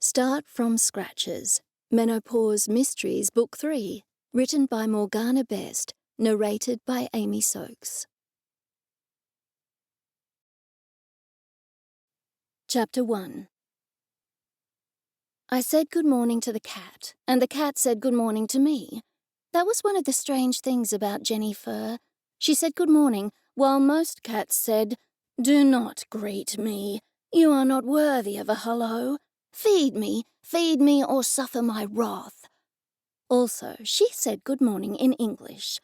Start from Scratches. MenoPaws Mysteries, Book 3. Written by Morgana Best. Narrated by Amy Soakes. Chapter 1. I said good morning to the cat, and the cat said good morning to me. That was one of the strange things about JenniFur. She said good morning, while most cats said, "Do not greet me. You are not worthy of a hello. Feed me, or suffer my wrath." Also, she said good morning in English.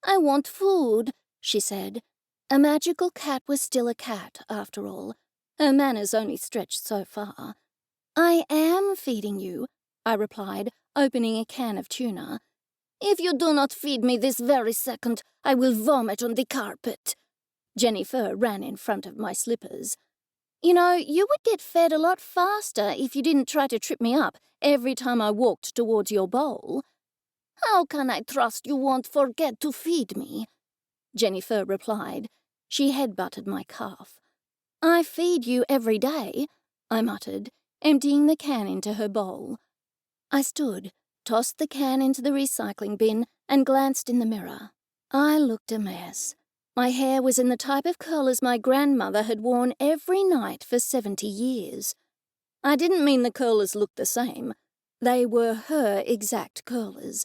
"I want food," she said. A magical cat was still a cat, after all. Her manners only stretched so far. "I am feeding you," I replied, opening a can of tuna. "If you do not feed me this very second, I will vomit on the carpet." JenniFur ran in front of my slippers. "You know, you would get fed a lot faster if you didn't try to trip me up every time I walked towards your bowl." "How can I trust you won't forget to feed me?" JenniFur replied. She headbutted my calf. "I feed you every day," I muttered, emptying the can into her bowl. I stood, tossed the can into the recycling bin, and glanced in the mirror. I looked a mess. My hair was in the type of curlers my grandmother had worn every night for 70 years. I didn't mean the curlers looked the same. They were her exact curlers.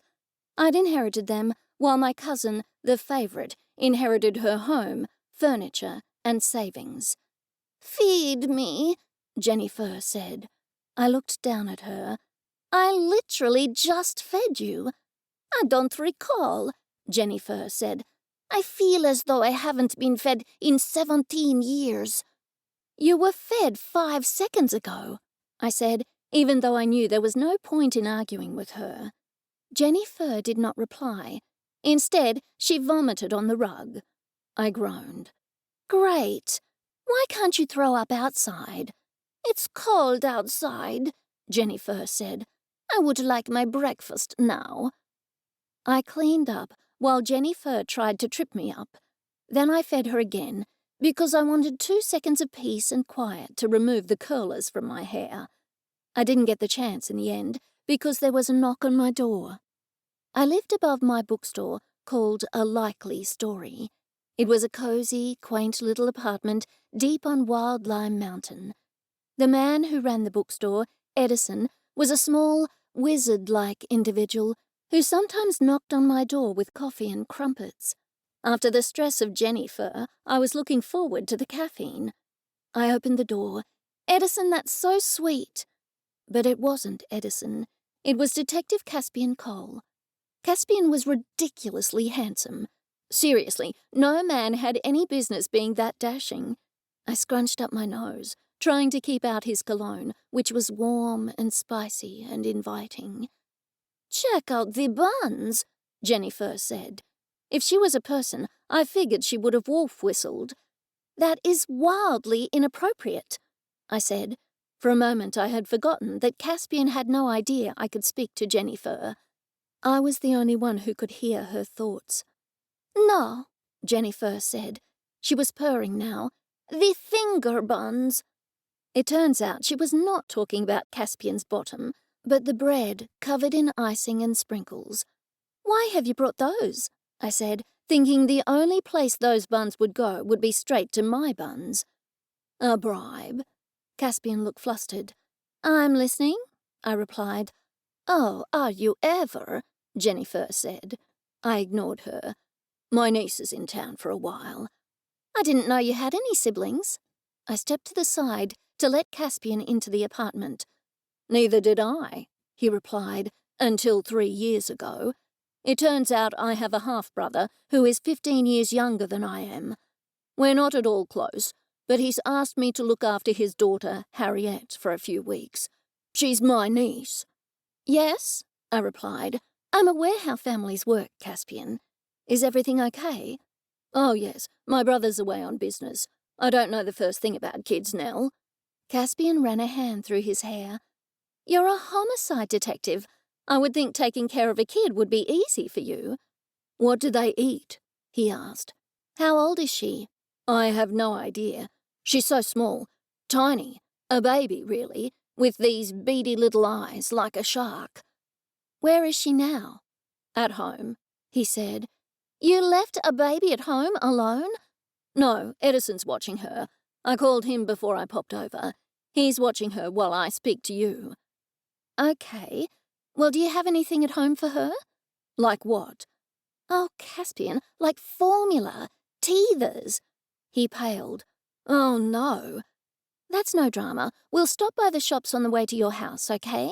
I'd inherited them, while my cousin, the favourite, inherited her home, furniture, and savings. "Feed me," JenniFur said. I looked down at her. "I literally just fed you." "I don't recall," JenniFur said. "I feel as though I haven't been fed in 17 years. "You were fed 5 seconds ago," I said, even though I knew there was no point in arguing with her. JenniFur did not reply. Instead, she vomited on the rug. I groaned. "Great. Why can't you throw up outside?" "It's cold outside," JenniFur said. "I would like my breakfast now." I cleaned up while JenniFur tried to trip me up. Then I fed her again, because I wanted 2 seconds of peace and quiet to remove the curlers from my hair. I didn't get the chance in the end, because there was a knock on my door. I lived above my bookstore, called A Likely Story. It was a cozy, quaint little apartment deep on Wild Lime Mountain. The man who ran the bookstore, Edison, was a small, wizard-like individual who sometimes knocked on my door with coffee and crumpets. After the stress of JenniFur, I was looking forward to the caffeine. I opened the door. "Edison, that's so sweet." But it wasn't Edison. It was Detective Caspian Cole. Caspian was ridiculously handsome. Seriously, no man had any business being that dashing. I scrunched up my nose, trying to keep out his cologne, which was warm and spicy and inviting. "Check out the buns," JenniFur said. If she was a person, I figured she would have wolf-whistled. "That is wildly inappropriate," I said. For a moment I had forgotten that Caspian had no idea I could speak to JenniFur. I was the only one who could hear her thoughts. "No," JenniFur said. She was purring now. "The finger buns." It turns out she was not talking about Caspian's bottom, but the bread covered in icing and sprinkles. "Why have you brought those?" I said, thinking the only place those buns would go would be straight to my buns. "A bribe." Caspian looked flustered. "I'm listening," I replied. "Oh, are you ever?" JenniFur said. I ignored her. "My niece is in town for a while." "I didn't know you had any siblings." I stepped to the side to let Caspian into the apartment. "Neither did I," he replied, "until 3 years ago. It turns out I have a half-brother who is 15 years younger than I am. We're not at all close, but he's asked me to look after his daughter, Harriet, for a few weeks. She's my niece." "Yes," I replied. "I'm aware how families work, Caspian. Is everything okay?" "Oh, yes. My brother's away on business. I don't know the first thing about kids, Nell." Caspian ran a hand through his hair. "You're a homicide detective. I would think taking care of a kid would be easy for you." "What do they eat?" he asked. "How old is she?" "I have no idea. She's so small. Tiny. A baby, really. with these beady little eyes like a shark. Where is she now? At home, he said. You left a baby at home alone? No, Edison's watching her. I called him before I popped over. He's watching her while I speak to you. Okay. Well, do you have anything at home for her? Like what? Oh, Caspian, like formula, teethers. He paled. Oh, no. That's no drama. We'll stop by the shops on the way to your house, okay?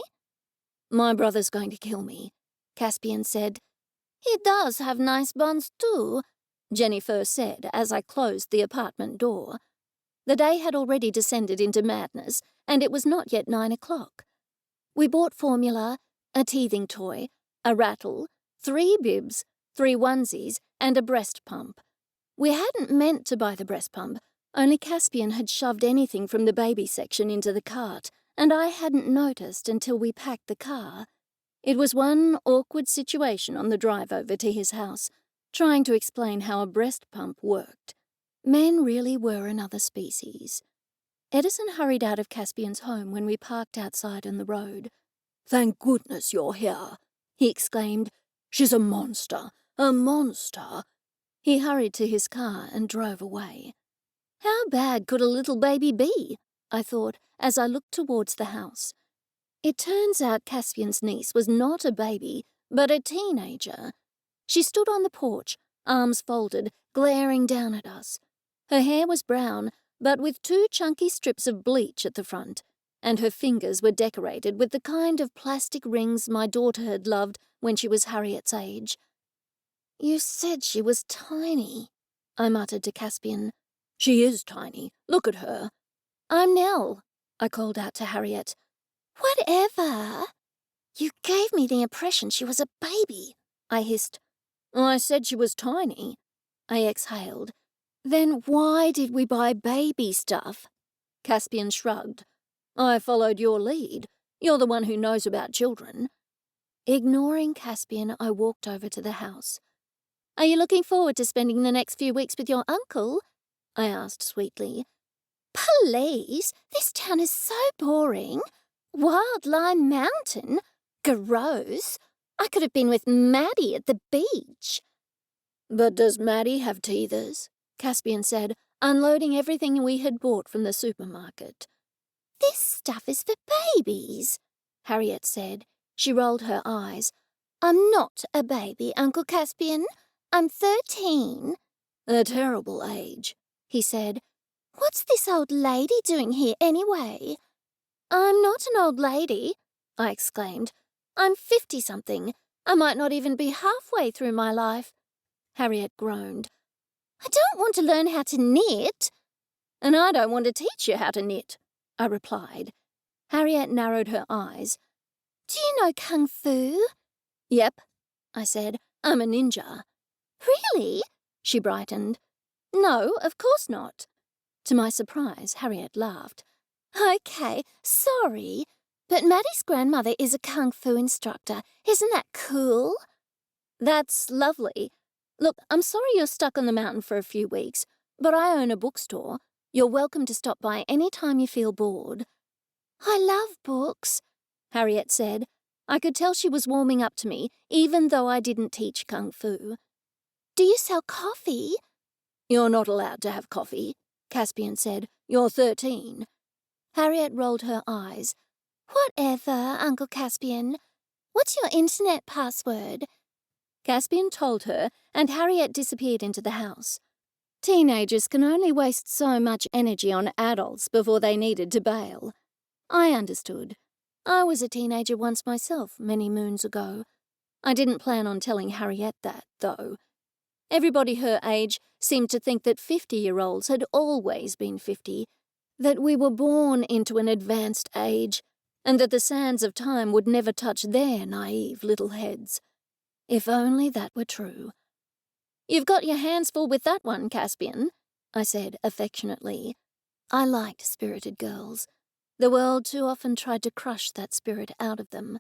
My brother's going to kill me, Caspian said. He does have nice buns too, JenniFur said as I closed the apartment door. The day had already descended into madness, and it was not yet 9 o'clock. We bought formula, a teething toy, a rattle, 3 bibs, 3 onesies, and a breast pump. We hadn't meant to buy the breast pump, only Caspian had shoved anything from the baby section into the cart, and I hadn't noticed until we packed the car. It was one awkward situation on the drive over to his house, trying to explain how a breast pump worked. Men really were another species. Edison hurried out of Caspian's home when we parked outside on the road. "Thank goodness you're here," he exclaimed. "She's a monster, a monster." He hurried to his car and drove away. How bad could a little baby be? I thought as I looked towards the house. It turns out Caspian's niece was not a baby, but a teenager. She stood on the porch, arms folded, glaring down at us. Her hair was brown, but with 2 chunky strips of bleach at the front, and her fingers were decorated with the kind of plastic rings my daughter had loved when she was Harriet's age. "You said she was tiny," I muttered to Caspian. "She is tiny. Look at her." "I'm Nell," I called out to Harriet. "Whatever." "You gave me the impression she was a baby," I hissed. "I said she was tiny," I exhaled. "Then why did we buy baby stuff?" Caspian shrugged. "I followed your lead. You're the one who knows about children." Ignoring Caspian, I walked over to the house. "Are you looking forward to spending the next few weeks with your uncle?" I asked sweetly. "Please, this town is so boring. Wild Lime Mountain? Gross. I could have been with Maddie at the beach." "But does Maddie have teethers?" Caspian said, unloading everything we had bought from the supermarket. "This stuff is for babies," Harriet said. She rolled her eyes. "I'm not a baby, Uncle Caspian. I'm 13. "A terrible age," he said. "What's this old lady doing here anyway?" "I'm not an old lady," I exclaimed. "I'm 50-something. I might not even be halfway through my life." Harriet groaned. "I don't want to learn how to knit." "And I don't want to teach you how to knit," I replied. Harriet narrowed her eyes. "Do you know Kung Fu?" "Yep," I said. "I'm a ninja." "Really?" She brightened. "No, of course not." To my surprise, Harriet laughed. "Okay, sorry, but Maddie's grandmother is a Kung Fu instructor. Isn't that cool?" "That's lovely. Look, I'm sorry you're stuck on the mountain for a few weeks, but I own a bookstore. You're welcome to stop by any time you feel bored." "I love books," Harriet said. I could tell she was warming up to me, even though I didn't teach Kung Fu. "Do you sell coffee?" "You're not allowed to have coffee," Caspian said. "You're 13. Harriet rolled her eyes. "Whatever, Uncle Caspian. What's your internet password?" Caspian told her, and Harriet disappeared into the house. Teenagers can only waste so much energy on adults before they needed to bail. I understood. I was a teenager once myself, many moons ago. I didn't plan on telling Harriet that, though. Everybody her age seemed to think that 50-year-olds had always been 50, that we were born into an advanced age, and that the sands of time would never touch their naive little heads. If only that were true. "You've got your hands full with that one, Caspian," I said affectionately. I liked spirited girls. The world too often tried to crush that spirit out of them.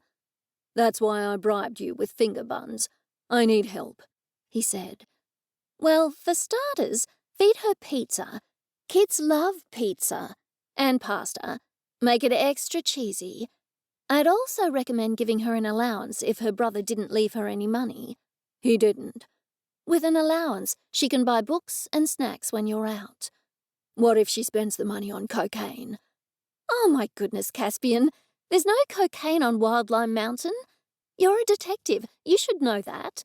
"That's why I bribed you with finger buns. I need help," he said. "Well, for starters, feed her pizza. Kids love pizza. And pasta. Make it extra cheesy. I'd also recommend giving her an allowance if her brother didn't leave her any money. He didn't. With an allowance, she can buy books and snacks when you're out. What if she spends the money on cocaine? Oh my goodness, Caspian. There's no cocaine on Wildlime Mountain. You're a detective. You should know that.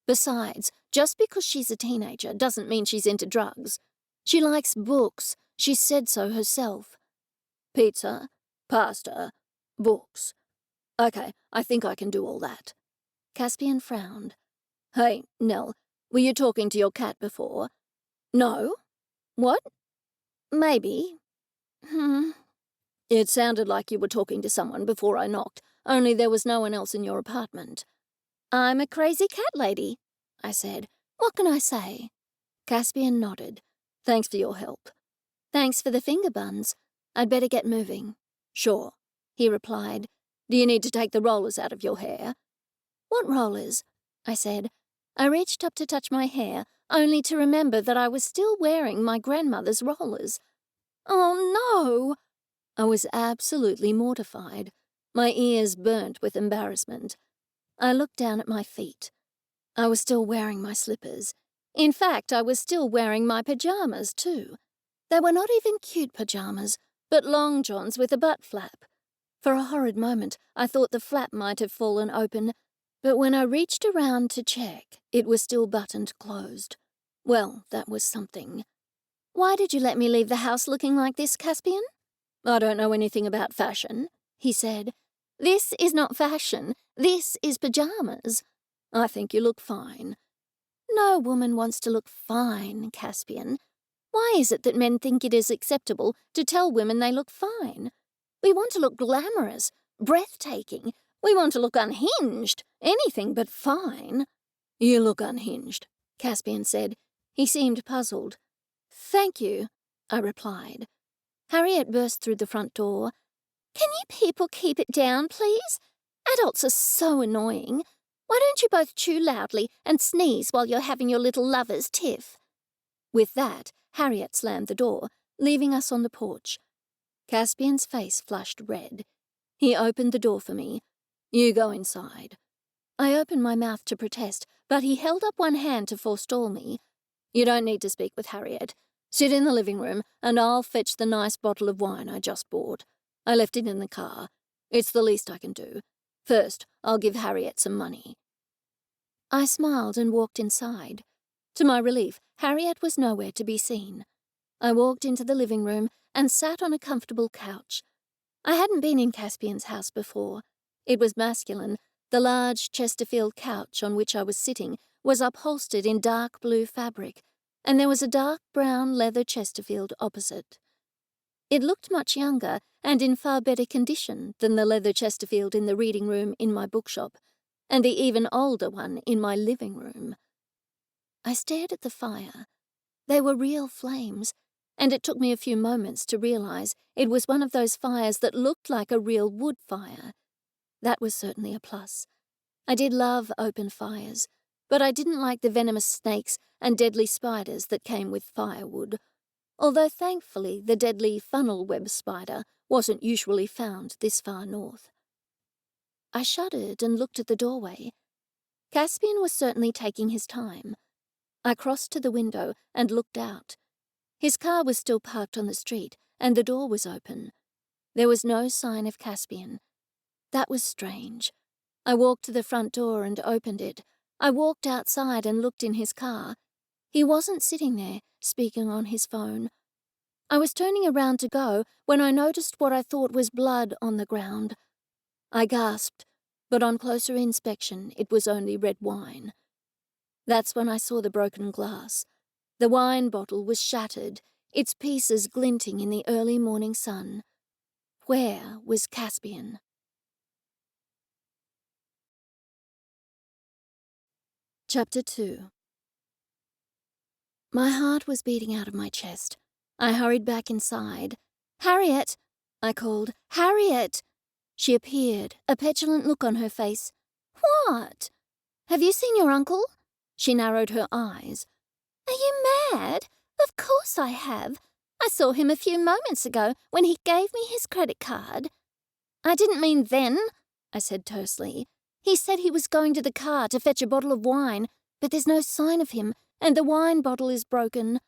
Besides, just because she's a teenager doesn't mean she's into drugs. She likes books. She said so herself. Pizza, pasta, books. Okay, I think I can do all that. Caspian frowned. Hey, Nell, were you talking to your cat before? No? What? Maybe. It sounded like you were talking to someone before I knocked, only there was no one else in your apartment. I'm a crazy cat lady, I said. What can I say? Caspian nodded. Thanks for your help. Thanks for the finger buns. I'd better get moving. Sure, he replied. Do you need to take the rollers out of your hair? What rollers? I said. I reached up to touch my hair, only to remember that I was still wearing my grandmother's rollers. Oh, no! I was absolutely mortified. My ears burnt with embarrassment. I looked down at my feet. I was still wearing my slippers. In fact, I was still wearing my pajamas, too. They were not even cute pajamas, but long johns with a butt flap. For a horrid moment, I thought the flap might have fallen open, but when I reached around to check, it was still buttoned closed. Well, that was something. Why did you let me leave the house looking like this, Caspian? I don't know anything about fashion, he said. This is not fashion. This is pajamas. I think you look fine. No woman wants to look fine, Caspian. Why is it that men think it is acceptable to tell women they look fine? We want to look glamorous, breathtaking. We want to look unhinged, anything but fine. You look unhinged, Caspian said. He seemed puzzled. Thank you, I replied. Harriet burst through the front door. Can you people keep it down, please? Adults are so annoying. Why don't you both chew loudly and sneeze while you're having your little lovers' tiff? With that, Harriet slammed the door, leaving us on the porch. Caspian's face flushed red. He opened the door for me. You go inside. I opened my mouth to protest, but he held up one hand to forestall me. You don't need to speak with Harriet. Sit in the living room, and I'll fetch the nice bottle of wine I just bought. I left it in the car. It's the least I can do. First, I'll give Harriet some money. I smiled and walked inside. To my relief, Harriet was nowhere to be seen. I walked into the living room and sat on a comfortable couch. I hadn't been in Caspian's house before. It was masculine. The large Chesterfield couch on which I was sitting was upholstered in dark blue fabric, and there was a dark brown leather Chesterfield opposite. It looked much younger and in far better condition than the leather Chesterfield in the reading room in my bookshop, and the even older one in my living room. I stared at the fire. They were real flames, and it took me a few moments to realize it was one of those fires that looked like a real wood fire. That was certainly a plus. I did love open fires, but I didn't like the venomous snakes and deadly spiders that came with firewood, although thankfully the deadly funnel web spider wasn't usually found this far north. I shuddered and looked at the doorway. Caspian was certainly taking his time. I crossed to the window and looked out. His car was still parked on the street, and the door was open. There was no sign of Caspian. That was strange. I walked to the front door and opened it. I walked outside and looked in his car. He wasn't sitting there, speaking on his phone. I was turning around to go when I noticed what I thought was blood on the ground. I gasped, but on closer inspection it was only red wine. That's when I saw the broken glass. The wine bottle was shattered, its pieces glinting in the early morning sun. Where was Caspian? Chapter 2. My heart was beating out of my chest. I hurried back inside. "Harriet!" I called. "Harriet!" She appeared, a petulant look on her face. "What? Have you seen your uncle?" She narrowed her eyes. "Are you mad? Of course I have. I saw him a few moments ago when he gave me his credit card. I didn't mean then, I said tersely. He said he was going to the car to fetch a bottle of wine, but there's no sign of him, and the wine bottle is broken.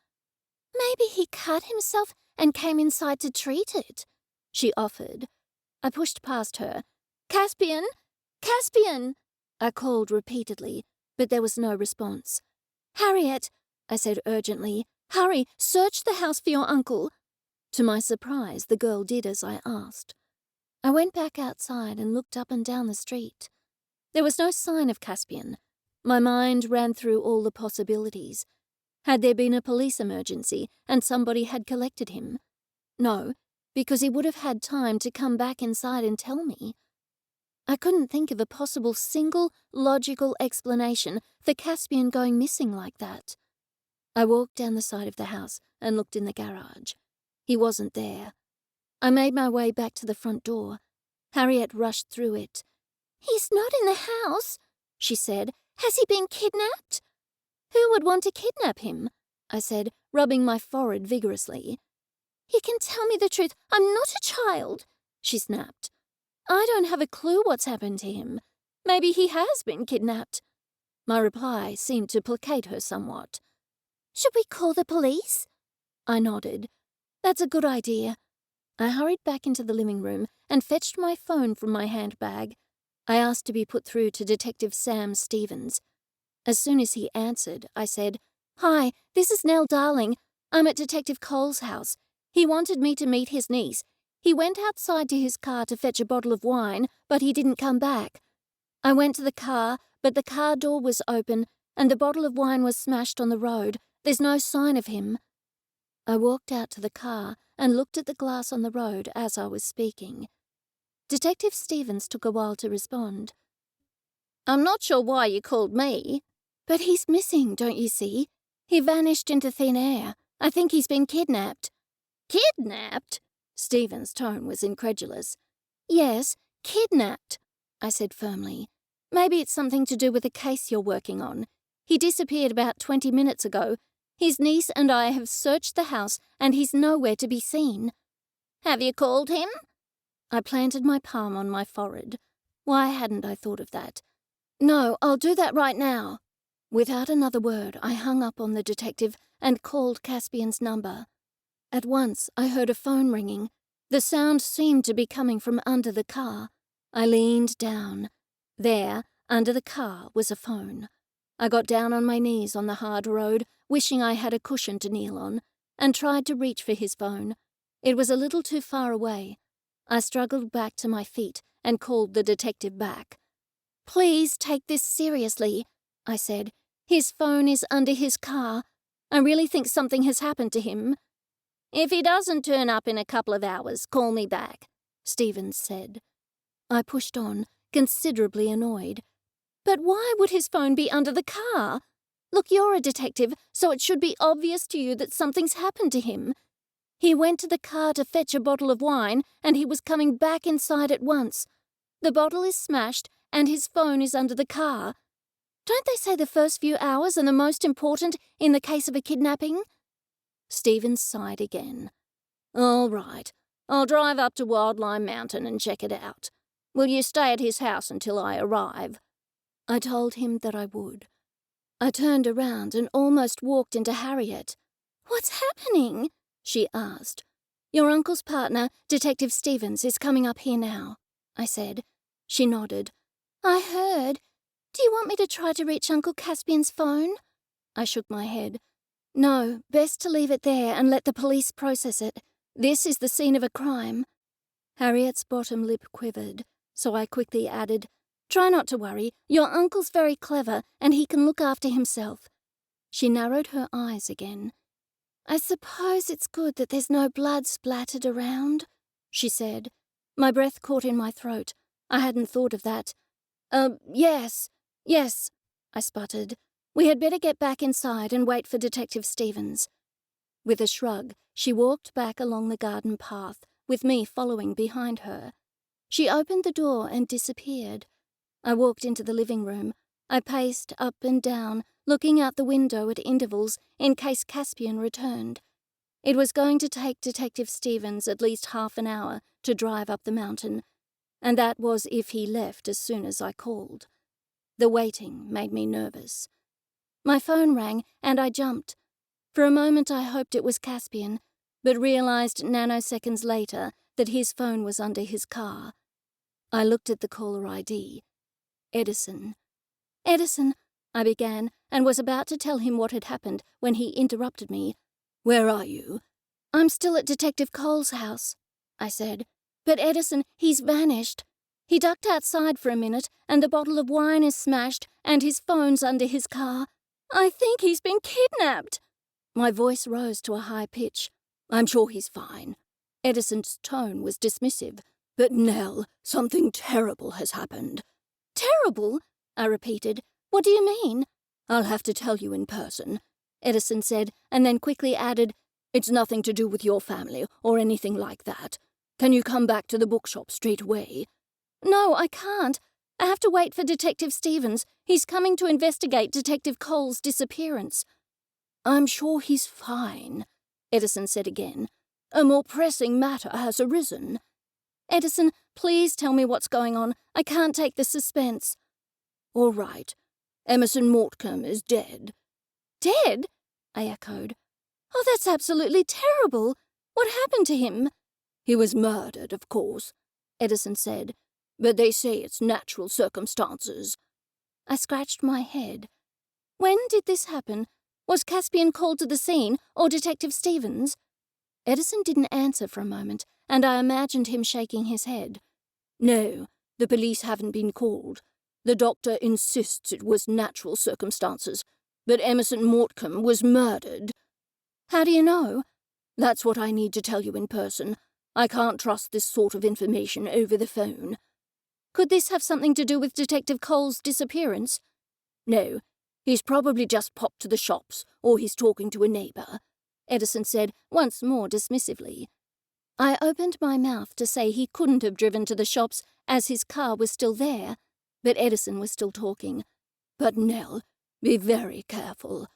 Maybe he cut himself and came inside to treat it, she offered. I pushed past her. Caspian! Caspian! I called repeatedly, but there was no response. Harriet, I said urgently, hurry, search the house for your uncle. To my surprise, the girl did as I asked. I went back outside and looked up and down the street. There was no sign of Caspian. My mind ran through all the possibilities. Had there been a police emergency and somebody had collected him? No, because he would have had time to come back inside and tell me. I couldn't think of a possible single logical explanation for Caspian going missing like that. I walked down the side of the house and looked in the garage. He wasn't there. I made my way back to the front door. Harriet rushed through it. He's not in the house, she said. Has he been kidnapped? Who would want to kidnap him? I said, rubbing my forehead vigorously. You can tell me the truth. I'm not a child, she snapped. I don't have a clue what's happened to him. Maybe he has been kidnapped. My reply seemed to placate her somewhat. Should we call the police? I nodded. That's a good idea. I hurried back into the living room and fetched my phone from my handbag. I asked to be put through to Detective Sam Stevens. As soon as he answered, I said, Hi, this is Nell, darling. I'm at Detective Cole's house. He wanted me to meet his niece. He went outside to his car to fetch a bottle of wine, but he didn't come back. I went to the car, but the car door was open and the bottle of wine was smashed on the road. There's no sign of him. I walked out to the car and looked at the glass on the road as I was speaking. Detective Stevens took a while to respond. I'm not sure why you called me. But he's missing, don't you see? He vanished into thin air. I think he's been kidnapped. Kidnapped? Stevens' tone was incredulous. Yes, kidnapped, I said firmly. Maybe it's something to do with the case you're working on. He disappeared about 20 minutes ago. His niece and I have searched the house and he's nowhere to be seen. Have you called him? I planted my palm on my forehead. Why hadn't I thought of that? No, I'll do that right now. Without another word, I hung up on the detective and called Caspian's number. At once, I heard a phone ringing. The sound seemed to be coming from under the car. I leaned down. There, under the car, was a phone. I got down on my knees on the hard road, wishing I had a cushion to kneel on, and tried to reach for his phone. It was a little too far away. I struggled back to my feet and called the detective back. Please take this seriously, I said. His phone is under his car. I really think something has happened to him. If he doesn't turn up in a couple of hours, call me back, Stevens said. I pushed on, considerably annoyed. But why would his phone be under the car? Look, you're a detective, so it should be obvious to you that something's happened to him. He went to the car to fetch a bottle of wine, and he was coming back inside at once. The bottle is smashed, and his phone is under the car. Don't they say the first few hours are the most important in the case of a kidnapping? Stevens sighed again. All right, I'll drive up to Wildlime Mountain and check it out. Will you stay at his house until I arrive? I told him that I would. I turned around and almost walked into Harriet. What's happening? She asked. Your uncle's partner, Detective Stevens, is coming up here now, I said. She nodded. I heard. Do you want me to try to reach Uncle Caspian's phone? I shook my head. No, best to leave it there and let the police process it. This is the scene of a crime. Harriet's bottom lip quivered, so I quickly added, Try not to worry. Your uncle's very clever and he can look after himself. She narrowed her eyes again. I suppose it's good that there's no blood splattered around, she said. My breath caught in my throat. I hadn't thought of that. Yes, I sputtered. We had better get back inside and wait for Detective Stevens. With a shrug, she walked back along the garden path, with me following behind her. She opened the door and disappeared. I walked into the living room. I paced up and down, looking out the window at intervals in case Caspian returned. It was going to take Detective Stevens at least half an hour to drive up the mountain, and that was if he left as soon as I called. The waiting made me nervous. My phone rang, and I jumped. For a moment I hoped it was Caspian, but realized nanoseconds later that his phone was under his car. I looked at the caller ID. Edison. "Edison," I began, and was about to tell him what had happened when he interrupted me. "Where are you?" "I'm still at Detective Cole's house," I said. "But Edison, he's vanished. He ducked outside for a minute, and the bottle of wine is smashed, and his phone's under his car. I think he's been kidnapped." My voice rose to a high pitch. "I'm sure he's fine." Edison's tone was dismissive. "But Nell, something terrible has happened." "Terrible?" I repeated. "What do you mean?" "I'll have to tell you in person," Edison said, and then quickly added, "It's nothing to do with your family or anything like that. Can you come back to the bookshop straight away?" "No, I can't. I have to wait for Detective Stevens. He's coming to investigate Detective Cole's disappearance." "I'm sure he's fine," Edison said again. "A more pressing matter has arisen." "Edison, please tell me what's going on. I can't take the suspense." "All right. Emerson Mortcomb is dead." "Dead?" I echoed. "Oh, that's absolutely terrible. What happened to him?" "He was murdered, of course," Edison said. "But they say it's natural circumstances." I scratched my head. When did this happen? Was Caspian called to the scene, or Detective Stevens? Edison didn't answer for a moment, and I imagined him shaking his head. "No, the police haven't been called. The doctor insists it was natural circumstances, but Emerson Mortcomb was murdered." "How do you know?" "That's what I need to tell you in person. I can't trust this sort of information over the phone." "Could this have something to do with Detective Cole's disappearance?" "No. He's probably just popped to the shops, or he's talking to a neighbour," Edison said, once more dismissively. I opened my mouth to say he couldn't have driven to the shops as his car was still there, but Edison was still talking. "But Nell, be very careful.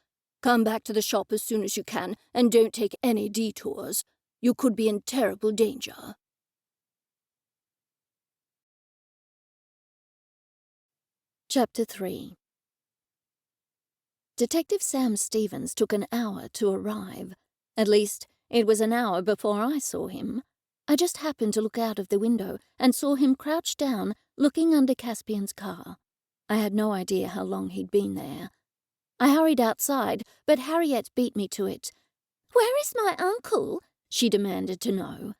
Come back to the shop as soon as you can, and don't take any detours. You could be in terrible danger." Chapter 3. Detective Sam Stevens took an hour to arrive. At least, it was an hour before I saw him. I just happened to look out of the window and saw him crouched down, looking under Caspian's car. I had no idea how long he'd been there. I hurried outside, but Harriet beat me to it. "Where is my uncle?" she demanded to know.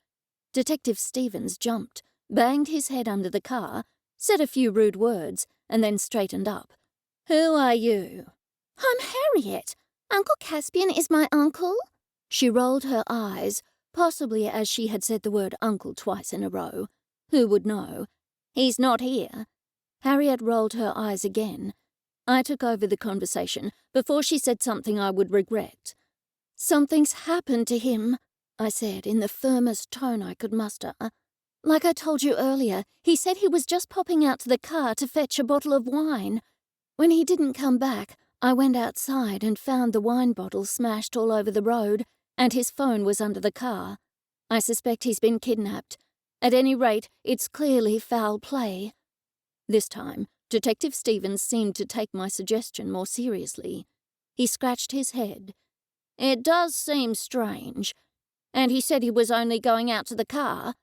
Detective Stevens jumped, banged his head under the car, said a few rude words, and then straightened up. "Who are you?" "I'm Harriet. Uncle Caspian is my uncle." She rolled her eyes, possibly as she had said the word uncle twice in a row. Who would know? "He's not here." Harriet rolled her eyes again. I took over the conversation before she said something I would regret. "Something's happened to him," I said in the firmest tone I could muster. "Like I told you earlier, he said he was just popping out to the car to fetch a bottle of wine. When he didn't come back, I went outside and found the wine bottle smashed all over the road, and his phone was under the car. I suspect he's been kidnapped. At any rate, it's clearly foul play." This time, Detective Stevens seemed to take my suggestion more seriously. He scratched his head. "It does seem strange. And he said he was only going out to the car?"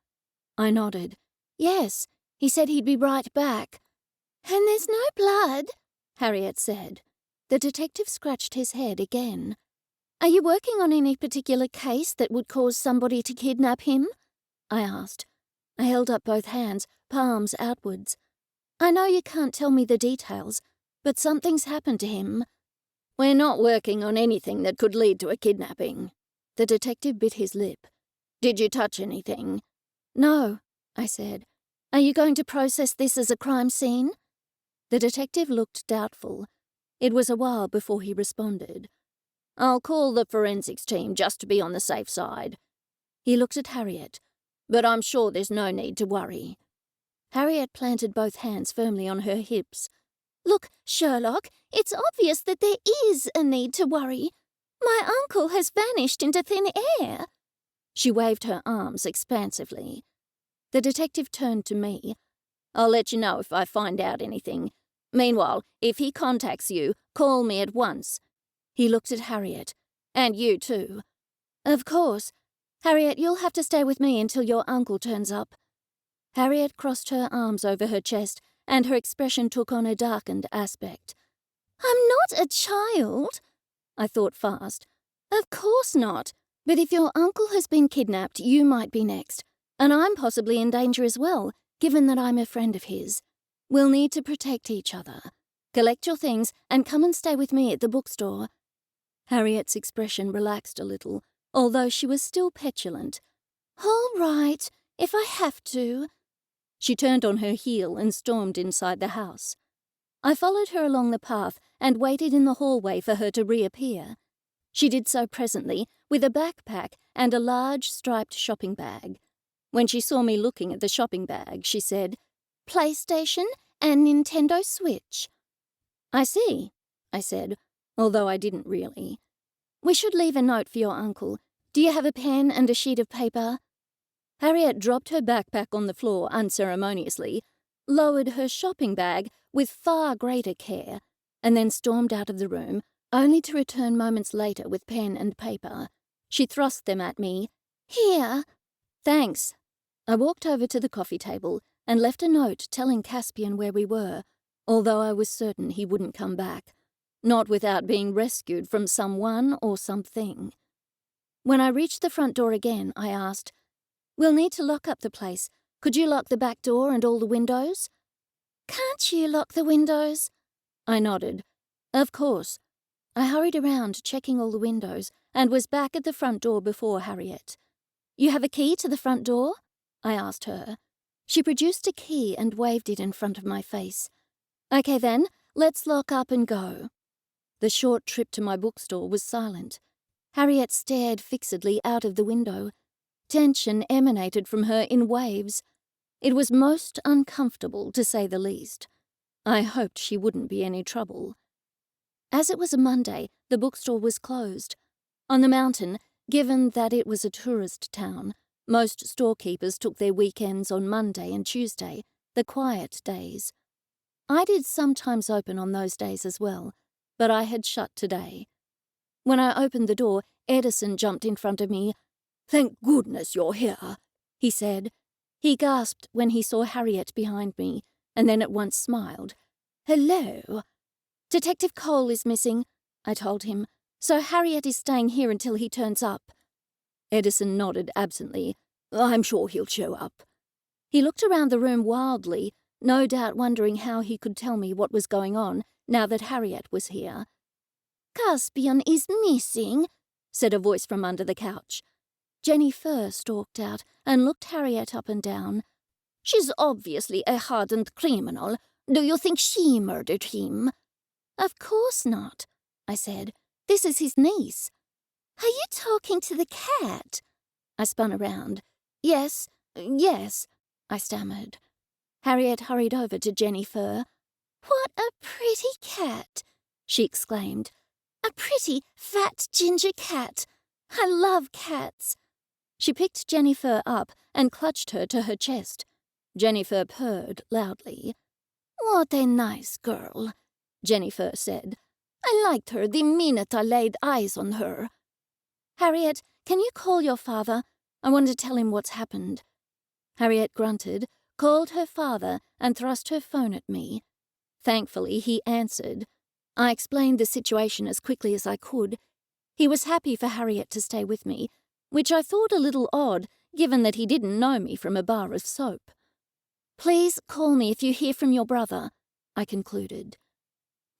I nodded. "Yes, he said he'd be right back." "And there's no blood," Harriet said. The detective scratched his head again. "Are you working on any particular case that would cause somebody to kidnap him?" I asked. I held up both hands, palms outwards. "I know you can't tell me the details, but something's happened to him." "We're not working on anything that could lead to a kidnapping." The detective bit his lip. "Did you touch anything?" "No," I said. "Are you going to process this as a crime scene?" The detective looked doubtful. It was a while before he responded. "I'll call the forensics team just to be on the safe side." He looked at Harriet. "But I'm sure there's no need to worry." Harriet planted both hands firmly on her hips. "Look, Sherlock, it's obvious that there is a need to worry. My uncle has vanished into thin air. She waved her arms expansively. The detective turned to me. I'll let you know if I find out anything. Meanwhile, if he contacts you, call me at once. He looked at Harriet. And you too. Of course. Harriet, you'll have to stay with me until your uncle turns up. Harriet crossed her arms over her chest, and her expression took on a darkened aspect. I'm not a child. I thought fast. Of course not. But if your uncle has been kidnapped, you might be next. And I'm possibly in danger as well, given that I'm a friend of his. We'll need to protect each other. Collect your things and come and stay with me at the bookstore. Harriet's expression relaxed a little, although she was still petulant. All right, if I have to. She turned on her heel and stormed inside the house. I followed her along the path and waited in the hallway for her to reappear. She did so presently, with a backpack and a large striped shopping bag. When she saw me looking at the shopping bag, she said, PlayStation and Nintendo Switch. I see, I said, although I didn't really. We should leave a note for your uncle. Do you have a pen and a sheet of paper? Harriet dropped her backpack on the floor unceremoniously, lowered her shopping bag with far greater care, and then stormed out of the room, only to return moments later with pen and paper. She thrust them at me. Here. Thanks. I walked over to the coffee table and left a note telling Caspian where we were, although I was certain he wouldn't come back, not without being rescued from someone or something. When I reached the front door again, I asked, We'll need to lock up the place. Could you lock the back door and all the windows? Can't you lock the windows? I nodded. Of course. I hurried around, checking all the windows, and was back at the front door before Harriet. You have a key to the front door? I asked her. She produced a key and waved it in front of my face. Okay then, let's lock up and go. The short trip to my bookstore was silent. Harriet stared fixedly out of the window. Tension emanated from her in waves. It was most uncomfortable, to say the least. I hoped she wouldn't be any trouble. As it was a Monday, the bookstore was closed. On the mountain, given that it was a tourist town, most storekeepers took their weekends on Monday and Tuesday, the quiet days. I did sometimes open on those days as well, but I had shut today. When I opened the door, Edison jumped in front of me. Thank goodness you're here, he said. He gasped when he saw Harriet behind me, and then at once smiled. Hello. Detective Cole is missing, I told him, so Harriet is staying here until he turns up. Edison nodded absently. I'm sure he'll show up. He looked around the room wildly, no doubt wondering how he could tell me what was going on now that Harriet was here. Caspian is missing, said a voice from under the couch. JenniFur stalked out and looked Harriet up and down. She's obviously a hardened criminal. Do you think she murdered him? Of course not, I said. This is his niece. Are you talking to the cat? I spun around. Yes, I stammered. Harriet hurried over to JenniFur. What a pretty cat, she exclaimed. A pretty, fat, ginger cat. I love cats. She picked JenniFur up and clutched her to her chest. JenniFur purred loudly. What a nice girl, JenniFur said. I liked her the minute I laid eyes on her. Harriet, can you call your father? I want to tell him what's happened. Harriet grunted, called her father, and thrust her phone at me. Thankfully, he answered. I explained the situation as quickly as I could. He was happy for Harriet to stay with me, which I thought a little odd, given that he didn't know me from a bar of soap. Please call me if you hear from your brother, I concluded.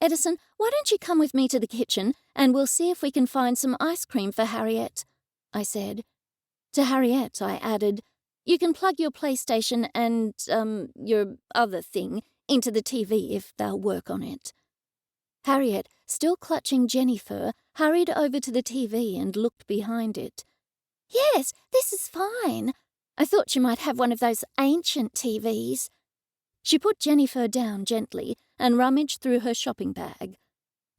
Edison, why don't you come with me to the kitchen, and we'll see if we can find some ice cream for Harriet, I said. To Harriet, I added, you can plug your PlayStation and, your other thing into the TV if they'll work on it. Harriet, still clutching JenniFur, hurried over to the TV and looked behind it. Yes, this is fine. I thought you might have one of those ancient TVs. She put JenniFur down gently and rummaged through her shopping bag.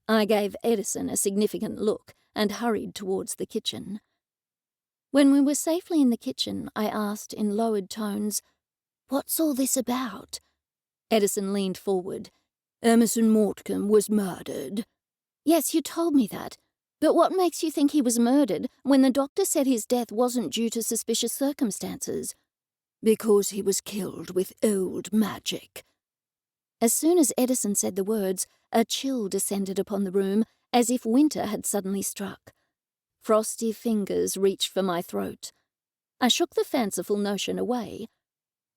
I gave Edison a significant look and hurried towards the kitchen. When we were safely in the kitchen, I asked in lowered tones, "What's all this about?" Edison leaned forward. "Emerson Mortcomb was murdered." "Yes, you told me that. But what makes you think he was murdered when the doctor said his death wasn't due to suspicious circumstances?" "Because he was killed with old magic." As soon as Edison said the words, a chill descended upon the room, as if winter had suddenly struck. Frosty fingers reached for my throat. I shook the fanciful notion away.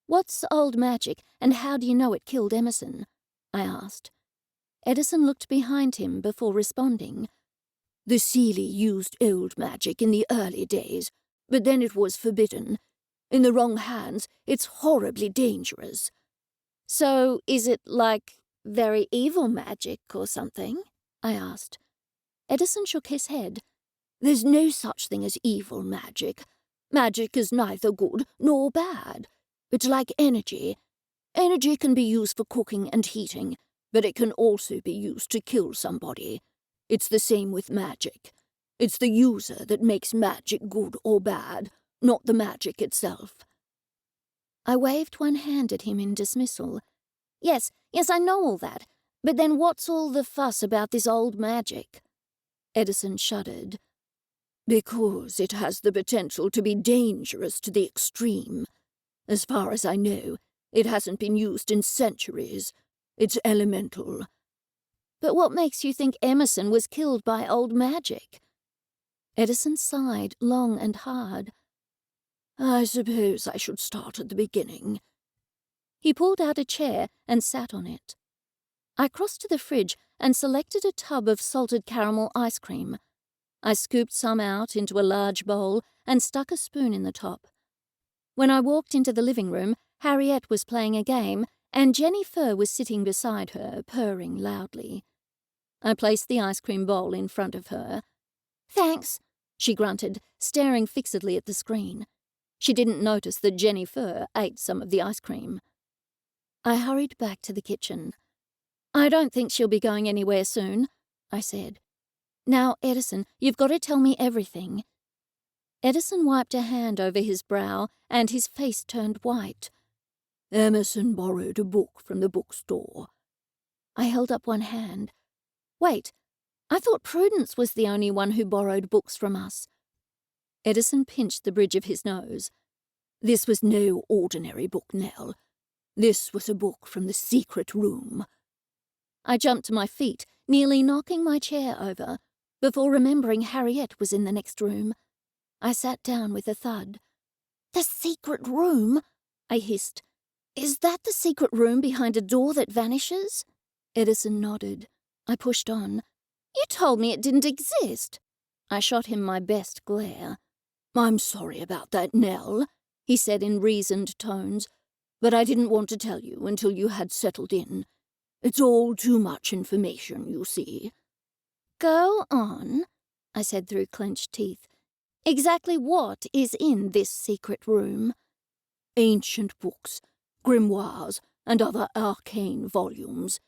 "What's old magic, and how do you know it killed Emerson?" I asked. Edison looked behind him before responding. "The Seelie used old magic in the early days, but then it was forbidden. In the wrong hands, it's horribly dangerous." "So is it like very evil magic or something?" I asked. Edison shook his head. "There's no such thing as evil magic. Magic is neither good nor bad. It's like energy. Energy can be used for cooking and heating, but it can also be used to kill somebody. It's the same with magic. It's the user that makes magic good or bad, not the magic itself." I waved one hand at him in dismissal. Yes, I know all that. But then what's all the fuss about this old magic?" Edison shuddered. "Because it has the potential to be dangerous to the extreme. As far as I know, it hasn't been used in centuries. It's elemental." "But what makes you think Emerson was killed by old magic?" Edison sighed long and hard. "I suppose I should start at the beginning." He pulled out a chair and sat on it. I crossed to the fridge and selected a tub of salted caramel ice cream. I scooped some out into a large bowl and stuck a spoon in the top. When I walked into the living room, Harriet was playing a game, and JenniFur was sitting beside her, purring loudly. I placed the ice cream bowl in front of her. "Thanks," she grunted, staring fixedly at the screen. She didn't notice that JenniFur ate some of the ice cream. I hurried back to the kitchen. "I don't think she'll be going anywhere soon," I said. "Now, Edison, you've got to tell me everything." Edison wiped a hand over his brow, and his face turned white. "Emerson borrowed a book from the bookstore." I held up one hand. "Wait, I thought Prudence was the only one who borrowed books from us." Edison pinched the bridge of his nose. "This was no ordinary book, Nell. This was a book from the secret room." I jumped to my feet, nearly knocking my chair over, before remembering Harriet was in the next room. I sat down with a thud. "The secret room?" I hissed. "Is that the secret room behind a door that vanishes?" Edison nodded. I pushed on. "You told me it didn't exist." I shot him my best glare. "I'm sorry about that, Nell," he said in reasoned tones, "but I didn't want to tell you until you had settled in. It's all too much information, you see." "Go on," I said through clenched teeth. "Exactly what is in this secret room?" "Ancient books, grimoires, and other arcane volumes,"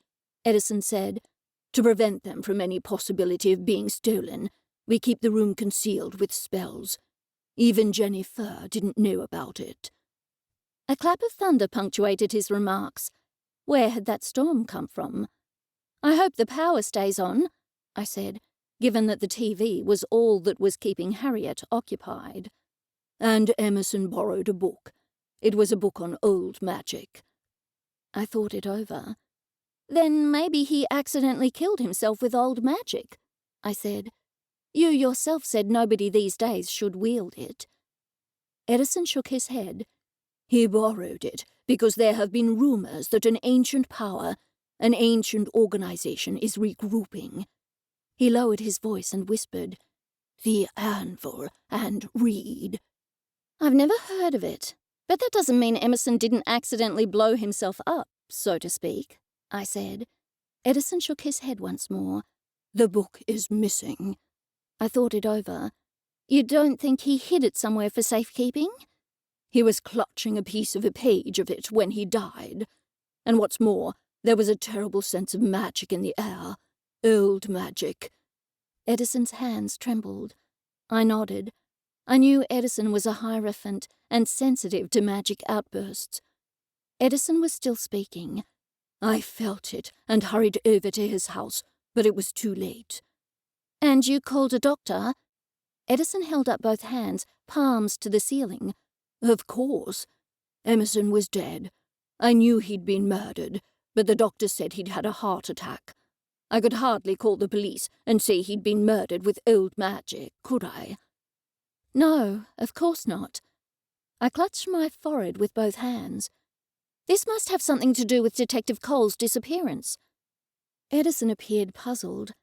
Edison said. "To prevent them from any possibility of being stolen, we keep the room concealed with spells. Even JenniFur didn't know about it." A clap of thunder punctuated his remarks. Where had that storm come from? "I hope the power stays on," I said, given that the TV was all that was keeping Harriet occupied. "And Emerson borrowed a book. It was a book on old magic." I thought it over. "Then maybe he accidentally killed himself with old magic," I said. "You yourself said nobody these days should wield it." Edison shook his head. "He borrowed it because there have been rumors that an ancient power, an ancient organization is regrouping." He lowered his voice and whispered, "The Anvil and Reed." "I've never heard of it, but that doesn't mean Emerson didn't accidentally blow himself up, so to speak," I said. Edison shook his head once more. "The book is missing." I thought it over. "You don't think he hid it somewhere for safekeeping?" "He was clutching a piece of a page of it when he died. And what's more, there was a terrible sense of magic in the air. Old magic." Edison's hands trembled. I nodded. I knew Edison was a hierophant and sensitive to magic outbursts. Edison was still speaking. I felt it and hurried over to his house, but it was too late. And you called a doctor? Edison held up both hands, palms to the ceiling. Of course. Emerson was dead. I knew he'd been murdered, but the doctor said he'd had a heart attack. I could hardly call the police and say he'd been murdered with old magic, could I? No, of course not. I clutched my forehead with both hands. This must have something to do with Detective Cole's disappearance. Edison appeared puzzled.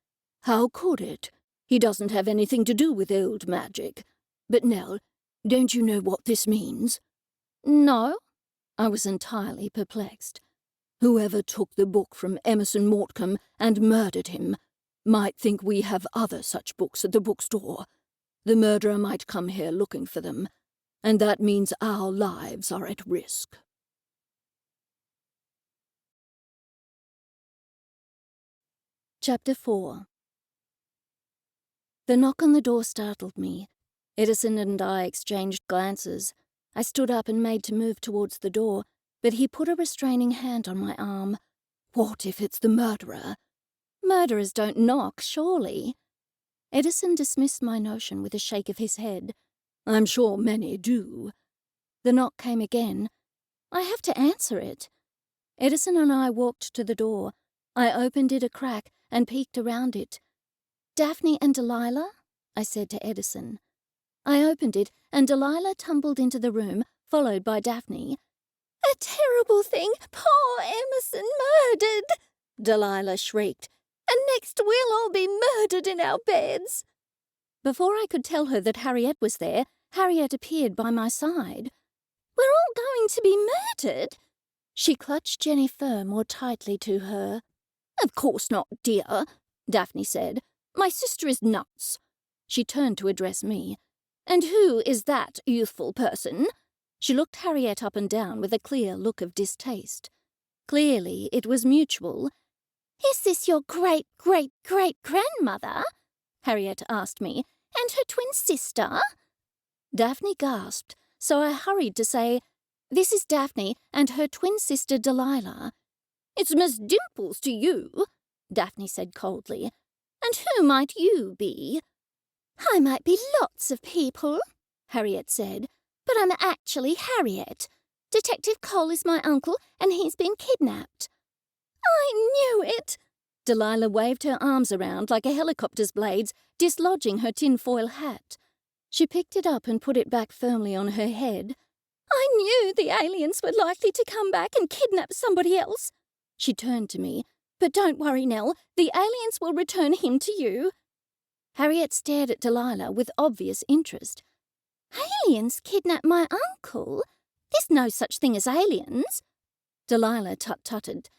How could it? He doesn't have anything to do with old magic. But Nell, don't you know what this means? No. I was entirely perplexed. Whoever took the book from Emerson Mortcombe and murdered him might think we have other such books at the bookstore. The murderer might come here looking for them, and that means our lives are at risk. Chapter 4. The knock on the door startled me. Edison and I exchanged glances. I stood up and made to move towards the door, but he put a restraining hand on my arm. What if it's the murderer? Murderers don't knock, surely. Edison dismissed my notion with a shake of his head. I'm sure many do. The knock came again. I have to answer it. Edison and I walked to the door. I opened it a crack and peeked around it. Daphne and Delilah? I said to Edison. I opened it, and Delilah tumbled into the room, followed by Daphne. A terrible thing! Poor Emerson murdered! Delilah shrieked. And next we'll all be murdered in our beds. Before I could tell her that Harriet was there, Harriet appeared by my side. We're all going to be murdered? She clutched JenniFur more tightly to her. Of course not, dear, Daphne said. My sister is nuts. She turned to address me. And who is that youthful person? She looked Harriet up and down with a clear look of distaste. Clearly it was mutual. Is this your great-great-great-grandmother? Harriet asked me. And her twin sister? Daphne gasped, so I hurried to say, This is Daphne and her twin sister Delilah. It's Miss Dimples to you, Daphne said coldly. And who might you be? I might be lots of people, Harriet said, but I'm actually Harriet. Detective Cole is my uncle, and he's been kidnapped. I knew it! Delilah waved her arms around like a helicopter's blades, dislodging her tinfoil hat. She picked it up and put it back firmly on her head. I knew the aliens were likely to come back and kidnap somebody else. She turned to me. But don't worry, Nell. The aliens will return him to you. Harriet stared at Delilah with obvious interest. Aliens kidnap my uncle? There's no such thing as aliens. Delilah tut-tutted.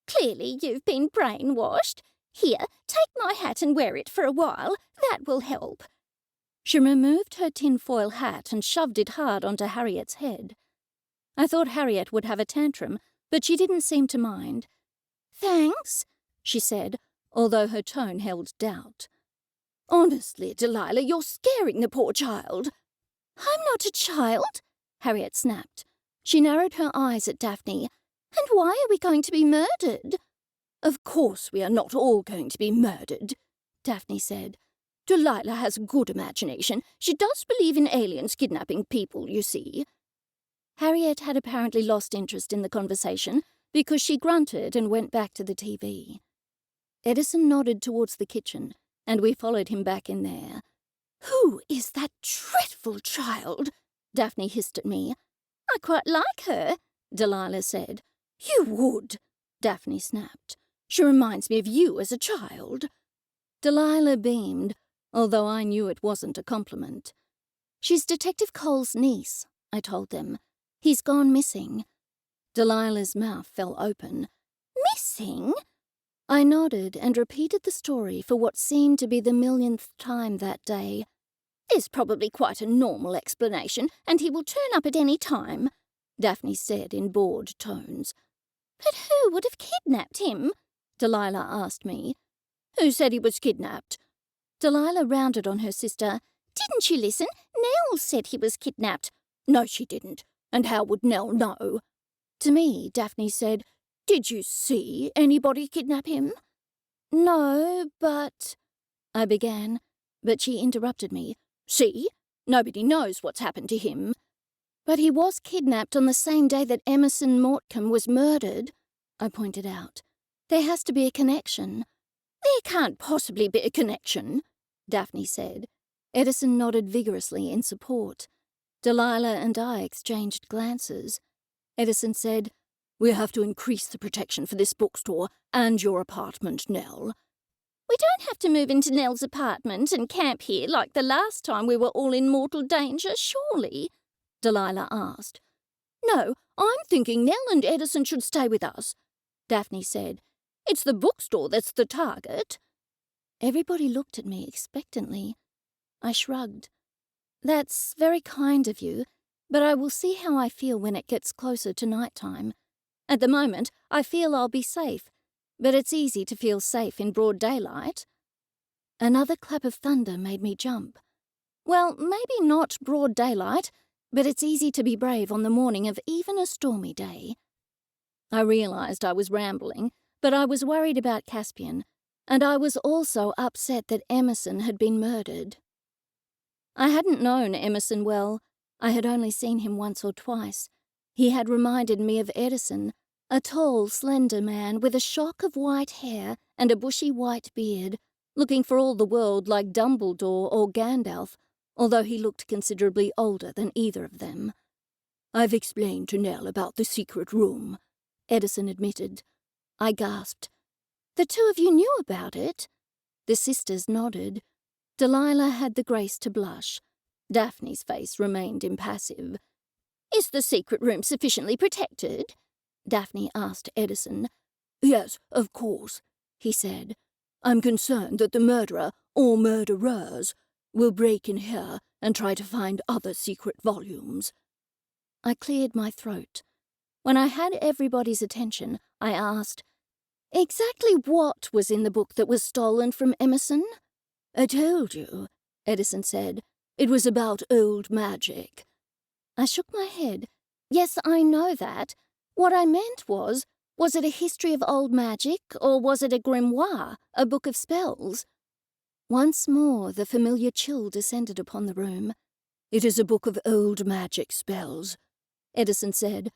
Clearly you've been brainwashed. Here, take my hat and wear it for a while. That will help. She removed her tinfoil hat and shoved it hard onto Harriet's head. I thought Harriet would have a tantrum, but she didn't seem to mind. Thanks, she said, although her tone held doubt. Honestly, Delilah, you're scaring the poor child. I'm not a child, Harriet snapped. She narrowed her eyes at Daphne. And why are we going to be murdered? Of course we are not all going to be murdered, Daphne said. Delilah has a good imagination. She does believe in aliens kidnapping people, you see. Harriet had apparently lost interest in the conversation because she grunted and went back to the TV. Edison nodded towards the kitchen, and we followed him back in there. Who is that dreadful child? Daphne hissed at me. I quite like her, Delilah said. You would, Daphne snapped. She reminds me of you as a child. Delilah beamed, although I knew it wasn't a compliment. She's Detective Cole's niece, I told them. He's gone missing. Delilah's mouth fell open. Missing? I nodded and repeated the story for what seemed to be the millionth time that day. There's probably quite a normal explanation, and he will turn up at any time, Daphne said in bored tones. But who would have kidnapped him? Delilah asked me. Who said he was kidnapped? Delilah rounded on her sister. "Didn't you listen? Nell said he was kidnapped." "No, she didn't. And how would Nell know?" To me, Daphne said, "Did you see anybody kidnap him?" "No, but—" I began, but she interrupted me. "See? Nobody knows what's happened to him." "But he was kidnapped on the same day that Emerson Mortcombe was murdered," I pointed out. "There has to be a connection." "There can't possibly be a connection," Daphne said. Edison nodded vigorously in support. Delilah and I exchanged glances. Edison said, "We have to increase the protection for this bookstore and your apartment, Nell." "We don't have to move into Nell's apartment and camp here like the last time we were all in mortal danger, surely?" Delilah asked. "No, I'm thinking Nell and Edison should stay with us," Daphne said. "It's the bookstore that's the target." Everybody looked at me expectantly. I shrugged. "That's very kind of you, but I will see how I feel when it gets closer to night time. At the moment, I feel I'll be safe, but it's easy to feel safe in broad daylight." Another clap of thunder made me jump. Well, maybe not broad daylight, but it's easy to be brave on the morning of even a stormy day. I realized I was rambling, but I was worried about Caspian, and I was also upset that Emerson had been murdered. I hadn't known Emerson well. I had only seen him once or twice. He had reminded me of Edison, a tall, slender man with a shock of white hair and a bushy white beard, looking for all the world like Dumbledore or Gandalf, although he looked considerably older than either of them. "I've explained to Nell about the secret room," Edison admitted. I gasped. "The two of you knew about it?" The sisters nodded. Delilah had the grace to blush. Daphne's face remained impassive. "Is the secret room sufficiently protected?" Daphne asked Edison. "Yes, of course," he said. "I'm concerned that the murderer, or murderers, will break in here and try to find other secret volumes." I cleared my throat. When I had everybody's attention, I asked, "Exactly what was in the book that was stolen from Emerson?" "I told you," Edison said. "It was about old magic." I shook my head. "Yes, I know that. What I meant was it a history of old magic, or was it a grimoire, a book of spells?" Once more the familiar chill descended upon the room. "It is a book of old magic spells," Edison said.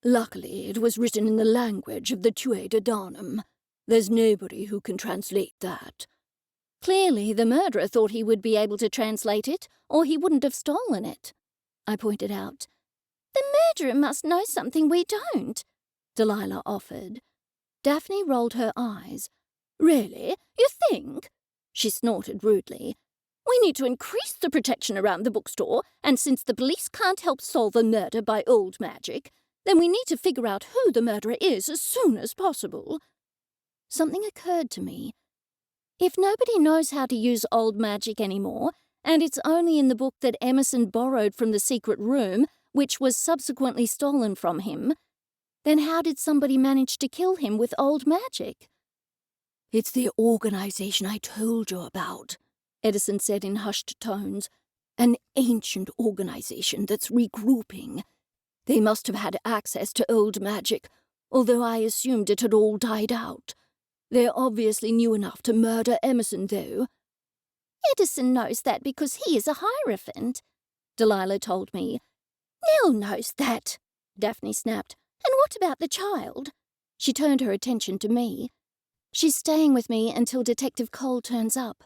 "Luckily, it was written in the language of the Tuatha De Danann. There's nobody who can translate that." "Clearly, the murderer thought he would be able to translate it, or he wouldn't have stolen it," I pointed out. "The murderer must know something we don't," Delilah offered. Daphne rolled her eyes. "Really? You think?" She snorted rudely. "We need to increase the protection around the bookstore, and since the police can't help solve a murder by old magic, then we need to figure out who the murderer is as soon as possible." Something occurred to me. If nobody knows how to use old magic anymore, and it's only in the book that Emerson borrowed from the secret room, which was subsequently stolen from him, then how did somebody manage to kill him with old magic? "It's the organization I told you about," Edison said in hushed tones. "An ancient organization that's regrouping. They must have had access to old magic, although I assumed it had all died out. They obviously knew enough to murder Emerson, though." "Edison knows that because he is a Hierophant," Delilah told me. "Nell knows that," Daphne snapped. "And what about the child?" She turned her attention to me. "She's staying with me until Detective Cole turns up,"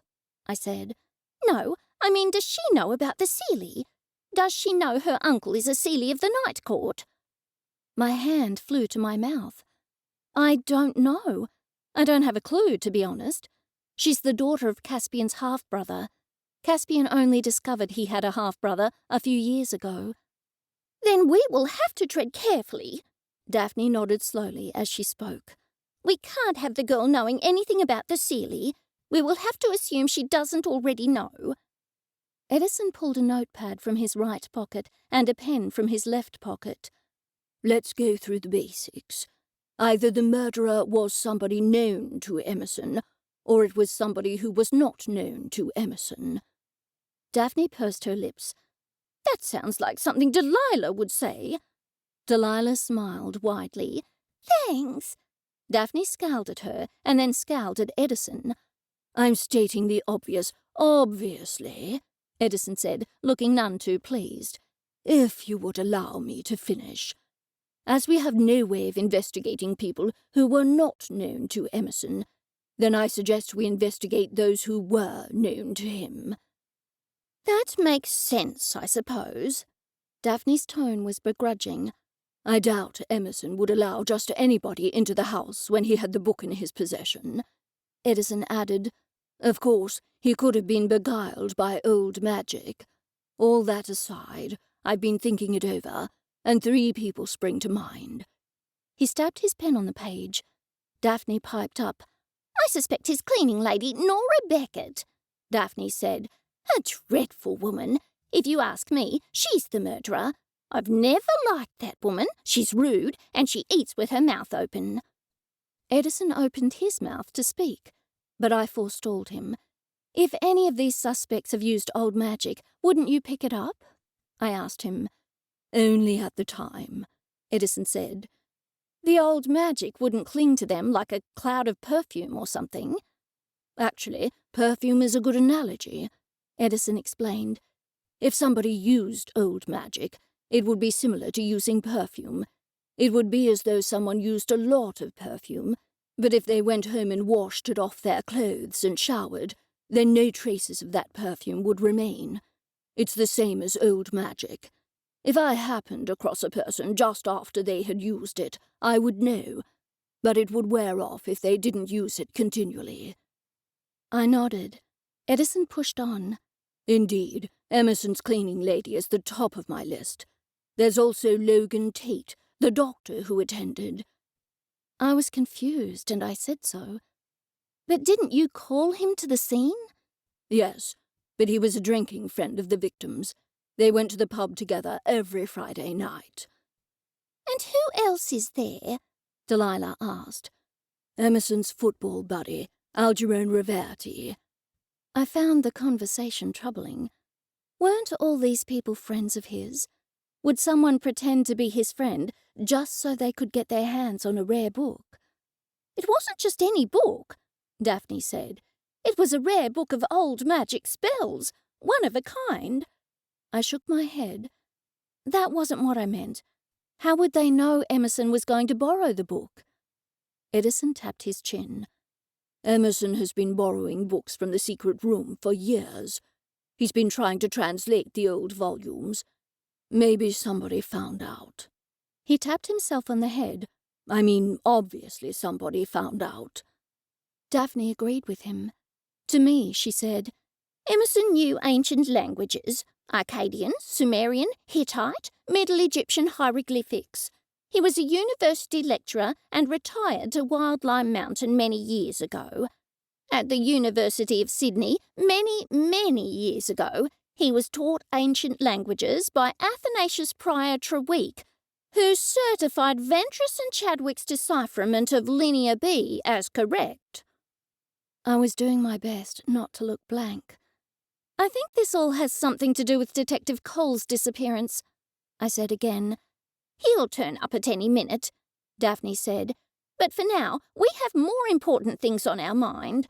I said. "No, I mean, does she know about the Seelie? Does she know her uncle is a Seelie of the Night Court?" My hand flew to my mouth. "I don't know. I don't have a clue, to be honest. She's the daughter of Caspian's half-brother. Caspian only discovered he had a half-brother a few years ago." "Then we will have to tread carefully." Daphne nodded slowly as she spoke. "We can't have the girl knowing anything about the Seelie. We will have to assume she doesn't already know." Edison pulled a notepad from his right pocket and a pen from his left pocket. "Let's go through the basics. Either the murderer was somebody known to Emerson, or it was somebody who was not known to Emerson. Daphne pursed her lips. That sounds like something Delilah would say. Delilah smiled widely. Thanks. Daphne scowled at her and then scowled at Edison. I'm stating the obvious, obviously, Edison said, looking none too pleased. If you would allow me to finish. As we have no way of investigating people who were not known to Emerson, then I suggest we investigate those who were known to him. That makes sense, I suppose. Daphne's tone was begrudging. I doubt Emerson would allow just anybody into the house when he had the book in his possession. Edison added, Of course, he could have been beguiled by old magic. All that aside, I've been thinking it over, and 3 people spring to mind. He stabbed his pen on the page. Daphne piped up. I suspect his cleaning lady, Nora Beckett, Daphne said. A dreadful woman. If you ask me, she's the murderer. I've never liked that woman. She's rude, and she eats with her mouth open. Edison opened his mouth to speak, but I forestalled him. If any of these suspects have used old magic, wouldn't you pick it up? I asked him. Only at the time, Edison said. The old magic wouldn't cling to them like a cloud of perfume or something. Actually, perfume is a good analogy, Edison explained. If somebody used old magic, it would be similar to using perfume. It would be as though someone used a lot of perfume, but if they went home and washed it off their clothes and showered, then no traces of that perfume would remain. It's the same as old magic. If I happened across a person just after they had used it, I would know, but it would wear off if they didn't use it continually. I nodded. Edison pushed on. Indeed, Emerson's cleaning lady is the top of my list. There's also Logan Tate, the doctor who attended. I was confused, and I said so. But didn't you call him to the scene? Yes, but he was a drinking friend of the victims. They went to the pub together every Friday night. And who else is there? Delilah asked. Emerson's football buddy, Algerone Reverti. I found the conversation troubling. Weren't all these people friends of his? Would someone pretend to be his friend just so they could get their hands on a rare book? It wasn't just any book, Daphne said. It was a rare book of old magic spells, one of a kind. I shook my head. That wasn't what I meant. How would they know Emerson was going to borrow the book? Edison tapped his chin. Emerson has been borrowing books from the secret room for years. He's been trying to translate the old volumes. Maybe somebody found out. He tapped himself on the head. I mean, obviously somebody found out. Daphne agreed with him. To me, she said, Emerson knew ancient languages, Akkadian, Sumerian, Hittite, Middle Egyptian hieroglyphics. He was a university lecturer and retired to Wildlime Mountain many years ago. At the University of Sydney, many years ago, he was taught ancient languages by Athanasius Prior Treweek, who certified Ventris and Chadwick's decipherment of Linear B as correct. I was doing my best not to look blank. I think this all has something to do with Detective Cole's disappearance, I said again. He'll turn up at any minute, Daphne said. But for now, we have more important things on our mind.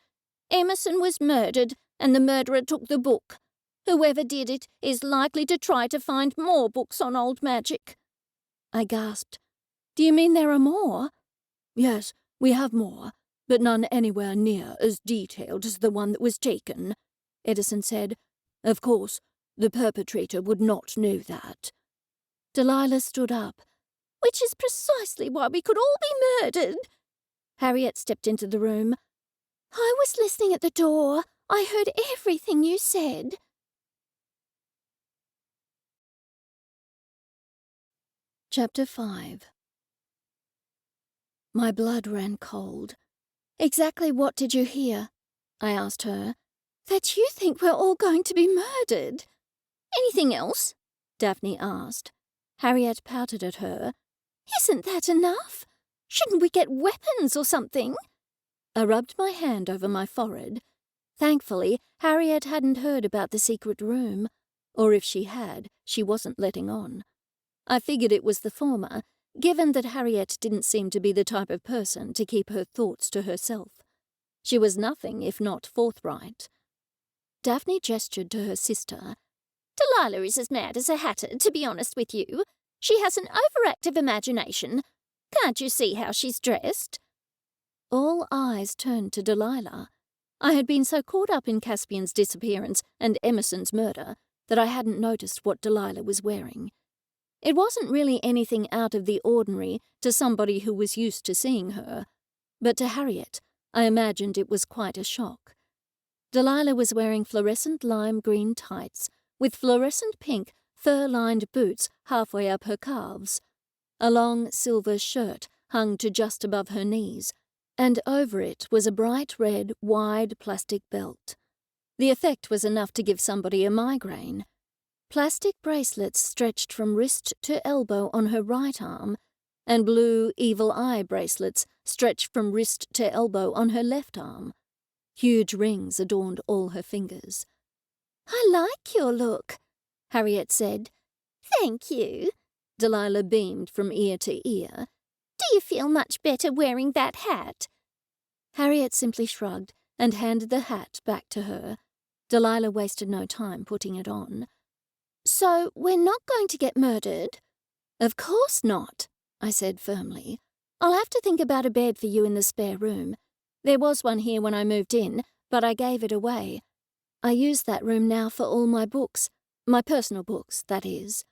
Emerson was murdered, and the murderer took the book. Whoever did it is likely to try to find more books on old magic. I gasped. Do you mean there are more? Yes, we have more, but none anywhere near as detailed as the one that was taken, Edison said. Of course, the perpetrator would not know that. Delilah stood up. Which is precisely why we could all be murdered. Harriet stepped into the room. I was listening at the door. I heard everything you said. Chapter 5. My blood ran cold. Exactly what did you hear? I asked her. That you think we're all going to be murdered. Anything else? Daphne asked. Harriet pouted at her. Isn't that enough? Shouldn't we get weapons or something? I rubbed my hand over my forehead. Thankfully, Harriet hadn't heard about the secret room, or if she had, she wasn't letting on. I figured it was the former, given that Harriet didn't seem to be the type of person to keep her thoughts to herself. She was nothing if not forthright. Daphne gestured to her sister. Delilah is as mad as a hatter, to be honest with you. She has an overactive imagination. Can't you see how she's dressed? All eyes turned to Delilah. I had been so caught up in Caspian's disappearance and Emerson's murder that I hadn't noticed what Delilah was wearing. It wasn't really anything out of the ordinary to somebody who was used to seeing her, but to Harriet, I imagined it was quite a shock. Delilah was wearing fluorescent lime green tights with fluorescent pink fur-lined boots halfway up her calves. A long silver shirt hung to just above her knees, and over it was a bright red, wide plastic belt. The effect was enough to give somebody a migraine. Plastic bracelets stretched from wrist to elbow on her right arm, and blue evil eye bracelets stretched from wrist to elbow on her left arm. Huge rings adorned all her fingers. "I like your look," Harriet said. "Thank you." Delilah beamed from ear to ear. "Do you feel much better wearing that hat?" Harriet simply shrugged and handed the hat back to her. Delilah wasted no time putting it on. "So we're not going to get murdered?" "Of course not," I said firmly. "I'll have to think about a bed for you in the spare room. There was one here when I moved in, but I gave it away. I use that room now for all my books. My personal books, that is.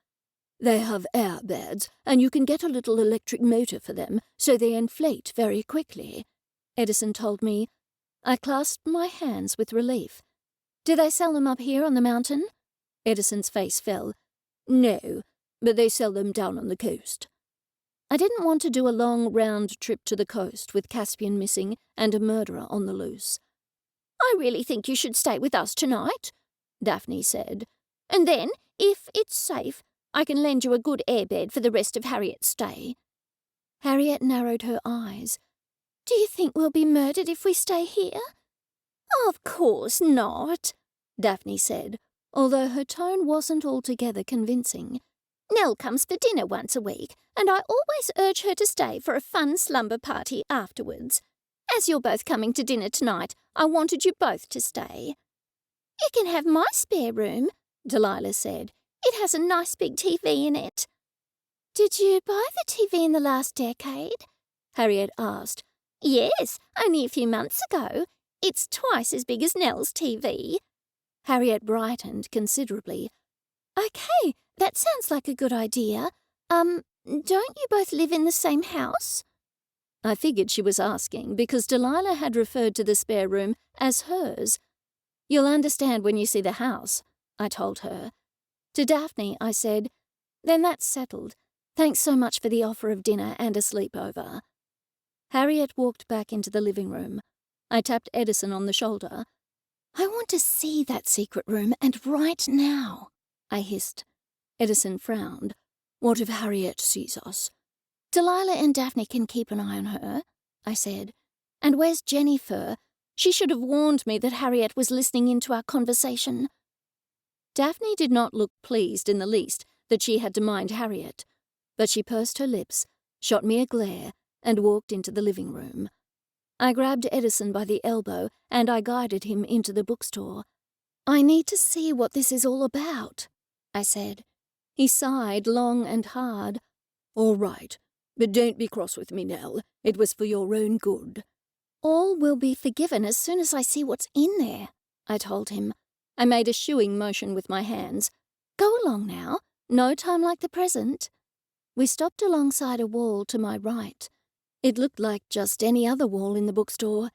They have air beds, and you can get a little electric motor for them, so they inflate very quickly," Edison told me. I clasped my hands with relief. "Do they sell them up here on the mountain?" Edison's face fell. "No, but they sell them down on the coast." I didn't want to do a long round trip to the coast with Caspian missing and a murderer on the loose. "I really think you should stay with us tonight," Daphne said. "And then, if it's safe, I can lend you a good airbed for the rest of Harriet's stay." Harriet narrowed her eyes. "Do you think we'll be murdered if we stay here?" "Of course not," Daphne said, although her tone wasn't altogether convincing. "Nell comes for dinner once a week, and I always urge her to stay for a fun slumber party afterwards. As you're both coming to dinner tonight, I wanted you both to stay." "You can have my spare room," Delilah said. "It has a nice big TV in it." "Did you buy the TV in the last decade?" Harriet asked. "Yes, only a few months ago. It's twice as big as Nell's TV." Harriet brightened considerably. "Okay, that sounds like a good idea. Don't you both live in the same house?" I figured she was asking because Delilah had referred to the spare room as hers. "You'll understand when you see the house," I told her. To Daphne, I said, "Then that's settled. Thanks so much for the offer of dinner and a sleepover." Harriet walked back into the living room. I tapped Edison on the shoulder. "I want to see that secret room, and right now," I hissed. Edison frowned. "What if Harriet sees us?" "Delilah and Daphne can keep an eye on her," I said. "And where's JenniFur? She should have warned me that Harriet was listening in to our conversation." Daphne did not look pleased in the least that she had to mind Harriet, but she pursed her lips, shot me a glare, and walked into the living room. I grabbed Edison by the elbow and I guided him into the bookstore. "I need to see what this is all about," I said. He sighed long and hard. "All right, but don't be cross with me, Nell. It was for your own good." "All will be forgiven as soon as I see what's in there," I told him. I made a shooing motion with my hands. "Go along now. No time like the present." We stopped alongside a wall to my right. It looked like just any other wall in the bookstore.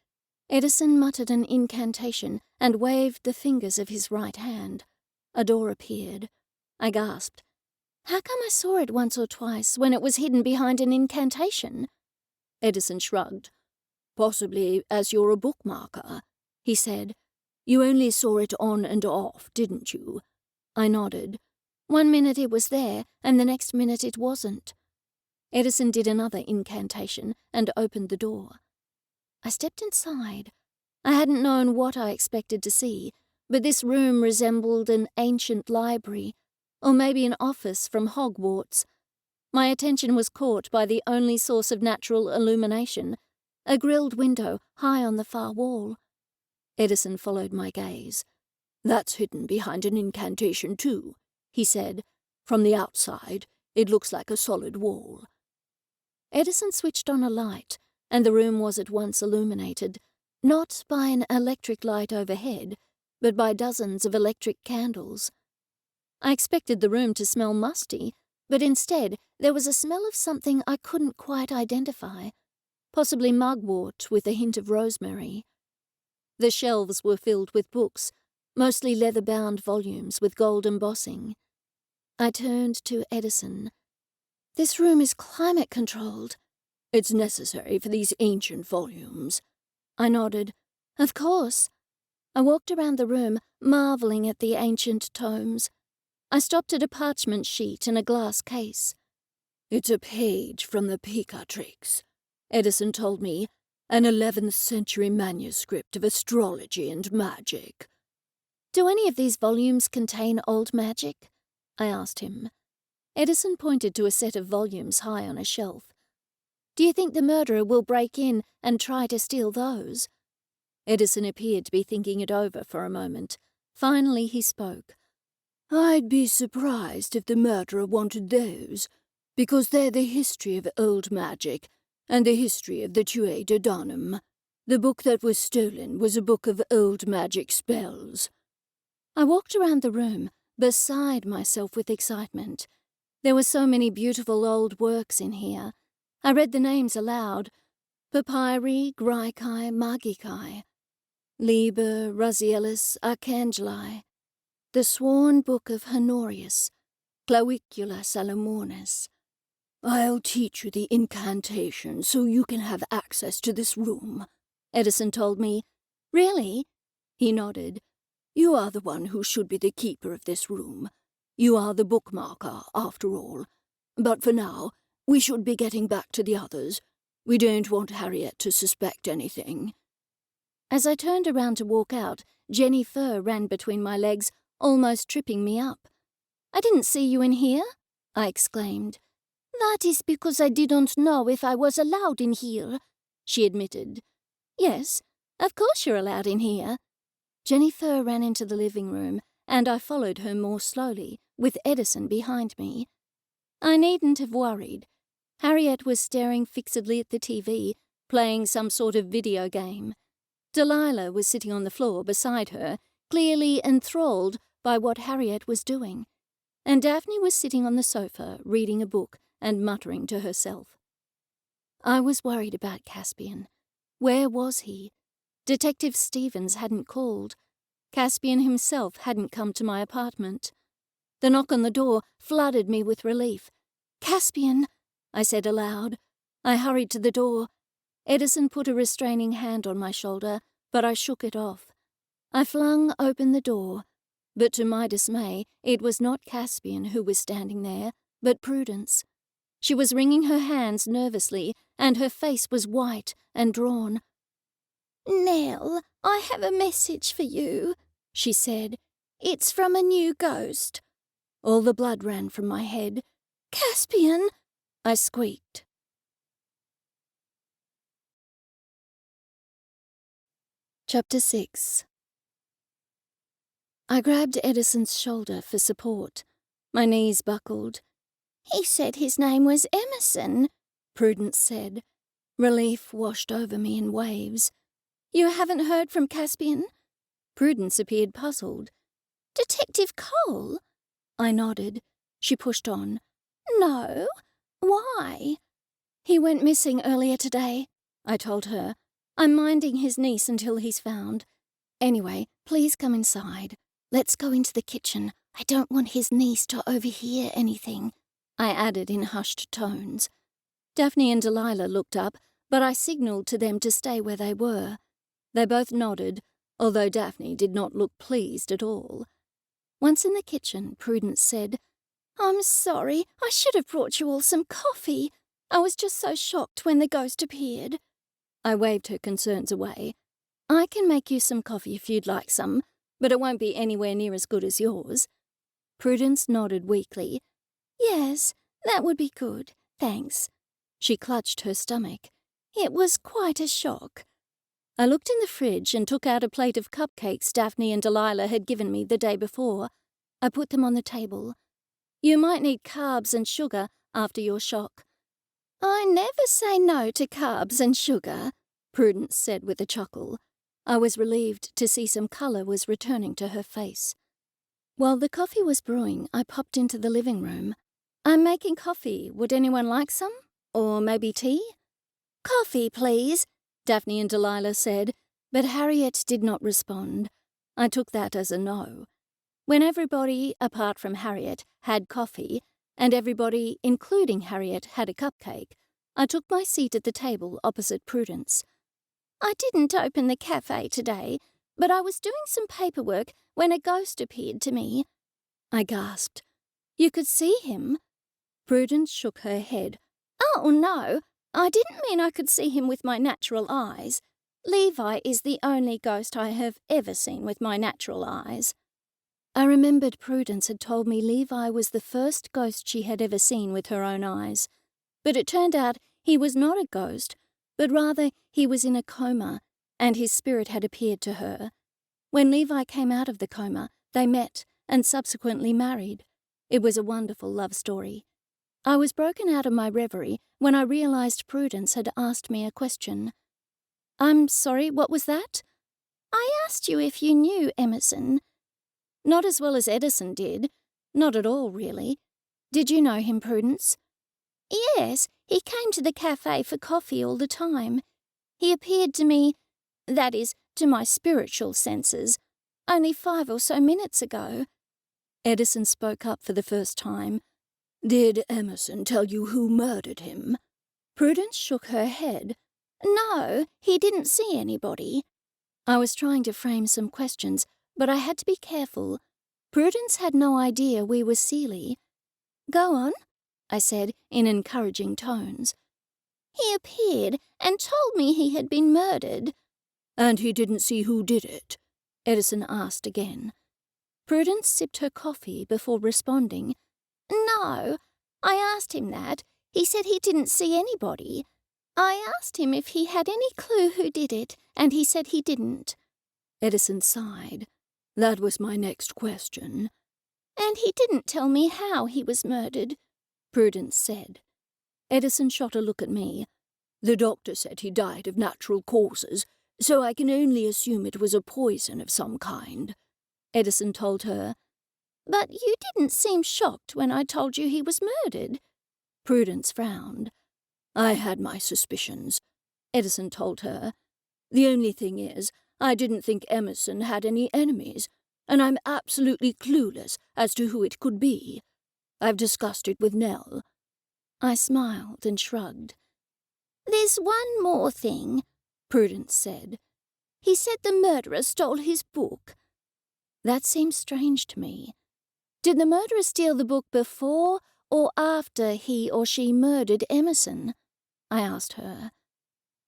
Edison muttered an incantation and waved the fingers of his right hand. A door appeared. I gasped. "How come I saw it once or twice when it was hidden behind an incantation?" Edison shrugged. "Possibly as you're a bookmarker," he said. "You only saw it on and off, didn't you?" I nodded. One minute it was there, and the next minute it wasn't. Edison did another incantation and opened the door. I stepped inside. I hadn't known what I expected to see, but this room resembled an ancient library, or maybe an office from Hogwarts. My attention was caught by the only source of natural illumination, a grilled window high on the far wall. Edison followed my gaze. "That's hidden behind an incantation too," he said. "From the outside, it looks like a solid wall." Edison switched on a light, and the room was at once illuminated, not by an electric light overhead, but by dozens of electric candles. I expected the room to smell musty, but instead there was a smell of something I couldn't quite identify, possibly mugwort with a hint of rosemary. The shelves were filled with books, mostly leather-bound volumes with gold embossing. I turned to Edison. "This room is climate-controlled." "It's necessary for these ancient volumes." I nodded. "Of course." I walked around the room, marvelling at the ancient tomes. I stopped at a parchment sheet in a glass case. "It's a page from the Picatrix," Edison told me, "an 11th century manuscript of astrology and magic." "Do any of these volumes contain old magic?" I asked him. Edison pointed to a set of volumes high on a shelf. "Do you think the murderer will break in and try to steal those?" Edison appeared to be thinking it over for a moment. Finally he spoke. "I'd be surprised if the murderer wanted those, because they're the history of old magic and the history of the Tuae de Danum. The book that was stolen was a book of old magic spells." I walked around the room, beside myself with excitement. There were so many beautiful old works in here. I read the names aloud. Papyri, Graecae, Magicae. Liber, Raziellis, Arcangeli. The Sworn Book of Honorius. Clavicula Salomonis. "I'll teach you the incantation so you can have access to this room," Edison told me. "Really?" He nodded. "You are the one who should be the keeper of this room. You are the bookmarker, after all. But for now, we should be getting back to the others. We don't want Harriet to suspect anything." As I turned around to walk out, JenniFur ran between my legs, almost tripping me up. "I didn't see you in here," I exclaimed. "That is because I didn't know if I was allowed in here," she admitted. "Yes, of course you're allowed in here." JenniFur ran into the living room, and I followed her more slowly, with Edison behind me. I needn't have worried. Harriet was staring fixedly at the TV, playing some sort of video game. Delilah was sitting on the floor beside her, clearly enthralled by what Harriet was doing, and Daphne was sitting on the sofa, reading a book and muttering to herself. I was worried about Caspian. Where was he? Detective Stevens hadn't called. Caspian himself hadn't come to my apartment. The knock on the door flooded me with relief. "Caspian," I said aloud. I hurried to the door. Edison put a restraining hand on my shoulder, but I shook it off. I flung open the door, but to my dismay, it was not Caspian who was standing there, but Prudence. She was wringing her hands nervously, and her face was white and drawn. "Nell, I have a message for you," she said. "It's from a new ghost." All the blood ran from my head. "Caspian!" I squeaked. Chapter 6. I grabbed Edison's shoulder for support. My knees buckled. "He said his name was Emerson," Prudence said. Relief washed over me in waves. "You haven't heard from Caspian?" Prudence appeared puzzled. "Detective Cole?" I nodded. She pushed on. "No? Why?" "He went missing earlier today," I told her. "I'm minding his niece until he's found. Anyway, please come inside. Let's go into the kitchen. I don't want his niece to overhear anything," I added in hushed tones. Daphne and Delilah looked up, but I signalled to them to stay where they were. They both nodded, although Daphne did not look pleased at all. Once in the kitchen, Prudence said, "I'm sorry, I should have brought you all some coffee. I was just so shocked when the ghost appeared." I waved her concerns away. I can make you some coffee if you'd like some, but it won't be anywhere near as good as yours. Prudence nodded weakly. Yes, that would be good, thanks. She clutched her stomach. It was quite a shock. I looked in the fridge and took out a plate of cupcakes Daphne and Delilah had given me the day before. I put them on the table. You might need carbs and sugar after your shock. I never say no to carbs and sugar, Prudence said with a chuckle. I was relieved to see some colour was returning to her face. While the coffee was brewing, I popped into the living room. I'm making coffee. Would anyone like some? Or maybe tea? Coffee, please, Daphne and Delilah said, but Harriet did not respond. I took that as a no. When everybody, apart from Harriet, had coffee, and everybody, including Harriet, had a cupcake, I took my seat at the table opposite Prudence. I didn't open the cafe today, but I was doing some paperwork when a ghost appeared to me. I gasped. You could see him? Prudence shook her head. Oh, no, I didn't mean I could see him with my natural eyes. Levi is the only ghost I have ever seen with my natural eyes. I remembered Prudence had told me Levi was the first ghost she had ever seen with her own eyes. But it turned out he was not a ghost, but rather he was in a coma, and his spirit had appeared to her. When Levi came out of the coma, they met and subsequently married. It was a wonderful love story. I was broken out of my reverie when I realized Prudence had asked me a question. I'm sorry, what was that? I asked you if you knew Emerson. Not as well as Edison did. Not at all, really. Did you know him, Prudence? Yes, he came to the cafe for coffee all the time. He appeared to me, that is, to my spiritual senses, only 5 or so minutes ago. Edison spoke up for the first time. Did Emerson tell you who murdered him? Prudence shook her head. No, he didn't see anybody. I was trying to frame some questions, but I had to be careful. Prudence had no idea we were Seelie. Go on, I said in encouraging tones. He appeared and told me he had been murdered. And he didn't see who did it? Edison asked again. Prudence sipped her coffee before responding. No, I asked him that. He said he didn't see anybody. I asked him if he had any clue who did it, and he said he didn't. Edison sighed. That was my next question. And he didn't tell me how he was murdered, Prudence said. Edison shot a look at me. The doctor said he died of natural causes, so I can only assume it was a poison of some kind. Edison told her. But you didn't seem shocked when I told you he was murdered. Prudence frowned. I had my suspicions, Edison told her. The only thing is, I didn't think Emerson had any enemies, and I'm absolutely clueless as to who it could be. I've discussed it with Nell. I smiled and shrugged. There's one more thing, Prudence said. He said the murderer stole his book. That seemed strange to me. Did the murderer steal the book before or after he or she murdered Emerson? I asked her.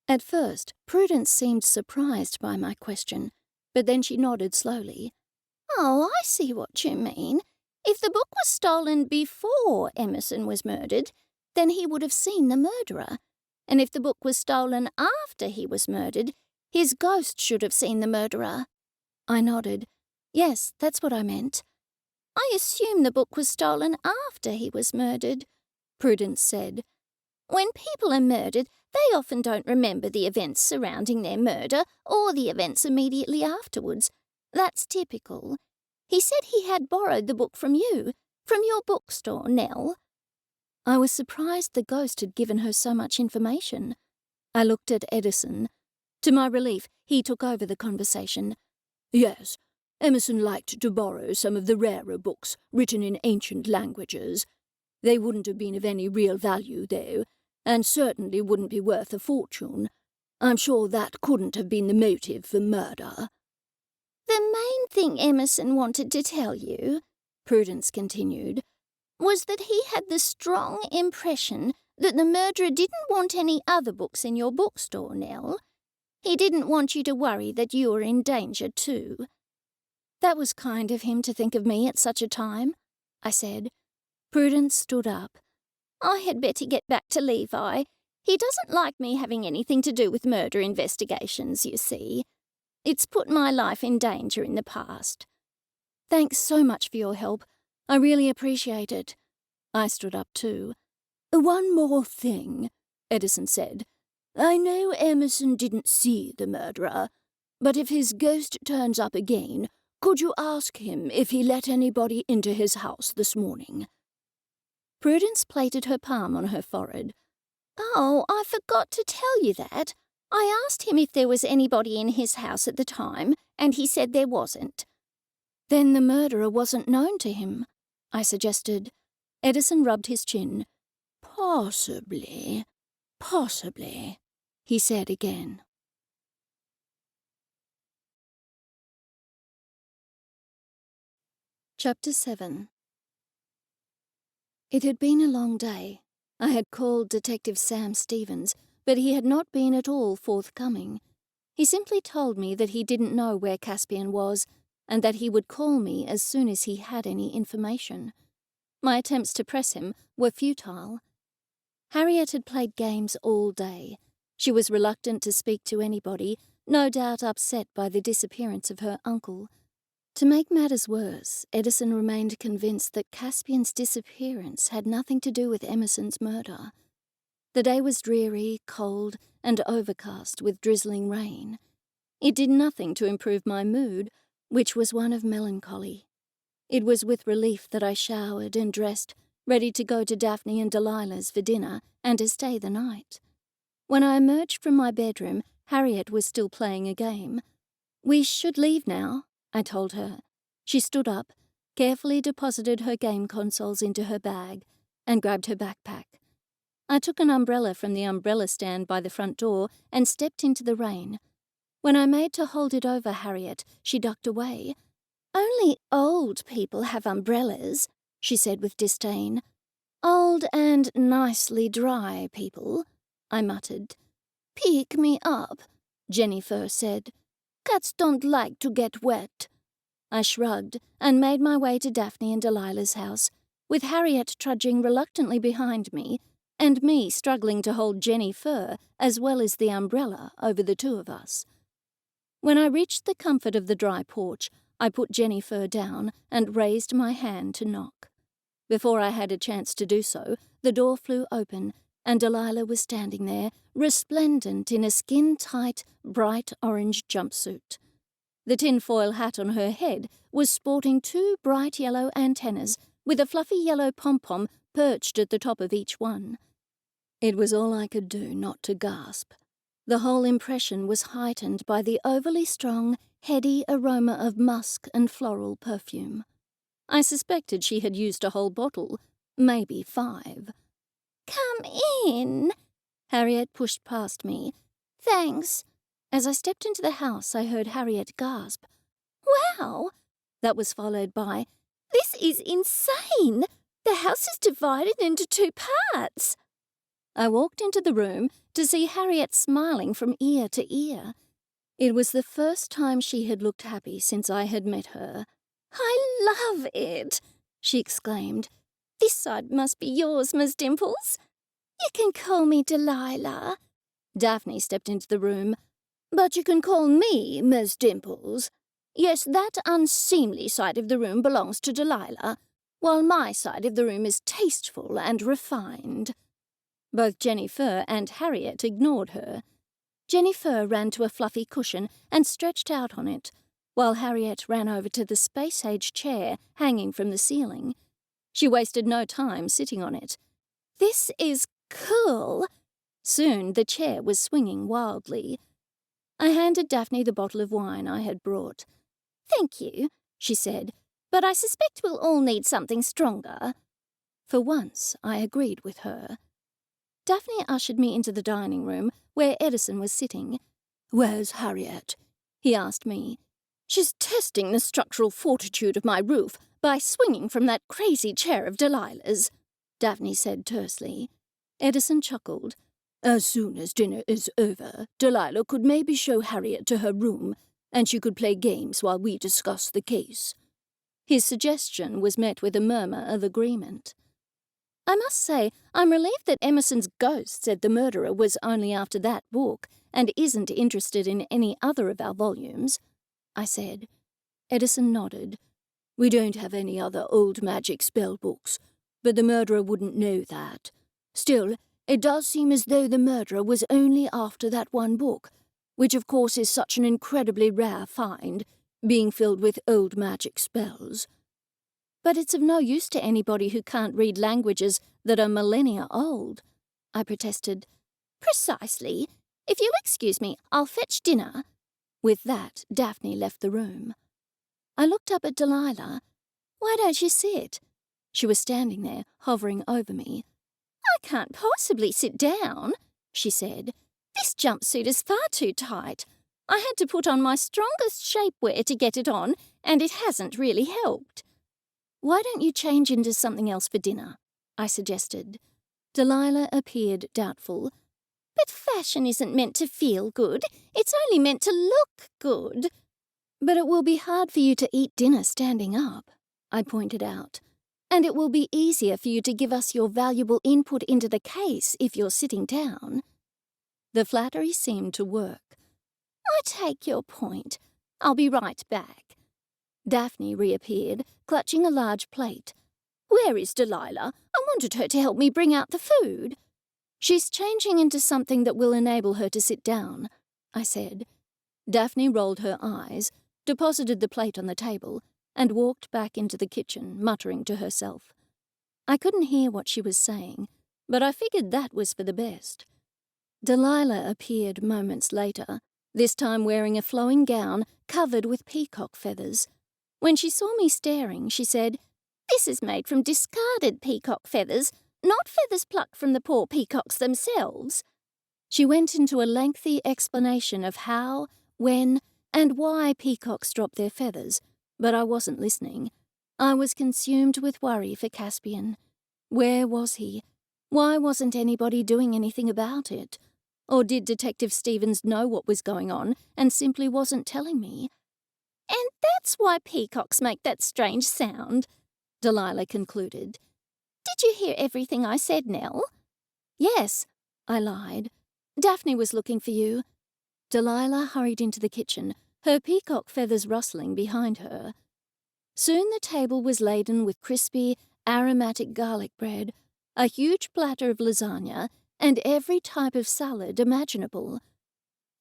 At first, Prudence seemed surprised by my question, but then she nodded slowly. Oh, I see what you mean. If the book was stolen before Emerson was murdered, then he would have seen the murderer. And if the book was stolen after he was murdered, his ghost should have seen the murderer. I nodded. Yes, that's what I meant. I assume the book was stolen after he was murdered, Prudence said. When people are murdered, they often don't remember the events surrounding their murder or the events immediately afterwards. That's typical. He said he had borrowed the book from you, from your bookstore, Nell. I was surprised the ghost had given her so much information. I looked at Edison. To my relief, he took over the conversation. Yes, Emerson liked to borrow some of the rarer books written in ancient languages. They wouldn't have been of any real value, though, and certainly wouldn't be worth a fortune. I'm sure that couldn't have been the motive for murder. The main thing Emerson wanted to tell you, Prudence continued, was that he had the strong impression that the murderer didn't want any other books in your bookstore, Nell. He didn't want you to worry that you were in danger too." "That was kind of him to think of me at such a time," I said. Prudence stood up. "I had better get back to Levi. He doesn't like me having anything to do with murder investigations, you see. It's put my life in danger in the past." "Thanks so much for your help. I really appreciate it." I stood up too. "One more thing," Edison said. "I know Emerson didn't see the murderer, but if his ghost turns up again, could you ask him if he let anybody into his house this morning?" Prudence plated her palm on her forehead. "Oh, I forgot to tell you that. I asked him if there was anybody in his house at the time, and he said there wasn't." "Then the murderer wasn't known to him," I suggested. Edison rubbed his chin. Possibly, he said again. Chapter 7. It had been a long day. I had called Detective Sam Stevens, but he had not been at all forthcoming. He simply told me that he didn't know where Caspian was, and that he would call me as soon as he had any information. My attempts to press him were futile. Harriet had played games all day. She was reluctant to speak to anybody, no doubt upset by the disappearance of her uncle. To make matters worse, Edison remained convinced that Caspian's disappearance had nothing to do with Emerson's murder. The day was dreary, cold, and overcast with drizzling rain. It did nothing to improve my mood, which was one of melancholy. It was with relief that I showered and dressed, ready to go to Daphne and Delilah's for dinner and to stay the night. When I emerged from my bedroom, Harriet was still playing a game. "We should leave now," I told her. She stood up, carefully deposited her game consoles into her bag, and grabbed her backpack. I took an umbrella from the umbrella stand by the front door and stepped into the rain. When I made to hold it over Harriet, she ducked away. "Only old people have umbrellas," she said with disdain. "Old and nicely dry people," I muttered. "Pick me up," JenniFur said. "Cats don't like to get wet." I shrugged and made my way to Daphne and Delilah's house, with Harriet trudging reluctantly behind me, and me struggling to hold JenniFur as well as the umbrella over the two of us. When I reached the comfort of the dry porch, I put JenniFur down and raised my hand to knock. Before I had a chance to do so, the door flew open, and Delilah was standing there, resplendent in a skin-tight, bright orange jumpsuit. The tinfoil hat on her head was sporting two bright yellow antennas with a fluffy yellow pom-pom perched at the top of each one. It was all I could do not to gasp. The whole impression was heightened by the overly strong, heady aroma of musk and floral perfume. I suspected she had used a whole bottle, maybe 5. "Come in." Harriet pushed past me. "Thanks." As I stepped into the house, I heard Harriet gasp. "Wow!" That was followed by, "This is insane! The house is divided into 2 parts." I walked into the room to see Harriet smiling from ear to ear. It was the first time she had looked happy since I had met her. "I love it," she exclaimed. "This side must be yours, Miss Dimples. You can call me Delilah." Daphne stepped into the room. "But you can call me Miss Dimples. Yes, that unseemly side of the room belongs to Delilah, while my side of the room is tasteful and refined." Both JenniFur and Harriet ignored her. JenniFur ran to a fluffy cushion and stretched out on it, while Harriet ran over to the space-age chair hanging from the ceiling. She wasted no time sitting on it. "This is cool." Soon the chair was swinging wildly. I handed Daphne the bottle of wine I had brought. "Thank you," she said, "but I suspect we'll all need something stronger." For once, I agreed with her. Daphne ushered me into the dining room, where Edison was sitting. "Where's Harriet?" he asked me. "She's testing the structural fortitude of my roof by swinging from that crazy chair of Delilah's," Daphne said tersely. Edison chuckled. As soon as dinner is over, Delilah could maybe show Harriet to her room, and she could play games while we discuss the case. His suggestion was met with a murmur of agreement. I must say, I'm relieved that Emerson's ghost said the murderer was only after that book and isn't interested in any other of our volumes, I said. Edison nodded. We don't have any other old magic spell books, but the murderer wouldn't know that. Still, it does seem as though the murderer was only after that one book, which of course is such an incredibly rare find, being filled with old magic spells. But it's of no use to anybody who can't read languages that are millennia old, I protested. Precisely. If you'll excuse me, I'll fetch dinner. With that, Daphne left the room. I looked up at Delilah. Why don't you sit? She was standing there, hovering over me. I can't possibly sit down, she said. This jumpsuit is far too tight. I had to put on my strongest shapewear to get it on, and it hasn't really helped. Why don't you change into something else for dinner? I suggested. Delilah appeared doubtful. But fashion isn't meant to feel good. It's only meant to look good. But it will be hard for you to eat dinner standing up, I pointed out. And it will be easier for you to give us your valuable input into the case if you're sitting down. The flattery seemed to work. I take your point. I'll be right back. Daphne reappeared, clutching a large plate. Where is Delilah? I wanted her to help me bring out the food. She's changing into something that will enable her to sit down, I said. Daphne rolled her eyes, deposited the plate on the table, and walked back into the kitchen, muttering to herself. I couldn't hear what she was saying, but I figured that was for the best. Delilah appeared moments later, this time wearing a flowing gown covered with peacock feathers. When she saw me staring, she said, This is made from discarded peacock feathers, not feathers plucked from the poor peacocks themselves. She went into a lengthy explanation of how, when, and why peacocks drop their feathers, but I wasn't listening. I was consumed with worry for Caspian. Where was he? Why wasn't anybody doing anything about it? Or did Detective Stevens know what was going on and simply wasn't telling me? And that's why peacocks make that strange sound, Delilah concluded. Did you hear everything I said, Nell? Yes, I lied. Daphne was looking for you. Delilah hurried into the kitchen, her peacock feathers rustling behind her. Soon the table was laden with crispy, aromatic garlic bread, a huge platter of lasagna, and every type of salad imaginable.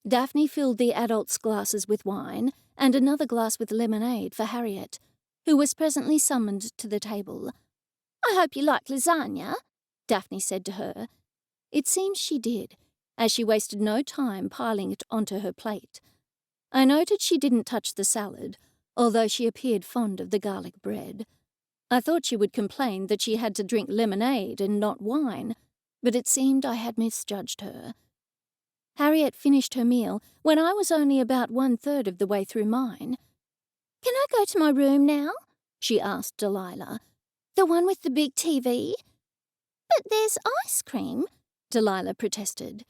Daphne filled the adults' glasses with wine and another glass with lemonade for Harriet, who was presently summoned to the table. I hope you like lasagna, Daphne said to her. It seems she did, as she wasted no time piling it onto her plate. I noted she didn't touch the salad, although she appeared fond of the garlic bread. I thought she would complain that she had to drink lemonade and not wine, but it seemed I had misjudged her. Harriet finished her meal when I was only about 1/3 of the way through mine. Can I go to my room now? She asked Delilah. The one with the big TV? But there's ice cream, Delilah protested.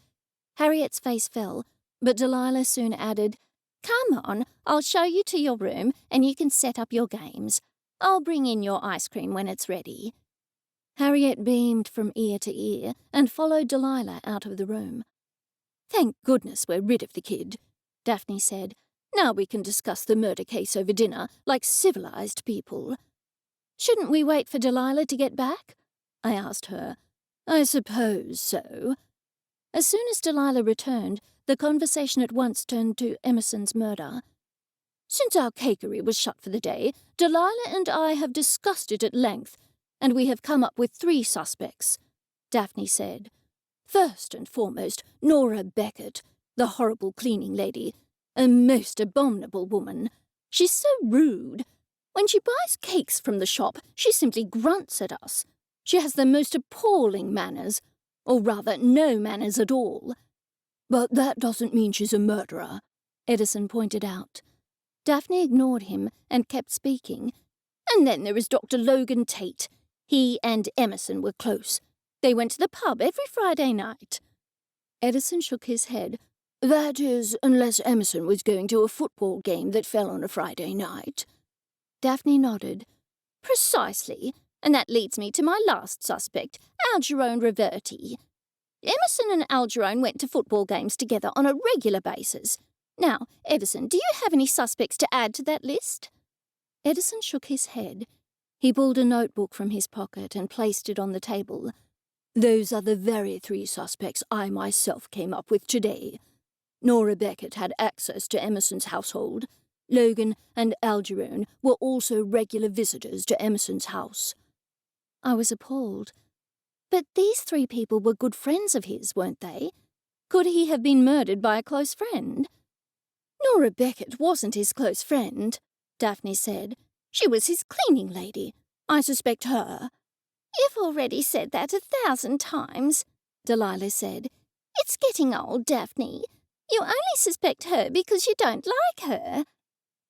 Harriet's face fell, but Delilah soon added, Come on, I'll show you to your room and you can set up your games. I'll bring in your ice cream when it's ready. Harriet beamed from ear to ear and followed Delilah out of the room. Thank goodness we're rid of the kid, Daphne said. Now we can discuss the murder case over dinner like civilized people. Shouldn't we wait for Delilah to get back? I asked her. I suppose so. As soon as Delilah returned, the conversation at once turned to Emerson's murder. Since our cakery was shut for the day, Delilah and I have discussed it at length, and we have come up with 3 suspects, Daphne said. First and foremost, Nora Beckett, the horrible cleaning lady, a most abominable woman. She's so rude. When she buys cakes from the shop, she simply grunts at us. She has the most appalling manners, or rather no manners at all. But that doesn't mean she's a murderer, Edison pointed out. Daphne ignored him and kept speaking. And then there is Dr. Logan Tate. He and Emerson were close. They went to the pub every Friday night. Edison shook his head. That is, unless Emerson was going to a football game that fell on a Friday night. Daphne nodded. Precisely. And that leads me to my last suspect, Algerone Reverti. Emerson and Algerone went to football games together on a regular basis. Now, Edison, do you have any suspects to add to that list? Edison shook his head. He pulled a notebook from his pocket and placed it on the table. Those are the very 3 suspects I myself came up with today. Nora Beckett had access to Emerson's household. Logan and Algerone were also regular visitors to Emerson's house. I was appalled. But these 3 people were good friends of his, weren't they? Could he have been murdered by a close friend? Nora Beckett wasn't his close friend, Daphne said. She was his cleaning lady. I suspect her. You've already said that 1,000 times, Delilah said. It's getting old, Daphne. You only suspect her because you don't like her.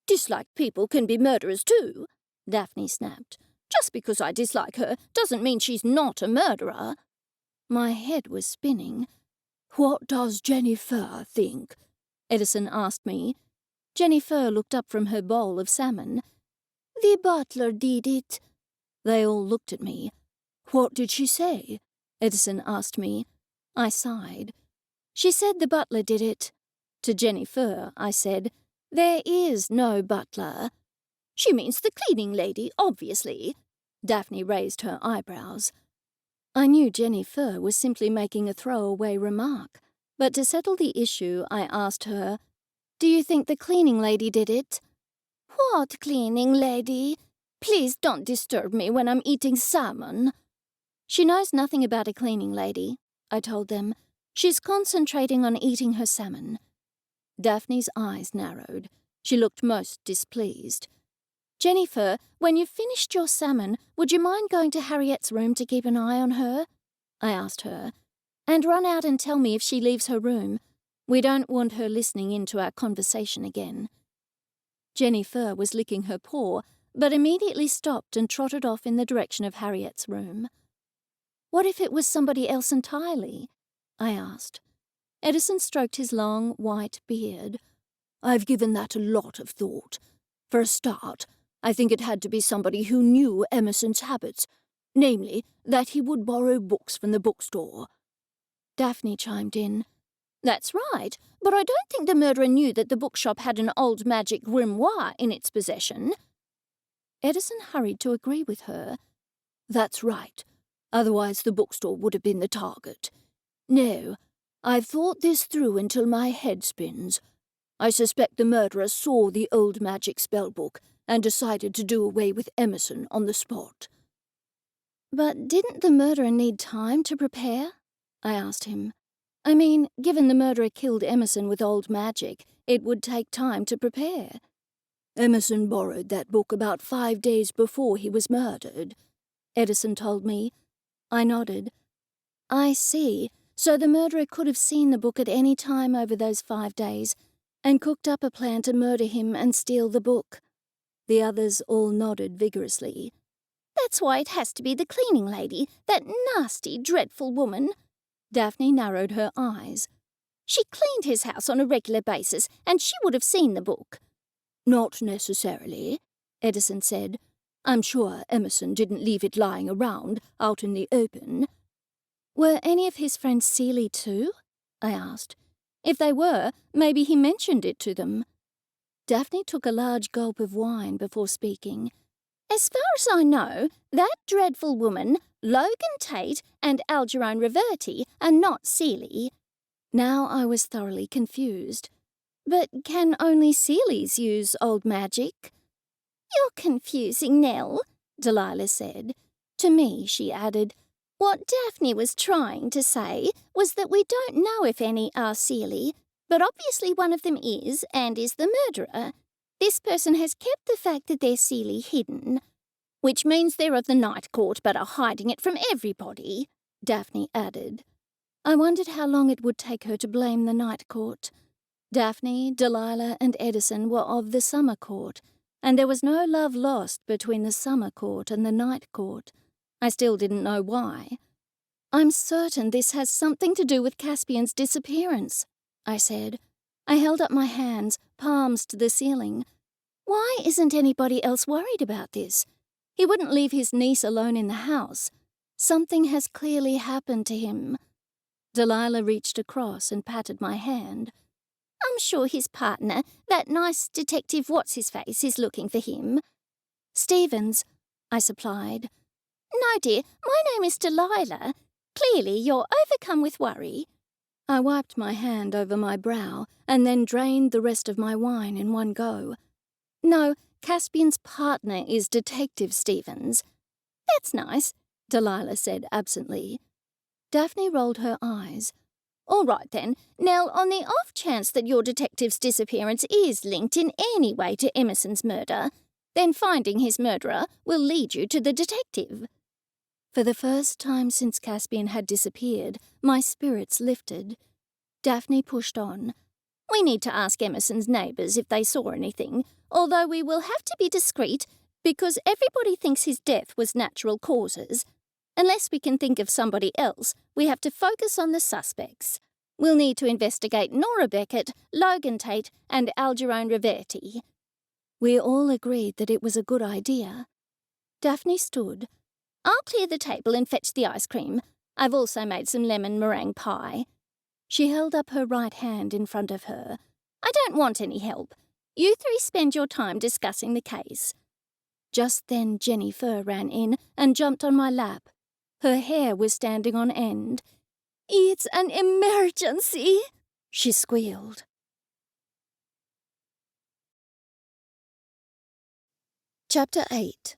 Disliked people can be murderers too, Daphne snapped. Just because I dislike her doesn't mean she's not a murderer. My head was spinning. What does JenniFur think? Edison asked me. JenniFur looked up from her bowl of salmon. The butler did it. They all looked at me. What did she say? Edison asked me. I sighed. She said the butler did it. To JenniFur, I said, there is no butler. She means the cleaning lady, obviously. Daphne raised her eyebrows. I knew JenniFur was simply making a throwaway remark, but to settle the issue, I asked her, do you think the cleaning lady did it? What cleaning lady? Please don't disturb me when I'm eating salmon. She knows nothing about a cleaning lady, I told them. She's concentrating on eating her salmon. Daphne's eyes narrowed. She looked most displeased. JenniFur, when you've finished your salmon, would you mind going to Harriet's room to keep an eye on her? I asked her. And run out and tell me if she leaves her room. We don't want her listening in to our conversation again. JenniFur was licking her paw, but immediately stopped and trotted off in the direction of Harriet's room. What if it was somebody else entirely? I asked. Edison stroked his long, white beard. I've given that a lot of thought. For a start, I think it had to be somebody who knew Emerson's habits, namely, that he would borrow books from the bookstore. Daphne chimed in. That's right, but I don't think the murderer knew that the bookshop had an old magic grimoire in its possession. Edison hurried to agree with her. That's right. Otherwise the bookstore would have been the target. No, I've thought this through until my head spins. I suspect the murderer saw the old magic spellbook and decided to do away with Emerson on the spot. But didn't the murderer need time to prepare? I asked him. I mean, given the murderer killed Emerson with old magic, it would take time to prepare. Emerson borrowed that book about 5 days before he was murdered, Edison told me. I nodded. I see. So the murderer could have seen the book at any time over those 5 days and cooked up a plan to murder him and steal the book. The others all nodded vigorously. That's why it has to be the cleaning lady, that nasty, dreadful woman. Daphne narrowed her eyes. She cleaned his house on a regular basis, and she would have seen the book. Not necessarily, Edison said. I'm sure Emerson didn't leave it lying around, out in the open. Were any of his friends Seeley too? I asked. If they were, maybe he mentioned it to them. Daphne took a large gulp of wine before speaking. As far as I know, that dreadful woman, Logan Tate, and Algerone Reverti are not Seeley. Now I was thoroughly confused. But can only Seeleys use old magic? You're confusing, Nell, Delilah said. To me, she added, what Daphne was trying to say was that we don't know if any are Seeley, but obviously one of them is, and is the murderer. This person has kept the fact that they're Seeley hidden, which means they're of the Night Court but are hiding it from everybody, Daphne added. I wondered how long it would take her to blame the Night Court. Daphne, Delilah, and Edison were of the Summer Court, and there was no love lost between the Summer Court and the Night Court. I still didn't know why. I'm certain this has something to do with Caspian's disappearance, I said. I held up my hands, palms to the ceiling. Why isn't anybody else worried about this? He wouldn't leave his niece alone in the house. Something has clearly happened to him. Delilah reached across and patted my hand. I'm sure his partner, that nice detective what's-his-face, is looking for him. Stevens, I supplied. No, dear, my name is Delilah. Clearly you're overcome with worry. I wiped my hand over my brow and then drained the rest of my wine in one go. No, Caspian's partner is Detective Stevens. That's nice, Delilah said absently. Daphne rolled her eyes. All right then, Nell, on the off chance that your detective's disappearance is linked in any way to Emerson's murder, then finding his murderer will lead you to the detective. For the first time since Caspian had disappeared, my spirits lifted. Daphne pushed on. We need to ask Emerson's neighbours if they saw anything, although we will have to be discreet because everybody thinks his death was natural causes. Unless we can think of somebody else, we have to focus on the suspects. We'll need to investigate Nora Beckett, Logan Tate, and Algerone Reverti. We all agreed that it was a good idea. Daphne stood. I'll clear the table and fetch the ice cream. I've also made some lemon meringue pie. She held up her right hand in front of her. I don't want any help. You three spend your time discussing the case. Just then JenniFur ran in and jumped on my lap. Her hair was standing on end. It's an emergency, she squealed. Chapter 8.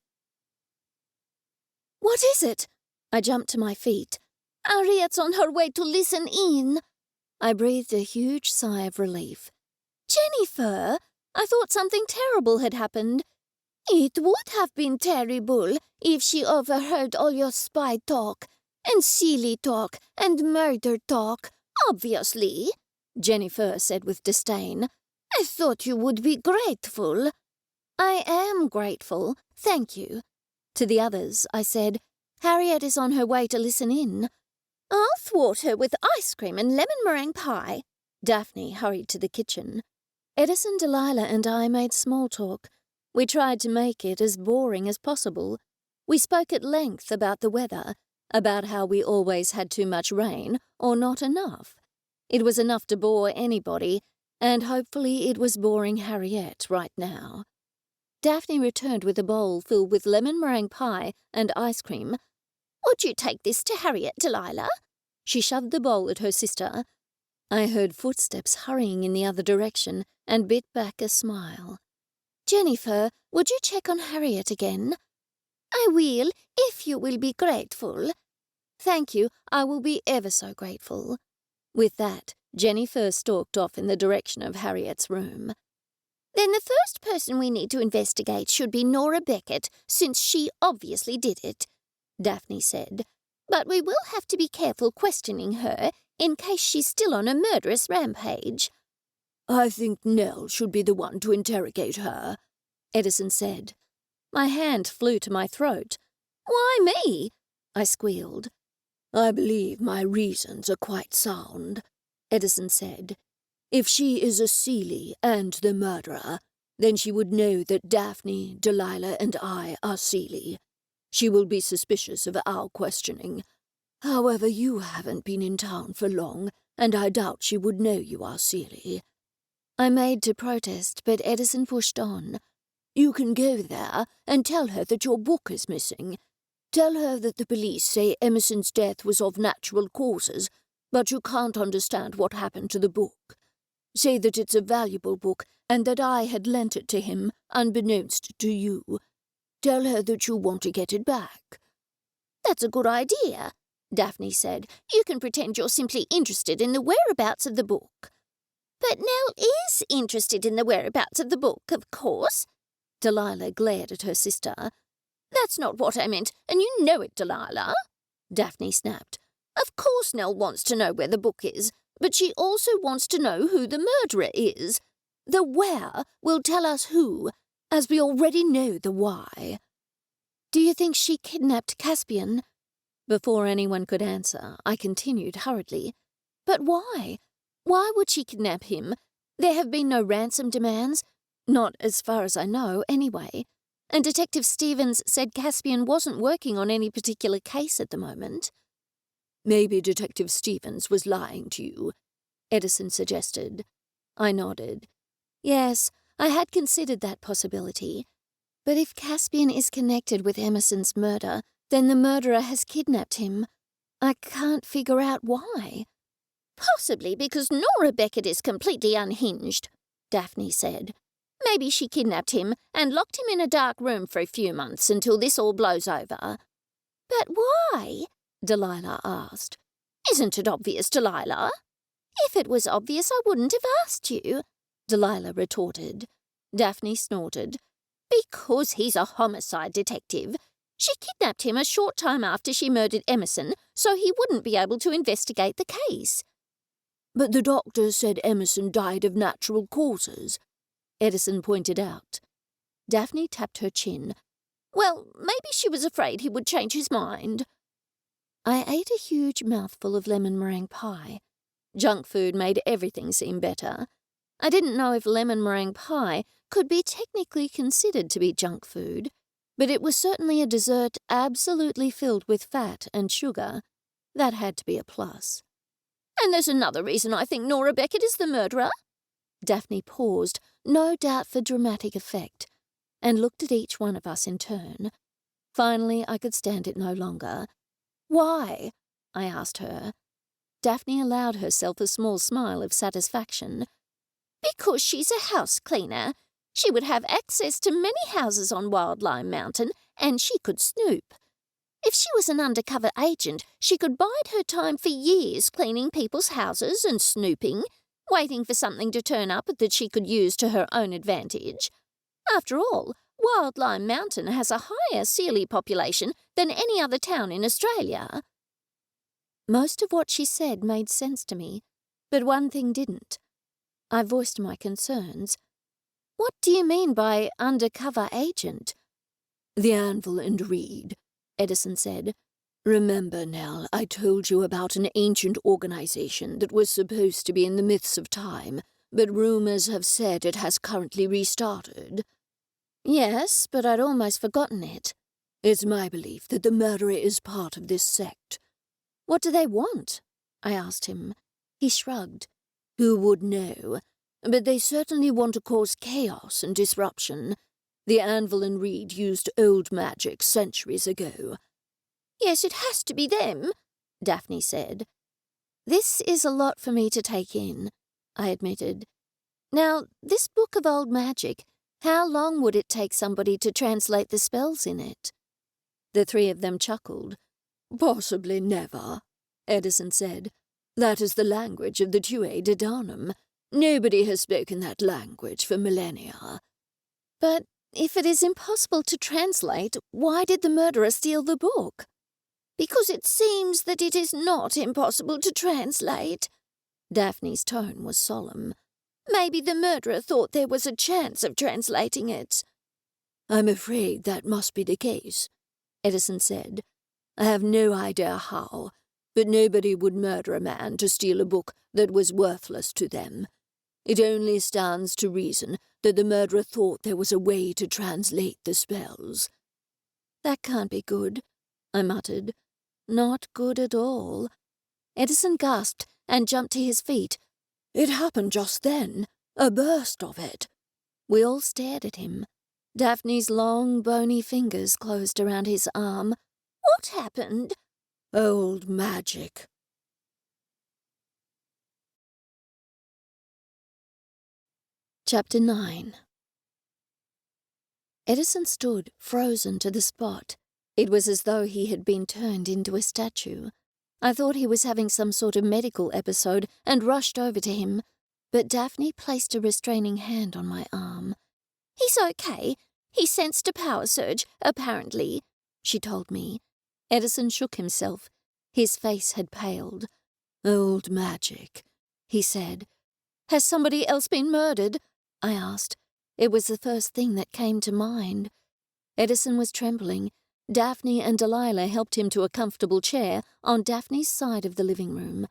What is it? I jumped to my feet. Harriet's on her way to listen in. I breathed a huge sigh of relief. JenniFur, I thought something terrible had happened. It would have been terrible if she overheard all your spy talk, and silly talk, and murder talk, obviously, JenniFur said with disdain. I thought you would be grateful. I am grateful, thank you. To the others, I said, Harriet is on her way to listen in. I'll thwart her with ice cream and lemon meringue pie. Daphne hurried to the kitchen. Edison, Delilah, and I made small talk. We tried to make it as boring as possible. We spoke at length about the weather, about how we always had too much rain or not enough. It was enough to bore anybody, and hopefully it was boring Harriet right now. Daphne returned with a bowl filled with lemon meringue pie and ice cream. Would you take this to Harriet, Delilah? She shoved the bowl at her sister. I heard footsteps hurrying in the other direction and bit back a smile. JenniFur, would you check on Harriet again? I will, if you will be grateful. Thank you, I will be ever so grateful. With that, JenniFur stalked off in the direction of Harriet's room. Then the first person we need to investigate should be Nora Beckett, since she obviously did it, Daphne said. But we will have to be careful questioning her in case she's still on a murderous rampage. I think Nell should be the one to interrogate her, Edison said. My hand flew to my throat. Why me? I squealed. I believe my reasons are quite sound, Edison said. If she is a Seeley and the murderer, then she would know that Daphne, Delilah, and I are Seeley. She will be suspicious of our questioning. However, you haven't been in town for long, and I doubt she would know you are Seeley. I made to protest, but Edison pushed on. You can go there and tell her that your book is missing. Tell her that the police say Emerson's death was of natural causes, but you can't understand what happened to the book. Say that it's a valuable book and that I had lent it to him, unbeknownst to you. Tell her that you want to get it back. That's a good idea, Daphne said. You can pretend you're simply interested in the whereabouts of the book. But Nell is interested in the whereabouts of the book, of course. Delilah glared at her sister. That's not what I meant, and you know it, Delilah, Daphne snapped. Of course Nell wants to know where the book is, but she also wants to know who the murderer is. The where will tell us who, as we already know the why. Do you think she kidnapped Caspian? Before anyone could answer, I continued hurriedly. But why? Why would she kidnap him? There have been no ransom demands. Not as far as I know, anyway. And Detective Stevens said Caspian wasn't working on any particular case at the moment. Maybe Detective Stevens was lying to you, Edison suggested. I nodded. Yes, I had considered that possibility. But if Caspian is connected with Emerson's murder, then the murderer has kidnapped him. I can't figure out why. Possibly because Nora Beckett is completely unhinged, Daphne said. Maybe she kidnapped him and locked him in a dark room for a few months until this all blows over. But why? Delilah asked. Isn't it obvious, Delilah? If it was obvious, I wouldn't have asked you, Delilah retorted. Daphne snorted. Because he's a homicide detective. She kidnapped him a short time after she murdered Emerson, so he wouldn't be able to investigate the case. But the doctor said Emerson died of natural causes, Edison pointed out. Daphne tapped her chin. Well, maybe she was afraid he would change his mind. I ate a huge mouthful of lemon meringue pie. Junk food made everything seem better. I didn't know if lemon meringue pie could be technically considered to be junk food, but it was certainly a dessert absolutely filled with fat and sugar. That had to be a plus. And there's another reason I think Nora Beckett is the murderer. Daphne paused, no doubt for dramatic effect, and looked at each one of us in turn. Finally, I could stand it no longer. Why? I asked her. Daphne allowed herself a small smile of satisfaction. Because she's a house cleaner. She would have access to many houses on Wildlime Mountain, and she could snoop. If she was an undercover agent, she could bide her time for years cleaning people's houses and snooping, waiting for something to turn up that she could use to her own advantage. After all, Wildlime Mountain has a higher Sealy population than any other town in Australia. Most of what she said made sense to me, but one thing didn't. I voiced my concerns. What do you mean by undercover agent? The anvil and reed, Edison said. Remember, Nell, I told you about an ancient organization that was supposed to be in the midst of time, but rumors have said it has currently restarted. Yes, but I'd almost forgotten it. It's my belief that the murderer is part of this sect. What do they want? I asked him. He shrugged. Who would know? But they certainly want to cause chaos and disruption. The anvil and reed used old magic centuries ago. Yes, it has to be them, Daphne said. This is a lot for me to take in, I admitted. Now, this book of old magic, how long would it take somebody to translate the spells in it? The three of them chuckled. Possibly never, Edison said. That is the language of the Tue de Danum. Nobody has spoken that language for millennia. But if it is impossible to translate, why did the murderer steal the book? Because it seems that it is not impossible to translate. Daphne's tone was solemn. Maybe the murderer thought there was a chance of translating it. I'm afraid that must be the case, Edison said. I have no idea how, but nobody would murder a man to steal a book that was worthless to them. It only stands to reason that the murderer thought there was a way to translate the spells. That can't be good, I muttered. Not good at all. Edison gasped and jumped to his feet. It happened just then, a burst of it. We all stared at him. Daphne's long, bony fingers closed around his arm. What happened? Old magic. Chapter 9. Edison stood, frozen to the spot. It was as though he had been turned into a statue. I thought he was having some sort of medical episode and rushed over to him, but Daphne placed a restraining hand on my arm. He's okay. He sensed a power surge, apparently, she told me. Edison shook himself. His face had paled. Old magic, he said. Has somebody else been murdered? I asked. It was the first thing that came to mind. Edison was trembling. Daphne and Delilah helped him to a comfortable chair on Daphne's side of the living room.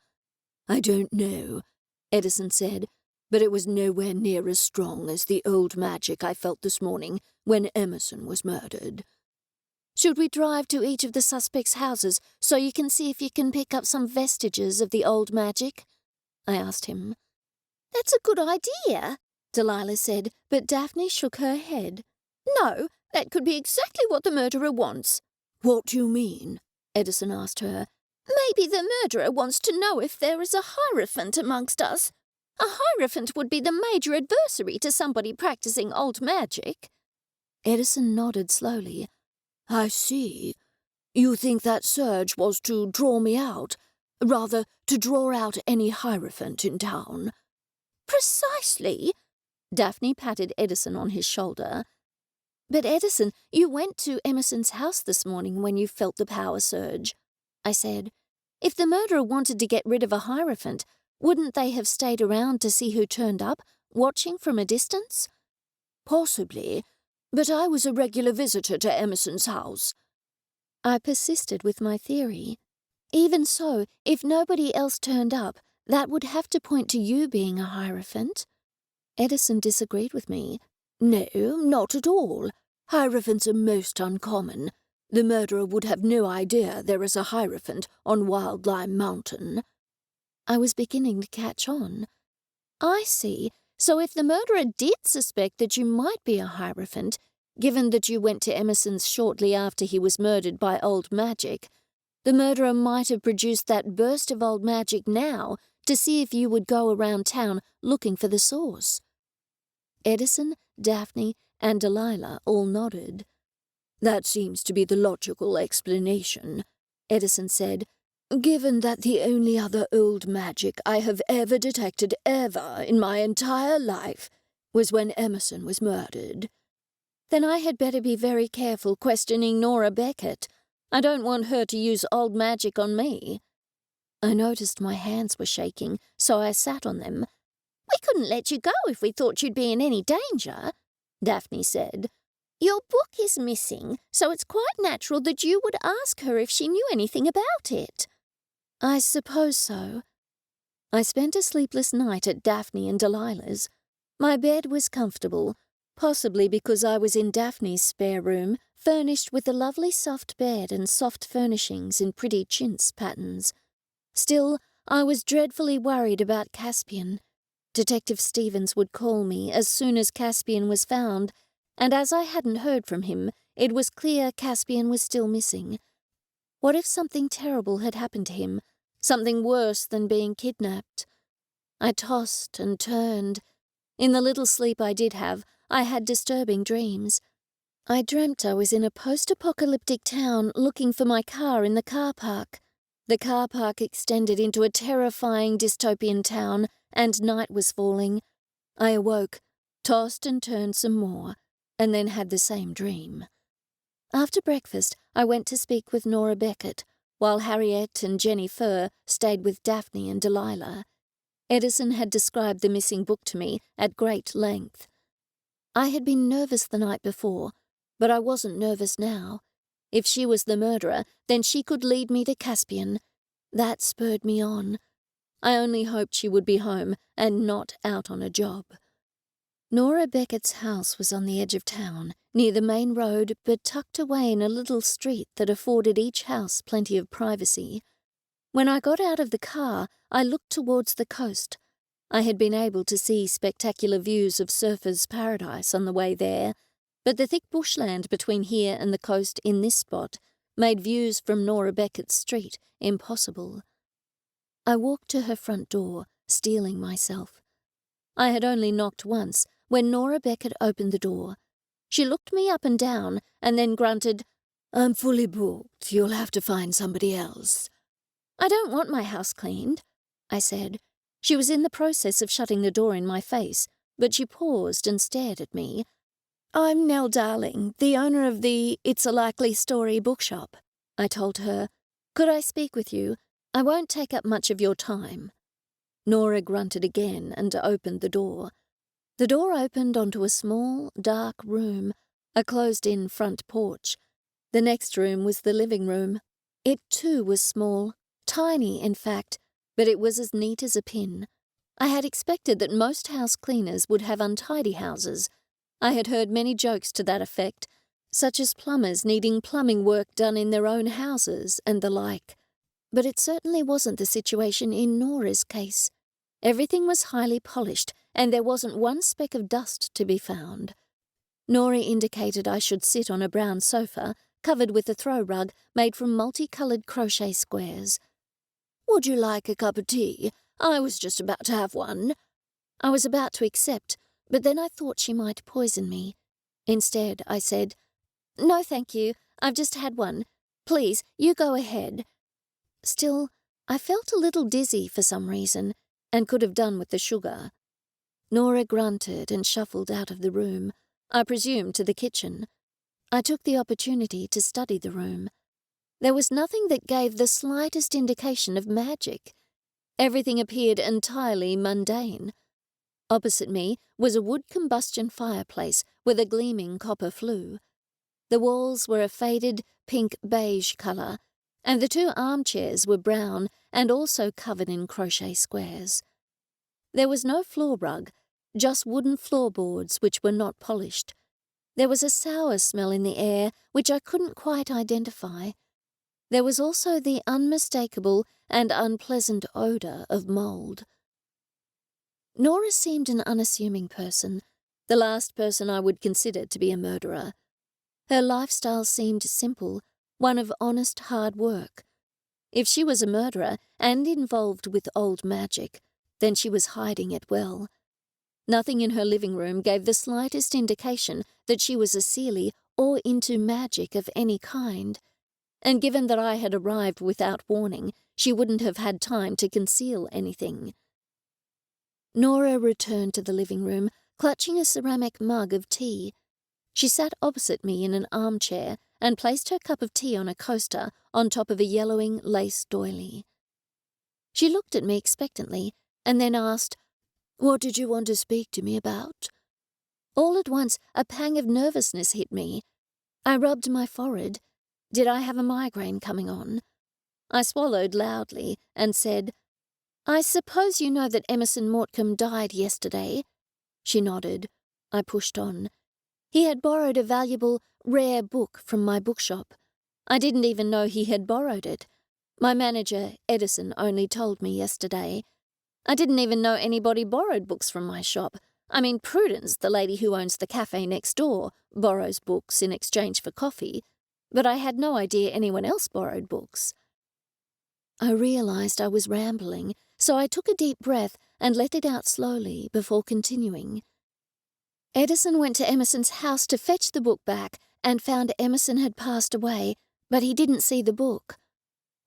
"I don't know," Edison said, "but it was nowhere near as strong as the old magic I felt this morning when Emerson was murdered." "Should we drive to each of the suspects' houses so you can see if you can pick up some vestiges of the old magic?" I asked him. "That's a good idea," Delilah said, but Daphne shook her head. "No, that could be exactly what the murderer wants." "What do you mean?" Edison asked her. "Maybe the murderer wants to know if there is a hierophant amongst us. A hierophant would be the major adversary to somebody practicing old magic." Edison nodded slowly. "I see. You think that surge was to draw me out, rather to draw out any hierophant in town?" "Precisely." Daphne patted Edison on his shoulder. "But Edison, you went to Emerson's house this morning when you felt the power surge," I said. "If the murderer wanted to get rid of a hierophant, wouldn't they have stayed around to see who turned up, watching from a distance?" "Possibly, but I was a regular visitor to Emerson's house." I persisted with my theory. Even so, if nobody else turned up, that would have to point to you being a hierophant. Edison disagreed with me. "No, not at all. Hierophants are most uncommon. The murderer would have no idea there is a hierophant on Wild Lime Mountain." I was beginning to catch on. "I see. So if the murderer did suspect that you might be a hierophant, given that you went to Emerson's shortly after he was murdered by old magic, the murderer might have produced that burst of old magic now to see if you would go around town looking for the source." Edison, Daphne, and Delilah all nodded. "That seems to be the logical explanation," Edison said, "given that the only other old magic I have ever detected ever in my entire life was when Emerson was murdered." "Then I had better be very careful questioning Nora Beckett. I don't want her to use old magic on me." I noticed my hands were shaking, so I sat on them. "We couldn't let you go if we thought you'd be in any danger," Daphne said. "Your book is missing, so it's quite natural that you would ask her if she knew anything about it." I suppose so. I spent a sleepless night at Daphne and Delilah's. My bed was comfortable, possibly because I was in Daphne's spare room, furnished with a lovely soft bed and soft furnishings in pretty chintz patterns. Still, I was dreadfully worried about Caspian. Detective Stevens would call me as soon as Caspian was found, and as I hadn't heard from him, it was clear Caspian was still missing. What if something terrible had happened to him, something worse than being kidnapped? I tossed and turned. In the little sleep I did have, I had disturbing dreams. I dreamt I was in a post-apocalyptic town looking for my car in the car park. The car park extended into a terrifying dystopian town, and night was falling. I awoke, tossed and turned some more, and then had the same dream. After breakfast, I went to speak with Nora Beckett, while Harriet and JenniFur stayed with Daphne and Delilah. Edison had described the missing book to me at great length. I had been nervous the night before, but I wasn't nervous now. If she was the murderer, then she could lead me to Caspian. That spurred me on. I only hoped she would be home and not out on a job. Nora Beckett's house was on the edge of town, near the main road, but tucked away in a little street that afforded each house plenty of privacy. When I got out of the car, I looked towards the coast. I had been able to see spectacular views of Surfer's Paradise on the way there, but the thick bushland between here and the coast in this spot made views from Nora Beckett's street impossible. I walked to her front door, steeling myself. I had only knocked once when Nora Beckett opened the door. She looked me up and down and then grunted, "I'm fully booked. You'll have to find somebody else." "I don't want my house cleaned," I said. She was in the process of shutting the door in my face, but she paused and stared at me. "I'm Nell Darling, the owner of the It's a Likely Story bookshop," I told her. "Could I speak with you? I won't take up much of your time." Nora grunted again and opened the door. The door opened onto a small, dark room, a closed-in front porch. The next room was the living room. It too was small, tiny in fact, but it was as neat as a pin. I had expected that most house cleaners would have untidy houses. I had heard many jokes to that effect, such as plumbers needing plumbing work done in their own houses and the like. But it certainly wasn't the situation in Nora's case. Everything was highly polished, and there wasn't one speck of dust to be found. Nora indicated I should sit on a brown sofa, covered with a throw rug made from multicoloured crochet squares. "Would you like a cup of tea? I was just about to have one." I was about to accept, but then I thought she might poison me. Instead, I said, "No, thank you. I've just had one. Please, you go ahead." Still, I felt a little dizzy for some reason, and could have done with the sugar. Nora grunted and shuffled out of the room, I presume to the kitchen. I took the opportunity to study the room. There was nothing that gave the slightest indication of magic. Everything appeared entirely mundane. Opposite me was a wood combustion fireplace with a gleaming copper flue. The walls were a faded pink-beige colour, and the 2 armchairs were brown and also covered in crochet squares. There was no floor rug, just wooden floorboards which were not polished. There was a sour smell in the air which I couldn't quite identify. There was also the unmistakable and unpleasant odour of mould. Nora seemed an unassuming person, the last person I would consider to be a murderer. Her lifestyle seemed simple, one of honest hard work. If she was a murderer and involved with old magic, then she was hiding it well. Nothing in her living room gave the slightest indication that she was a Seelie or into magic of any kind, and given that I had arrived without warning, she wouldn't have had time to conceal anything. Nora returned to the living room, clutching a ceramic mug of tea. She sat opposite me in an armchair and placed her cup of tea on a coaster on top of a yellowing lace doily. She looked at me expectantly and then asked, "What did you want to speak to me about?" All at once, a pang of nervousness hit me. I rubbed my forehead. Did I have a migraine coming on? I swallowed loudly and said, "I suppose you know that Emerson Mortcomb died yesterday?" She nodded. I pushed on. He had borrowed a valuable, rare book from my bookshop. I didn't even know he had borrowed it. My manager, Edison, only told me yesterday. I didn't even know anybody borrowed books from my shop. I mean, Prudence, the lady who owns the cafe next door, borrows books in exchange for coffee, but I had no idea anyone else borrowed books. I realized I was rambling, so I took a deep breath and let it out slowly before continuing. Edison went to Emerson's house to fetch the book back and found Emerson had passed away, but he didn't see the book.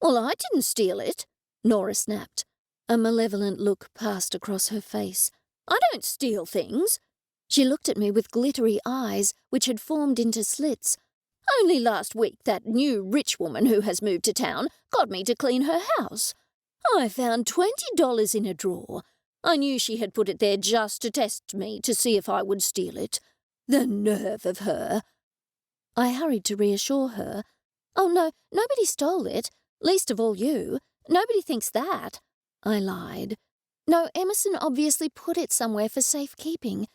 "Well, I didn't steal it," Nora snapped. A malevolent look passed across her face. "I don't steal things." She looked at me with glittery eyes, which had formed into slits. "Only last week that new rich woman who has moved to town got me to clean her house. I found $20 in a drawer. I knew she had put it there just to test me to see if I would steal it. The nerve of her." I hurried to reassure her. "Oh no, nobody stole it, least of all you. Nobody thinks that." I lied. "No, Emerson obviously put it somewhere for safekeeping.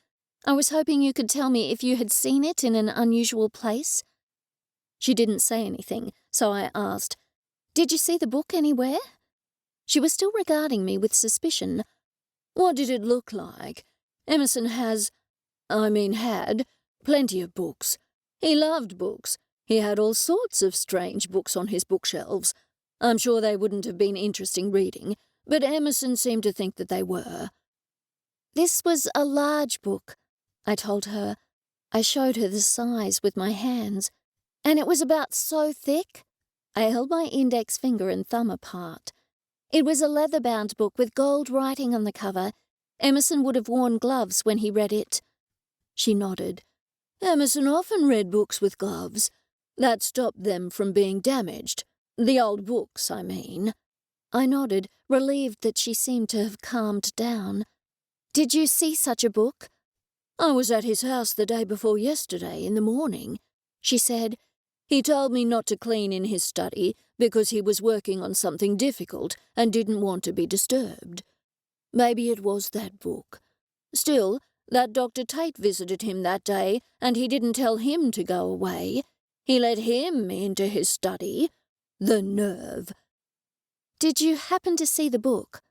I was hoping you could tell me if you had seen it in an unusual place." She didn't say anything, so I asked, "Did you see the book anywhere?" She was still regarding me with suspicion. "What did it look like? Emerson had plenty of books. He loved books. He had all sorts of strange books on his bookshelves. I'm sure they wouldn't have been interesting reading, but Emerson seemed to think that they were." "This was a large book," I told her. I showed her the size with my hands, and it was about so thick. I held my index finger and thumb apart. It was a leather-bound book with gold writing on the cover. Emerson would have worn gloves when he read it. She nodded. "Emerson often read books with gloves. That stopped them from being damaged. The old books, I mean." I nodded, relieved that she seemed to have calmed down. "Did you see such a book?" "I was at his house the day before yesterday in the morning," she said. He told me not to clean in his study because he was working on something difficult and didn't want to be disturbed. Maybe it was that book. Still, that Dr. Tate visited him that day, and he didn't tell him to go away. He let him into his study. The nerve. Did you happen to see the book?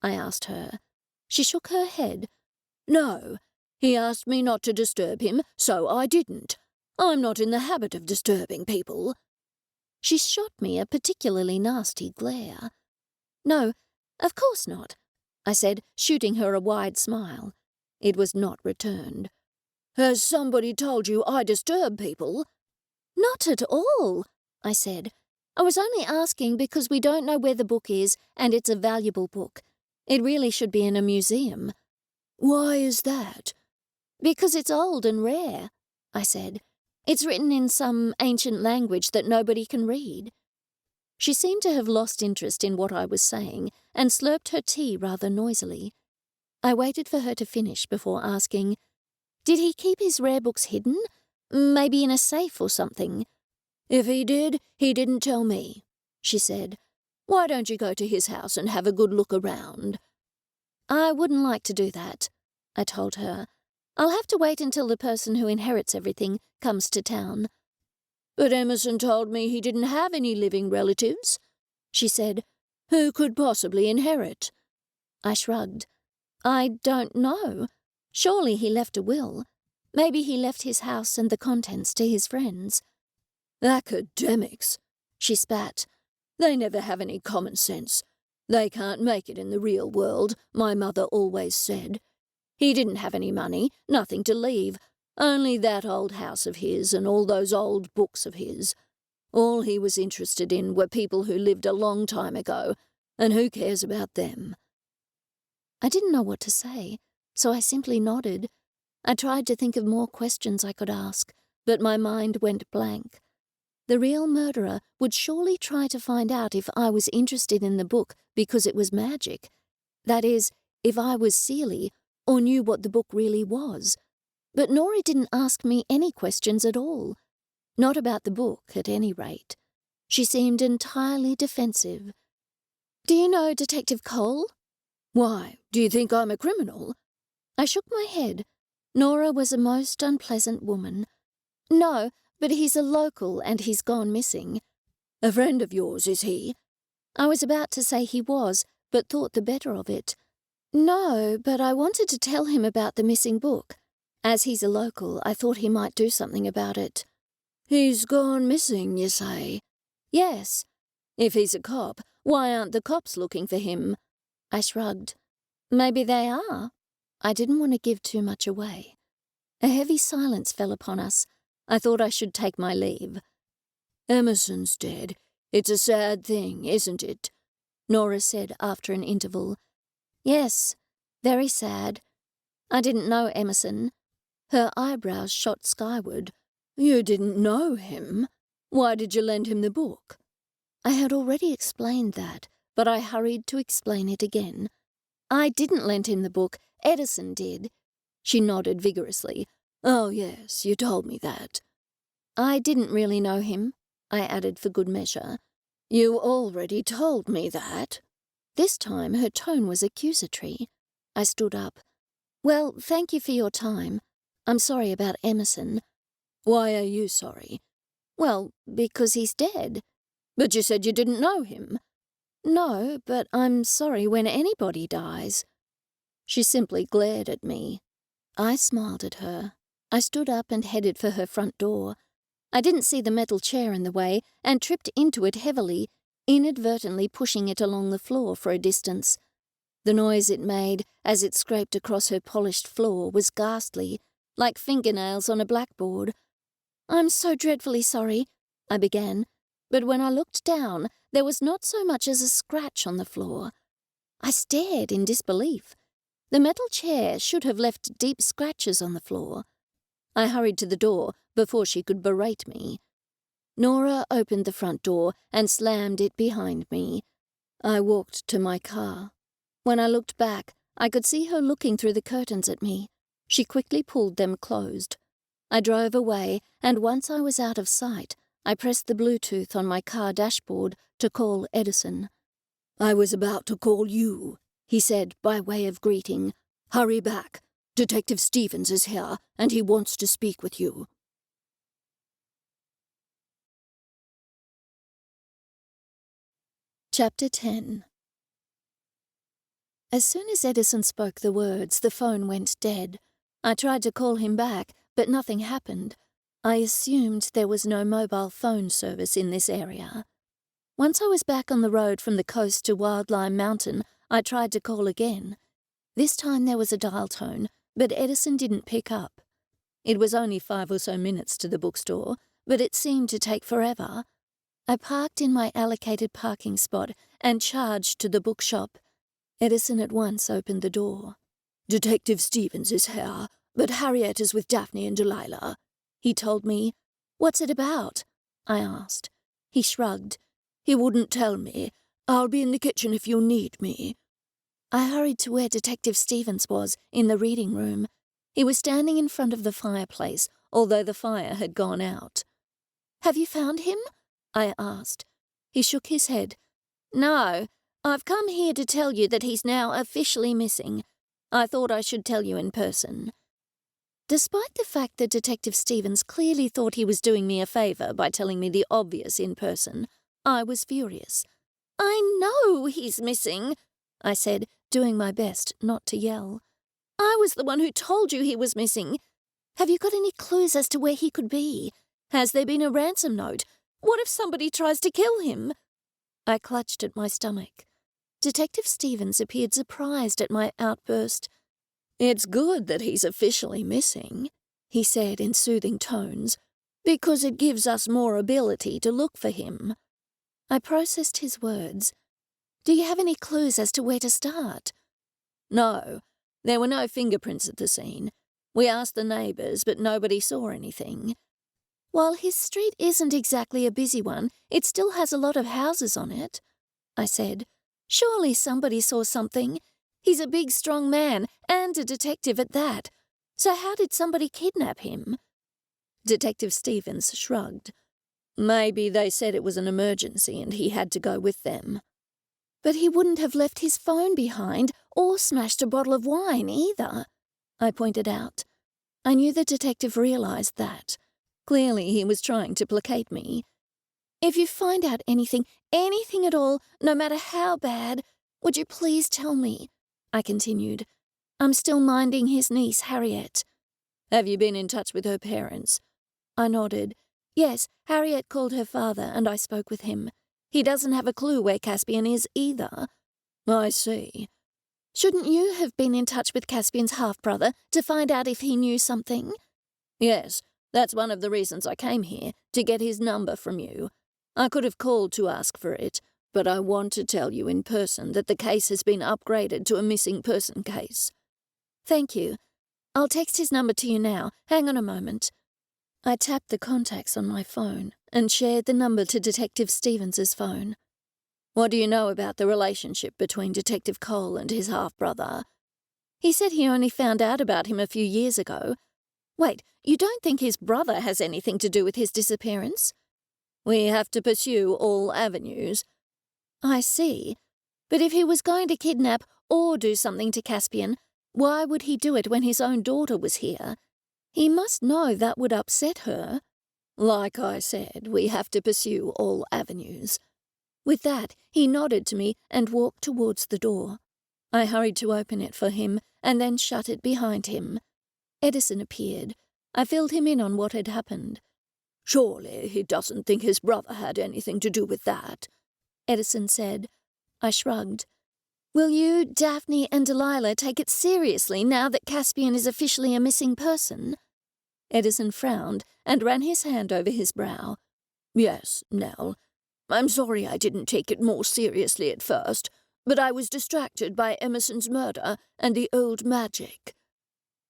I asked her. She shook her head. No. He asked me not to disturb him, so I didn't. I'm not in the habit of disturbing people. She shot me a particularly nasty glare. No, of course not, I said, shooting her a wide smile. It was not returned. Has somebody told you I disturb people? Not at all, I said. I was only asking because we don't know where the book is, and it's a valuable book. It really should be in a museum. Why is that? Because it's old and rare, I said. It's written in some ancient language that nobody can read. She seemed to have lost interest in what I was saying and slurped her tea rather noisily. I waited for her to finish before asking, did he keep his rare books hidden? Maybe in a safe or something? If he did, he didn't tell me, she said. Why don't you go to his house and have a good look around? I wouldn't like to do that, I told her. I'll have to wait until the person who inherits everything comes to town. But Emerson told me he didn't have any living relatives, she said. Who could possibly inherit? I shrugged. I don't know. Surely he left a will. Maybe he left his house and the contents to his friends. Academics, she spat. They never have any common sense. They can't make it in the real world, my mother always said. He didn't have any money, nothing to leave, only that old house of his and all those old books of his. All he was interested in were people who lived a long time ago, and who cares about them? I didn't know what to say, so I simply nodded. I tried to think of more questions I could ask, but my mind went blank. The real murderer would surely try to find out if I was interested in the book because it was magic. That is, if I was Seelie or knew what the book really was. But Nora didn't ask me any questions at all. Not about the book, at any rate. She seemed entirely defensive. Do you know Detective Cole? Why, do you think I'm a criminal? I shook my head. Nora was a most unpleasant woman. No, but he's a local and he's gone missing. A friend of yours, is he? I was about to say he was, but thought the better of it. No, but I wanted to tell him about the missing book. As he's a local, I thought he might do something about it. He's gone missing, you say? Yes. If he's a cop, why aren't the cops looking for him? I shrugged. Maybe they are. I didn't want to give too much away. A heavy silence fell upon us. I thought I should take my leave. Emerson's dead. It's a sad thing, isn't it? Nora said after an interval. Yes, very sad. I didn't know Emerson. Her eyebrows shot skyward. You didn't know him? Why did you lend him the book? I had already explained that, but I hurried to explain it again. I didn't lend him the book. Edison did. She nodded vigorously. Oh, yes, you told me that. I didn't really know him, I added for good measure. You already told me that. This time her tone was accusatory. I stood up. Well, thank you for your time. I'm sorry about Emerson. Why are you sorry? Well, because he's dead. But you said you didn't know him. No, but I'm sorry when anybody dies. She simply glared at me. I smiled at her. I stood up and headed for her front door. I didn't see the metal chair in the way and tripped into it heavily, inadvertently pushing it along the floor for a distance. The noise it made as it scraped across her polished floor was ghastly, like fingernails on a blackboard. I'm so dreadfully sorry, I began, but when I looked down, there was not so much as a scratch on the floor. I stared in disbelief. The metal chair should have left deep scratches on the floor. I hurried to the door before she could berate me. Nora opened the front door and slammed it behind me. I walked to my car. When I looked back, I could see her looking through the curtains at me. She quickly pulled them closed. I drove away, and once I was out of sight, I pressed the Bluetooth on my car dashboard to call Edison. "I was about to call you," he said by way of greeting. "Hurry back. Detective Stevens is here, and he wants to speak with you." Chapter 10. As soon as Edison spoke the words, the phone went dead. I tried to call him back, but nothing happened. I assumed there was no mobile phone service in this area. Once I was back on the road from the coast to Wildlime Mountain, I tried to call again. This time there was a dial tone, but Edison didn't pick up. It was only 5 or so minutes to the bookstore, but it seemed to take forever. I parked in my allocated parking spot and charged to the bookshop. Edison at once opened the door. "Detective Stevens is here, but Harriet is with Daphne and Delilah," he told me. "What's it about?" I asked. He shrugged. "He wouldn't tell me. I'll be in the kitchen if you need me." I hurried to where Detective Stevens was, in the reading room. He was standing in front of the fireplace, although the fire had gone out. "Have you found him?" I asked. He shook his head. "No, I've come here to tell you that he's now officially missing. I thought I should tell you in person." Despite the fact that Detective Stevens clearly thought he was doing me a favour by telling me the obvious in person, I was furious. "I know he's missing," I said, doing my best not to yell. "I was the one who told you he was missing. Have you got any clues as to where he could be? Has there been a ransom note? What if somebody tries to kill him?" I clutched at my stomach. Detective Stevens appeared surprised at my outburst. "It's good that he's officially missing," he said in soothing tones, "because it gives us more ability to look for him." I processed his words. "Do you have any clues as to where to start?" "No, there were no fingerprints at the scene. We asked the neighbours, but nobody saw anything." "While his street isn't exactly a busy one, it still has a lot of houses on it," I said. "Surely somebody saw something. He's a big, strong man, and a detective at that. So how did somebody kidnap him?" Detective Stevens shrugged. "Maybe they said it was an emergency and he had to go with them." "But he wouldn't have left his phone behind or smashed a bottle of wine either," I pointed out. I knew the detective realized that. Clearly he was trying to placate me. "If you find out anything at all, no matter how bad, would you please tell me?" I continued. "I'm still minding his niece, Harriet." "Have you been in touch with her parents?" I nodded. "Yes, Harriet called her father and I spoke with him. He doesn't have a clue where Caspian is either." "I see." "Shouldn't you have been in touch with Caspian's half-brother to find out if he knew something?" "Yes, that's one of the reasons I came here, to get his number from you. I could have called to ask for it, but I want to tell you in person that the case has been upgraded to a missing person case." "Thank you. I'll text his number to you now. Hang on a moment." I tapped the contacts on my phone and shared the number to Detective Stevens's phone. "What do you know about the relationship between Detective Cole and his half-brother?" "He said he only found out about him a few years ago. Wait, you don't think his brother has anything to do with his disappearance?" "We have to pursue all avenues." "I see. But if he was going to kidnap or do something to Caspian, why would he do it when his own daughter was here? He must know that would upset her." "Like I said, we have to pursue all avenues." With that, he nodded to me and walked towards the door. I hurried to open it for him and then shut it behind him. Edison appeared. I filled him in on what had happened. "Surely he doesn't think his brother had anything to do with that," Edison said. I shrugged. "Will you, Daphne and Delilah take it seriously now that Caspian is officially a missing person?" Edison frowned and ran his hand over his brow. "Yes, Nell. I'm sorry I didn't take it more seriously at first, but I was distracted by Emerson's murder and the old magic."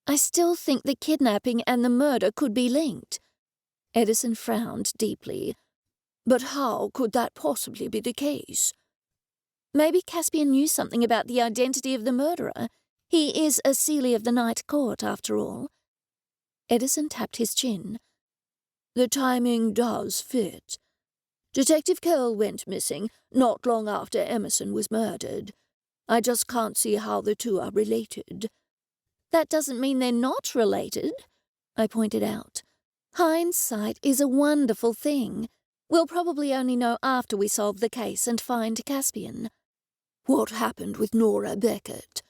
"I still think the kidnapping and the murder could be linked." Edison frowned deeply. "But how could that possibly be the case?" "Maybe Caspian knew something about the identity of the murderer. He is a Seelie of the Night Court, after all." Edison tapped his chin. The timing does fit. Detective Cole went missing not long after Emerson was murdered. I just can't see how the two are related. That doesn't mean they're not related, I pointed out. Hindsight is a wonderful thing. We'll probably only know after we solve the case and find Caspian. What happened with Nora Beckett?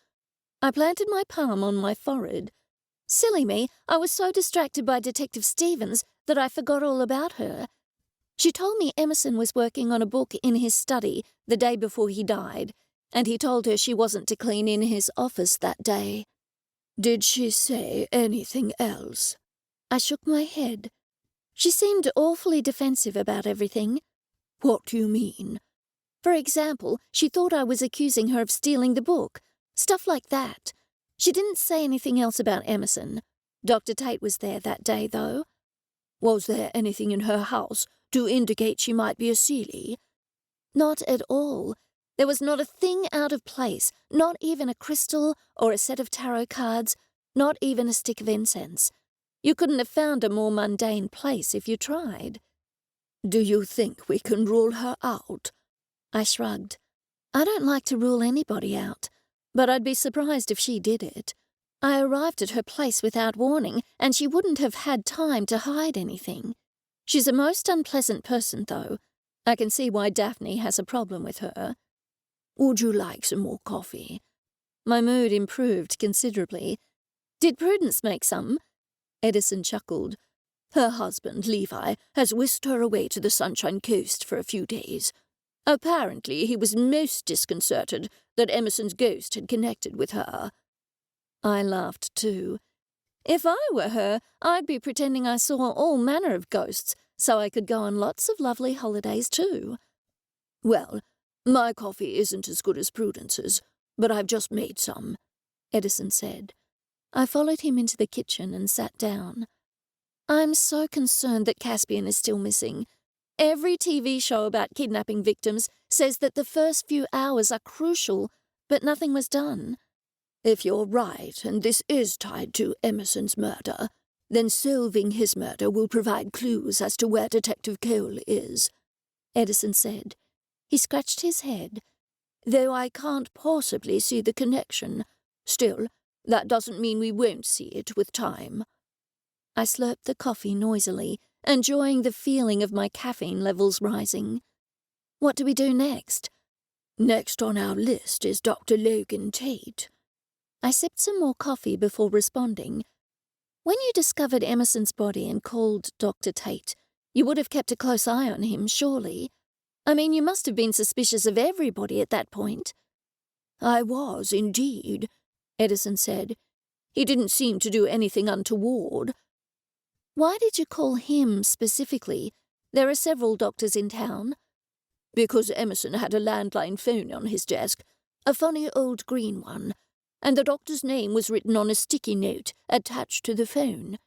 I planted my palm on my forehead. Silly me, I was so distracted by Detective Stevens that I forgot all about her. She told me Emerson was working on a book in his study the day before he died, and he told her she wasn't to clean in his office that day. Did she say anything else? I shook my head. She seemed awfully defensive about everything. What do you mean? For example, she thought I was accusing her of stealing the book. Stuff like that. She didn't say anything else about Emerson. Dr. Tate was there that day, though. Was there anything in her house to indicate she might be a Seelie? Not at all. There was not a thing out of place, not even a crystal or a set of tarot cards, not even a stick of incense. You couldn't have found a more mundane place if you tried. Do you think we can rule her out? I shrugged. I don't like to rule anybody out, but I'd be surprised if she did it. I arrived at her place without warning, and she wouldn't have had time to hide anything. She's a most unpleasant person, though. I can see why Daphne has a problem with her. Would you like some more coffee? My mood improved considerably. Did Prudence make some? Edison chuckled. Her husband, Levi, has whisked her away to the Sunshine Coast for a few days. Apparently, he was most disconcerted that Emerson's ghost had connected with her. I laughed too. If I were her, I'd be pretending I saw all manner of ghosts, so I could go on lots of lovely holidays too. Well, my coffee isn't as good as Prudence's, but I've just made some, Edison said. I followed him into the kitchen and sat down. I'm so concerned that Caspian is still missing. Every TV show about kidnapping victims says that the first few hours are crucial, but nothing was done. If you're right, and this is tied to Emerson's murder, then solving his murder will provide clues as to where Detective Cole is, Edison said. He scratched his head. Though I can't possibly see the connection. Still, that doesn't mean we won't see it with time. I slurped the coffee noisily, enjoying the feeling of my caffeine levels rising. What do we do next? Next on our list is Dr. Logan Tate. I sipped some more coffee before responding. When you discovered Emerson's body and called Dr. Tate, you would have kept a close eye on him, surely. I mean, you must have been suspicious of everybody at that point. I was, indeed, Edison said. He didn't seem to do anything untoward. Why did you call him specifically? There are several doctors in town. Because Emerson had a landline phone on his desk, a funny old green one, and the doctor's name was written on a sticky note attached to the phone.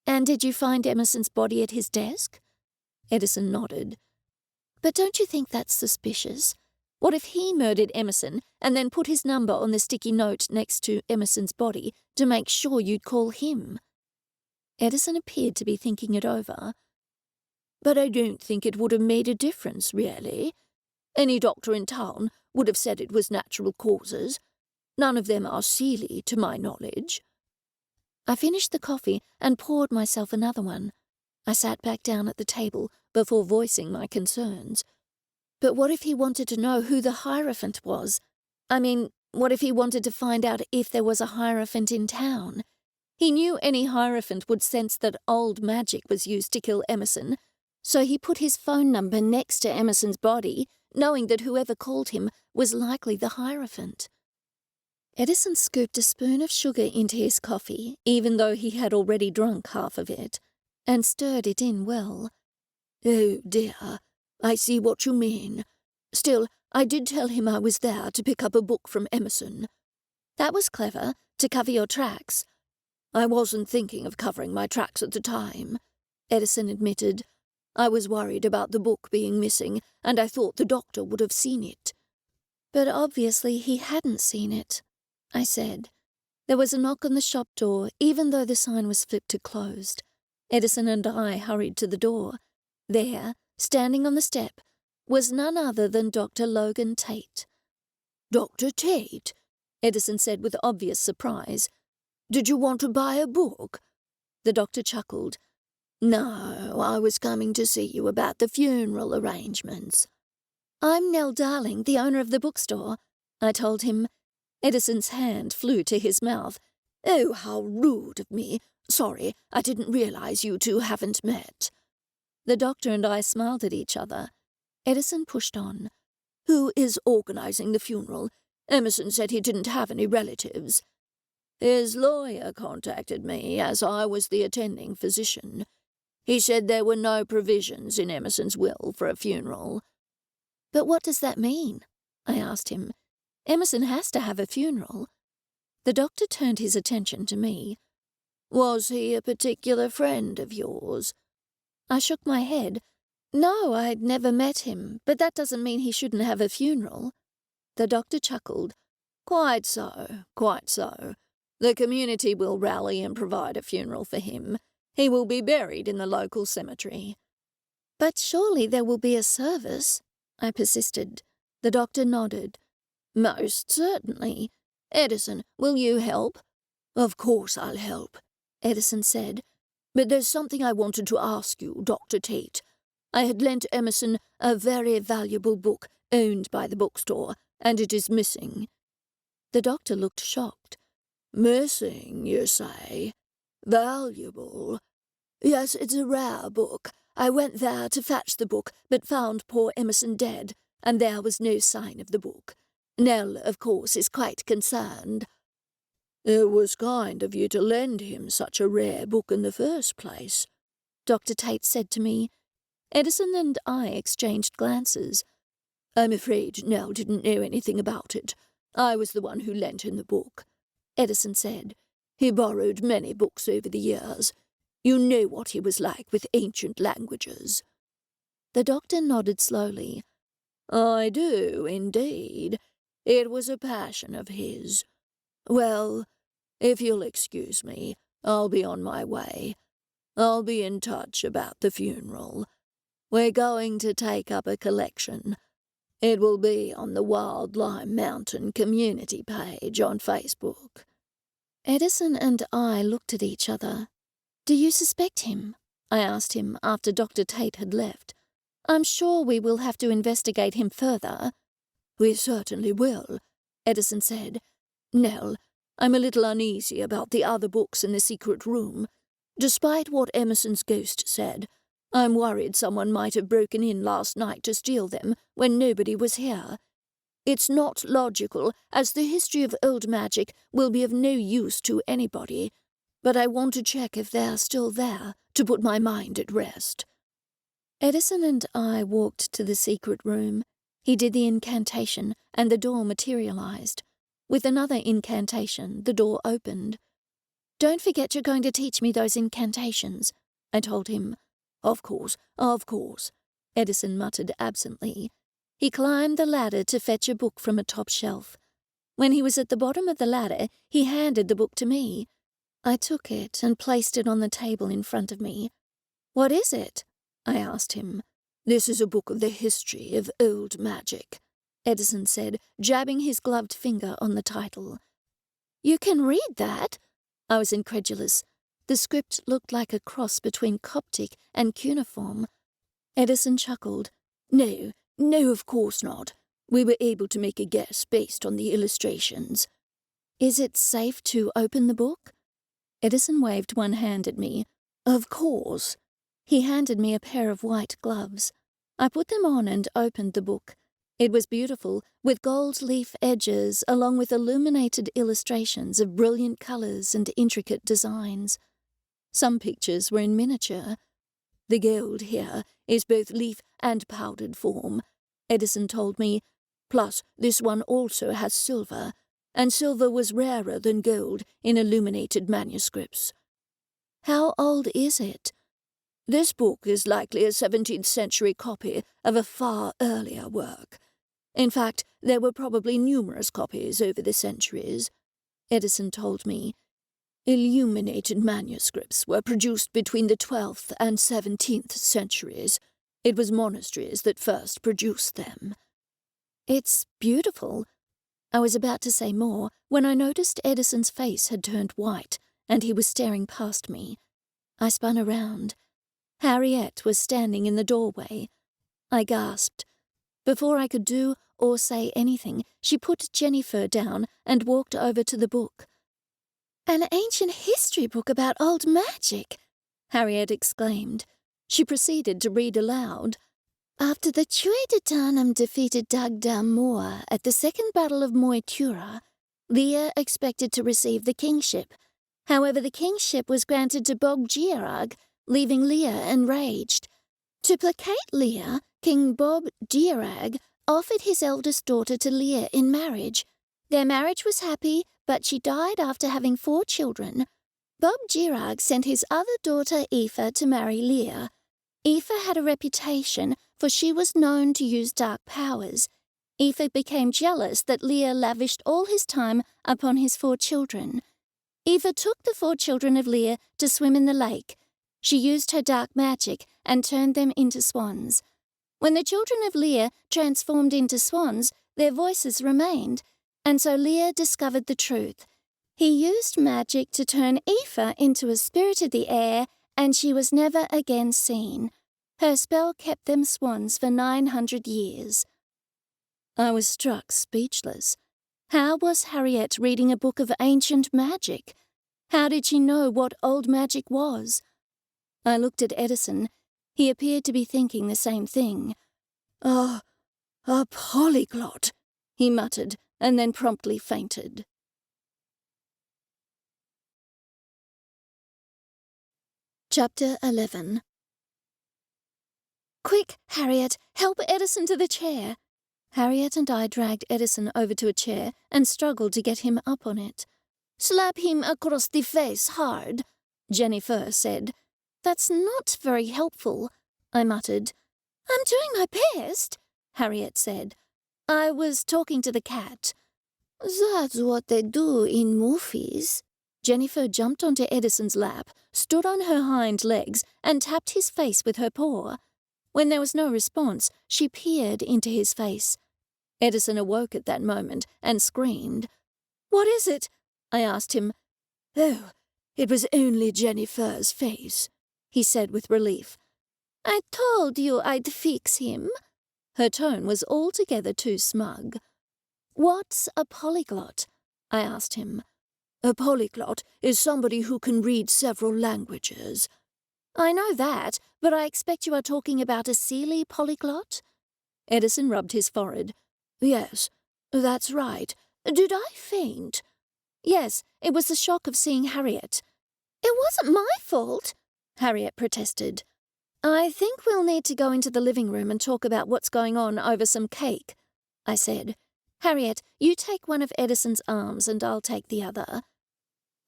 And did you find Emerson's body at his desk? Edison nodded. But don't you think that's suspicious? What if he murdered Emerson and then put his number on the sticky note next to Emerson's body to make sure you'd call him? Edison appeared to be thinking it over. But I don't think it would have made a difference, really. Any doctor in town would have said it was natural causes. None of them are Seelie, to my knowledge. I finished the coffee and poured myself another one. I sat back down at the table before voicing my concerns. But what if he wanted to know who the Hierophant was? I mean, what if he wanted to find out if there was a Hierophant in town? He knew any Hierophant would sense that old magic was used to kill Emerson, so he put his phone number next to Emerson's body, knowing that whoever called him was likely the Hierophant. Edison scooped a spoon of sugar into his coffee, even though he had already drunk half of it, and stirred it in well. Oh, dear, I see what you mean. Still, I did tell him I was there to pick up a book from Emerson. That was clever, to cover your tracks. I wasn't thinking of covering my tracks at the time, Edison admitted. I was worried about the book being missing, and I thought the doctor would have seen it. But obviously he hadn't seen it, I said. There was a knock on the shop door, even though the sign was flipped to closed. Edison and I hurried to the door. There, standing on the step, was none other than Dr. Logan Tate. "Dr. Tate," Edison said with obvious surprise. "Did you want to buy a book?" The doctor chuckled. "No, I was coming to see you about the funeral arrangements." "I'm Nell Darling, the owner of the bookstore," I told him. Edison's hand flew to his mouth. "Oh, how rude of me. Sorry, I didn't realize you two haven't met." The doctor and I smiled at each other. Edison pushed on. "Who is organizing the funeral? Emerson said he didn't have any relatives." "His lawyer contacted me, as I was the attending physician. He said there were no provisions in Emerson's will for a funeral." "But what does that mean?" I asked him. "Emerson has to have a funeral." The doctor turned his attention to me. "Was he a particular friend of yours?" I shook my head. "No, I'd never met him, but that doesn't mean he shouldn't have a funeral." The doctor chuckled. "Quite so, quite so. The community will rally and provide a funeral for him. He will be buried in the local cemetery." "But surely there will be a service," I persisted. The doctor nodded. "Most certainly. Edison, will you help?" "Of course I'll help," Edison said. "But there's something I wanted to ask you, Dr. Tate. I had lent Emerson a very valuable book owned by the bookstore, and it is missing." The doctor looked shocked. "Missing, you say? Valuable?" "Yes, it's a rare book. I went there to fetch the book, but found poor Emerson dead, and there was no sign of the book. Nell, of course, is quite concerned." "It was kind of you to lend him such a rare book in the first place," Dr. Tate said to me. Edison and I exchanged glances. "I'm afraid Nell didn't know anything about it. I was the one who lent him the book," Edison said. "He borrowed many books over the years. You know what he was like with ancient languages." The doctor nodded slowly. "I do, indeed. It was a passion of his. Well, if you'll excuse me, I'll be on my way. I'll be in touch about the funeral. We're going to take up a collection. It will be on the Wild Lime Mountain community page on Facebook." Edison and I looked at each other. "Do you suspect him?" I asked him after Dr. Tate had left. "I'm sure we will have to investigate him further." "We certainly will," Edison said. "Nell, I'm a little uneasy about the other books in the secret room. Despite what Emerson's ghost said, I'm worried someone might have broken in last night to steal them when nobody was here. It's not logical, as the history of old magic will be of no use to anybody, but I want to check if they're still there to put my mind at rest." Edison and I walked to the secret room. He did the incantation, and the door materialized. With another incantation, the door opened. "Don't forget you're going to teach me those incantations," I told him. Of course, Edison muttered absently. He climbed the ladder to fetch a book from a top shelf. When he was at the bottom of the ladder, he handed the book to me. I took it and placed it on the table in front of me. "What is it?" I asked him. "This is a book of the history of old magic," Edison said, jabbing his gloved finger on the title. "You can read that?" I was incredulous. The script looked like a cross between Coptic and cuneiform. Edison chuckled. No, of course not. We were able to make a guess based on the illustrations." "Is it safe to open the book?" Edison waved one hand at me. "Of course." He handed me a pair of white gloves. I put them on and opened the book. It was beautiful, with gold leaf edges along with illuminated illustrations of brilliant colours and intricate designs. Some pictures were in miniature. "The gold here is both leaf and powdered form," Edison told me. "Plus, this one also has silver, and silver was rarer than gold in illuminated manuscripts." "How old is it?" "This book is likely a 17th century copy of a far earlier work. In fact, there were probably numerous copies over the centuries," Edison told me. Illuminated manuscripts were produced between the 12th and 17th centuries. It was monasteries that first produced them. It's beautiful. I was about to say more when I noticed Edison's face had turned white and he was staring past me. I spun around. Harriet was standing in the doorway. I gasped. Before I could do or say anything, she put JenniFur down and walked over to the book. "An ancient history book about old magic," Harriet exclaimed. She proceeded to read aloud. "After the Chuy de Tarnum defeated Dagda Moor at the Second Battle of Moytura, Leah expected to receive the kingship. However, the kingship was granted to Bob Gearag, leaving Leah enraged. To placate Leah, King Bob Gearag offered his eldest daughter to Leah in marriage. Their marriage was happy, but she died after having 4 children. Bob Gearag sent his other daughter Aoife to marry Leah. Aoife had a reputation, for she was known to use dark powers. Aoife became jealous that Leah lavished all his time upon his 4 children. Aoife took the 4 children of Leah to swim in the lake. She used her dark magic and turned them into swans. When the children of Leah transformed into swans, their voices remained, and so Leah discovered the truth. He used magic to turn Aoife into a spirit of the air, and she was never again seen. Her spell kept them swans for 900 years. I was struck speechless. How was Harriet reading a book of ancient magic? How did she know what old magic was? I looked at Edison. He appeared to be thinking the same thing. A polyglot, he muttered, and then promptly fainted. Chapter 11. "Quick, Harriet, help Edison to the chair." Harriet and I dragged Edison over to a chair and struggled to get him up on it. "Slap him across the face hard," JenniFur said. "That's not very helpful," I muttered. "I'm doing my best," Harriet said. "I was talking to the cat." "That's what they do in movies." JenniFur jumped onto Edison's lap, stood on her hind legs, and tapped his face with her paw. When there was no response, she peered into his face. Edison awoke at that moment and screamed. "What is it?" I asked him. "Oh, it was only JenniFur's face," he said with relief. "I told you I'd fix him." Her tone was altogether too smug. "What's a polyglot?" I asked him. "A polyglot is somebody who can read several languages." "I know that, but I expect you are talking about a Seelie polyglot?" Edison rubbed his forehead. "Yes, that's right. Did I faint?" "Yes, it was the shock of seeing Harriet." "It wasn't my fault," Harriet protested. "I think we'll need to go into the living room and talk about what's going on over some cake," I said. "Harriet, you take one of Edison's arms and I'll take the other."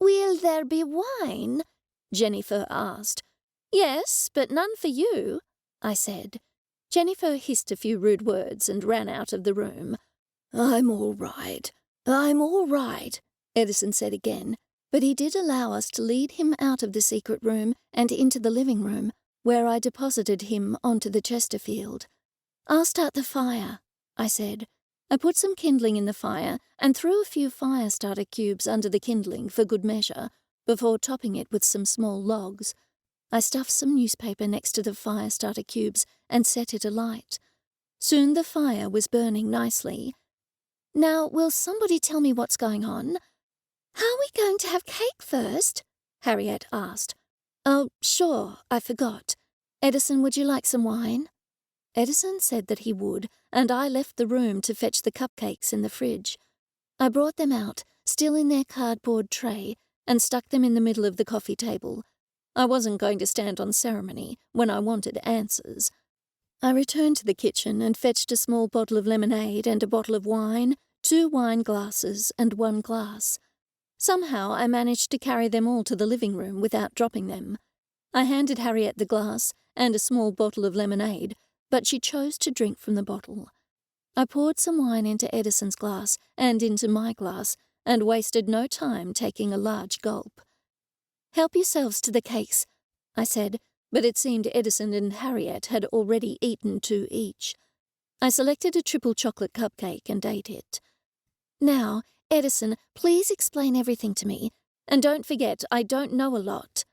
"Will there be wine?" JenniFur asked. "Yes, but none for you," I said. JenniFur hissed a few rude words and ran out of the room. I'm all right, Edison said again, but he did allow us to lead him out of the secret room and into the living room, where I deposited him onto the Chesterfield. "I'll start the fire," I said. I put some kindling in the fire and threw a few fire starter cubes under the kindling for good measure, before topping it with some small logs. I stuffed some newspaper next to the fire starter cubes and set it alight. Soon the fire was burning nicely. "Now, will somebody tell me what's going on?" "How are we going to have cake first?" Harriet asked. "Oh, sure, I forgot. Edison, would you like some wine?" Edison said that he would, and I left the room to fetch the cupcakes in the fridge. I brought them out, still in their cardboard tray, and stuck them in the middle of the coffee table. I wasn't going to stand on ceremony when I wanted answers. I returned to the kitchen and fetched a small bottle of lemonade and a bottle of wine, 2 wine glasses, and 1 glass. Somehow I managed to carry them all to the living room without dropping them. I handed Harriet the glass and a small bottle of lemonade, but she chose to drink from the bottle. I poured some wine into Edison's glass and into my glass, and wasted no time taking a large gulp. Help yourselves to the cakes, I said, but it seemed Edison and Harriet had already eaten 2 each. I selected a triple chocolate cupcake and ate it. Now, Edison, please explain everything to me, and don't forget I don't know a lot.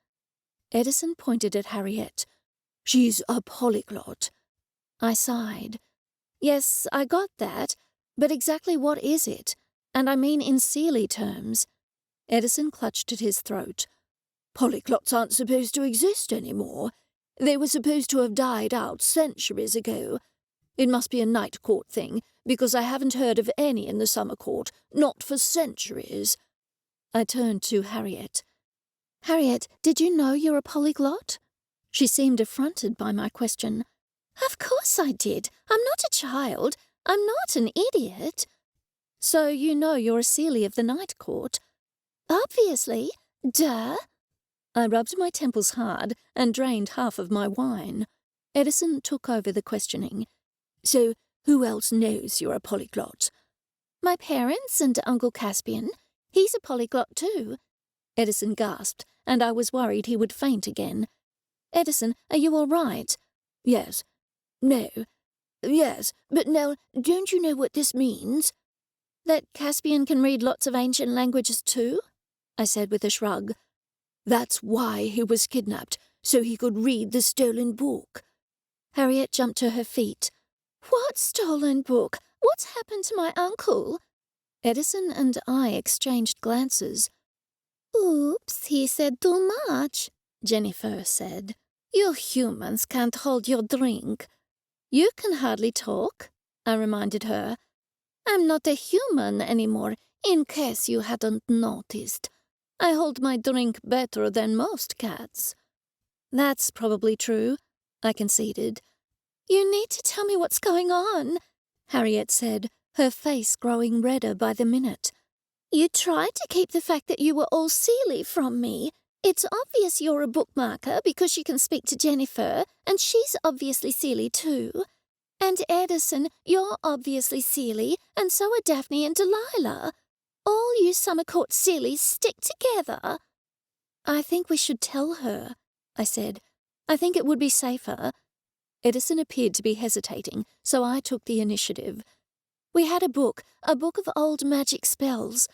Edison pointed at Harriet. She's a polyglot. I sighed. Yes, I got that, but exactly what is it? And I mean in Seelie terms. Edison clutched at his throat. Polyglots aren't supposed to exist anymore. They were supposed to have died out centuries ago. It must be a night court thing, because I haven't heard of any in the summer court, not for centuries. I turned to Harriet. Harriet, did you know you're a polyglot? She seemed affronted by my question. Of course I did. I'm not a child. I'm not an idiot. So you know you're a Seelie of the night court? Obviously. Duh. I rubbed my temples hard and drained half of my wine. Edison took over the questioning. So, who else knows you're a polyglot? My parents and Uncle Caspian. He's a polyglot too. Edison gasped, and I was worried he would faint again. Edison, are you all right? Yes. No. Yes, but Nell, don't you know what this means? That Caspian can read lots of ancient languages too? I said with a shrug. That's why he was kidnapped, so he could read the stolen book. Harriet jumped to her feet. What stolen book? What's happened to my uncle? Edison and I exchanged glances. Oops, he said too much, JenniFur said. You humans can't hold your drink. You can hardly talk, I reminded her. I'm not a human anymore, in case you hadn't noticed. I hold my drink better than most cats. That's probably true, I conceded. You need to tell me what's going on, Harriet said, her face growing redder by the minute. You tried to keep the fact that you were all Seelie from me. It's obvious you're a bookmarker because you can speak to JenniFur, and she's obviously Seelie too. And Edison, you're obviously Seelie, and so are Daphne and Delilah. All you summer court Seelies stick together. I think we should tell her, I said. I think it would be safer. Edison appeared to be hesitating, so I took the initiative. We had a book of old magic spells.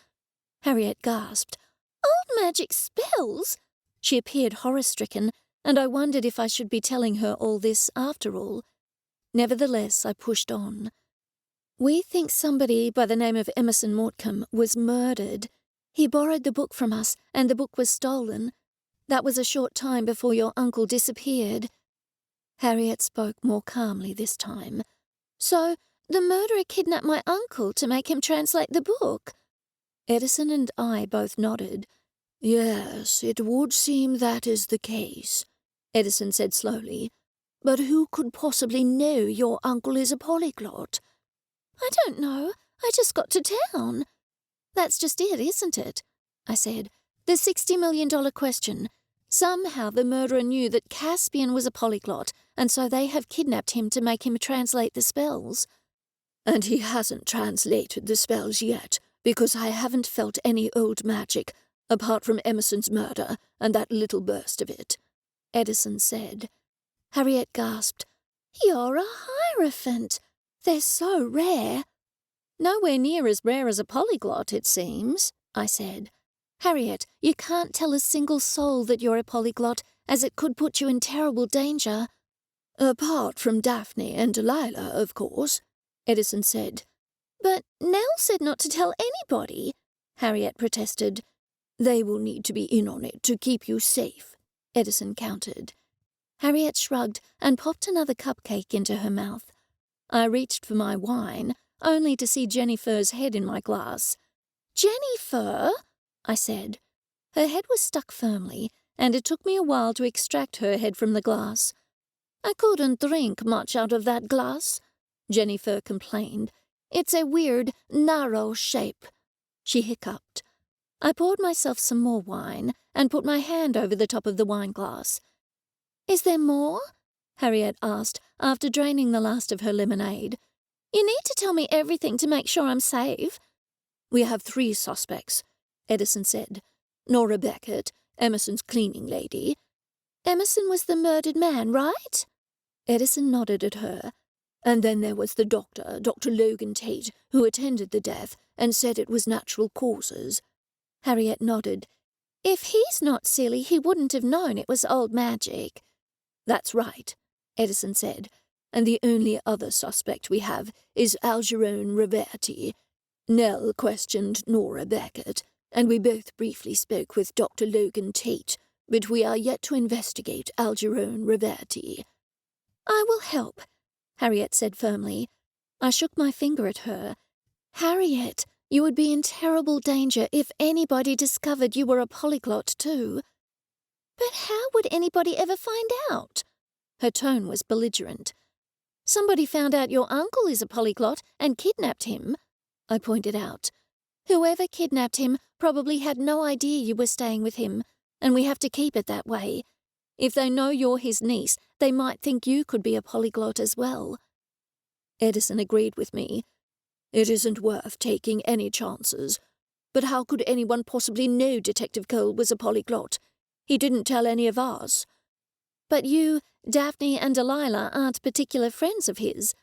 Harriet gasped. Old magic spells? She appeared horror-stricken, and I wondered if I should be telling her all this after all. Nevertheless, I pushed on. We think somebody by the name of Emerson Mortcomb was murdered. He borrowed the book from us, and the book was stolen. That was a short time before your uncle disappeared. Harriet spoke more calmly this time. So, the murderer kidnapped my uncle to make him translate the book. Edison and I both nodded. Yes, it would seem that is the case, Edison said slowly. But who could possibly know your uncle is a polyglot? I don't know. I just got to town. That's just it, isn't it? I said. The $60 million question. Somehow the murderer knew that Caspian was a polyglot, and so they have kidnapped him to make him translate the spells. And he hasn't translated the spells yet, because I haven't felt any old magic, apart from Emerson's murder and that little burst of it, Edison said. Harriet gasped. You're a hierophant. They're so rare. Nowhere near as rare as a polyglot, it seems, I said. Harriet, you can't tell a single soul that you're a polyglot, as it could put you in terrible danger. Apart from Daphne and Delilah, of course, Edison said. But Nell said not to tell anybody, Harriet protested. They will need to be in on it to keep you safe, Edison countered. Harriet shrugged and popped another cupcake into her mouth. I reached for my wine, only to see JenniFur's head in my glass. JenniFur? I said. Her head was stuck firmly, and it took me a while to extract her head from the glass. I couldn't drink much out of that glass, JenniFur complained. It's a weird, narrow shape. She hiccuped. I poured myself some more wine and put my hand over the top of the wine glass. Is there more? Harriet asked after draining the last of her lemonade. You need to tell me everything to make sure I'm safe. We have 3 suspects, Edison said. Nora Beckett, Emerson's cleaning lady. Emerson was the murdered man, right? Edison nodded at her. And then there was the doctor, Dr. Logan Tate, who attended the death and said it was natural causes. Harriet nodded. If he's not silly, he wouldn't have known it was old magic. That's right, Edison said. And the only other suspect we have is Algernon Reverti. Nell questioned Nora Beckett, and we both briefly spoke with Dr. Logan Tate, but we are yet to investigate Algernon Reverti. I will help, Harriet said firmly. I shook my finger at her. Harriet, you would be in terrible danger if anybody discovered you were a polyglot too. But how would anybody ever find out? Her tone was belligerent. Somebody found out your uncle is a polyglot and kidnapped him, I pointed out. Whoever kidnapped him probably had no idea you were staying with him, and we have to keep it that way. If they know you're his niece, they might think you could be a polyglot as well. Edison agreed with me. It isn't worth taking any chances. But how could anyone possibly know Detective Cole was a polyglot? He didn't tell any of us. But you, Daphne and Delilah aren't particular friends of his,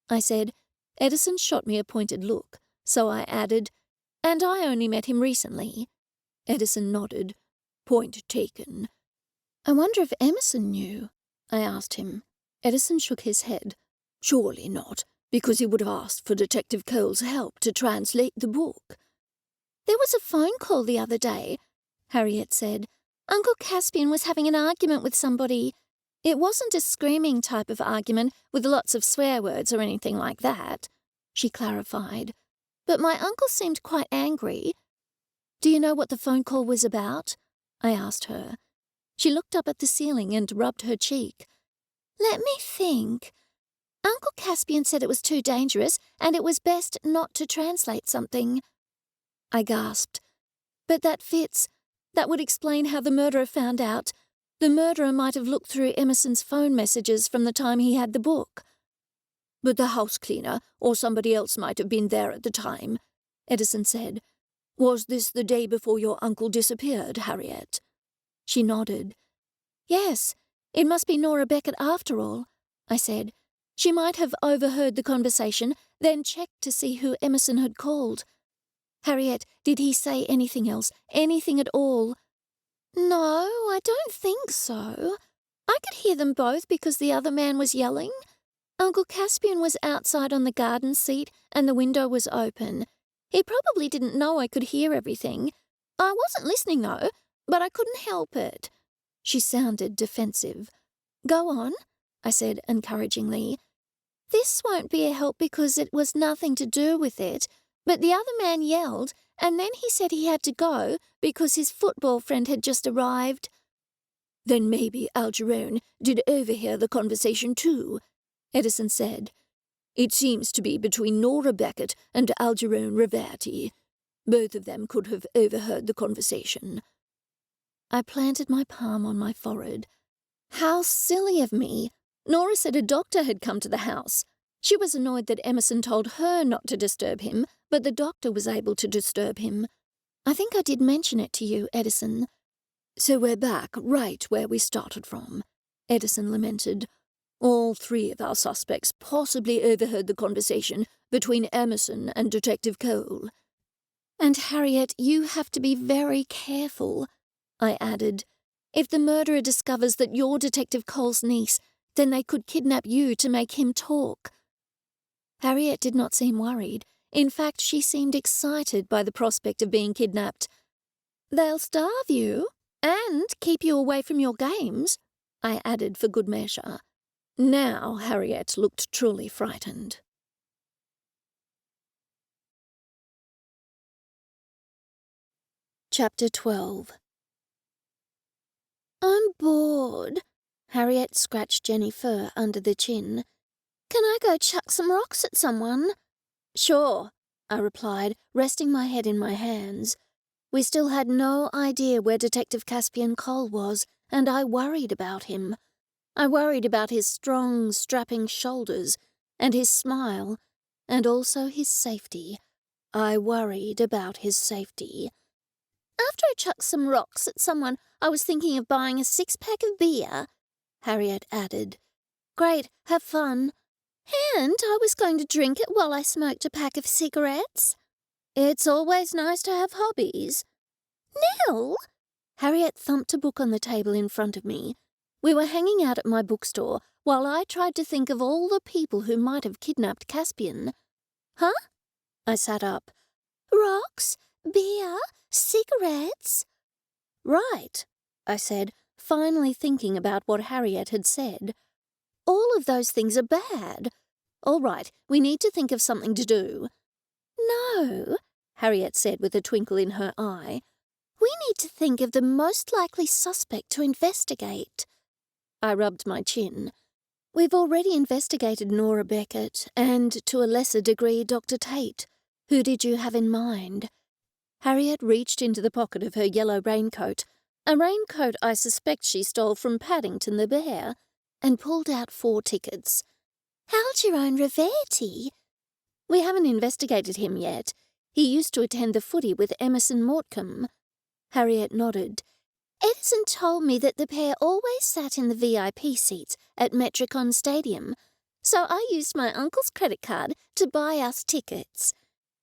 I said. Edison shot me a pointed look, so I added, and I only met him recently. Edison nodded. Point taken. I wonder if Emerson knew, I asked him. Edison shook his head. Surely not, because he would have asked for Detective Cole's help to translate the book. There was a phone call the other day, Harriet said. Uncle Caspian was having an argument with somebody. It wasn't a screaming type of argument with lots of swear words or anything like that, she clarified. But my uncle seemed quite angry. Do you know what the phone call was about? I asked her. She looked up at the ceiling and rubbed her cheek. Let me think. Uncle Caspian said it was too dangerous and it was best not to translate something. I gasped. But that fits. That would explain how the murderer found out. The murderer might have looked through Emerson's phone messages from the time he had the book. But the house cleaner or somebody else might have been there at the time, Edison said. Was this the day before your uncle disappeared, Harriet? She nodded. Yes, it must be Nora Beckett after all, I said. She might have overheard the conversation, then checked to see who Emerson had called. Harriet, did he say anything else? Anything at all? No, I don't think so. I could hear them both because the other man was yelling. Uncle Caspian was outside on the garden seat and the window was open. He probably didn't know I could hear everything. I wasn't listening, though, but I couldn't help it. She sounded defensive. Go on, I said encouragingly. This won't be a help because it was nothing to do with it, but the other man yelled, and then he said he had to go because his football friend had just arrived. Then maybe Algernon did overhear the conversation too, Edison said. It seems to be between Nora Beckett and Algernon Reverti. Both of them could have overheard the conversation. I planted my palm on my forehead. How silly of me. Nora said a doctor had come to the house. She was annoyed that Emerson told her not to disturb him, but the doctor was able to disturb him. I think I did mention it to you, Edison. So we're back right where we started from, Edison lamented. All three of our suspects possibly overheard the conversation between Emerson and Detective Cole. And Harriet, you have to be very careful, I added. If the murderer discovers that you're Detective Cole's niece, then they could kidnap you to make him talk. Harriet did not seem worried. In fact, she seemed excited by the prospect of being kidnapped. They'll starve you and keep you away from your games, I added for good measure. Now Harriet looked truly frightened. Chapter 12. I'm bored. Harriet scratched JenniFur under the chin. Can I go chuck some rocks at someone? Sure, I replied, resting my head in my hands. We still had no idea where Detective Caspian Cole was, and I worried about him. I worried about his strong, strapping shoulders, and his smile, and also his safety. I worried about his safety. After I chucked some rocks at someone, I was thinking of buying a 6-pack of beer, Harriet added. Great, have fun. And I was going to drink it while I smoked a pack of cigarettes. It's always nice to have hobbies. Nell! Harriet thumped a book on the table in front of me. We were hanging out at my bookstore while I tried to think of all the people who might have kidnapped Caspian. Huh? I sat up. Rocks, beer, cigarettes. Right, I said, finally thinking about what Harriet had said. All of those things are bad. All right, we need to think of something to do. No, Harriet said with a twinkle in her eye. We need to think of the most likely suspect to investigate. I rubbed my chin. We've already investigated Nora Beckett and, to a lesser degree, Dr. Tate. Who did you have in mind? Harriet reached into the pocket of her yellow raincoat, a raincoat I suspect she stole from Paddington the bear, and pulled out 4 tickets. Algerone Reverti. We haven't investigated him yet. He used to attend the footy with Emerson Mortcombe. Harriet nodded. Edison told me that the pair always sat in the VIP seats at Metricon Stadium, so I used my uncle's credit card to buy us tickets.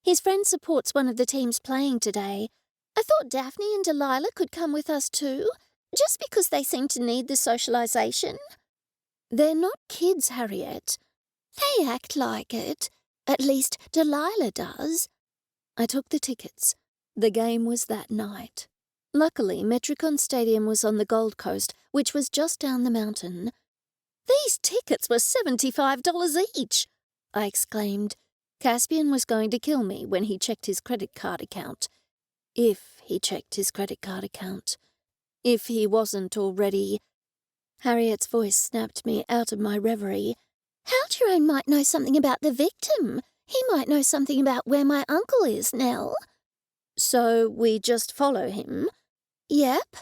His friend supports one of the teams playing today. I thought Daphne and Delilah could come with us too, just because they seem to need the socialization. They're not kids, Harriet. They act like it. At least Delilah does. I took the tickets. The game was that night. Luckily, Metricon Stadium was on the Gold Coast, which was just down the mountain. These tickets were $75 each, I exclaimed. Caspian was going to kill me when he checked his credit card account. If he checked his credit card account. If he wasn't already... Harriet's voice snapped me out of my reverie. Algerone might know something about the victim. He might know something about where my uncle is, Nell. So we just follow him? Yep.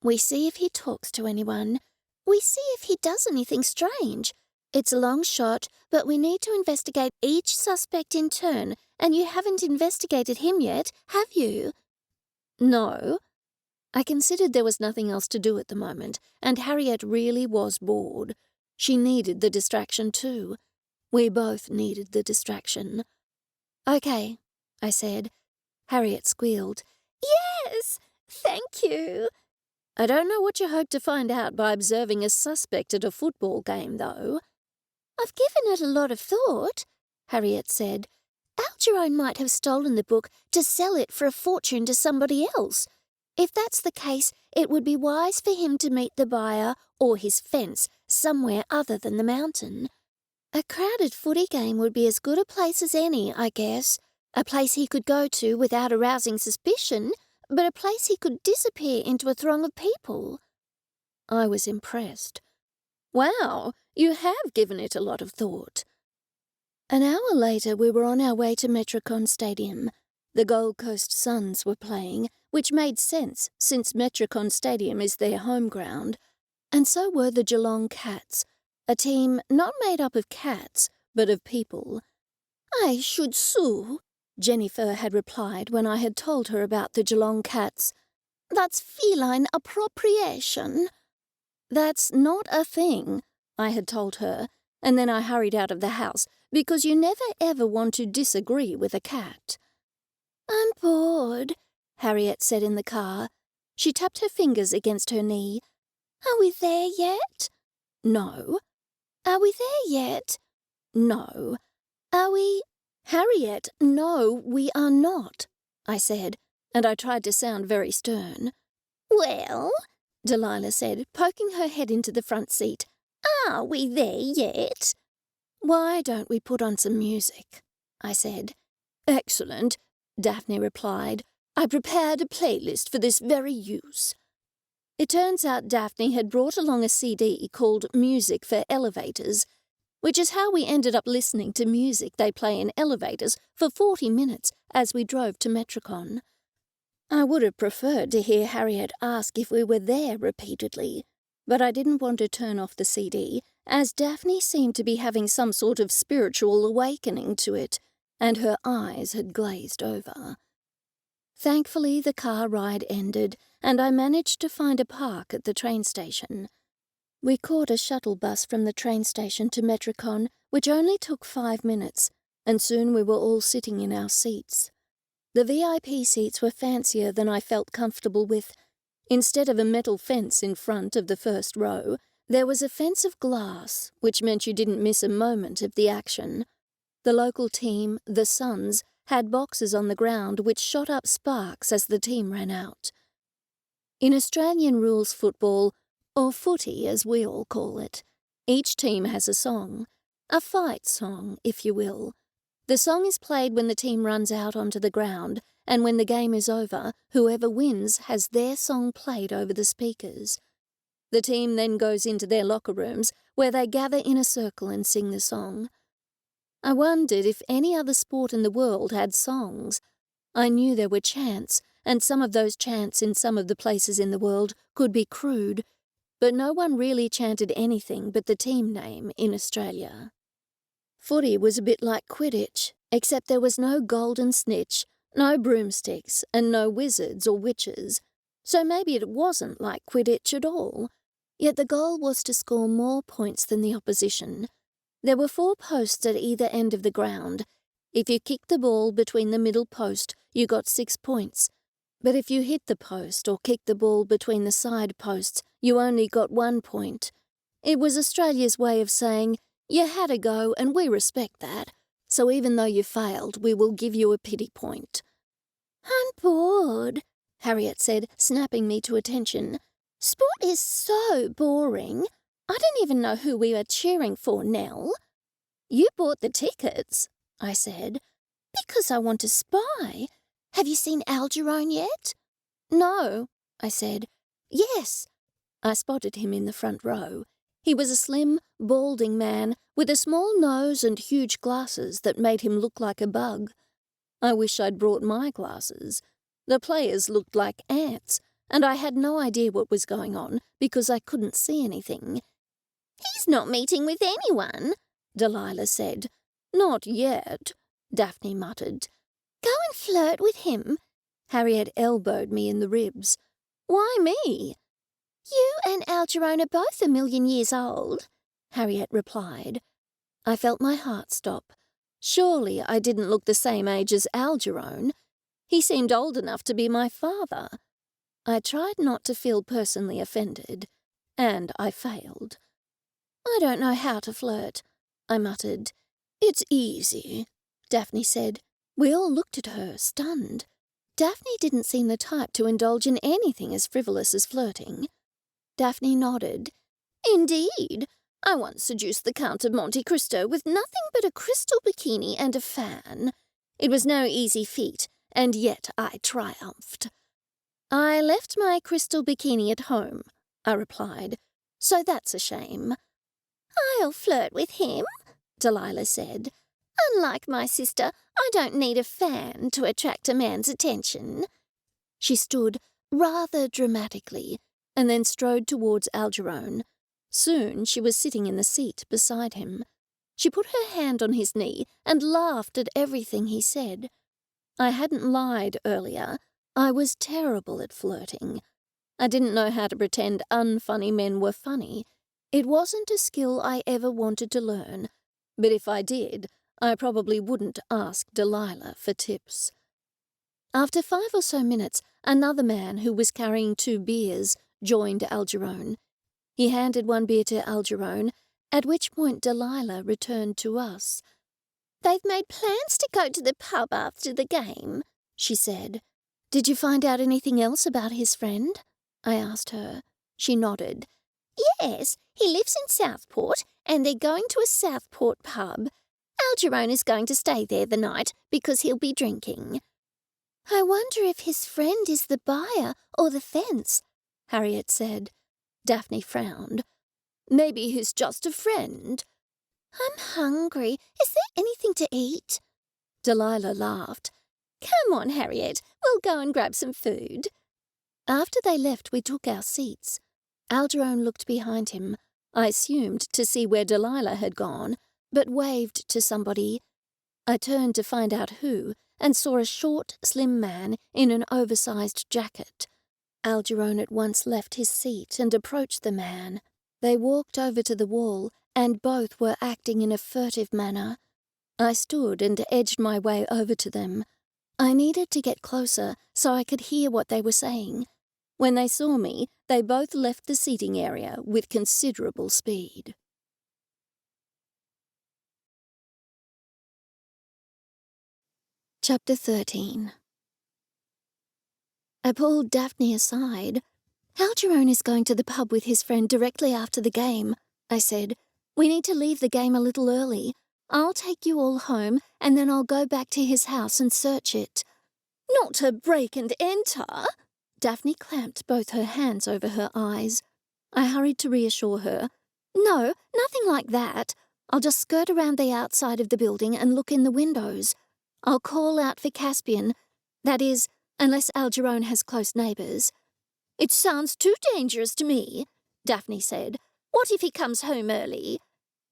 We see if he talks to anyone. We see if he does anything strange. It's a long shot, but we need to investigate each suspect in turn, and you haven't investigated him yet, have you? No. I considered there was nothing else to do at the moment, and Harriet really was bored. She needed the distraction too. We both needed the distraction. Okay, I said. Harriet squealed. Yes, thank you. I don't know what you hope to find out by observing a suspect at a football game, though. I've given it a lot of thought, Harriet said. Algerone might have stolen the book to sell it for a fortune to somebody else. If that's the case, it would be wise for him to meet the buyer or his fence somewhere other than the mountain. A crowded footy game would be as good a place as any, I guess. A place he could go to without arousing suspicion, but a place he could disappear into a throng of people. I was impressed. Wow, you have given it a lot of thought. An hour later, we were on our way to Metricon Stadium. The Gold Coast Suns were playing, which made sense since Metricon Stadium is their home ground, and so were the Geelong Cats, a team not made up of cats, but of people. I should sue, JenniFur had replied when I had told her about the Geelong Cats. That's feline appropriation. That's not a thing, I had told her, and then I hurried out of the house because you never ever want to disagree with a cat. I'm bored, Harriet said in the car. She tapped her fingers against her knee. Are we there yet? No. Are we there yet? No. Are we... Harriet, no, we are not, I said, and I tried to sound very stern. Well, Delilah said, poking her head into the front seat, are we there yet? Why don't we put on some music? I said. Excellent, Daphne replied. I prepared a playlist for this very use. It turns out Daphne had brought along a CD called Music for Elevators, which is how we ended up listening to music they play in elevators for 40 minutes as we drove to Metricon. I would have preferred to hear Harriet ask if we were there repeatedly, but I didn't want to turn off the CD, as Daphne seemed to be having some sort of spiritual awakening to it, and her eyes had glazed over. Thankfully, the car ride ended, and I managed to find a park at the train station. We caught a shuttle bus from the train station to Metricon, which only took 5 minutes, and soon we were all sitting in our seats. The VIP seats were fancier than I felt comfortable with. Instead of a metal fence in front of the first row, there was a fence of glass, which meant you didn't miss a moment of the action. The local team, the Suns, had boxes on the ground which shot up sparks as the team ran out. In Australian rules football, or footy as we all call it, each team has a song, a fight song, if you will. The song is played when the team runs out onto the ground, and when the game is over, whoever wins has their song played over the speakers. The team then goes into their locker rooms, where they gather in a circle and sing the song. I wondered if any other sport in the world had songs. I knew there were chants, and some of those chants in some of the places in the world could be crude, but no one really chanted anything but the team name in Australia. Footy was a bit like Quidditch, except there was no golden snitch, no broomsticks, and no wizards or witches, so maybe it wasn't like Quidditch at all. Yet the goal was to score more points than the opposition. There were 4 posts at either end of the ground. If you kicked the ball between the middle post, you got 6 points. But if you hit the post or kicked the ball between the side posts, you only got 1 point. It was Australia's way of saying, you had a go and we respect that, so even though you failed, we will give you a pity point. I'm bored, Harriet said, snapping me to attention. Sport is so boring. I don't even know who we are cheering for, Nell. You bought the tickets, I said. Because I want to spy. Have you seen Algerone yet? No, I said. Yes. I spotted him in the front row. He was a slim, balding man with a small nose and huge glasses that made him look like a bug. I wish I'd brought my glasses. The players looked like ants, and I had no idea what was going on because I couldn't see anything. He's not meeting with anyone, Delilah said. Not yet, Daphne muttered. Go and flirt with him. Harriet elbowed me in the ribs. Why me? You and Algerone are both 1,000,000 years old, Harriet replied. I felt my heart stop. Surely I didn't look the same age as Algerone. He seemed old enough to be my father. I tried not to feel personally offended, and I failed. I don't know how to flirt, I muttered. It's easy, Daphne said. We all looked at her, stunned. Daphne didn't seem the type to indulge in anything as frivolous as flirting. Daphne nodded. Indeed. I once seduced the Count of Monte Cristo with nothing but a crystal bikini and a fan. It was no easy feat, and yet I triumphed. I left my crystal bikini at home, I replied, so that's a shame. I'll flirt with him, Delilah said. Unlike my sister, I don't need a fan to attract a man's attention. She stood rather dramatically and then strode towards Algerone. Soon she was sitting in the seat beside him. She put her hand on his knee and laughed at everything he said. I hadn't lied earlier. I was terrible at flirting. I didn't know how to pretend unfunny men were funny. It wasn't a skill I ever wanted to learn, but if I did, I probably wouldn't ask Delilah for tips. After 5 or so minutes, another man who was carrying 2 beers joined Algerone. He handed 1 beer to Algerone, at which point Delilah returned to us. They've made plans to go to the pub after the game, she said. Did you find out anything else about his friend? I asked her. She nodded. Yes, he lives in Southport, and they're going to a Southport pub. Algerone is going to stay there the night because he'll be drinking. I wonder if his friend is the buyer or the fence, Harriet said. Daphne frowned. Maybe he's just a friend. I'm hungry. Is there anything to eat? Delilah laughed. Come on, Harriet. We'll go and grab some food. After they left, we took our seats. Algerone looked behind him. I assumed to see where Delilah had gone, but waved to somebody. I turned to find out who, and saw a short, slim man in an oversized jacket. Algernon at once left his seat and approached the man. They walked over to the wall, and both were acting in a furtive manner. I stood and edged my way over to them. I needed to get closer so I could hear what they were saying. When they saw me, they both left the seating area with considerable speed. Chapter 13. I pulled Daphne aside. "Algernon is going to the pub with his friend directly after the game," I said. "We need to leave the game a little early. I'll take you all home, and then I'll go back to his house and search it." "Not to break and enter?" Daphne clamped both her hands over her eyes. I hurried to reassure her. "No, nothing like that. I'll just skirt around the outside of the building and look in the windows. I'll call out for Caspian. That is, unless Algernon has close neighbours." "It sounds too dangerous to me," Daphne said. "What if he comes home early?"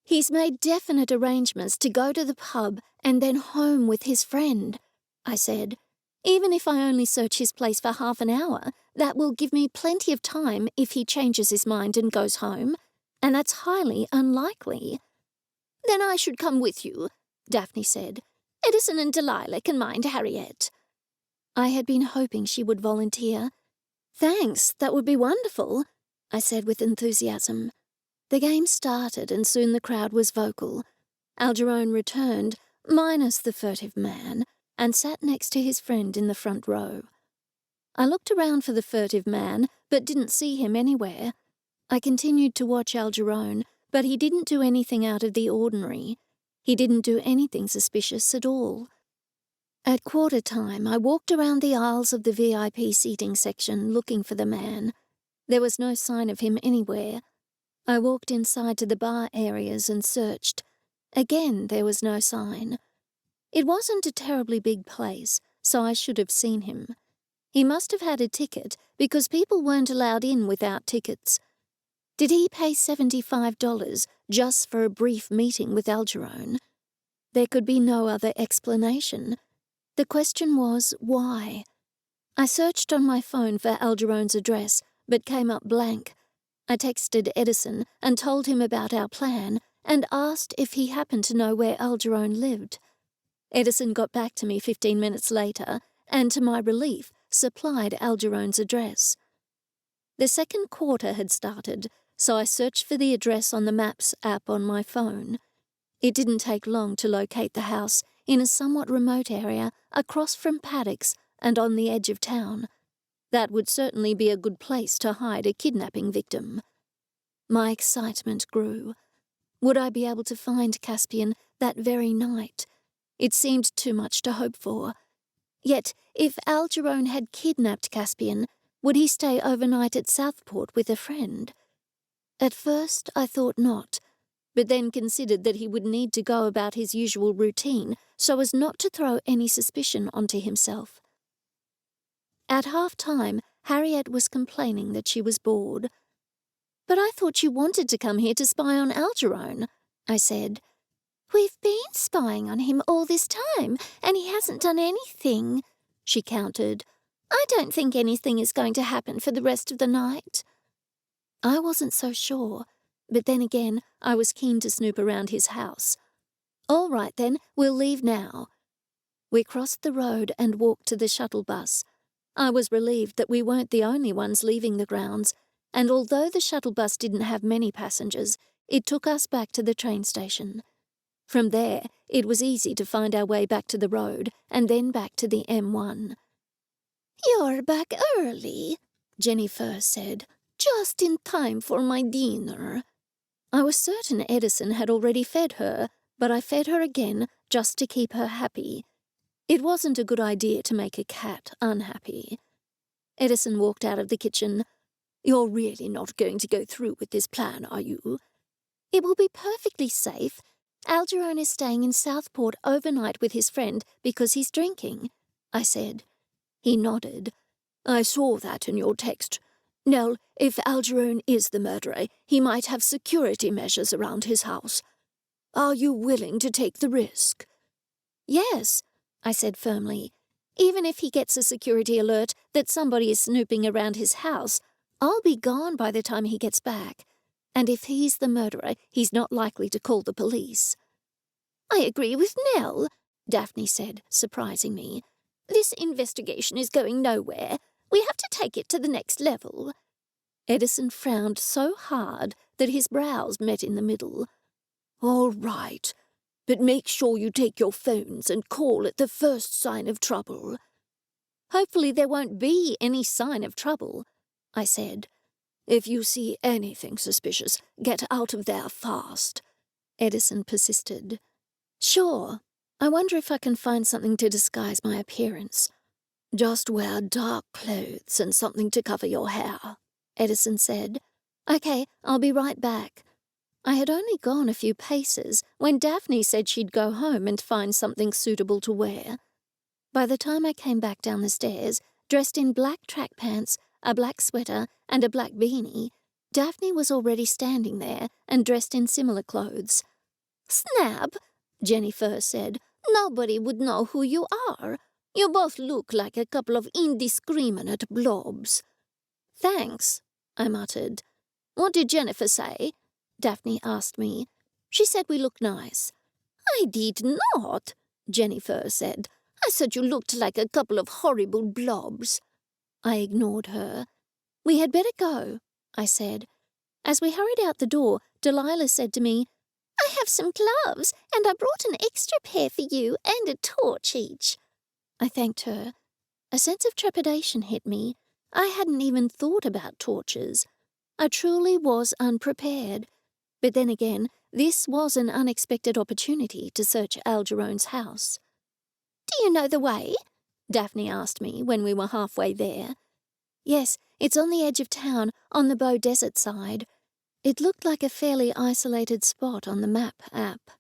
"He's made definite arrangements to go to the pub and then home with his friend," I said. "Even if I only search his place for half an hour, that will give me plenty of time if he changes his mind and goes home, and that's highly unlikely." "Then I should come with you," Daphne said. "Edison and Delilah can mind Harriet." I had been hoping she would volunteer. "Thanks, that would be wonderful," I said with enthusiasm. The game started, and soon the crowd was vocal. Algernon returned, minus the furtive man, and sat next to his friend in the front row. I looked around for the furtive man, but didn't see him anywhere. I continued to watch Algernon, but he didn't do anything out of the ordinary. He didn't do anything suspicious at all. At quarter time, I walked around the aisles of the VIP seating section looking for the man. There was no sign of him anywhere. I walked inside to the bar areas and searched. Again, there was no sign. It wasn't a terribly big place, so I should have seen him. He must have had a ticket because people weren't allowed in without tickets. Did he pay $75 just for a brief meeting with Algernon? There could be no other explanation. The question was, why? I searched on my phone for Algeron's address, but came up blank. I texted Edison and told him about our plan and asked if he happened to know where Algernon lived. Edison got back to me 15 minutes later and, to my relief, supplied Algeron's address. The second quarter had started, so I searched for the address on the Maps app on my phone. It didn't take long to locate the house in a somewhat remote area across from paddocks and on the edge of town. That would certainly be a good place to hide a kidnapping victim. My excitement grew. Would I be able to find Caspian that very night? It seemed too much to hope for. Yet, if Algernon had kidnapped Caspian, would he stay overnight at Southport with a friend? At first I thought not, but then considered that he would need to go about his usual routine so as not to throw any suspicion onto himself. At half-time, Harriet was complaining that she was bored. "But I thought you wanted to come here to spy on Algernon," I said. "We've been spying on him all this time, and he hasn't done anything," she countered. "I don't think anything is going to happen for the rest of the night." I wasn't so sure, but then again, I was keen to snoop around his house. "All right then, we'll leave now." We crossed the road and walked to the shuttle bus. I was relieved that we weren't the only ones leaving the grounds, and although the shuttle bus didn't have many passengers, it took us back to the train station. From there, it was easy to find our way back to the road and then back to the M1. "You're back early," JenniFur said. "Just in time for my dinner." I was certain Edison had already fed her, but I fed her again just to keep her happy. It wasn't a good idea to make a cat unhappy. Edison walked out of the kitchen. "You're really not going to go through with this plan, are you?" "It will be perfectly safe. Algernon is staying in Southport overnight with his friend because he's drinking," I said. He nodded. "I saw that in your text. Nell, if Algernon is the murderer, he might have security measures around his house. Are you willing to take the risk?" "Yes. I said firmly. "Even if he gets a security alert that somebody is snooping around his house, I'll be gone by the time he gets back. And if he's the murderer, he's not likely to call the police." "I agree with Nell," Daphne said, surprising me. "This investigation is going nowhere. We have to take it to the next level." Edison frowned so hard that his brows met in the middle. "All right, but make sure you take your phones and call at the first sign of trouble." "Hopefully there won't be any sign of trouble," I said. "If you see anything suspicious, get out of there fast," Edison persisted. "Sure. I wonder if I can find something to disguise my appearance." "Just wear dark clothes and something to cover your hair," Edison said. "Okay, I'll be right back." I had only gone a few paces when Daphne said she'd go home and find something suitable to wear. By the time I came back down the stairs, dressed in black track pants, a black sweater, and a black beanie, Daphne was already standing there and dressed in similar clothes. "Snap," JenniFur said. "Nobody would know who you are. You both look like a couple of indiscriminate blobs." "Thanks," I muttered. "What did JenniFur say?" Daphne asked me. "She said we look nice." "I did not," JenniFur said. "I said you looked like a couple of horrible blobs." I ignored her. "We had better go," I said. As we hurried out the door, Delilah said to me, "I have some gloves, and I brought an extra pair for you and a torch each." I thanked her. A sense of trepidation hit me. I hadn't even thought about torches. I truly was unprepared. But then again, this was an unexpected opportunity to search Algerone's house. "Do you know the way?" Daphne asked me when we were halfway there. "Yes, it's on the edge of town, on the Bow Desert side." It looked like a fairly isolated spot on the map app.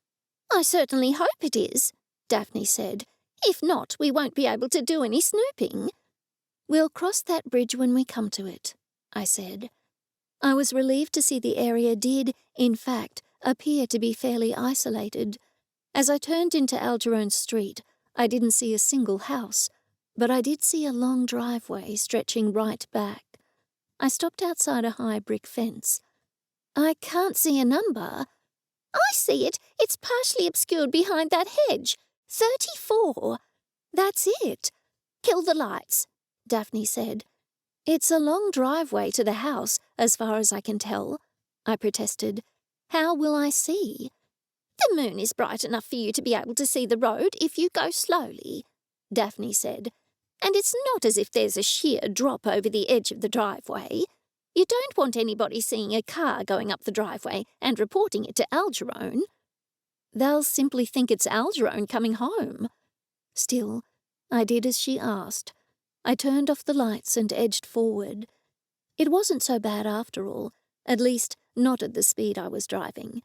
"I certainly hope it is," Daphne said. "If not, we won't be able to do any snooping." "We'll cross that bridge when we come to it," I said. I was relieved to see the area did, in fact, appear to be fairly isolated. As I turned into Algerone's street, I didn't see a single house, but I did see a long driveway stretching right back. I stopped outside a high brick fence. "I can't see a number." "I see it. It's partially obscured behind that hedge. 34. "That's it." "Kill the lights," Daphne said. "It's a long driveway to the house, as far as I can tell," I protested. "How will I see?" "The moon is bright enough for you to be able to see the road if you go slowly," Daphne said. "And it's not as if there's a sheer drop over the edge of the driveway. You don't want anybody seeing a car going up the driveway and reporting it to Algerone. They'll simply think it's Algerone coming home." Still, I did as she asked. I turned off the lights and edged forward. It wasn't so bad after all, at least not at the speed I was driving.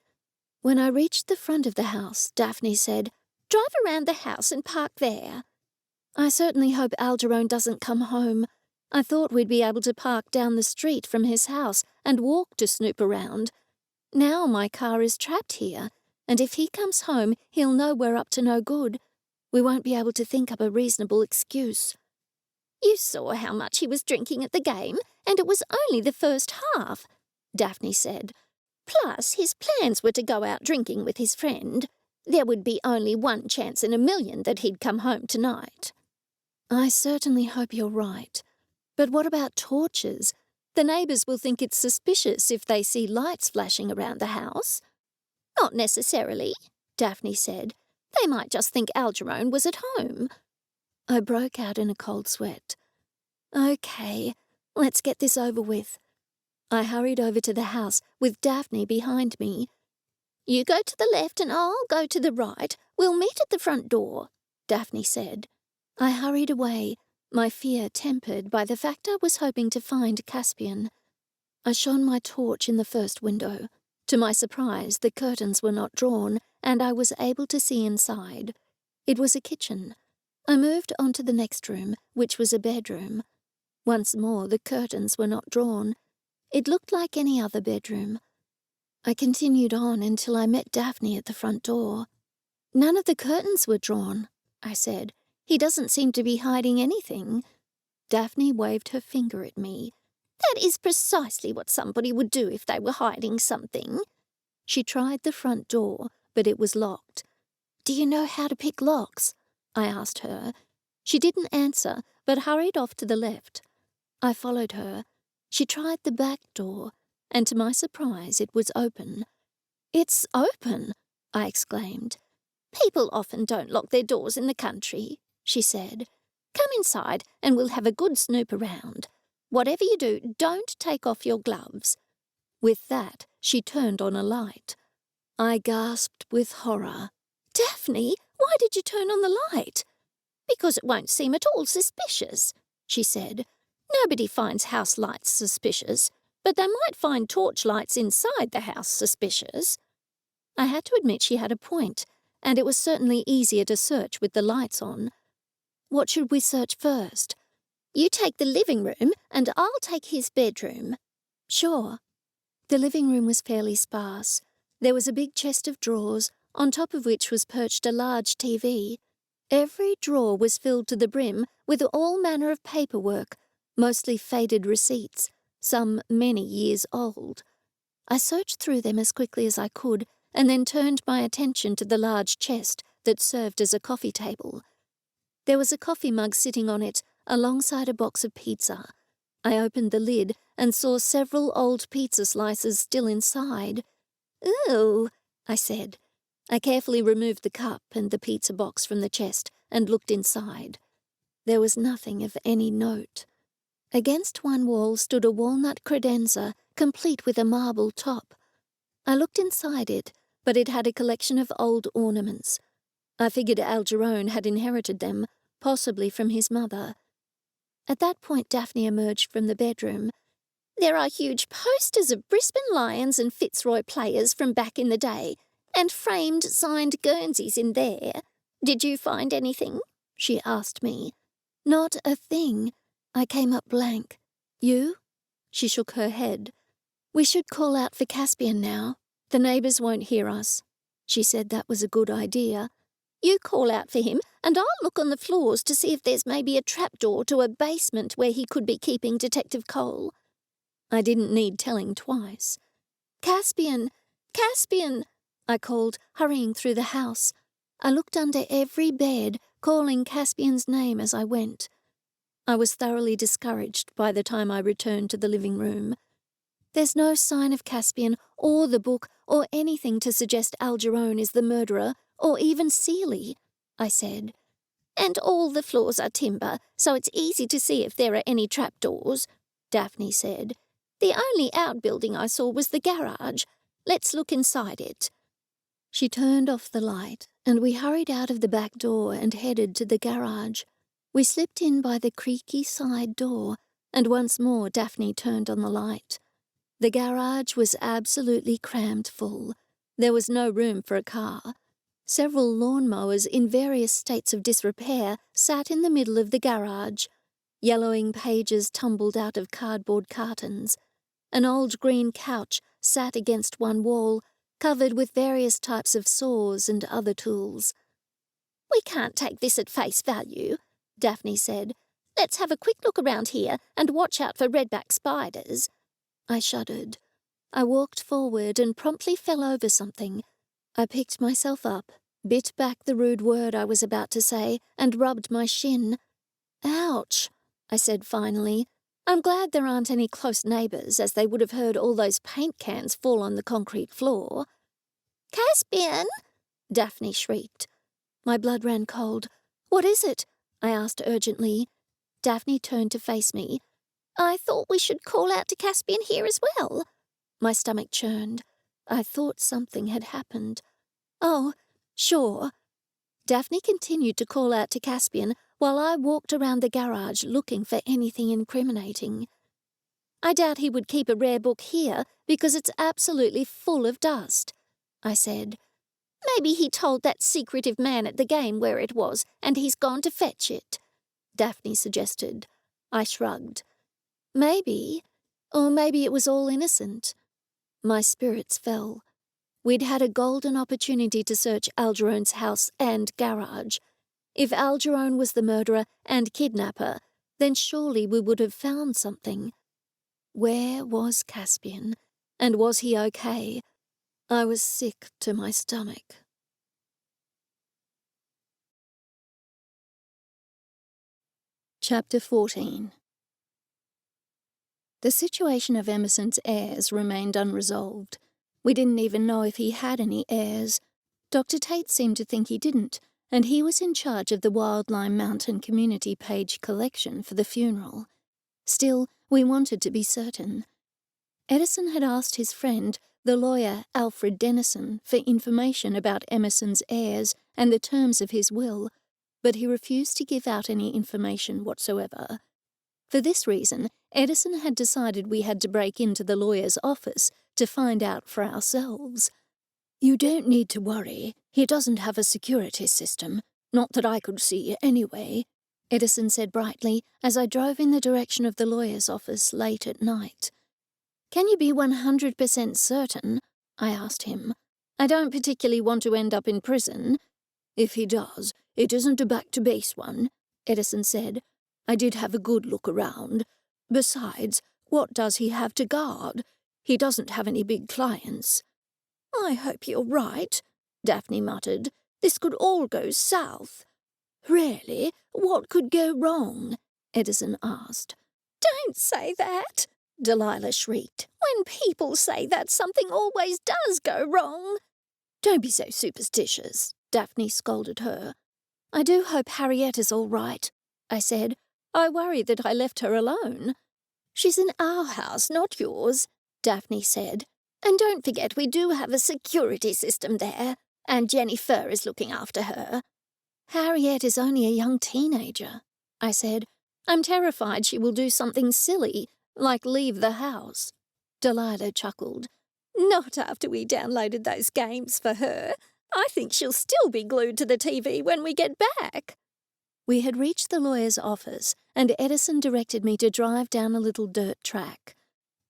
When I reached the front of the house, Daphne said, "Drive around the house and park there." I certainly hope Algerone doesn't come home. I thought we'd be able to park down the street from his house and walk to snoop around. Now my car is trapped here, and if he comes home, he'll know we're up to no good. We won't be able to think up a reasonable excuse. "You saw how much he was drinking at the game, and it was only the first half," Daphne said. "Plus, his plans were to go out drinking with his friend. There would be only one chance in a million that he'd come home tonight." I certainly hope you're right. But what about torches? The neighbours will think it's suspicious if they see lights flashing around the house. "Not necessarily," Daphne said. "They might just think Algerone was at home." I broke out in a cold sweat. "Okay, let's get this over with." I hurried over to the house with Daphne behind me. "You go to the left and I'll go to the right. We'll meet at the front door," Daphne said. I hurried away, my fear tempered by the fact I was hoping to find Caspian. I shone my torch in the first window. To my surprise, the curtains were not drawn, and I was able to see inside. It was a kitchen. I moved on to the next room, which was a bedroom. Once more, the curtains were not drawn. It looked like any other bedroom. I continued on until I met Daphne at the front door. "None of the curtains were drawn," I said. He doesn't seem to be hiding anything. Daphne waved her finger at me. That is precisely what somebody would do if they were hiding something. She tried the front door, but it was locked. Do you know how to pick locks? I asked her. She didn't answer, but hurried off to the left. I followed her. She tried the back door, and to my surprise it was open. It's open, I exclaimed. People often don't lock their doors in the country, she said. Come inside and we'll have a good snoop around. Whatever you do, don't take off your gloves. With that, she turned on a light. I gasped with horror. Daphne, why did you turn on the light? Because it won't seem at all suspicious, she said. Nobody finds house lights suspicious, but they might find torch lights inside the house suspicious. I had to admit she had a point, and it was certainly easier to search with the lights on. What should we search first? You take the living room, and I'll take his bedroom. Sure. The living room was fairly sparse. There was a big chest of drawers, on top of which was perched a large TV. Every drawer was filled to the brim with all manner of paperwork, mostly faded receipts, some many years old. I searched through them as quickly as I could, and then turned my attention to the large chest that served as a coffee table. There was a coffee mug sitting on it, alongside a box of pizza. I opened the lid and saw several old pizza slices still inside. Ooh, I said. I carefully removed the cup and the pizza box from the chest and looked inside. There was nothing of any note. Against one wall stood a walnut credenza, complete with a marble top. I looked inside it, but it had a collection of old ornaments. I figured Algerone had inherited them, possibly from his mother. At that point, Daphne emerged from the bedroom. There are huge posters of Brisbane Lions and Fitzroy players from back in the day, and framed signed Guernseys in there. Did you find anything? She asked me. Not a thing. I came up blank. You? She shook her head. We should call out for Caspian now. The neighbours won't hear us. She said that was a good idea. You call out for him, and I'll look on the floors to see if there's maybe a trapdoor to a basement where he could be keeping Detective Cole. I didn't need telling twice. Caspian! Caspian! I called, hurrying through the house. I looked under every bed, calling Caspian's name as I went. I was thoroughly discouraged by the time I returned to the living room. There's no sign of Caspian or the book or anything to suggest Algerone is the murderer, or even Seeley, I said. And all the floors are timber, so it's easy to see if there are any trapdoors, Daphne said. The only outbuilding I saw was the garage. Let's look inside it. She turned off the light, and we hurried out of the back door and headed to the garage. We slipped in by the creaky side door, and once more Daphne turned on the light. The garage was absolutely crammed full. There was no room for a car. Several lawnmowers in various states of disrepair sat in the middle of the garage. Yellowing pages tumbled out of cardboard cartons. An old green couch sat against one wall, covered with various types of saws and other tools. We can't take this at face value, Daphne said. Let's have a quick look around here and watch out for redback spiders. I shuddered. I walked forward and promptly fell over something. I picked myself up, bit back the rude word I was about to say, and rubbed my shin. Ouch, I said finally. I'm glad there aren't any close neighbours, as they would have heard all those paint cans fall on the concrete floor. Caspian! Daphne shrieked. My blood ran cold. What is it? I asked urgently. Daphne turned to face me. I thought we should call out to Caspian here as well. My stomach churned. I thought something had happened. Oh, sure. Daphne continued to call out to Caspian while I walked around the garage looking for anything incriminating. I doubt he would keep a rare book here because it's absolutely full of dust, I said. Maybe he told that secretive man at the game where it was and he's gone to fetch it, Daphne suggested. I shrugged. Maybe, or maybe it was all innocent. My spirits fell. We'd had a golden opportunity to search Algerone's house and garage. If Algerone was the murderer and kidnapper, then surely we would have found something. Where was Caspian? And was he okay? I was sick to my stomach. Chapter 14. The situation of Emerson's heirs remained unresolved. We didn't even know if he had any heirs. Dr. Tate seemed to think he didn't, and he was in charge of the Wildlime Mountain Community Page collection for the funeral. Still, we wanted to be certain. Edison had asked his friend, the lawyer Alfred Dennison, for information about Emerson's heirs and the terms of his will, but he refused to give out any information whatsoever. For this reason, Edison had decided we had to break into the lawyer's office to find out for ourselves. "You don't need to worry. He doesn't have a security system. Not that I could see anyway," Edison said brightly as I drove in the direction of the lawyer's office late at night. "Can you be 100% certain?" I asked him. "I don't particularly want to end up in prison." "If he does, it isn't a back-to-base one," Edison said. "I did have a good look around. Besides, what does he have to guard? He doesn't have any big clients." "I hope you're right," Daphne muttered. "This could all go south." "Really? What could go wrong?" Edison asked. "Don't say that," Delilah shrieked. "When people say that, something always does go wrong." "Don't be so superstitious," Daphne scolded her. "I do hope Harriet is all right," I said. "I worry that I left her alone." "She's in our house, not yours," Daphne said. "And don't forget we do have a security system there, and JenniFur is looking after her." "Harriet is only a young teenager," I said. "I'm terrified she will do something silly, like leave the house." Delilah chuckled. "Not after we downloaded those games for her. I think she'll still be glued to the TV when we get back." We had reached the lawyer's office, and Edison directed me to drive down a little dirt track.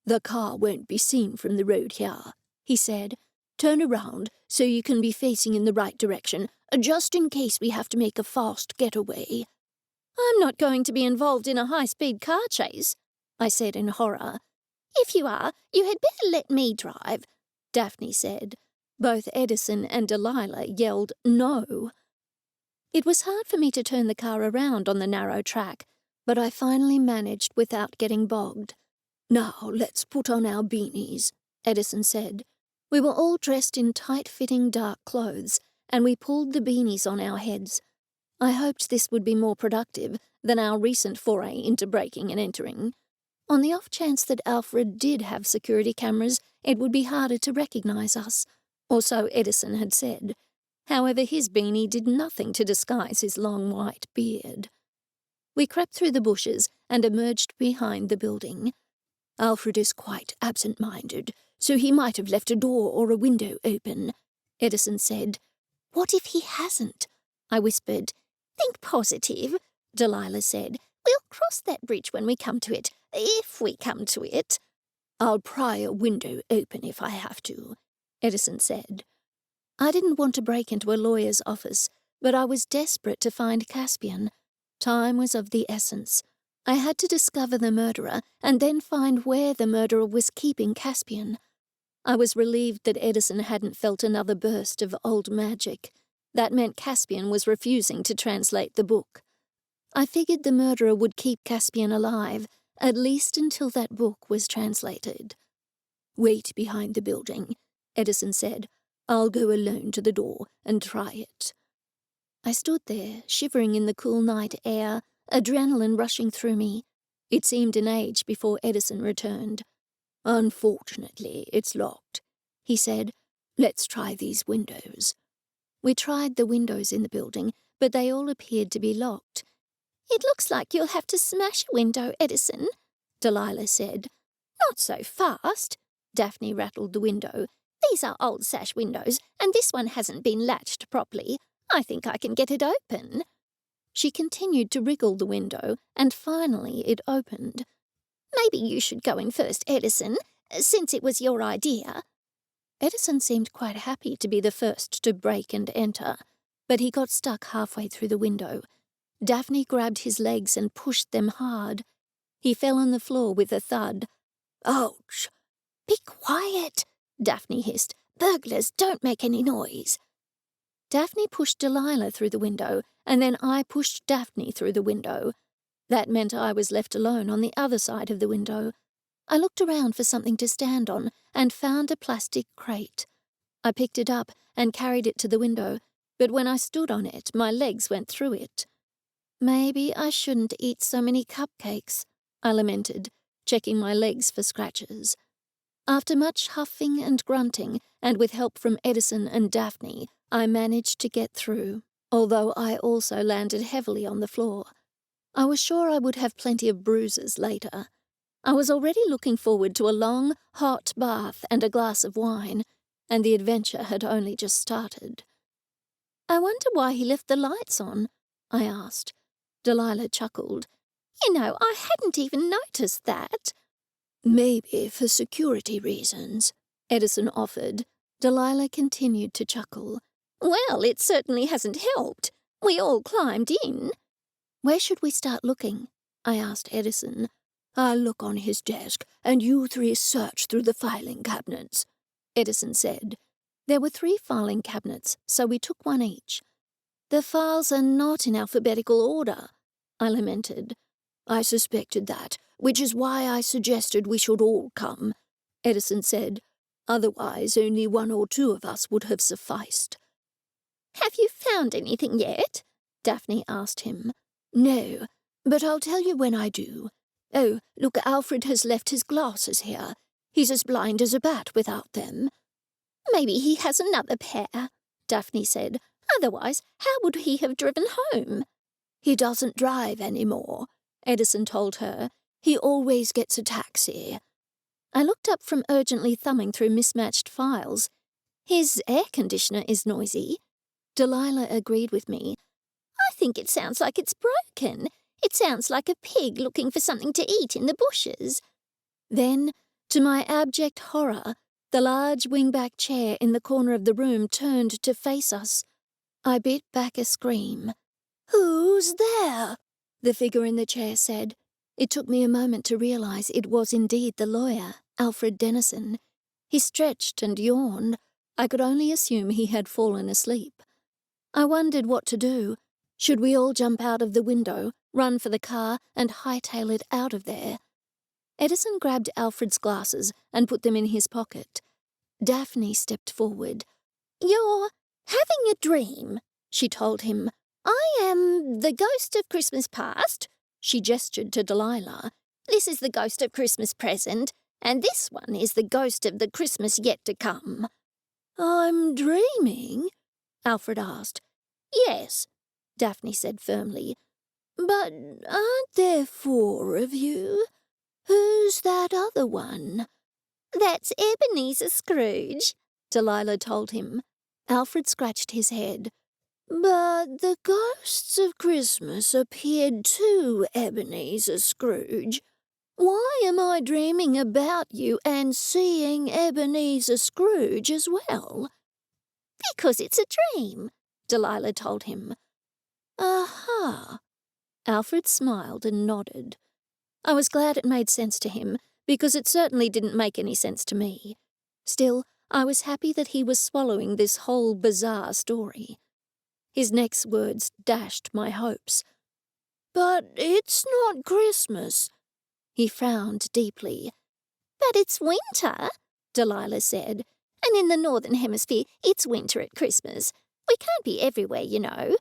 "The car won't be seen from the road here," he said. "Turn around so you can be facing in the right direction, just in case we have to make a fast getaway." "I'm not going to be involved in a high-speed car chase," I said in horror. "If you are, you had better let me drive," Daphne said. Both Edison and Delilah yelled no. It was hard for me to turn the car around on the narrow track, but I finally managed without getting bogged. "Now let's put on our beanies," Edison said. We were all dressed in tight-fitting dark clothes, and we pulled the beanies on our heads. I hoped this would be more productive than our recent foray into breaking and entering. On the off chance that Alfred did have security cameras, it would be harder to recognize us, or so Edison had said. However, his beanie did nothing to disguise his long white beard. We crept through the bushes and emerged behind the building. "Alfred is quite absent-minded, so he might have left a door or a window open," Edison said. "What if he hasn't?" I whispered. "Think positive," Delilah said. "We'll cross that bridge when we come to it, if we come to it." "I'll pry a window open if I have to," Edison said. I didn't want to break into a lawyer's office, but I was desperate to find Caspian. Time was of the essence. I had to discover the murderer and then find where the murderer was keeping Caspian. I was relieved that Edison hadn't felt another burst of old magic. That meant Caspian was refusing to translate the book. I figured the murderer would keep Caspian alive, at least until that book was translated. "Wait behind the building," Edison said. "I'll go alone to the door and try it." I stood there, shivering in the cool night air, adrenaline rushing through me. It seemed an age before Edison returned. "Unfortunately, it's locked," he said. "Let's try these windows." We tried the windows in the building, but they all appeared to be locked. "It looks like you'll have to smash a window, Edison," Delilah said. "Not so fast," Daphne rattled the window. "These are old sash windows, and this one hasn't been latched properly. I think I can get it open." She continued to wriggle the window, and finally it opened. "Maybe you should go in first, Edison, since it was your idea." Edison seemed quite happy to be the first to break and enter. but he got stuck halfway through the window. Daphne grabbed his legs and pushed them hard. He fell on the floor with a thud. Ouch! Be quiet, Daphne hissed. Burglars don't make any noise. Daphne pushed Delilah through the window, and then I pushed Daphne through the window. That meant I was left alone on the other side of the window. I looked around for something to stand on and found a plastic crate. I picked it up and carried it to the window, but when I stood on it, my legs went through it. Maybe I shouldn't eat so many cupcakes, I lamented, checking my legs for scratches. After much huffing and grunting, and with help from Edison and Daphne, I managed to get through, although I also landed heavily on the floor. I was sure I would have plenty of bruises later. I was already looking forward to a long, hot bath and a glass of wine, and the adventure had only just started. I wonder why he left the lights on, I asked. Delilah chuckled. You know, I hadn't even noticed that. Maybe for security reasons, Edison offered. Delilah continued to chuckle. Well, it certainly hasn't helped. We all climbed in. Where should we start looking? I asked Edison. I'll look on his desk, and you three search through the filing cabinets, Edison said. There were 3 filing cabinets, so we took one each. The files are not in alphabetical order, I lamented. I suspected that, which is why I suggested we should all come, Edison said. Otherwise, only 1 or 2 of us would have sufficed. Have you found anything yet? Daphne asked him. No, but I'll tell you when I do. Oh, look, Alfred has left his glasses here. He's as blind as a bat without them. Maybe he has another pair, Daphne said. Otherwise, how would he have driven home? He doesn't drive anymore, Edison told her. He always gets a taxi. I looked up from urgently thumbing through mismatched files. His air conditioner is noisy. Delilah agreed with me. I think it sounds like it's broken. It sounds like a pig looking for something to eat in the bushes. Then, to my abject horror, the large wingback chair in the corner of the room turned to face us. I bit back a scream. Who's there? The figure in the chair said. It took me a moment to realize it was indeed the lawyer, Alfred Dennison. He stretched and yawned. I could only assume he had fallen asleep. I wondered what to do. Should we all jump out of the window, run for the car, and hightail it out of there? Edison grabbed Alfred's glasses and put them in his pocket. Daphne stepped forward. You're having a dream, she told him. I am the ghost of Christmas past. She gestured to Delilah. This is the ghost of Christmas present, and this one is the ghost of the Christmas yet to come. I'm dreaming? Alfred asked. Yes, Daphne said firmly. But aren't there 4 of you? Who's that other one? That's Ebenezer Scrooge, Delilah told him. Alfred scratched his head. But the ghosts of Christmas appeared to Ebenezer Scrooge. Why am I dreaming about you and seeing Ebenezer Scrooge as well? Because it's a dream, Delilah told him. Aha! Alfred smiled and nodded. I was glad it made sense to him, because it certainly didn't make any sense to me. Still, I was happy that he was swallowing this whole bizarre story. His next words dashed my hopes. But it's not Christmas. He frowned deeply. But it's winter, Delilah said. And in the Northern Hemisphere, it's winter at Christmas. We can't be everywhere, you know.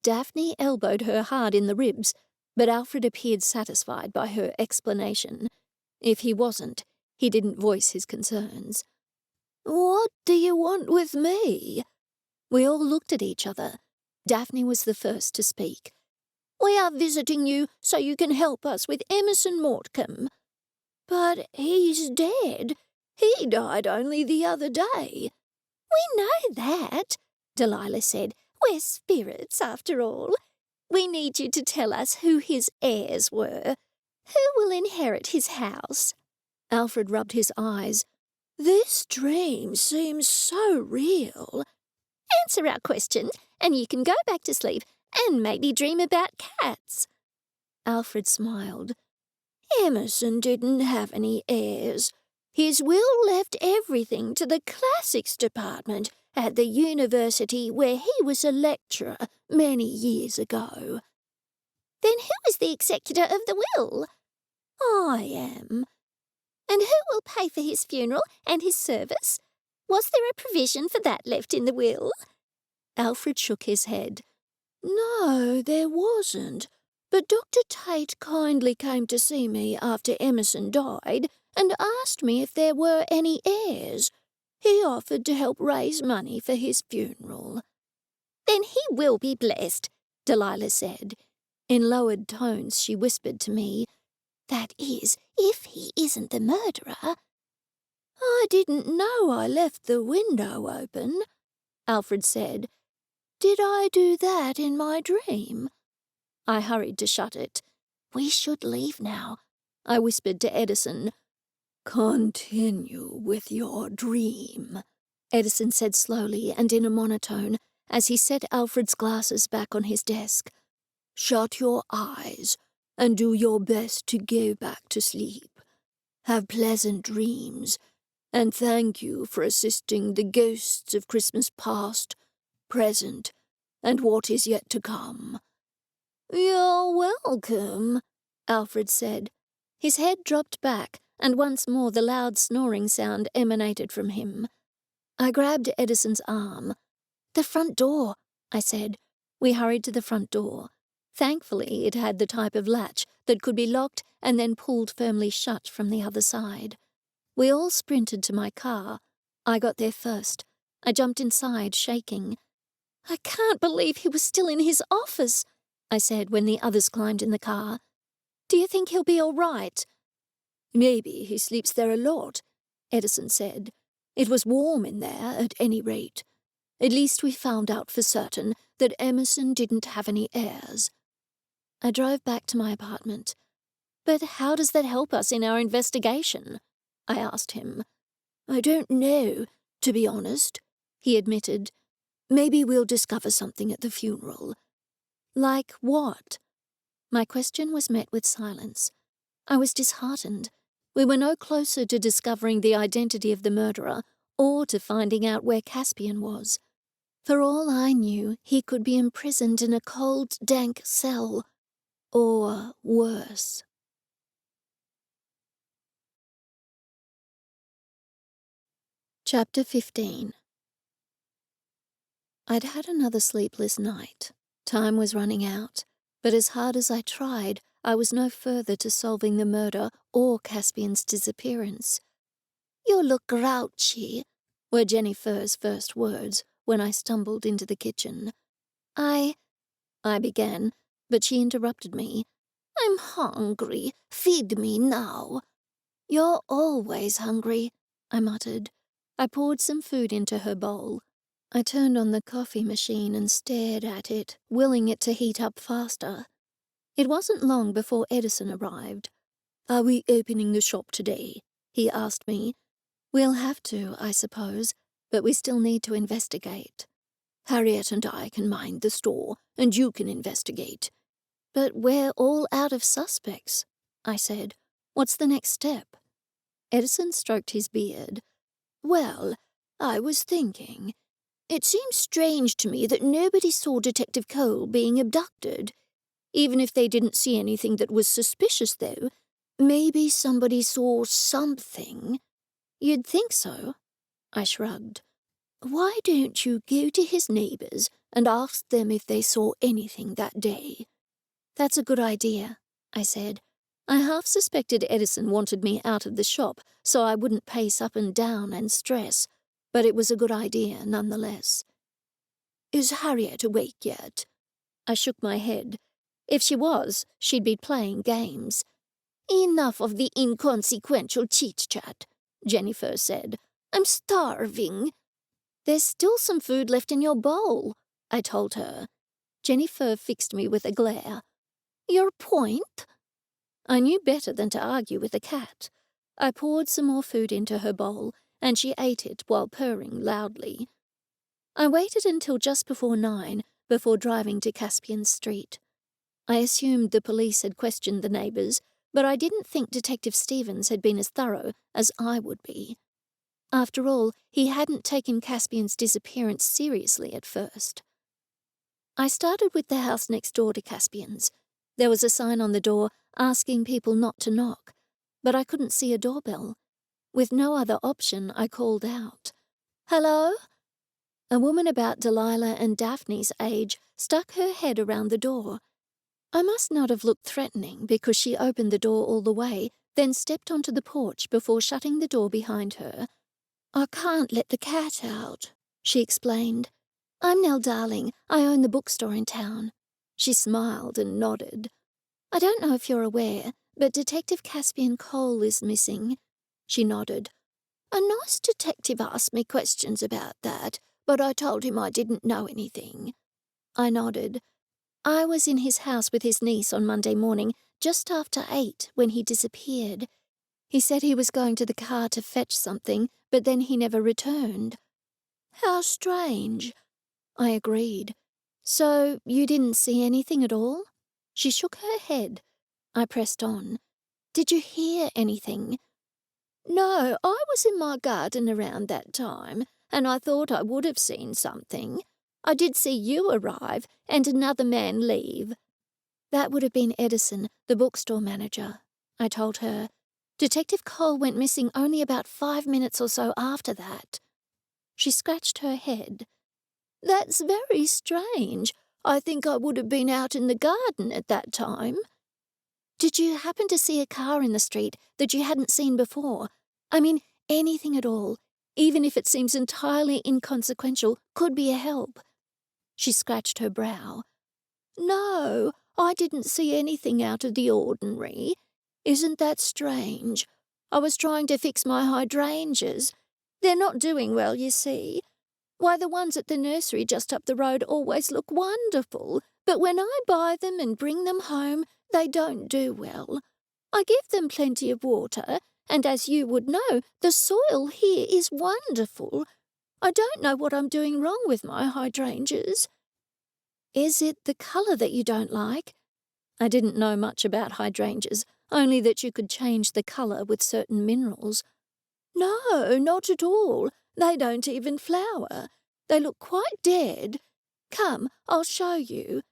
Daphne elbowed her hard in the ribs, but Alfred appeared satisfied by her explanation. If he wasn't, he didn't voice his concerns. What do you want with me? We all looked at each other. Daphne was the first to speak. We are visiting you so you can help us with Emerson Mortcomb. But he's dead. He died only the other day. We know that, Delilah said. We're spirits, after all. We need you to tell us who his heirs were. Who will inherit his house? Alfred rubbed his eyes. This dream seems so real. answer our questions, and you can go back to sleep and maybe dream about cats." Alfred smiled. "Emerson didn't have any heirs. His will left everything to the classics department at the university where he was a lecturer many years ago." "Then who is the executor of the will?" "I am." "And who will pay for his funeral and his service? Was there a provision for that left in the will?" Alfred shook his head. "No, there wasn't. But Dr. Tate kindly came to see me after Emerson died and asked me if there were any heirs. He offered to help raise money for his funeral." "Then he will be blessed," Delilah said. In lowered tones she whispered to me, "That is, if he isn't the murderer." "I didn't know I left the window open," Alfred said. "Did I do that in my dream?" I hurried to shut it. "We should leave now," I whispered to Edison. "Continue with your dream," Edison said slowly and in a monotone as he set Alfred's glasses back on his desk. "Shut your eyes and do your best to go back to sleep. Have pleasant dreams, and thank you for assisting the ghosts of Christmas past, present, and what is yet to come." "You're welcome," Alfred said. His head dropped back, and once more the loud snoring sound emanated from him. I grabbed Edison's arm. "The front door," I said. We hurried to the front door. Thankfully, it had the type of latch that could be locked and then pulled firmly shut from the other side. We all sprinted to my car. I got there first. I jumped inside, shaking. "I can't believe he was still in his office," I said when the others climbed in the car. "Do you think he'll be all right?" "Maybe he sleeps there a lot," Edison said. "It was warm in there, at any rate. At least we found out for certain that Emerson didn't have any heirs." I drove back to my apartment. "But how does that help us in our investigation?" I asked him. "I don't know, to be honest," he admitted. "Maybe we'll discover something at the funeral." "Like what?" My question was met with silence. I was disheartened. We were no closer to discovering the identity of the murderer or to finding out where Caspian was. For all I knew, he could be imprisoned in a cold, dank cell. Or worse. Chapter 15. I'd had another sleepless night. Time was running out, but as hard as I tried, I was no further to solving the murder or Caspian's disappearance. "You look grouchy," were JenniFur's first words when I stumbled into the kitchen. I began, but she interrupted me. "I'm hungry. Feed me now." "You're always hungry," I muttered. I poured some food into her bowl. I turned on the coffee machine and stared at it, willing it to heat up faster. It wasn't long before Edison arrived. "Are we opening the shop today?" he asked me. "We'll have to, I suppose, but we still need to investigate. Harriet and I can mind the store, and you can investigate." "But we're all out of suspects," I said. "What's the next step?" Edison stroked his beard. "Well, I was thinking. It seems strange to me that nobody saw Detective Cole being abducted. Even if they didn't see anything that was suspicious, though, maybe somebody saw something." "You'd think so," I shrugged. "Why don't you go to his neighbors and ask them if they saw anything that day?" "That's a good idea," I said. I half suspected Edison wanted me out of the shop so I wouldn't pace up and down and stress, but it was a good idea nonetheless. "Is Harriet awake yet?" I shook my head. If she was, she'd be playing games. "Enough of the inconsequential chit-chat," JenniFur said. "I'm starving." "There's still some food left in your bowl," I told her. JenniFur fixed me with a glare. "Your point?" I knew better than to argue with a cat. I poured some more food into her bowl, and she ate it while purring loudly. I waited until just before 9 before driving to Caspian Street. I assumed the police had questioned the neighbours, but I didn't think Detective Stevens had been as thorough as I would be. After all, he hadn't taken Caspian's disappearance seriously at first. I started with the house next door to Caspian's. There was a sign on the door asking people not to knock, but I couldn't see a doorbell. With no other option, I called out. "Hello?" A woman about Delilah and Daphne's age stuck her head around the door. I must not have looked threatening because she opened the door all the way, then stepped onto the porch before shutting the door behind her. "I can't let the cat out," she explained. "I'm Nell Darling. I own the bookstore in town." She smiled and nodded. "I don't know if you're aware, but Detective Caspian Cole is missing." She nodded. "A nice detective asked me questions about that, but I told him I didn't know anything." I nodded. "I was in his house with his niece on Monday morning, just after 8, when he disappeared. He said he was going to the car to fetch something, but then he never returned." "How strange." I agreed. "So you didn't see anything at all?" She shook her head. I pressed on. "Did you hear anything?" "No, I was in my garden around that time, and I thought I would have seen something. I did see you arrive and another man leave." "That would have been Edison, the bookstore manager," I told her. "Detective Cole went missing only about 5 minutes or so after that." She scratched her head. "That's very strange. I think I would have been out in the garden at that time." "Did you happen to see a car in the street that you hadn't seen before? I mean, anything at all, even if it seems entirely inconsequential, could be a help." She scratched her brow. "No, I didn't see anything out of the ordinary. Isn't that strange? I was trying to fix my hydrangeas. They're not doing well, you see. Why, the ones at the nursery just up the road always look wonderful, but when I buy them and bring them home, they don't do well. I give them plenty of water, and as you would know, the soil here is wonderful. I don't know what I'm doing wrong with my hydrangeas." "Is it the colour that you don't like?" I didn't know much about hydrangeas, only that you could change the colour with certain minerals. "No, not at all. They don't even flower. They look quite dead. Come, I'll show you."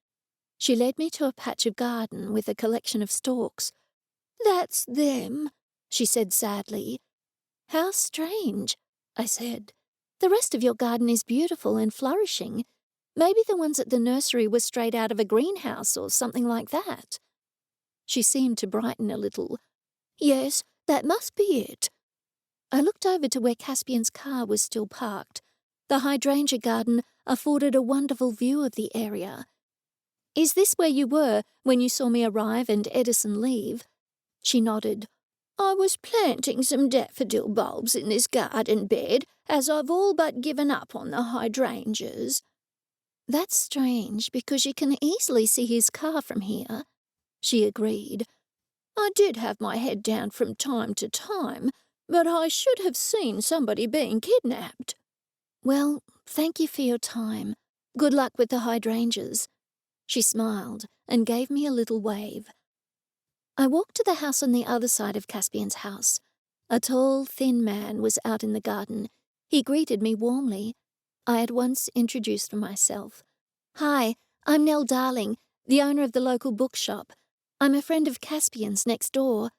She led me to a patch of garden with a collection of stalks. "That's them," she said sadly. "How strange," I said. "The rest of your garden is beautiful and flourishing. Maybe the ones at the nursery were straight out of a greenhouse or something like that." She seemed to brighten a little. "Yes, that must be it." I looked over to where Caspian's car was still parked. The hydrangea garden afforded a wonderful view of the area. "Is this where you were when you saw me arrive and Edison leave?" She nodded. "I was planting some daffodil bulbs in this garden bed, as I've all but given up on the hydrangeas." "That's strange, because you can easily see his car from here." She agreed. "I did have my head down from time to time, but I should have seen somebody being kidnapped." "Well, thank you for your time. Good luck with the hydrangeas." She smiled and gave me a little wave. I walked to the house on the other side of Caspian's house. A tall, thin man was out in the garden. He greeted me warmly. I at once introduced myself. "Hi, I'm Nell Darling, the owner of the local bookshop. I'm a friend of Caspian's next door."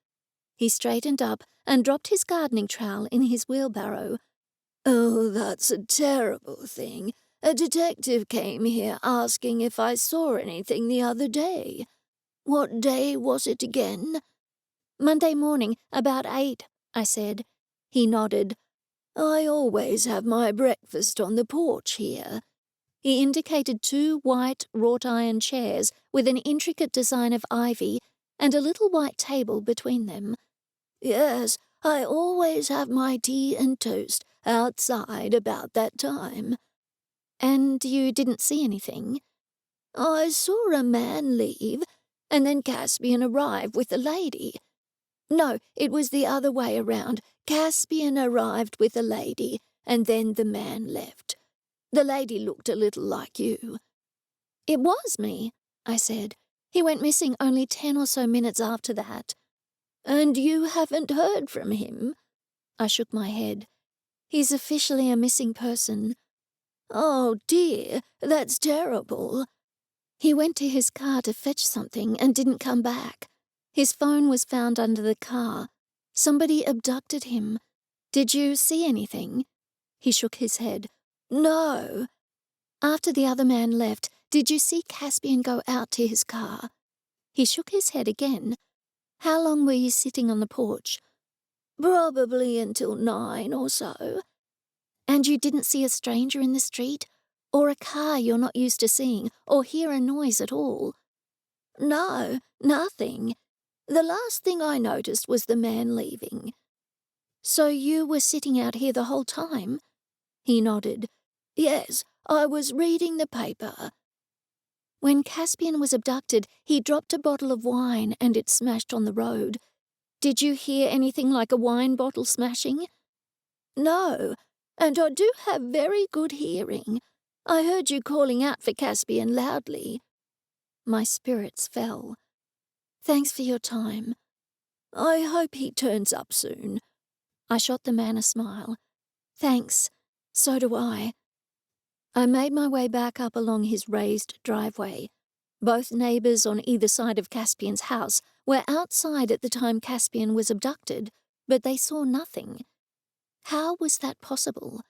He straightened up and dropped his gardening trowel in his wheelbarrow. "Oh, that's a terrible thing. A detective came here asking if I saw anything the other day. What day was it again?" "Monday morning, about 8, I said. He nodded. "I always have my breakfast on the porch here." He indicated 2 white wrought-iron chairs with an intricate design of ivy and a little white table between them. "Yes, I always have my tea and toast outside about that time." "And you didn't see anything?" "I saw a man leave, and then Caspian arrived with a lady. No, it was the other way around. Caspian arrived with a lady, and then the man left. The lady looked a little like you." "It was me," I said. "He went missing only 10 or so minutes after that." "And you haven't heard from him?" I shook my head. "He's officially a missing person." "Oh dear, that's terrible." "He went to his car to fetch something and didn't come back. His phone was found under the car. Somebody abducted him. Did you see anything?" He shook his head. "No." "After the other man left, did you see Caspian go out to his car?" He shook his head again. "How long were you sitting on the porch?" "Probably until 9 or so." "And you didn't see a stranger in the street? Or a car you're not used to seeing, or hear a noise at all?" "No, nothing. The last thing I noticed was the man leaving." "So you were sitting out here the whole time?" He nodded. "Yes, I was reading the paper." "When Caspian was abducted, he dropped a bottle of wine and it smashed on the road. Did you hear anything like a wine bottle smashing?" "No, and I do have very good hearing. I heard you calling out for Caspian loudly." My spirits fell. "Thanks for your time." "I hope he turns up soon." I shot the man a smile. "Thanks. So do I." I made my way back up along his raised driveway. Both neighbours on either side of Caspian's house were outside at the time Caspian was abducted, but they saw nothing. How was that possible?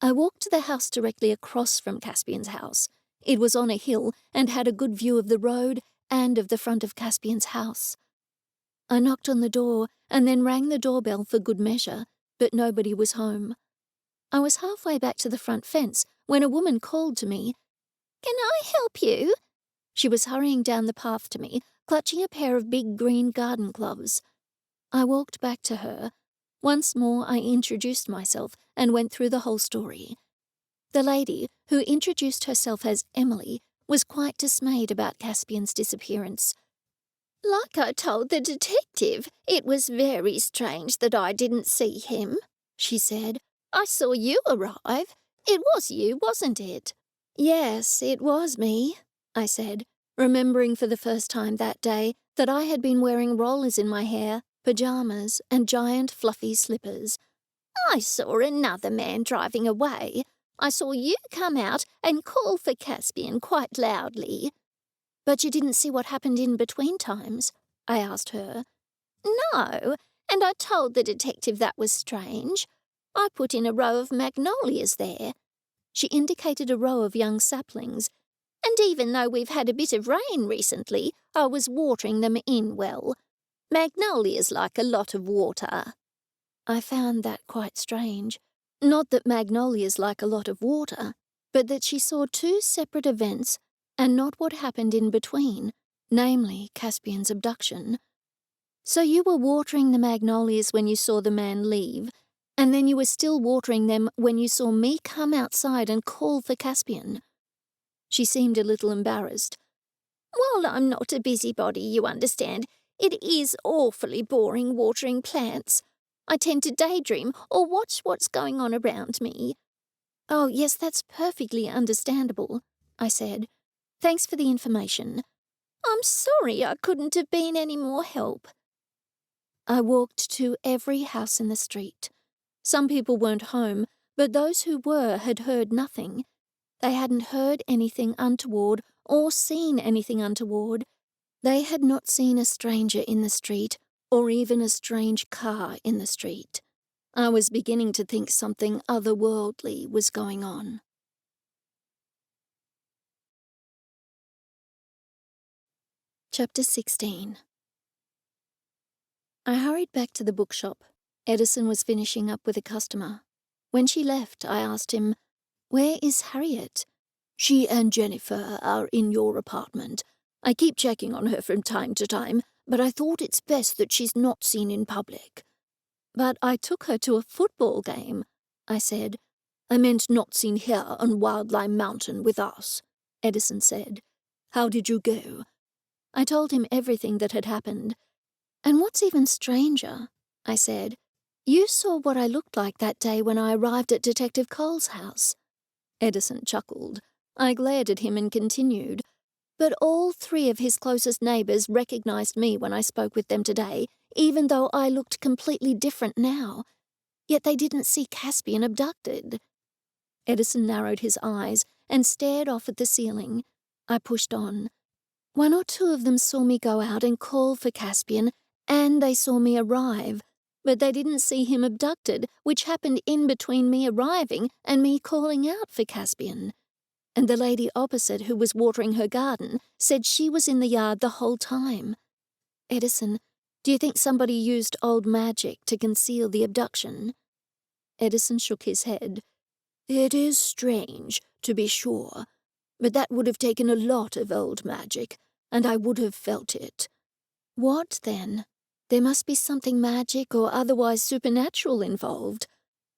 I walked to the house directly across from Caspian's house. It was on a hill and had a good view of the road and of the front of Caspian's house. I knocked on the door and then rang the doorbell for good measure, but nobody was home. I was halfway back to the front fence when a woman called to me. "Can I help you?" She was hurrying down the path to me, clutching a pair of big green garden gloves. I walked back to her. Once more I introduced myself and went through the whole story. The lady, who introduced herself as Emily, was quite dismayed about Caspian's disappearance. "Like I told the detective, it was very strange that I didn't see him," she said. "I saw you arrive. It was you, wasn't it?" "Yes, it was me," I said, remembering for the first time that day that I had been wearing rollers in my hair, pajamas, and giant fluffy slippers. "I saw another man driving away. I saw you come out and call for Caspian quite loudly." "But you didn't see what happened in between times?" I asked her. "No, and I told the detective that was strange. I put in a row of magnolias there." She indicated a row of young saplings. "And even though we've had a bit of rain recently, I was watering them in well. Magnolias like a lot of water." I found that quite strange. Not that magnolias like a lot of water, but that she saw two separate events and not what happened in between, namely Caspian's abduction. "So you were watering the magnolias when you saw the man leave, and then you were still watering them when you saw me come outside and call for Caspian." She seemed a little embarrassed. "Well, I'm not a busybody, you understand. It is awfully boring watering plants. I tend to daydream or watch what's going on around me." "Oh, yes, that's perfectly understandable," I said. "Thanks for the information." "I'm sorry I couldn't have been any more help." I walked to every house in the street. Some people weren't home, but those who were had heard nothing. They hadn't heard anything untoward or seen anything untoward. They had not seen a stranger in the street or even a strange car in the street. I was beginning to think something otherworldly was going on. Chapter 16. I hurried back to the bookshop. Edison was finishing up with a customer. When she left, I asked him, "Where is Harriet?" "She and JenniFur are in your apartment. I keep checking on her from time to time, but I thought it's best that she's not seen in public." "But I took her to a football game," I said. "I meant not seen here on Wildlife Mountain with us," Edison said. "How did you go?" I told him everything that had happened. "And what's even stranger," I said, "you saw what I looked like that day when I arrived at Detective Cole's house." Edison chuckled. I glared at him and continued. But all 3 of his closest neighbours recognised me when I spoke with them today, even though I looked completely different now. Yet they didn't see Caspian abducted. Edison narrowed his eyes and stared off at the ceiling. I pushed on. 1 or 2 of them saw me go out and call for Caspian, and they saw me arrive. But they didn't see him abducted, which happened in between me arriving and me calling out for Caspian. And the lady opposite, who was watering her garden, said she was in the yard the whole time. Edison, do you think somebody used old magic to conceal the abduction? Edison shook his head. It is strange, to be sure, but that would have taken a lot of old magic, and I would have felt it. What, then? There must be something magic or otherwise supernatural involved.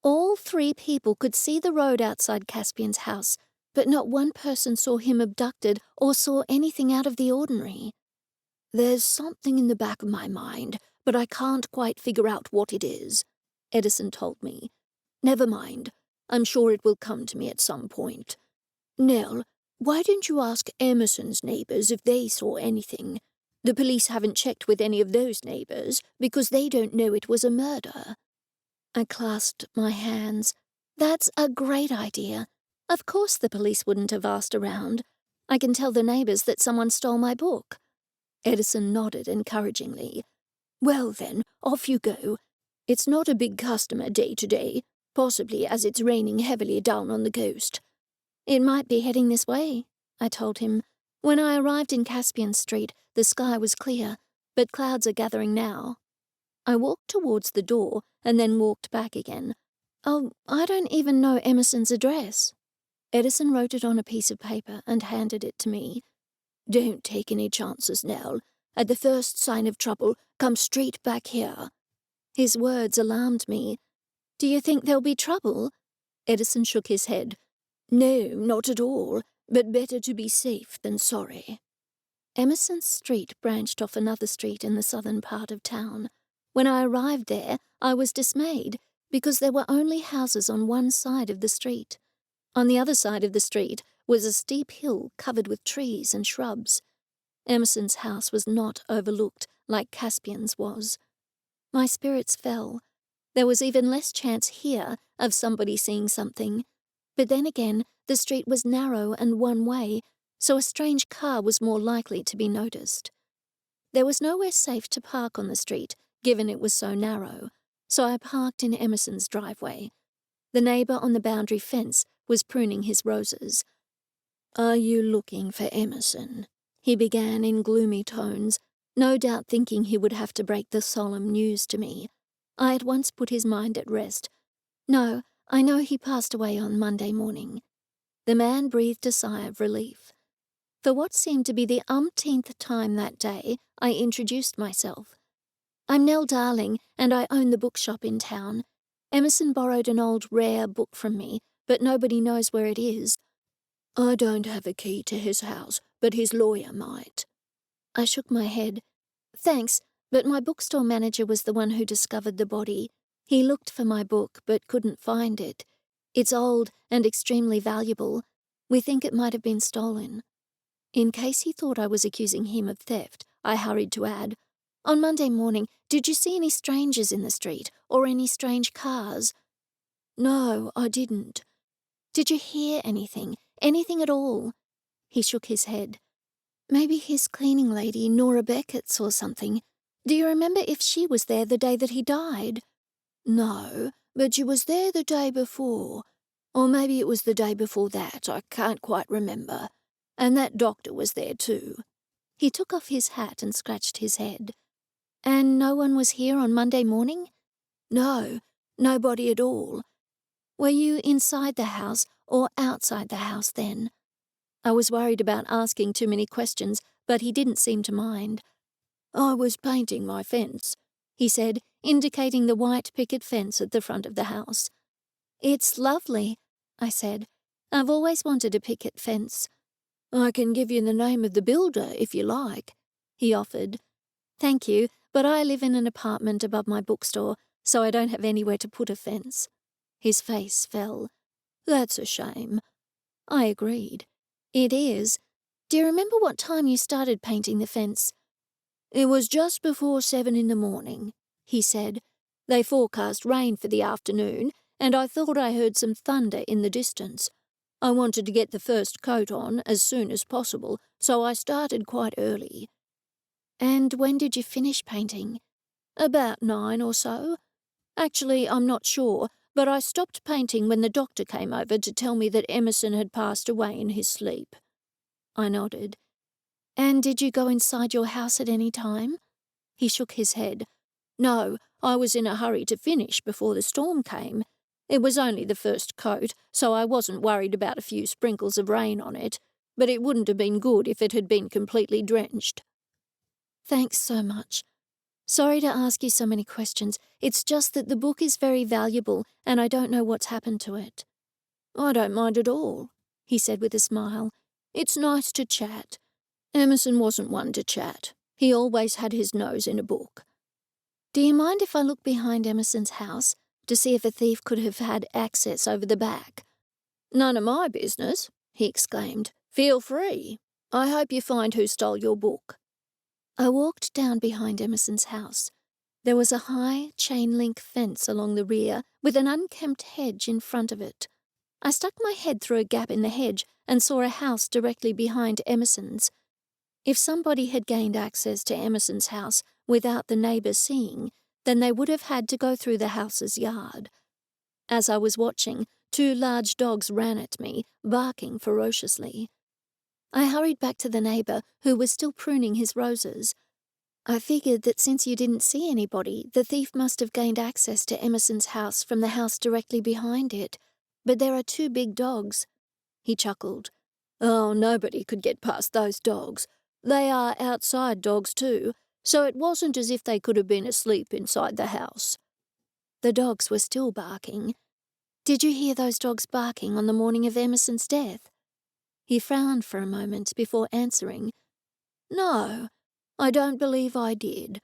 All 3 people could see the road outside Caspian's house, but not one person saw him abducted or saw anything out of the ordinary. There's something in the back of my mind, but I can't quite figure out what it is, Edison told me. Never mind. I'm sure it will come to me at some point. Nell, why don't you ask Emerson's neighbours if they saw anything? The police haven't checked with any of those neighbours because they don't know it was a murder. I clasped my hands. That's a great idea. Of course the police wouldn't have asked around. I can tell the neighbours that someone stole my book. Edison nodded encouragingly. Well then, off you go. It's not a big customer day today, possibly as it's raining heavily down on the coast. It might be heading this way, I told him. When I arrived in Caspian Street, the sky was clear, but clouds are gathering now. I walked towards the door and then walked back again. Oh, I don't even know Emerson's address. Edison wrote it on a piece of paper and handed it to me. Don't take any chances, Nell. At the first sign of trouble, come straight back here. His words alarmed me. Do you think there'll be trouble? Edison shook his head. No, not at all, but better to be safe than sorry. Emerson's street branched off another street in the southern part of town. When I arrived there, I was dismayed because there were only houses on one side of the street. On the other side of the street was a steep hill covered with trees and shrubs. Emerson's house was not overlooked like Caspian's was. My spirits fell. There was even less chance here of somebody seeing something. But then again, the street was narrow and one way, so a strange car was more likely to be noticed. There was nowhere safe to park on the street, given it was so narrow, so I parked in Emerson's driveway. The neighbour on the boundary fence was pruning his roses. Are you looking for Emerson? He began in gloomy tones, no doubt thinking he would have to break the solemn news to me. I at once put his mind at rest. No, I know he passed away on Monday morning. The man breathed a sigh of relief. For what seemed to be the umpteenth time that day, I introduced myself. I'm Nell Darling, and I own the bookshop in town. Emerson borrowed an old rare book from me, but nobody knows where it is. I don't have a key to his house, but his lawyer might. I shook my head. Thanks, but my bookstore manager was the one who discovered the body. He looked for my book, but couldn't find it. It's old and extremely valuable. We think it might have been stolen. In case he thought I was accusing him of theft, I hurried to add, on Monday morning, did you see any strangers in the street, or any strange cars? No, I didn't. Did you hear anything? Anything at all? He shook his head. Maybe his cleaning lady, Nora Beckett, saw something. Do you remember if she was there the day that he died? No, but she was there the day before. Or maybe it was the day before that, I can't quite remember. And that doctor was there too. He took off his hat and scratched his head. And no one was here on Monday morning? No, nobody at all. Were you inside the house or outside the house then? I was worried about asking too many questions, but he didn't seem to mind. I was painting my fence, he said, indicating the white picket fence at the front of the house. It's lovely, I said. I've always wanted a picket fence. I can give you the name of the builder if you like, he offered. Thank you, but I live in an apartment above my bookstore, so I don't have anywhere to put a fence. His face fell. That's a shame. I agreed. It is. Do you remember what time you started painting the fence? It was just before 7 in the morning, he said. They forecast rain for the afternoon, and I thought I heard some thunder in the distance. I wanted to get the first coat on as soon as possible, so I started quite early. And when did you finish painting? About 9 or so. Actually, I'm not sure, but I stopped painting when the doctor came over to tell me that Emerson had passed away in his sleep. I nodded. And did you go inside your house at any time? He shook his head. No, I was in a hurry to finish before the storm came. It was only the first coat, so I wasn't worried about a few sprinkles of rain on it, but it wouldn't have been good if it had been completely drenched. Thanks so much. Sorry to ask you so many questions. It's just that the book is very valuable and I don't know what's happened to it. I don't mind at all, he said with a smile. It's nice to chat. Emerson wasn't one to chat. He always had his nose in a book. Do you mind if I look behind Emerson's house to see if a thief could have had access over the back? None of my business, he exclaimed. Feel free. I hope you find who stole your book. I walked down behind Emerson's house. There was a high chain-link fence along the rear with an unkempt hedge in front of it. I stuck my head through a gap in the hedge and saw a house directly behind Emerson's. If somebody had gained access to Emerson's house without the neighbour seeing, then they would have had to go through the house's yard. As I was watching, 2 large dogs ran at me, barking ferociously. I hurried back to the neighbour, who was still pruning his roses. I figured that since you didn't see anybody, the thief must have gained access to Emerson's house from the house directly behind it. But there are 2 big dogs. He chuckled. Oh, nobody could get past those dogs. They are outside dogs too, so it wasn't as if they could have been asleep inside the house. The dogs were still barking. Did you hear those dogs barking on the morning of Emerson's death? He frowned for a moment before answering. No, I don't believe I did.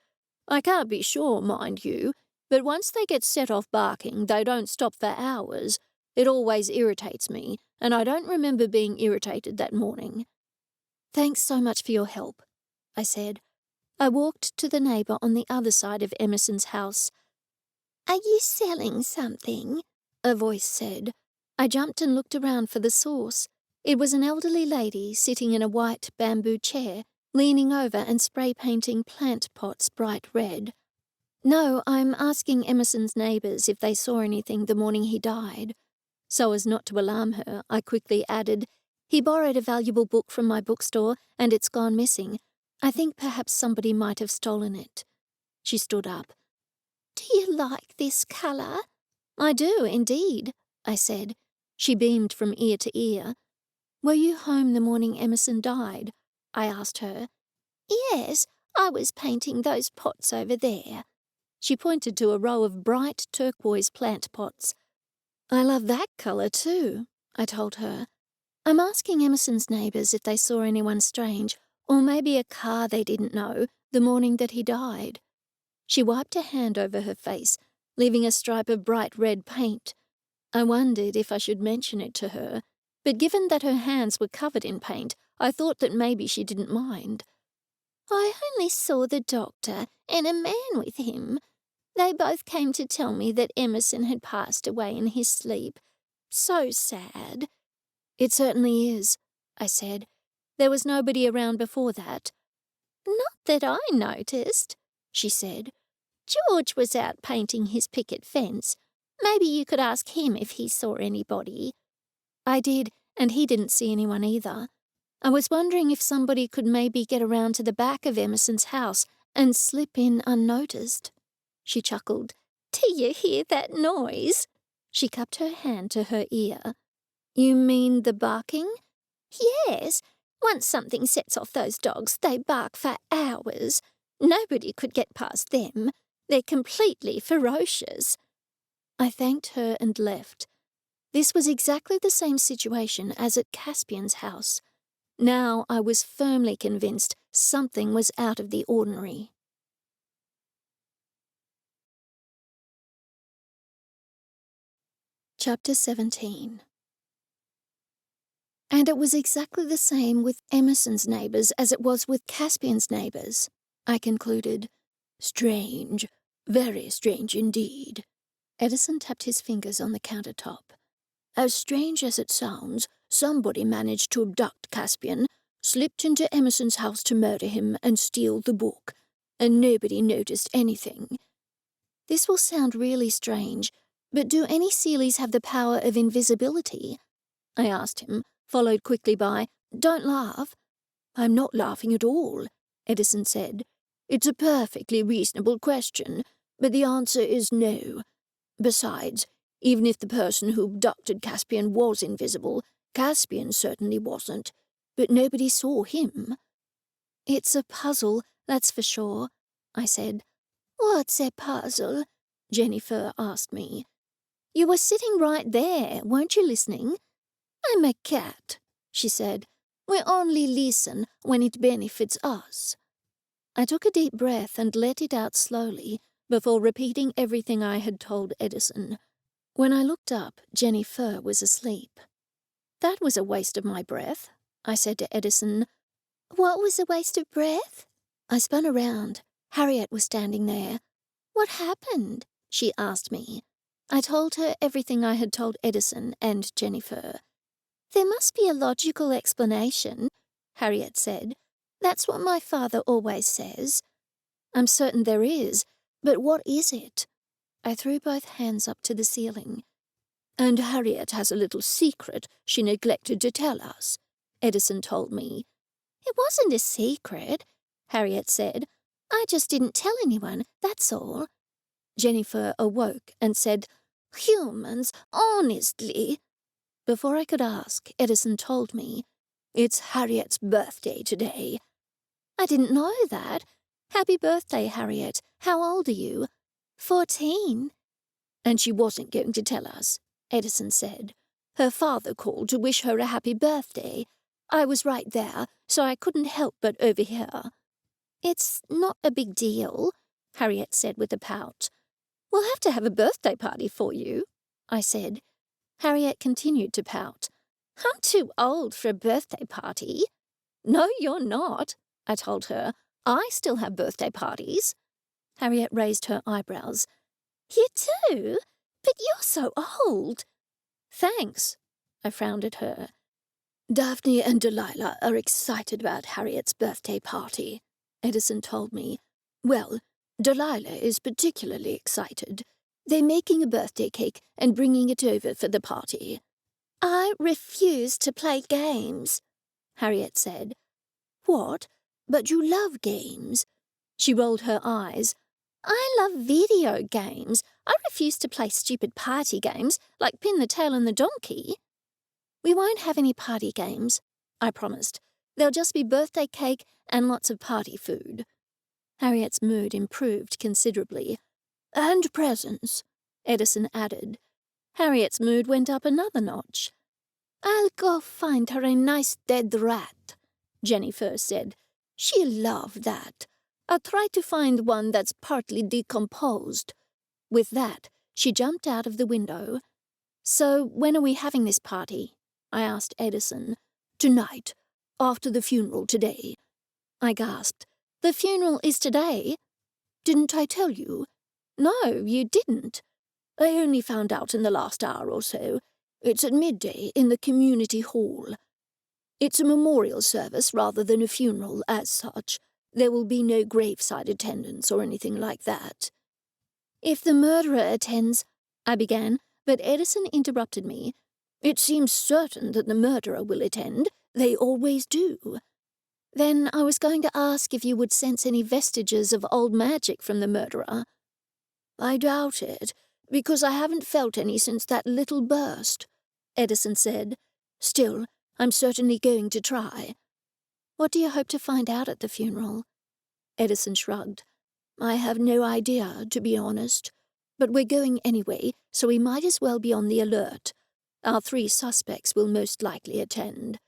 I can't be sure, mind you, but once they get set off barking, they don't stop for hours. It always irritates me, and I don't remember being irritated that morning. Thanks so much for your help, I said. I walked to the neighbour on the other side of Emerson's house. Are you selling something? A voice said. I jumped and looked around for the source. It was an elderly lady sitting in a white bamboo chair, leaning over and spray-painting plant pots bright red. No, I'm asking Emerson's neighbours if they saw anything the morning he died. So as not to alarm her, I quickly added, he borrowed a valuable book from my bookstore and it's gone missing. I think perhaps somebody might have stolen it. She stood up. Do you like this colour? I do, indeed, I said. She beamed from ear to ear. Were you home the morning Emerson died? I asked her. Yes, I was painting those pots over there. She pointed to a row of bright turquoise plant pots. I love that colour too, I told her. I'm asking Emerson's neighbours if they saw anyone strange, or maybe a car they didn't know, the morning that he died. She wiped a hand over her face, leaving a stripe of bright red paint. I wondered if I should mention it to her, but given that her hands were covered in paint, I thought that maybe she didn't mind. I only saw the doctor and a man with him. They both came to tell me that Emerson had passed away in his sleep. So sad. It certainly is, I said. There was nobody around before that. Not that I noticed, she said. George was out painting his picket fence. Maybe you could ask him if he saw anybody. I did, and he didn't see anyone either. I was wondering if somebody could maybe get around to the back of Emerson's house and slip in unnoticed. She chuckled. Do you hear that noise? She cupped her hand to her ear. You mean the barking? Yes. Once something sets off those dogs, they bark for hours. Nobody could get past them. They're completely ferocious. I thanked her and left. This was exactly the same situation as at Caspian's house. Now I was firmly convinced something was out of the ordinary. Chapter 17. And it was exactly the same with Emerson's neighbours as it was with Caspian's neighbours, I concluded. Strange, very strange indeed. Edison tapped his fingers on the countertop. As strange as it sounds, somebody managed to abduct Caspian, slipped into Emerson's house to murder him and steal the book, and nobody noticed anything. This will sound really strange, but do any Sealies have the power of invisibility? I asked him, followed quickly by, "Don't laugh." I'm not laughing at all, Edison said. It's a perfectly reasonable question, but the answer is no. Besides, even if the person who abducted Caspian was invisible, Caspian certainly wasn't, but nobody saw him. It's a puzzle, that's for sure, I said. What's a puzzle? JenniFur asked me. You were sitting right there, weren't you listening? I'm a cat, she said. We only listen when it benefits us. I took a deep breath and let it out slowly before repeating everything I had told Edison. When I looked up, JenniFur was asleep. That was a waste of my breath, I said to Edison. What was a waste of breath? I spun around. Harriet was standing there. What happened? She asked me. I told her everything I had told Edison and JenniFur. There must be a logical explanation, Harriet said. That's what my father always says. I'm certain there is, but what is it? I threw both hands up to the ceiling. And Harriet has a little secret she neglected to tell us, Edison told me. It wasn't a secret, Harriet said. I just didn't tell anyone, that's all. JenniFur awoke and said, Humans, honestly. Before I could ask, Edison told me, It's Harriet's birthday today. I didn't know that. Happy birthday, Harriet. How old are you? 14. And she wasn't going to tell us, Edison said. Her father called to wish her a happy birthday. I was right there, so I couldn't help but overhear. It's not a big deal, Harriet said with a pout. We'll have to have a birthday party for you, I said. Harriet continued to pout. I'm too old for a birthday party. No, you're not, I told her. I still have birthday parties. Harriet raised her eyebrows. You do? But you're so old. Thanks, I frowned at her. Daphne and Delilah are excited about Harriet's birthday party, Edison told me. Well, Delilah is particularly excited. They're making a birthday cake and bringing it over for the party. I refuse to play games, Harriet said. What? But you love games. She rolled her eyes. I love video games. I refuse to play stupid party games like Pin the Tail and the Donkey. We won't have any party games, I promised. There'll just be birthday cake and lots of party food. Harriet's mood improved considerably. And presents, Edison added. Harriet's mood went up another notch. I'll go find her a nice dead rat, JenniFur said. She'll love that. I'll try to find one that's partly decomposed. With that, she jumped out of the window. So when are we having this party? I asked Edison. Tonight, after the funeral today. I gasped. The funeral is today? Didn't I tell you? No, you didn't. I only found out in the last hour or so. It's at midday in the community hall. It's a memorial service rather than a funeral as such. There will be no graveside attendance or anything like that. If the murderer attends, I began, but Edison interrupted me. It seems certain that the murderer will attend. They always do. Then I was going to ask if you would sense any vestiges of old magic from the murderer. I doubt it, because I haven't felt any since that little burst, Edison said. Still, I'm certainly going to try. What do you hope to find out at the funeral? Edison shrugged. I have no idea, to be honest. But we're going anyway, so we might as well be on the alert. Our 3 suspects will most likely attend.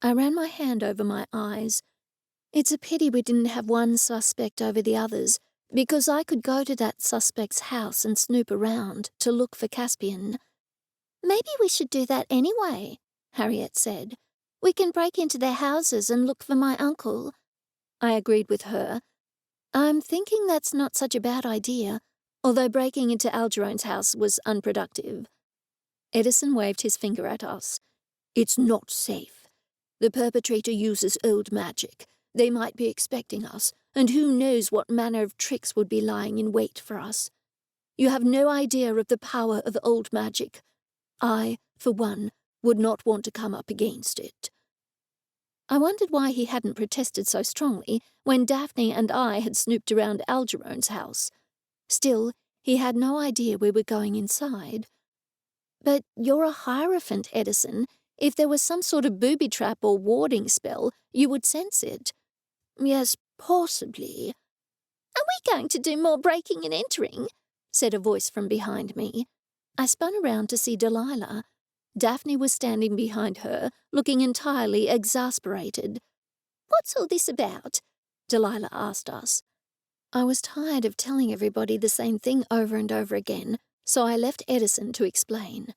I ran my hand over my eyes. It's a pity we didn't have one suspect over the others, because I could go to that suspect's house and snoop around to look for Caspian. Maybe we should do that anyway, Harriet said. "We can break into their houses and look for my uncle." I agreed with her. I'm thinking that's not such a bad idea, although breaking into Algerone's house was unproductive. Edison waved his finger at us. "It's not safe. The perpetrator uses old magic. They might be expecting us, and who knows what manner of tricks would be lying in wait for us. You have no idea of the power of old magic. I, for one, would not want to come up against it." I wondered why he hadn't protested so strongly when Daphne and I had snooped around Algerone's house. Still, he had no idea we were going inside. "But you're a Hierophant, Edison. If there was some sort of booby trap or warding spell, you would sense it." "Yes, possibly." "Are we going to do more breaking and entering?" said a voice from behind me. I spun around to see Delilah. Daphne was standing behind her, looking entirely exasperated. "What's all this about?" Delilah asked us. I was tired of telling everybody the same thing over and over again, so I left Edison to explain.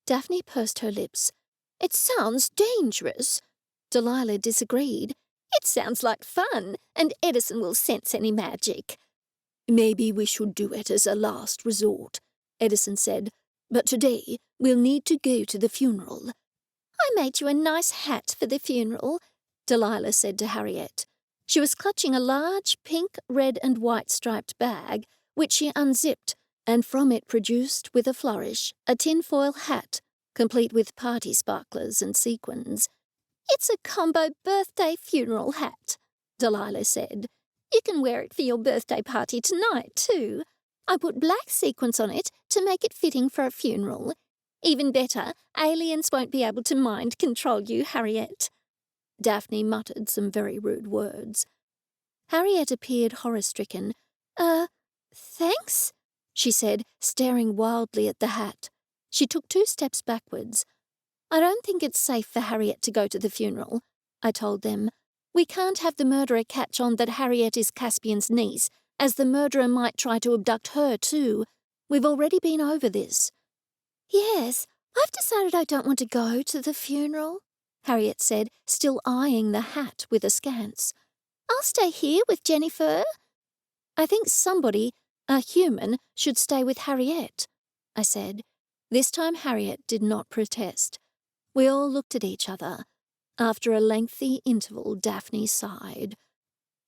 Daphne pursed her lips. "It sounds dangerous." Delilah disagreed. "It sounds like fun, and Edison will sense any magic." "Maybe we should do it as a last resort," Edison said. "But today we'll need to go to the funeral." "I made you a nice hat for the funeral," Delilah said to Harriet. She was clutching a large pink, red and white striped bag, which she unzipped, and from it produced, with a flourish, a tinfoil hat, complete with party sparklers and sequins. "It's a combo birthday funeral hat," Delilah said. "You can wear it for your birthday party tonight, too. I put black sequins on it to make it fitting for a funeral. Even better, aliens won't be able to mind control you, Harriet." Daphne muttered some very rude words. Harriet appeared horror-stricken. Thanks," she said, staring wildly at the hat. She took 2 steps backwards. "I don't think it's safe for Harriet to go to the funeral," I told them. "We can't have the murderer catch on that Harriet is Caspian's niece, as the murderer might try to abduct her too. We've already been over this." "Yes, I've decided I don't want to go to the funeral," Harriet said, still eyeing the hat with askance. "I'll stay here with JenniFur." "I think somebody, a human, should stay with Harriet," I said. This time Harriet did not protest. We all looked at each other. After a lengthy interval, Daphne sighed.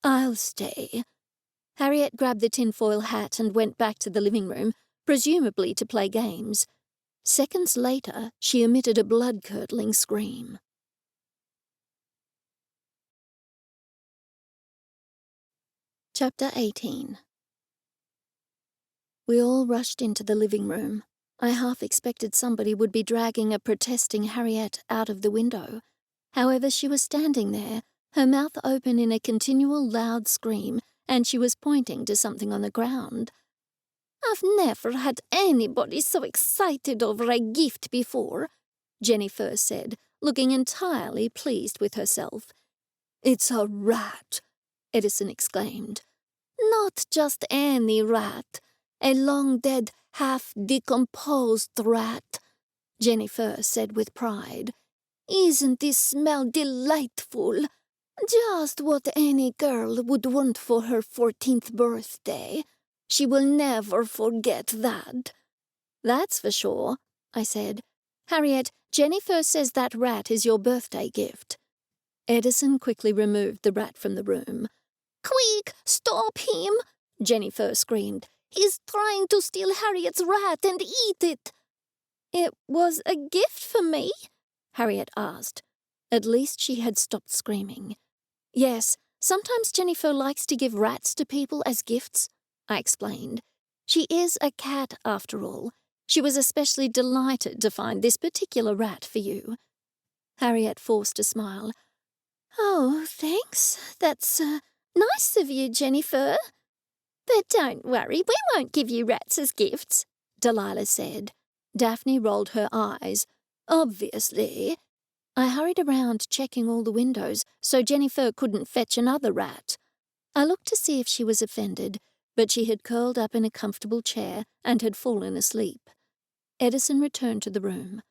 "I'll stay." Harriet grabbed the tinfoil hat and went back to the living room, presumably to play games. Seconds later, she emitted a blood-curdling scream. Chapter 18. We all rushed into the living room. I half expected somebody would be dragging a protesting Harriet out of the window. However, she was standing there, her mouth open in a continual loud scream, and she was pointing to something on the ground. "I've never had anybody so excited over a gift before," JenniFur said, looking entirely pleased with herself. "It's a rat," Edison exclaimed. "Not just any rat. A long-dead, half-decomposed rat," JenniFur said with pride. "Isn't this smell delightful? Just what any girl would want for her 14th birthday. She will never forget that." "That's for sure," I said. "Harriet, JenniFur says that rat is your birthday gift." Edison quickly removed the rat from the room. "Quick, stop him!" JenniFur screamed. "He's trying to steal Harriet's rat and eat it." "It was a gift for me?" Harriet asked. At least she had stopped screaming. "Yes, sometimes JenniFur likes to give rats to people as gifts," I explained. "She is a cat, after all. She was especially delighted to find this particular rat for you." Harriet forced a smile. "Oh, thanks. That's nice of you, JenniFur. But don't worry, we won't give you rats as gifts," Delilah said. Daphne rolled her eyes. "Obviously." I hurried around checking all the windows so JenniFur couldn't fetch another rat. I looked to see if she was offended, but she had curled up in a comfortable chair and had fallen asleep. Edison returned to the room.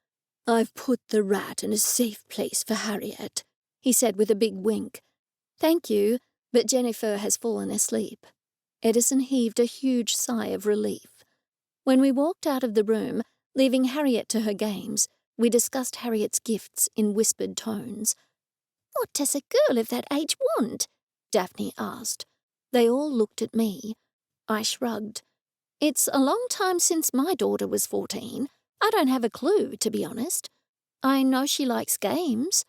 I've put the rat in a safe place for Harriet, he said with a big wink. Thank you, but JenniFur has fallen asleep. Edison heaved a huge sigh of relief. When we walked out of the room, leaving Harriet to her games, we discussed Harriet's gifts in whispered tones. What does a girl of that age want? Daphne asked. They all looked at me. I shrugged. It's a long time since my daughter was 14. I don't have a clue, to be honest. I know she likes games.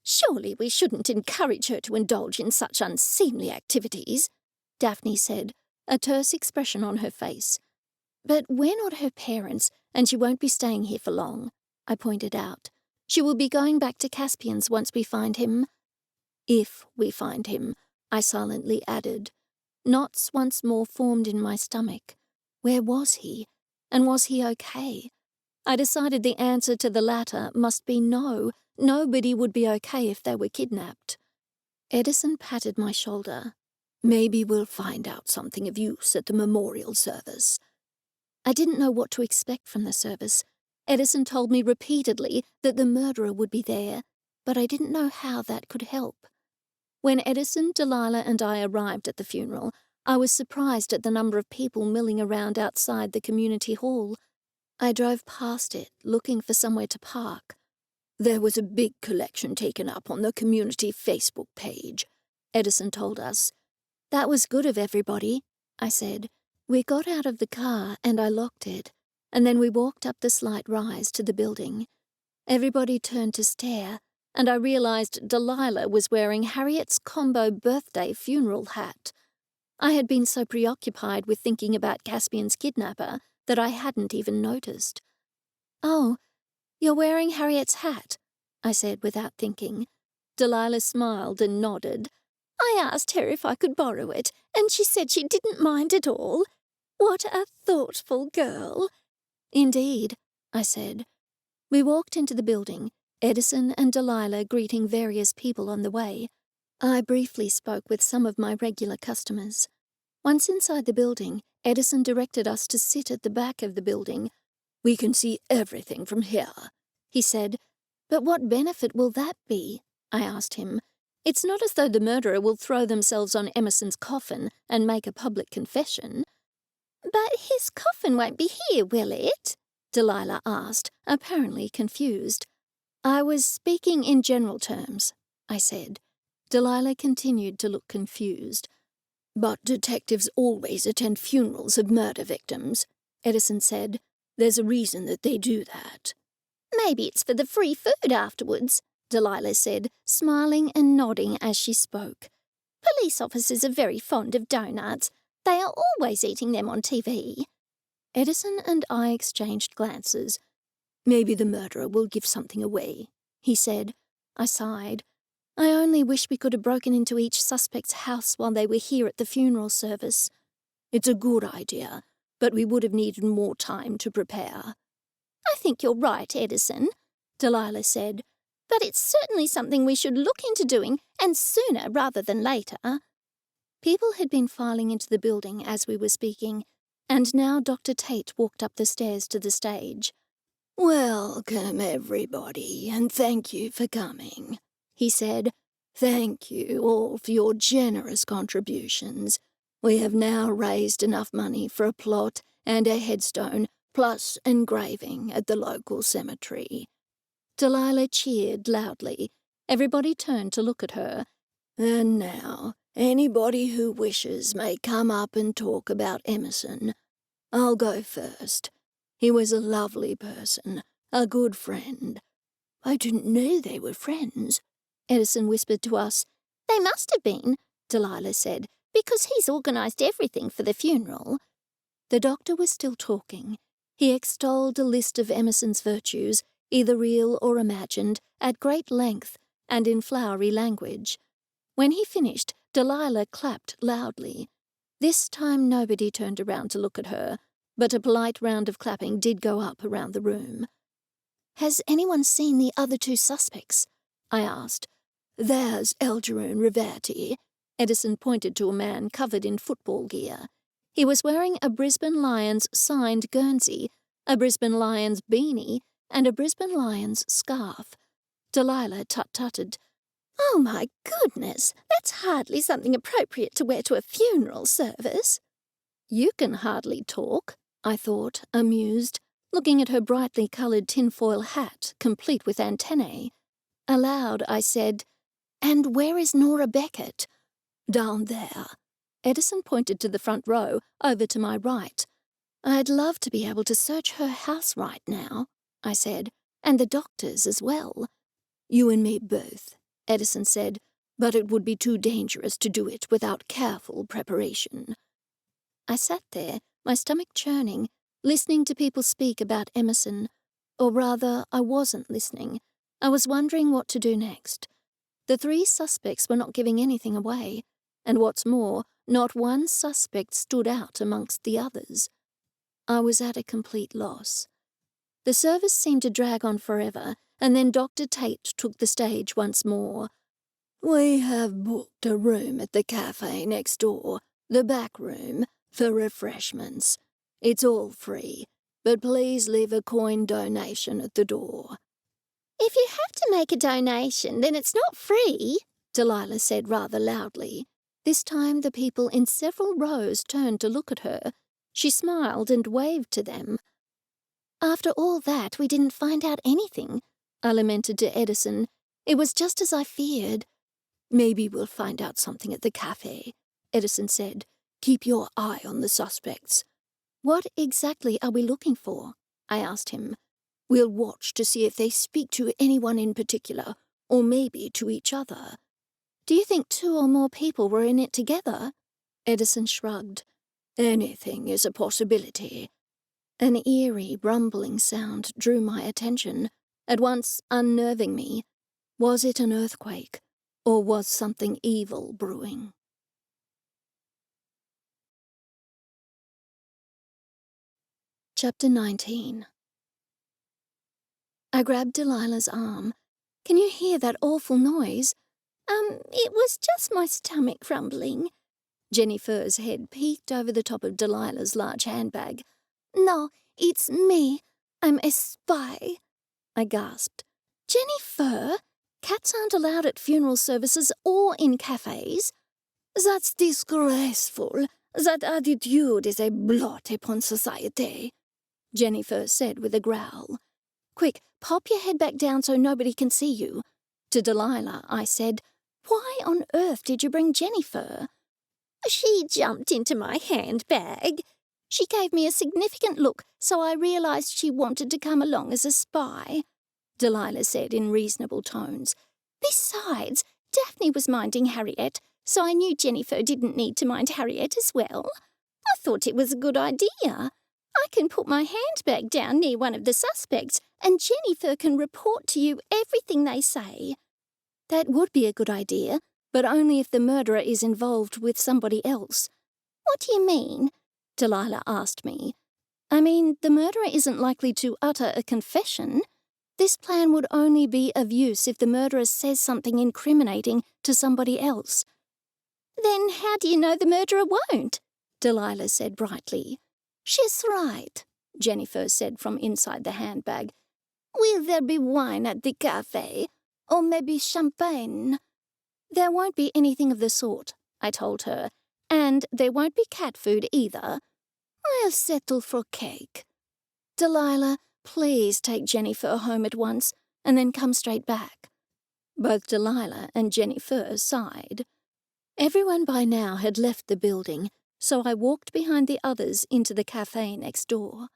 Surely we shouldn't encourage her to indulge in such unseemly activities, Daphne said, a terse expression on her face. But we're not her parents, and she won't be staying here for long, I pointed out. She will be going back to Caspian's once we find him. If we find him, I silently added. Knots once more formed in my stomach. Where was he? And was he okay? I decided the answer to the latter must be no. Nobody would be okay if they were kidnapped. Edison patted my shoulder. Maybe we'll find out something of use at the memorial service. I didn't know what to expect from the service. Edison told me repeatedly that the murderer would be there, but I didn't know how that could help. When Edison, Delilah, and I arrived at the funeral, I was surprised at the number of people milling around outside the community hall. I drove past it, looking for somewhere to park. There was a big collection taken up on the community Facebook page, Edison told us. That was good of everybody, I said. We got out of the car and I locked it, and then we walked up the slight rise to the building. Everybody turned to stare, and I realized Delilah was wearing Harriet's combo birthday funeral hat. I had been so preoccupied with thinking about Caspian's kidnapper that I hadn't even noticed. "Oh, you're wearing Harriet's hat," I said without thinking. Delilah smiled and nodded. "I asked her if I could borrow it, and she said she didn't mind at all. What a thoughtful girl." "Indeed," I said. We walked into the building, Edison and Delilah greeting various people on the way. I briefly spoke with some of my regular customers. Once inside the building, Edison directed us to sit at the back of the building. "We can see everything from here," he said. "But what benefit will that be?" I asked him. "It's not as though the murderer will throw themselves on Emerson's coffin and make a public confession." "But his coffin won't be here, will it?" Delilah asked, apparently confused. "I was speaking in general terms," I said. Delilah continued to look confused. "But detectives always attend funerals of murder victims," Edison said. "There's a reason that they do that." "Maybe it's for the free food afterwards," Delilah said, smiling and nodding as she spoke. "Police officers are very fond of doughnuts. They are always eating them on TV." Edison and I exchanged glances. "Maybe the murderer will give something away," he said. I sighed. I only wish we could have broken into each suspect's house while they were here at the funeral service. "It's a good idea, but we would have needed more time to prepare." "I think you're right, Edison," Delilah said. "But it's certainly something we should look into doing, and sooner rather than later." People had been filing into the building as we were speaking, and now Dr. Tate walked up the stairs to the stage. "Welcome, everybody, and thank you for coming," he said. "Thank you all for your generous contributions. We have now raised enough money for a plot and a headstone, plus engraving at the local cemetery." Delilah cheered loudly. Everybody turned to look at her. "And now, anybody who wishes may come up and talk about Emerson. I'll go first. He was a lovely person, a good friend." "I didn't know they were friends," Edison whispered to us. "They must have been," Delilah said, "because he's organised everything for the funeral." The doctor was still talking. He extolled a list of Emerson's virtues, either real or imagined, at great length and in flowery language. When he finished, Delilah clapped loudly. This time nobody turned around to look at her, but a polite round of clapping did go up around the room. "Has anyone seen the other two suspects?" I asked. "There's Algernon Riverti." Edison pointed to a man covered in football gear. He was wearing a Brisbane Lions signed Guernsey, a Brisbane Lions beanie, and a Brisbane Lions scarf. Delilah tut-tutted. "Oh, my goodness, that's hardly something appropriate to wear to a funeral service." You can hardly talk, I thought, amused, looking at her brightly coloured tinfoil hat, complete with antennae. Aloud, I said, "And where is Nora Beckett?" "Down there." Edison pointed to the front row, over to my right. "I'd love to be able to search her house right now," I said, "and the doctor's as well." "You and me both," Edison said, "but it would be too dangerous to do it without careful preparation." I sat there, my stomach churning, listening to people speak about Emerson. Or rather, I wasn't listening. I was wondering what to do next. The 3 suspects were not giving anything away, and what's more, not one suspect stood out amongst the others. I was at a complete loss. The service seemed to drag on forever, and then Dr. Tate took the stage once more. "We have booked a room at the cafe next door, the back room, for refreshments. It's all free, but please leave a coin donation at the door." "If you have to make a donation, then it's not free," Delilah said rather loudly. This time the people in several rows turned to look at her. She smiled and waved to them. "After all that, we didn't find out anything," I lamented to Edison. "It was just as I feared." "Maybe we'll find out something at the cafe," Edison said. "Keep your eye on the suspects." "What exactly are we looking for?" I asked him. "We'll watch to see if they speak to anyone in particular, or maybe to each other." "Do you think 2 or more people were in it together?" Edison shrugged. "Anything is a possibility." An eerie, rumbling sound drew my attention, at once unnerving me. Was it an earthquake, or was something evil brewing? Chapter 19. I grabbed Delilah's arm. "Can you hear that awful noise?" It was just my stomach rumbling." JenniFur's head peeked over the top of Delilah's large handbag. "No, it's me. I'm a spy." I gasped. "JenniFur, cats aren't allowed at funeral services or in cafes." "That's disgraceful. That attitude is a blot upon society," JenniFur said with a growl. "Quick, pop your head back down so nobody can see you." To Delilah, I said, "Why on earth did you bring JenniFur?" "She jumped into my handbag." "She gave me a significant look, so I realized she wanted to come along as a spy," Delilah said in reasonable tones. "Besides, Daphne was minding Harriet, so I knew JenniFur didn't need to mind Harriet as well. I thought it was a good idea. I can put my handbag down near one of the suspects, and JenniFur can report to you everything they say." "That would be a good idea, but only if the murderer is involved with somebody else." "What do you mean?" Delilah asked me. "I mean, the murderer isn't likely to utter a confession. This plan would only be of use if the murderer says something incriminating to somebody else." "Then how do you know the murderer won't?" Delilah said brightly. "She's right," JenniFur said from inside the handbag. "Will there be wine at the cafe? Or maybe champagne?" "There won't be anything of the sort," I told her. "And there won't be cat food either." "I'll settle for cake." "Delilah, please take JenniFur home at once, and then come straight back." Both Delilah and JenniFur sighed. Everyone by now had left the building, so I walked behind the others into the cafe next door.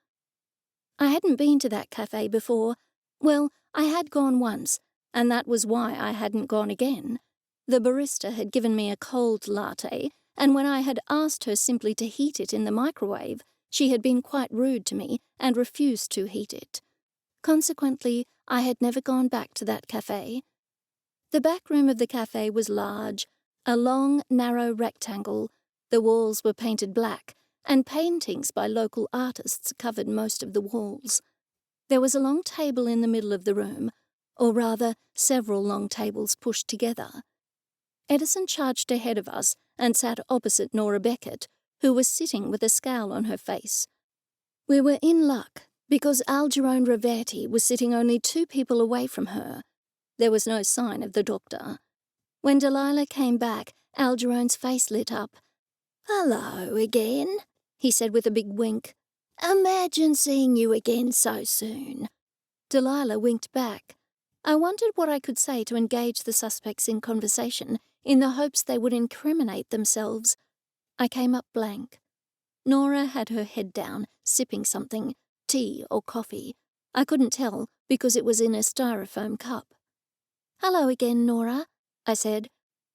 I hadn't been to that cafe before. Well, I had gone once, and that was why I hadn't gone again. The barista had given me a cold latte, and when I had asked her simply to heat it in the microwave, she had been quite rude to me and refused to heat it. Consequently, I had never gone back to that cafe. The back room of the cafe was large, a long, narrow rectangle. The walls were painted black, and paintings by local artists covered most of the walls. There was a long table in the middle of the room, or rather, several long tables pushed together. Edison charged ahead of us and sat opposite Nora Beckett, who was sitting with a scowl on her face. We were in luck. because Algerone Ravetti was sitting only 2 people away from her. There was no sign of the doctor. When Delilah came back, Algerone's face lit up. "Hello again," he said with a big wink. "Imagine seeing you again so soon." Delilah winked back. I wondered what I could say to engage the suspects in conversation, in the hopes they would incriminate themselves. I came up blank. Nora had her head down, sipping something, tea or coffee. I couldn't tell because it was in a styrofoam cup. "Hello again, Nora," I said.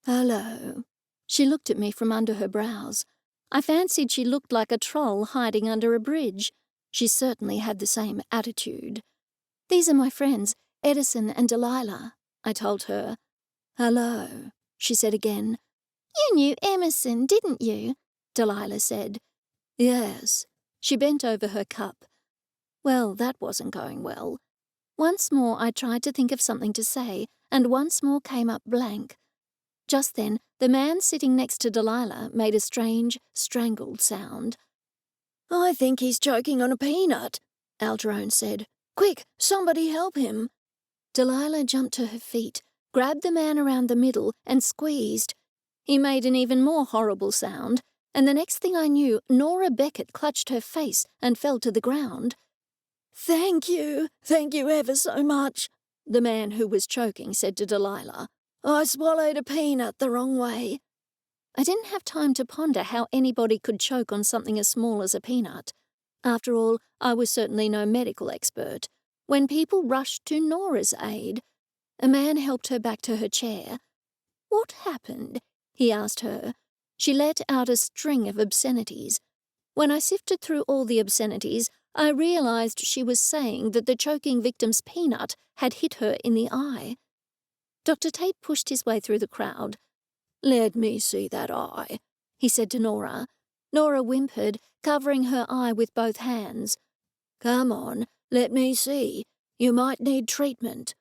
"Hello." She looked at me from under her brows. I fancied she looked like a troll hiding under a bridge. She certainly had the same attitude. "These are my friends, Edison and Delilah," I told her. "Hello," she said again. "You knew Emerson, didn't you?" Delilah said. "Yes." She bent over her cup. Well, that wasn't going well. Once more I tried to think of something to say, and once more came up blank. Just then, the man sitting next to Delilah made a strange, strangled sound. "I think he's choking on a peanut," Algerone said. "Quick, somebody help him." Delilah jumped to her feet, grabbed the man around the middle, and squeezed. He made an even more horrible sound, and the next thing I knew, Nora Beckett clutched her face and fell to the ground. Thank you ever so much," the man who was choking said to Delilah. "I swallowed a peanut the wrong way." I didn't have time to ponder how anybody could choke on something as small as a peanut. After all, I was certainly no medical expert. When people rushed to Nora's aid, a man helped her back to her chair. "What happened?" he asked her. She let out a string of obscenities. When I sifted through all the obscenities, I realized she was saying that the choking victim's peanut had hit her in the eye. Dr. Tate pushed his way through the crowd. "Let me see that eye," he said to Nora. Nora whimpered, covering her eye with both hands. "Come on, let me see. You might need treatment,"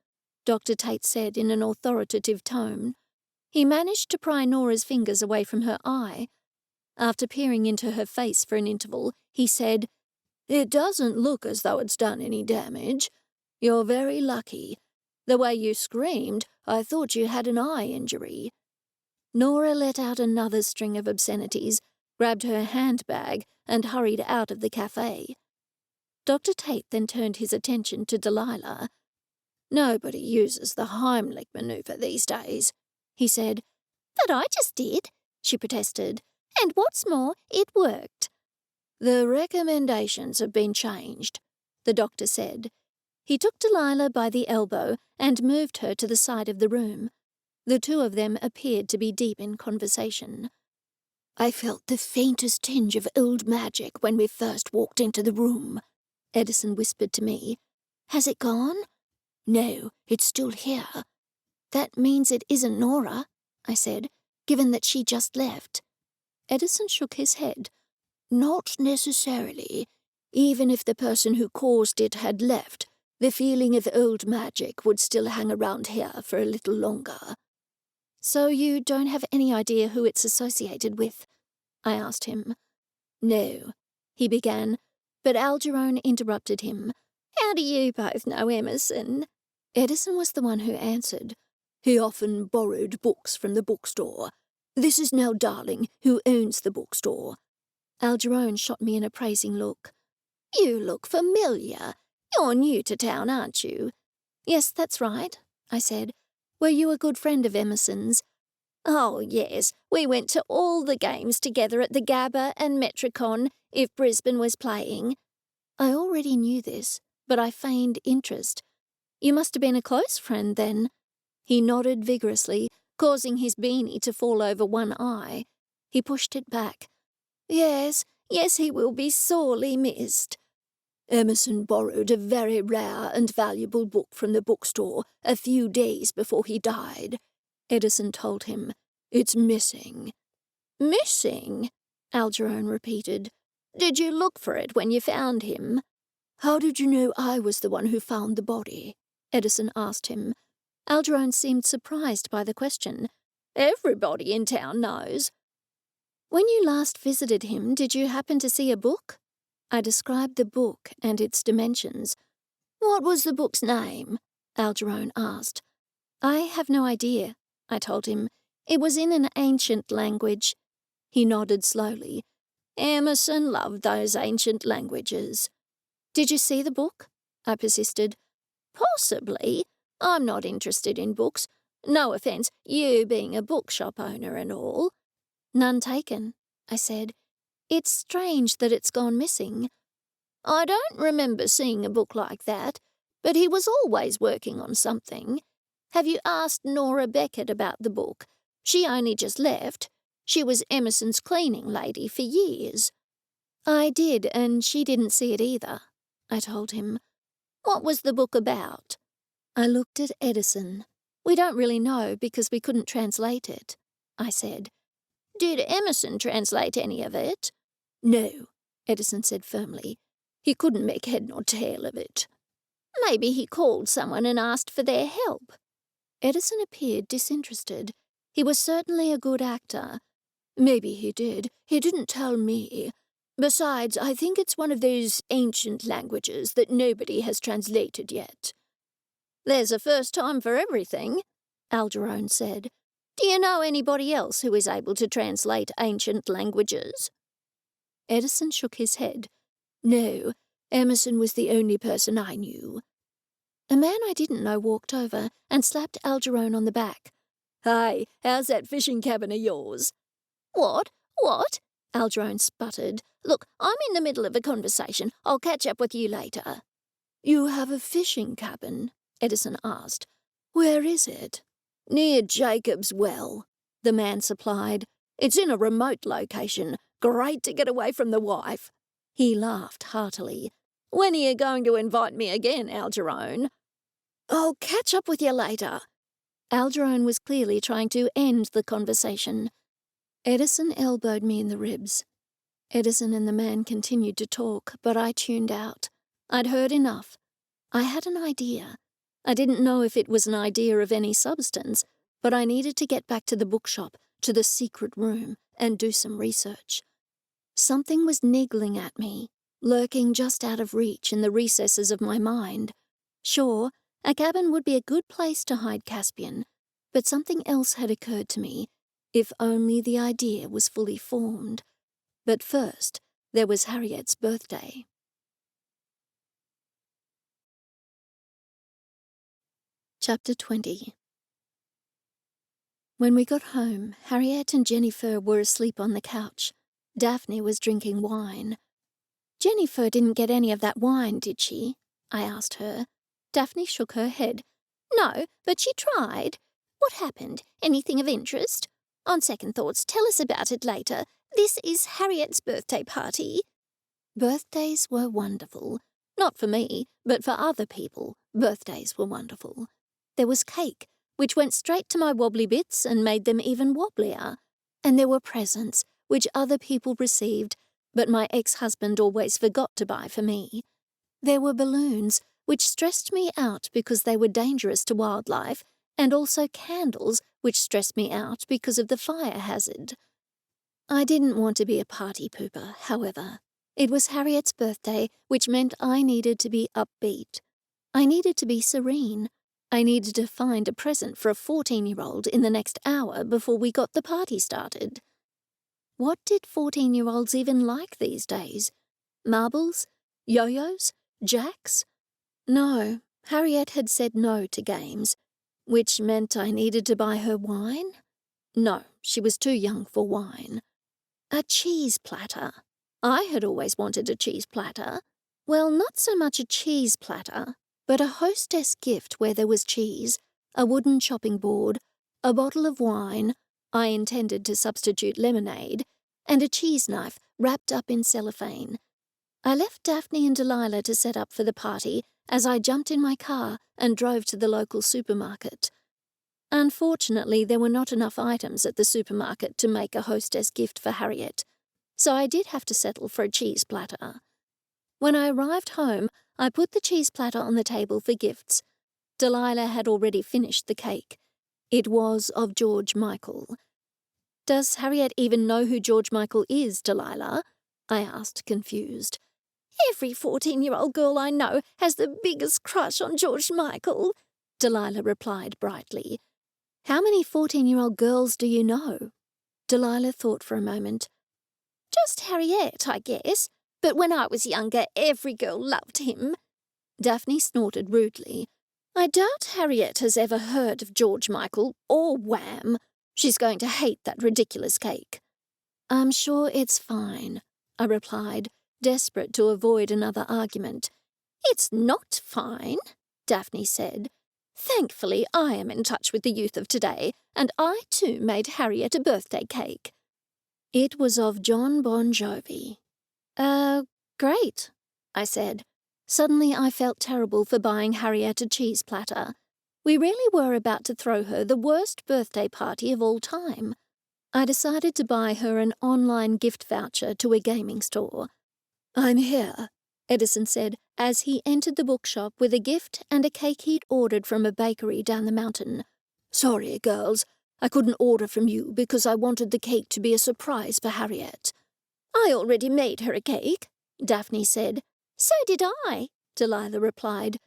Dr. Tate said in an authoritative tone. He managed to pry Nora's fingers away from her eye. After peering into her face for an interval, he said, "It doesn't look as though it's done any damage. You're very lucky. The way you screamed, I thought you had an eye injury." Nora let out another string of obscenities, grabbed her handbag, and hurried out of the cafe. Dr. Tate then turned his attention to Delilah. "Nobody uses the Heimlich maneuver these days," he said. "But I just did," she protested. "And what's more, it worked." "The recommendations have been changed," the doctor said. He took Delilah by the elbow and moved her to the side of the room. The 2 of them appeared to be deep in conversation. "I felt the faintest tinge of old magic when we first walked into the room," Edison whispered to me. "Has it gone?" "No, it's still here." "That means it isn't Nora," I said, "given that she just left." Edison shook his head. "Not necessarily. Even if the person who caused it had left, the feeling of old magic would still hang around here for a little longer." "So you don't have any idea who it's associated with?" I asked him. "No," he began, but Algerone interrupted him. "How do you both know Emerson?" Edison was the one who answered. "He often borrowed books from the bookstore. This is Nell Darling, who owns the bookstore." Algerone shot me an appraising look. "You look familiar. You're new to town, aren't you?" "Yes, that's right," I said. "Were you a good friend of Emerson's?" "Oh, yes. We went to all the games together at the Gabba and Metricon if Brisbane was playing." I already knew this, but I feigned interest. "You must have been a close friend, then." He nodded vigorously, causing his beanie to fall over one eye. He pushed it back. Yes, he will be sorely missed." "Emerson borrowed a very rare and valuable book from the bookstore a few days before he died," Edison told him. "It's missing." "Missing?" Algerone repeated. "Did you look for it when you found him?" "How did you know I was the one who found the body?" Edison asked him. Algerone seemed surprised by the question. "Everybody in town knows." "When you last visited him, did you happen to see a book?" I described the book and its dimensions. "What was the book's name?" Algernon asked. "I have no idea," I told him. "It was in an ancient language." He nodded slowly. "Emerson loved those ancient languages." "Did you see the book?" I persisted. "Possibly. I'm not interested in books. No offence, you being a bookshop owner and all." "None taken," I said. "It's strange that it's gone missing." "I don't remember seeing a book like that, but he was always working on something. Have you asked Nora Beckett about the book? She only just left. She was Emerson's cleaning lady for years." "I did, and she didn't see it either," I told him. "What was the book about?" I looked at Edison. "We don't really know because we couldn't translate it," I said. "Did Emerson translate any of it?" "No," Edison said firmly. "He couldn't make head nor tail of it." "Maybe he called someone and asked for their help." Edison appeared disinterested. He was certainly a good actor. "Maybe he did. He didn't tell me. Besides, I think it's one of those ancient languages that nobody has translated yet." "There's a first time for everything," Algernon said. "Do you know anybody else who is able to translate ancient languages?" Edison shook his head. "No, Emerson was the only person I knew." A man I didn't know walked over and slapped Algernon on the back. "Hey, how's that fishing cabin of yours?" What? Algernon sputtered. "Look, I'm in the middle of a conversation. I'll catch up with you later." "You have a fishing cabin?" Edison asked. "Where is it?" "Near Jacob's Well," the man supplied. "It's in a remote location. Great to get away from the wife." He laughed heartily. "When are you going to invite me again, Algernon?" "I'll catch up with you later." Algernon was clearly trying to end the conversation. Edison elbowed me in the ribs. Edison and the man continued to talk, but I tuned out. I'd heard enough. I had an idea. I didn't know if it was an idea of any substance, but I needed to get back to the bookshop, to the secret room, and do some research. Something was niggling at me, lurking just out of reach in the recesses of my mind. Sure, a cabin would be a good place to hide Caspian, but something else had occurred to me, if only the idea was fully formed. But first, there was Harriet's birthday. Chapter 20. When we got home, Harriet and JenniFur were asleep on the couch. Daphne was drinking wine. "JenniFur didn't get any of that wine, did she?" I asked her. Daphne shook her head. "No, but she tried. What happened? Anything of interest? On second thoughts, tell us about it later. This is Harriet's birthday party." Birthdays were wonderful. Not for me, but for other people, birthdays were wonderful. There was cake, which went straight to my wobbly bits and made them even wobblier. And there were presents, which other people received, but my ex-husband always forgot to buy for me. There were balloons, which stressed me out because they were dangerous to wildlife, and also candles, which stressed me out because of the fire hazard. I didn't want to be a party pooper, however. It was Harriet's birthday, which meant I needed to be upbeat. I needed to be serene. I needed to find a present for a 14-year-old in the next hour before we got the party started. What did 14-year-olds even like these days? Marbles? Yo-yos? Jacks? No, Harriet had said no to games, which meant I needed to buy her wine? No, she was too young for wine. A cheese platter. I had always wanted a cheese platter. Well, not so much a cheese platter, but a hostess gift where there was cheese, a wooden chopping board, a bottle of wine, I intended to substitute lemonade, and a cheese knife wrapped up in cellophane. I left Daphne and Delilah to set up for the party as I jumped in my car and drove to the local supermarket. Unfortunately, there were not enough items at the supermarket to make a hostess gift for Harriet, so I did have to settle for a cheese platter. When I arrived home, I put the cheese platter on the table for gifts. Delilah had already finished the cake. It was of George Michael. "Does Harriet even know who George Michael is, Delilah?" I asked, confused. Every 14-year-old girl I know has the biggest crush on George Michael, Delilah replied brightly. How many 14-year-old girls do you know? Delilah thought for a moment. Just Harriet, I guess. But when I was younger, every girl loved him. Daphne snorted rudely. I doubt Harriet has ever heard of George Michael or Wham. She's going to hate that ridiculous cake. I'm sure it's fine, I replied, desperate to avoid another argument. It's not fine, Daphne said. Thankfully, I am in touch with the youth of today, and I too made Harriet a birthday cake. It was of John Bon Jovi. Great, I said. Suddenly I felt terrible for buying Harriet a cheese platter. We really were about to throw her the worst birthday party of all time. I decided to buy her an online gift voucher to a gaming store. I'm here, Edison said as he entered the bookshop with a gift and a cake he'd ordered from a bakery down the mountain. Sorry, girls, I couldn't order from you because I wanted the cake to be a surprise for Harriet. I already made her a cake, Daphne said. So did I, Delilah replied.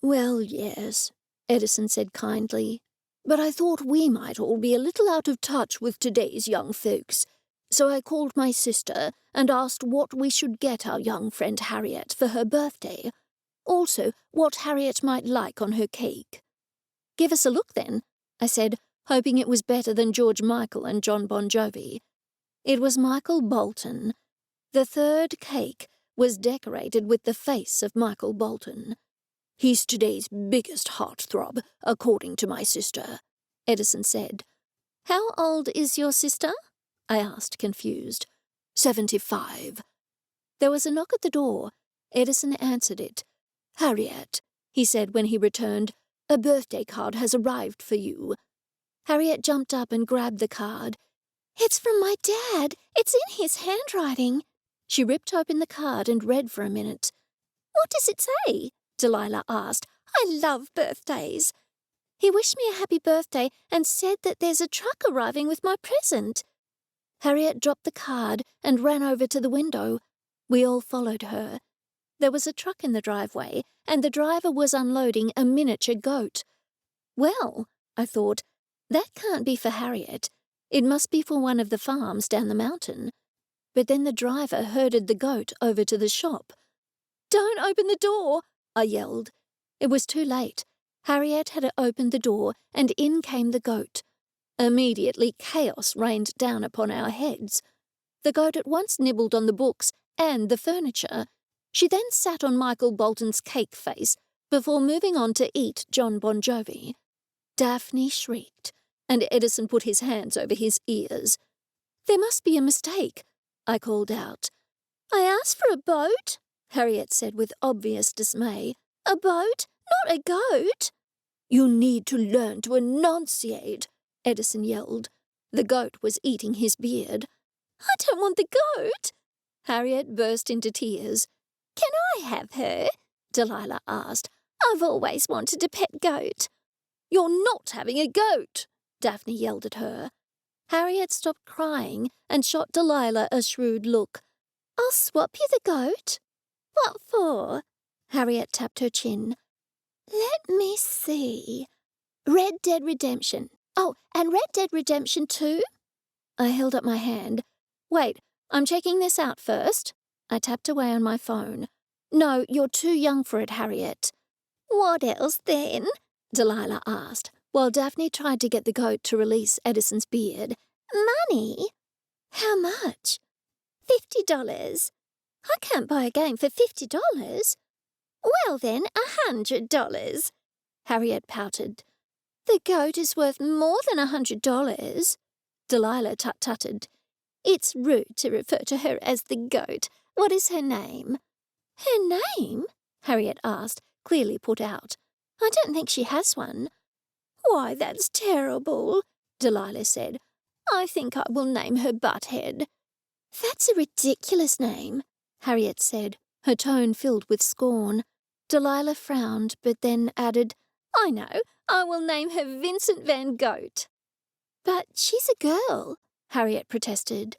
Well, yes, Edison said kindly, but I thought we might all be a little out of touch with today's young folks, so I called my sister and asked what we should get our young friend Harriet for her birthday. Also, what Harriet might like on her cake. Give us a look, then, I said, hoping it was better than George Michael and John Bon Jovi. It was Michael Bolton. The third cake was decorated with the face of Michael Bolton. He's today's biggest heartthrob, according to my sister, Edison said. How old is your sister? I asked, confused. 75. There was a knock at the door. Edison answered it. Harriet, he said when he returned, a birthday card has arrived for you. Harriet jumped up and grabbed the card. It's from my dad. It's in his handwriting. She ripped open the card and read for a minute. What does it say? Delilah asked. I love birthdays. He wished me a happy birthday and said that there's a truck arriving with my present. Harriet dropped the card and ran over to the window. We all followed her. There was a truck in the driveway, and the driver was unloading a miniature goat. Well, I thought, that can't be for Harriet. It must be for one of the farms down the mountain. But then the driver herded the goat over to the shop. Don't open the door, I yelled. It was too late. Harriet had opened the door, and in came the goat. Immediately, chaos rained down upon our heads. The goat at once nibbled on the books and the furniture. She then sat on Michael Bolton's cake face before moving on to eat John Bon Jovi. Daphne shrieked, and Edison put his hands over his ears. There must be a mistake, I called out. I asked for a boat, Harriet said with obvious dismay. A boat, not a goat. You need to learn to enunciate, Edison yelled. The goat was eating his beard. I don't want the goat. Harriet burst into tears. Can I have her? Delilah asked. I've always wanted a pet goat. You're not having a goat, Daphne yelled at her. Harriet stopped crying and shot Delilah a shrewd look. I'll swap you the goat. What for? Harriet tapped her chin. Let me see. Red Dead Redemption. Oh, and Red Dead Redemption 2? I held up my hand. Wait, I'm checking this out first. I tapped away on my phone. No, you're too young for it, Harriet. What else then? Delilah asked, while Daphne tried to get the goat to release Edison's beard. Money? How much? $50. I can't buy a game for $50. Well then, $100. Harriet pouted. The goat is worth more than $100. Delilah tut-tutted. It's rude to refer to her as the goat. What is her name? Her name? Harriet asked, clearly put out. I don't think she has one. Why, that's terrible, Delilah said. I think I will name her Butthead. That's a ridiculous name, Harriet said, her tone filled with scorn. Delilah frowned, but then added, I know, I will name her Vincent Van Goat. But she's a girl, Harriet protested.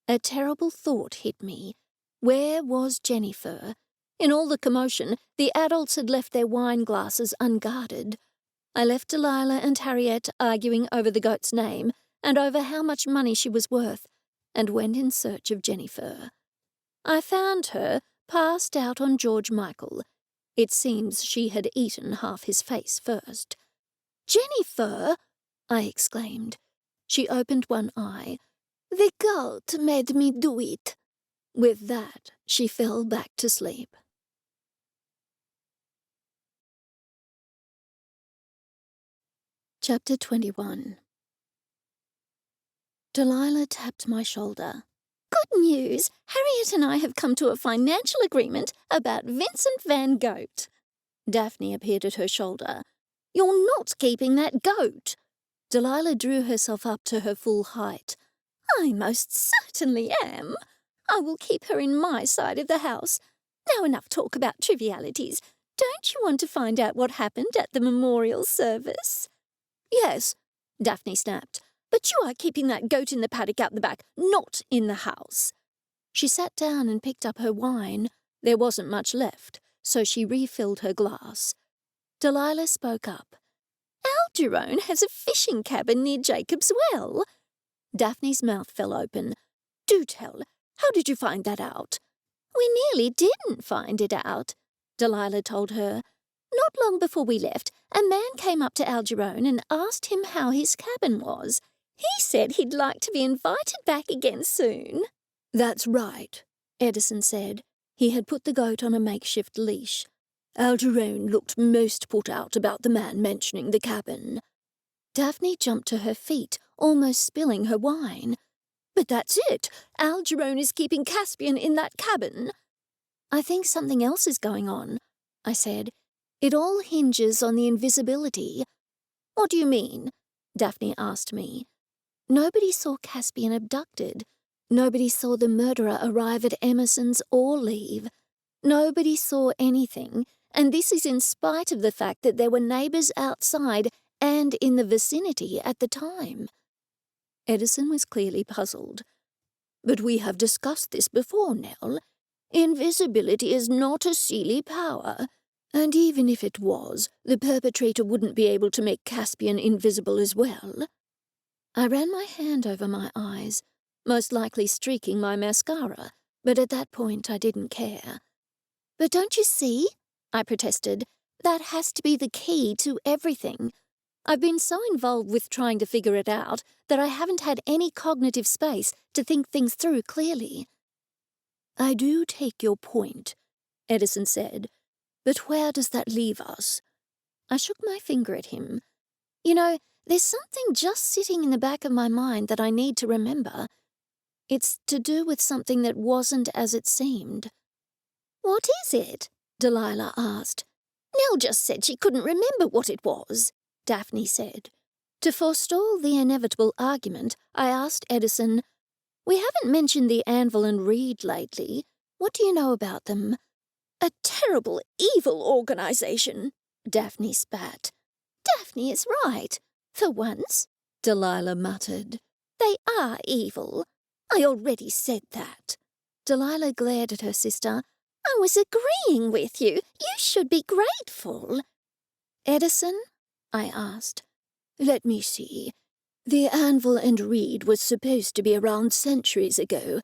A terrible thought hit me. Where was JenniFur? In all the commotion, the adults had left their wine glasses unguarded. I left Delilah and Harriet arguing over the goat's name and over how much money she was worth, and went in search of JenniFur. I found her passed out on George Michael. It seems she had eaten half his face first. "JenniFur!" I exclaimed. She opened one eye. "The goat made me do it." With that, she fell back to sleep. Chapter 21. Delilah tapped my shoulder. "Good news! Harriet and I have come to a financial agreement about Vincent van Gogh." Daphne appeared at her shoulder. "You're not keeping that goat." Delilah drew herself up to her full height. "I most certainly am. I will keep her in my side of the house. Now enough talk about trivialities. Don't you want to find out what happened at the memorial service?" "Yes," Daphne snapped. "But you are keeping that goat in the paddock out the back, not in the house." She sat down and picked up her wine. There wasn't much left, so she refilled her glass. Delilah spoke up. "Algerone has a fishing cabin near Jacob's Well." Daphne's mouth fell open. "Do tell. How did you find that out?" "We nearly didn't find it out," Delilah told her. "Not long before we left, a man came up to Algerone and asked him how his cabin was. He said he'd like to be invited back again soon." "That's right," Edison said. He had put the goat on a makeshift leash. "Algerone looked most put out about the man mentioning the cabin." Daphne jumped to her feet, almost spilling her wine. "But that's it! Algerone is keeping Caspian in that cabin." "I think something else is going on," I said. "It all hinges on the invisibility." "What do you mean?" Daphne asked me. "Nobody saw Caspian abducted. Nobody saw the murderer arrive at Emerson's or leave. Nobody saw anything, and this is in spite of the fact that there were neighbours outside and in the vicinity at the time." Edison was clearly puzzled. "But we have discussed this before, Nell. Invisibility is not a Seelie power, and even if it was, the perpetrator wouldn't be able to make Caspian invisible as well." I ran my hand over my eyes, most likely streaking my mascara, but at that point I didn't care. "But don't you see?" I protested. "That has to be the key to everything. I've been so involved with trying to figure it out that I haven't had any cognitive space to think things through clearly." "I do take your point," Edison said. "But where does that leave us?" I shook my finger at him. "You know, there's something just sitting in the back of my mind that I need to remember. It's to do with something that wasn't as it seemed." "What is it?" Delilah asked. "Nell just said she couldn't remember what it was," Daphne said. To forestall the inevitable argument, I asked Edison, "We haven't mentioned the Anvil and Reed lately. What do you know about them?" "A terrible, evil organization," Daphne spat. "Daphne is right. For once," Delilah muttered. "They are evil. I already said that." Delilah glared at her sister. "I was agreeing with you. You should be grateful." "Edison?" I asked. "Let me see. The Anvil and Reed was supposed to be around centuries ago,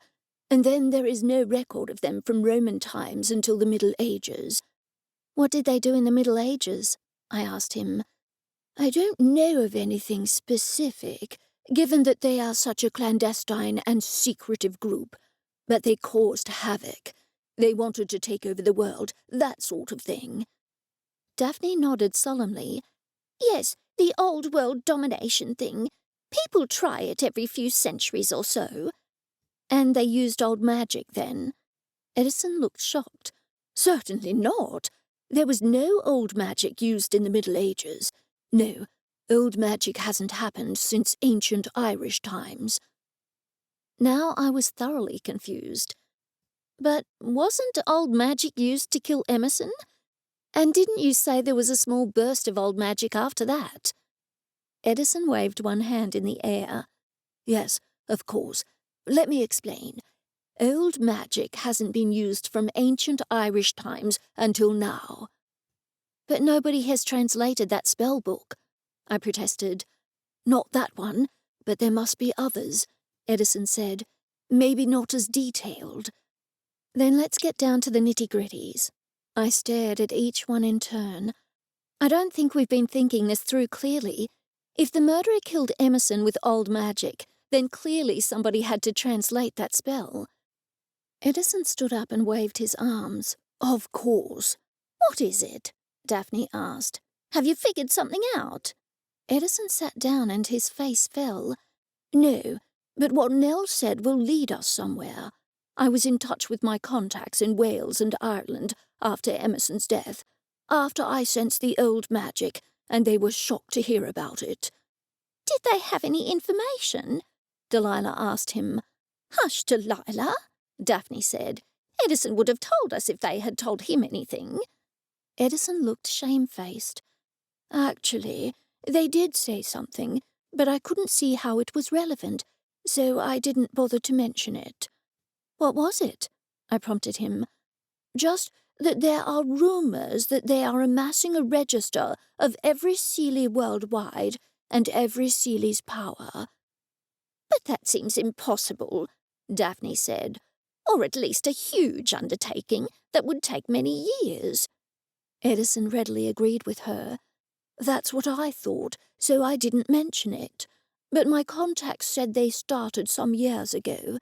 and then there is no record of them from Roman times until the Middle Ages." "What did they do in the Middle Ages?" I asked him. "I don't know of anything specific, given that they are such a clandestine and secretive group, but they caused havoc. They wanted to take over the world, that sort of thing." Daphne nodded solemnly. "Yes, the old world domination thing. People try it every few centuries or so." "And they used old magic then?" Edison looked shocked. "Certainly not. There was no old magic used in the Middle Ages. No, old magic hasn't happened since ancient Irish times." Now I was thoroughly confused. "But wasn't old magic used to kill Emerson? And didn't you say there was a small burst of old magic after that?" Edison waved one hand in the air. "Yes, of course. Let me explain. Old magic hasn't been used from ancient Irish times until now. But nobody has translated that spell book, I protested. Not that one, but there must be others, Edison said. Maybe not as detailed. Then let's get down to the nitty-gritties. I stared at each one in turn. I don't think we've been thinking this through clearly. If the murderer killed Emerson with old magic, then clearly somebody had to translate that spell. Edison stood up and waved his arms. Of course. What is it? Daphne asked. Have you figured something out? Edison sat down and his face fell. No, but what Nell said will lead us somewhere. I was in touch with my contacts in Wales and Ireland after Emerson's death, after I sensed the old magic, and they were shocked to hear about it. Did they have any information? Delilah asked him. Hush, Delilah, Daphne said. Edison would have told us if they had told him anything. Edison looked shamefaced. Actually, they did say something, but I couldn't see how it was relevant, so I didn't bother to mention it. What was it? I prompted him. Just that there are rumours that they are amassing a register of every Seelie worldwide and every Seelie's power. But that seems impossible, Daphne said, or at least a huge undertaking that would take many years. Edison readily agreed with her. That's what I thought, so I didn't mention it. But my contacts said they started some years ago.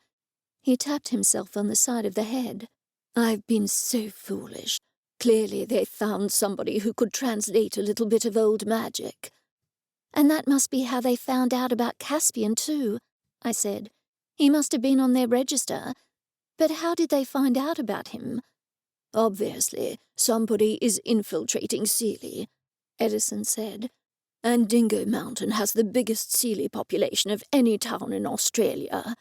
He tapped himself on the side of the head. I've been so foolish. Clearly they found somebody who could translate a little bit of old magic. And that must be how they found out about Caspian too, I said. He must have been on their register. But how did they find out about him? Obviously, somebody is infiltrating Seelie, Edison said. And Dingo Mountain has the biggest Seelie population of any town in Australia.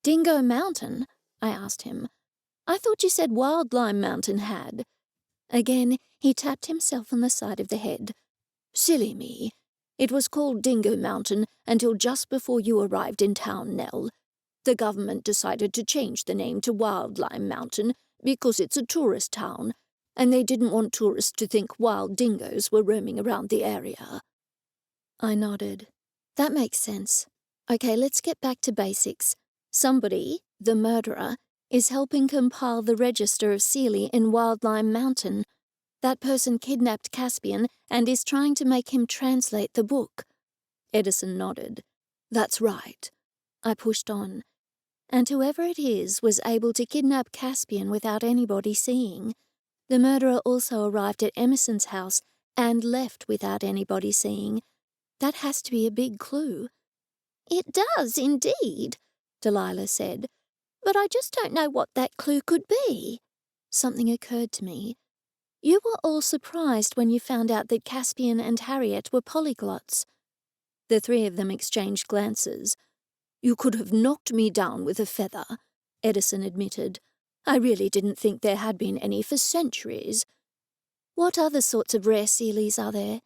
Dingo Mountain? I asked him. I thought you said Wild Lime Mountain had. Again, he tapped himself on the side of the head. Silly me. It was called Dingo Mountain until just before you arrived in town, Nell. The government decided to change the name to Wild Lime Mountain because it's a tourist town, and they didn't want tourists to think wild dingoes were roaming around the area. I nodded. That makes sense. Okay, let's get back to basics. Somebody, the murderer, is helping compile the register of Seelie in Wild Lime Mountain. That person kidnapped Caspian and is trying to make him translate the book. Edison nodded. That's right. I pushed on. And whoever it is was able to kidnap Caspian without anybody seeing. The murderer also arrived at Emerson's house and left without anybody seeing. That has to be a big clue. It does, indeed, Delilah said. But I just don't know what that clue could be. Something occurred to me. You were all surprised when you found out that Caspian and Harriet were polyglots. The three of them exchanged glances. You could have knocked me down with a feather, Edison admitted. I really didn't think there had been any for centuries. What other sorts of rare Seelies are there?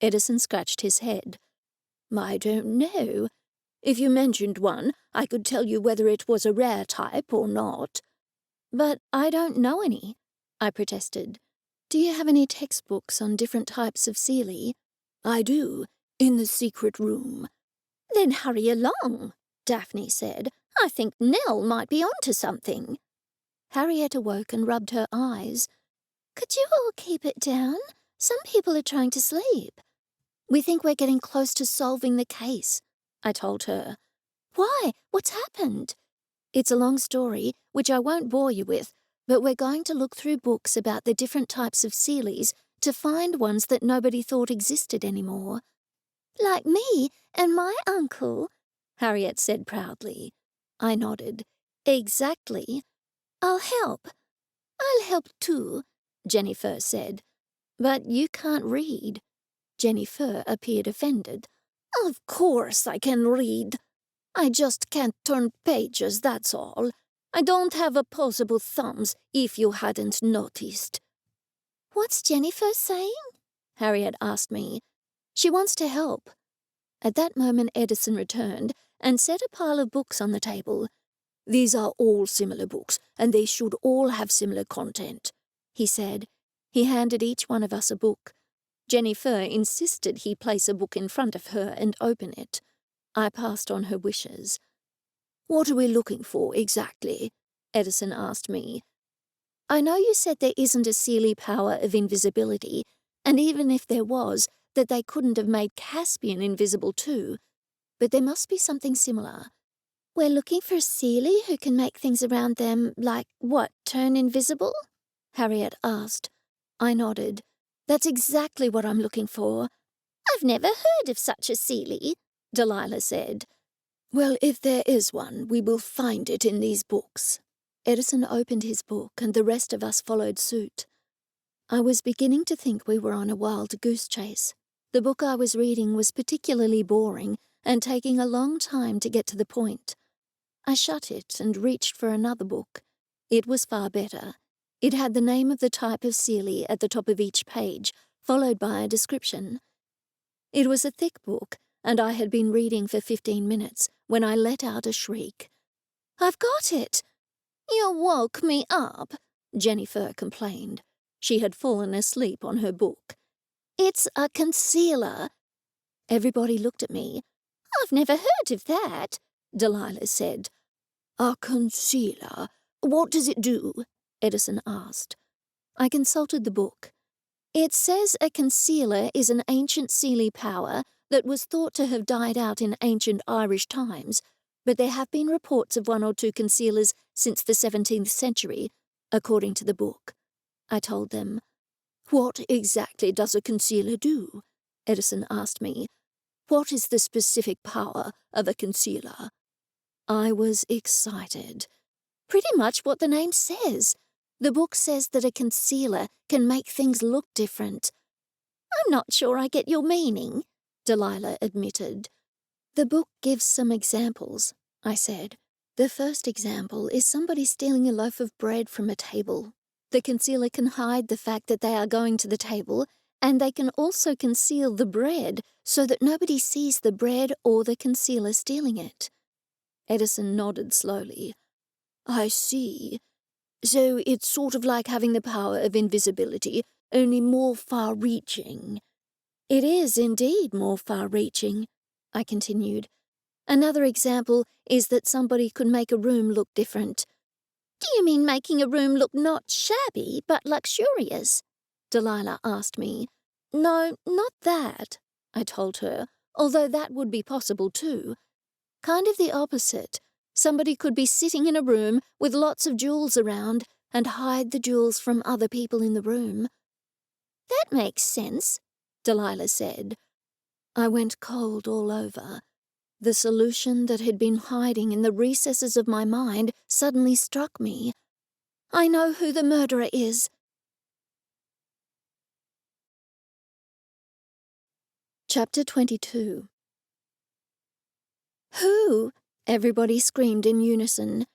Edison scratched his head. I don't know. If you mentioned one, I could tell you whether it was a rare type or not. But I don't know any, I protested. Do you have any textbooks on different types of Seelie? I do, in the secret room. Then hurry along, Daphne said. I think Nell might be onto something. Harriet awoke and rubbed her eyes. Could you all keep it down? Some people are trying to sleep. We think we're getting close to solving the case, I told her. Why? What's happened? It's a long story, which I won't bore you with, but we're going to look through books about the different types of Seelies to find ones that nobody thought existed anymore. Like me and my uncle, Harriet said proudly. I nodded. Exactly. I'll help. I'll help too, JenniFur said. But you can't read. JenniFur appeared offended. Of course I can read. I just can't turn pages, that's all. I don't have opposable thumbs, if you hadn't noticed. What's JenniFur saying? Harriet asked me. She wants to help. At that moment Edison returned and set a pile of books on the table. These are all similar books, and they should all have similar content," he said. He handed each one of us a book. JenniFur insisted he place a book in front of her and open it. I passed on her wishes. "What are we looking for, exactly?" Edison asked me. "I know you said there isn't a Seelie power of invisibility, and even if there was, that they couldn't have made Caspian invisible too. But there must be something similar." We're looking for a Seelie who can make things around them, like, what, turn invisible? Harriet asked. I nodded. "That's exactly what I'm looking for." I've never heard of such a Seelie, Delilah said. "Well, if there is one, we will find it in these books." Edison opened his book, and the rest of us followed suit. I was beginning to think we were on a wild goose chase. The book I was reading was particularly boring and taking a long time to get to the point. I shut it and reached for another book. It was far better. It had the name of the type of Seelie at the top of each page, followed by a description. It was a thick book, and I had been reading for 15 minutes when I let out a shriek. "I've got it!" "You woke me up," JenniFur complained. She had fallen asleep on her book. "It's a concealer." Everybody looked at me. "I've never heard of that," Delilah said. "A concealer? What does it do?" Edison asked. I consulted the book. "It says a concealer is an ancient Seelie power that was thought to have died out in ancient Irish times, but there have been reports of 1 or 2 concealers since the 17th century, according to the book," I told them. "What exactly does a concealer do?" Edison asked me. "What is the specific power of a concealer?" I was excited. "Pretty much what the name says. The book says that a concealer can make things look different." "I'm not sure I get your meaning," Delilah admitted. "The book gives some examples," I said. "The first example is somebody stealing a loaf of bread from a table. The concealer can hide the fact that they are going to the table, and they can also conceal the bread so that nobody sees the bread or the concealer stealing it." Edison nodded slowly. "I see. So it's sort of like having the power of invisibility, only more far-reaching." "It is indeed more far-reaching," I continued. "Another example is that somebody could make a room look different." "Do you mean making a room look not shabby, but luxurious?" Delilah asked me. "No, not that," I told her, although that would be possible too. "Kind of the opposite. Somebody could be sitting in a room with lots of jewels around and hide the jewels from other people in the room." "That makes sense," Delilah said. I went cold all over. The solution that had been hiding in the recesses of my mind suddenly struck me. "I know who the murderer is." Chapter 22. "Who?" Everybody screamed in unison.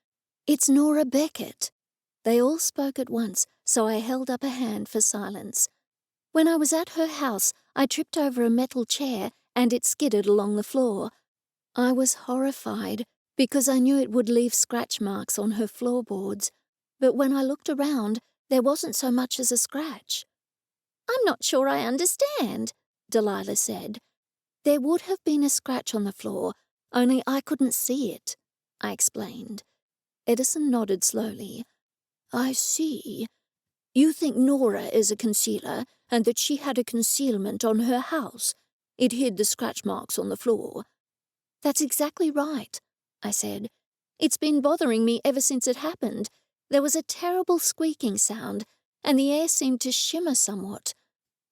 "It's Nora Beckett." They all spoke at once, so I held up a hand for silence. "When I was at her house, I tripped over a metal chair and it skidded along the floor. I was horrified because I knew it would leave scratch marks on her floorboards, but when I looked around, there wasn't so much as a scratch." "I'm not sure I understand," Delilah said. "There would have been a scratch on the floor, only I couldn't see it," I explained. Edison nodded slowly. "I see. You think Nora is a concealer and that she had a concealment on her house. It hid the scratch marks on the floor." "That's exactly right," I said. "It's been bothering me ever since it happened. There was a terrible squeaking sound, and the air seemed to shimmer somewhat.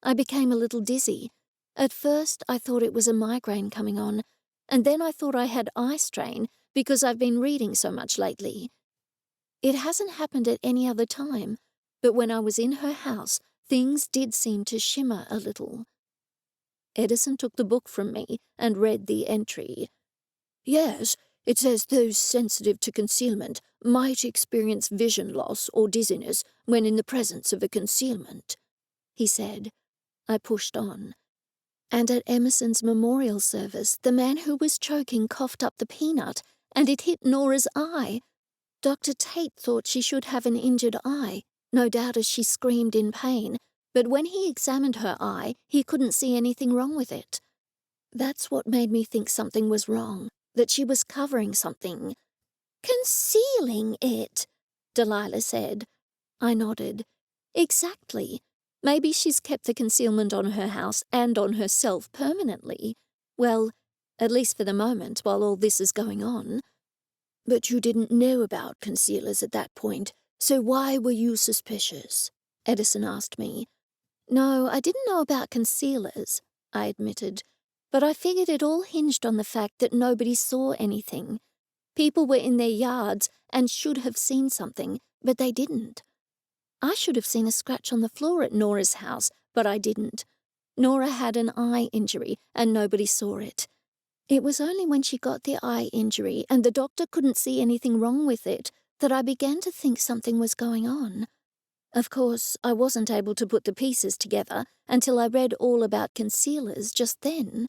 I became a little dizzy. At first, I thought it was a migraine coming on, and then I thought I had eye strain because I've been reading so much lately. It hasn't happened at any other time, but when I was in her house, things did seem to shimmer a little." Edison took the book from me and read the entry. "Yes, it says those sensitive to concealment might experience vision loss or dizziness when in the presence of a concealment," he said. I pushed on. "And at Emerson's memorial service, the man who was choking coughed up the peanut, and it hit Nora's eye. Dr. Tate thought she should have an injured eye, no doubt as she screamed in pain, but when he examined her eye, he couldn't see anything wrong with it. That's what made me think something was wrong, that she was covering something. Concealing it, Delilah said. I nodded. Exactly. Maybe she's kept the concealment on her house and on herself permanently. Well, at least for the moment while all this is going on. But you didn't know about concealers at that point, so why were you suspicious? Edison asked me. No, I didn't know about concealers, I admitted, but I figured it all hinged on the fact that nobody saw anything. People were in their yards and should have seen something, but they didn't. I should have seen a scratch on the floor at Nora's house, but I didn't. Nora had an eye injury and nobody saw it. It was only when she got the eye injury and the doctor couldn't see anything wrong with it that I began to think something was going on. Of course, I wasn't able to put the pieces together until I read all about concealers just then.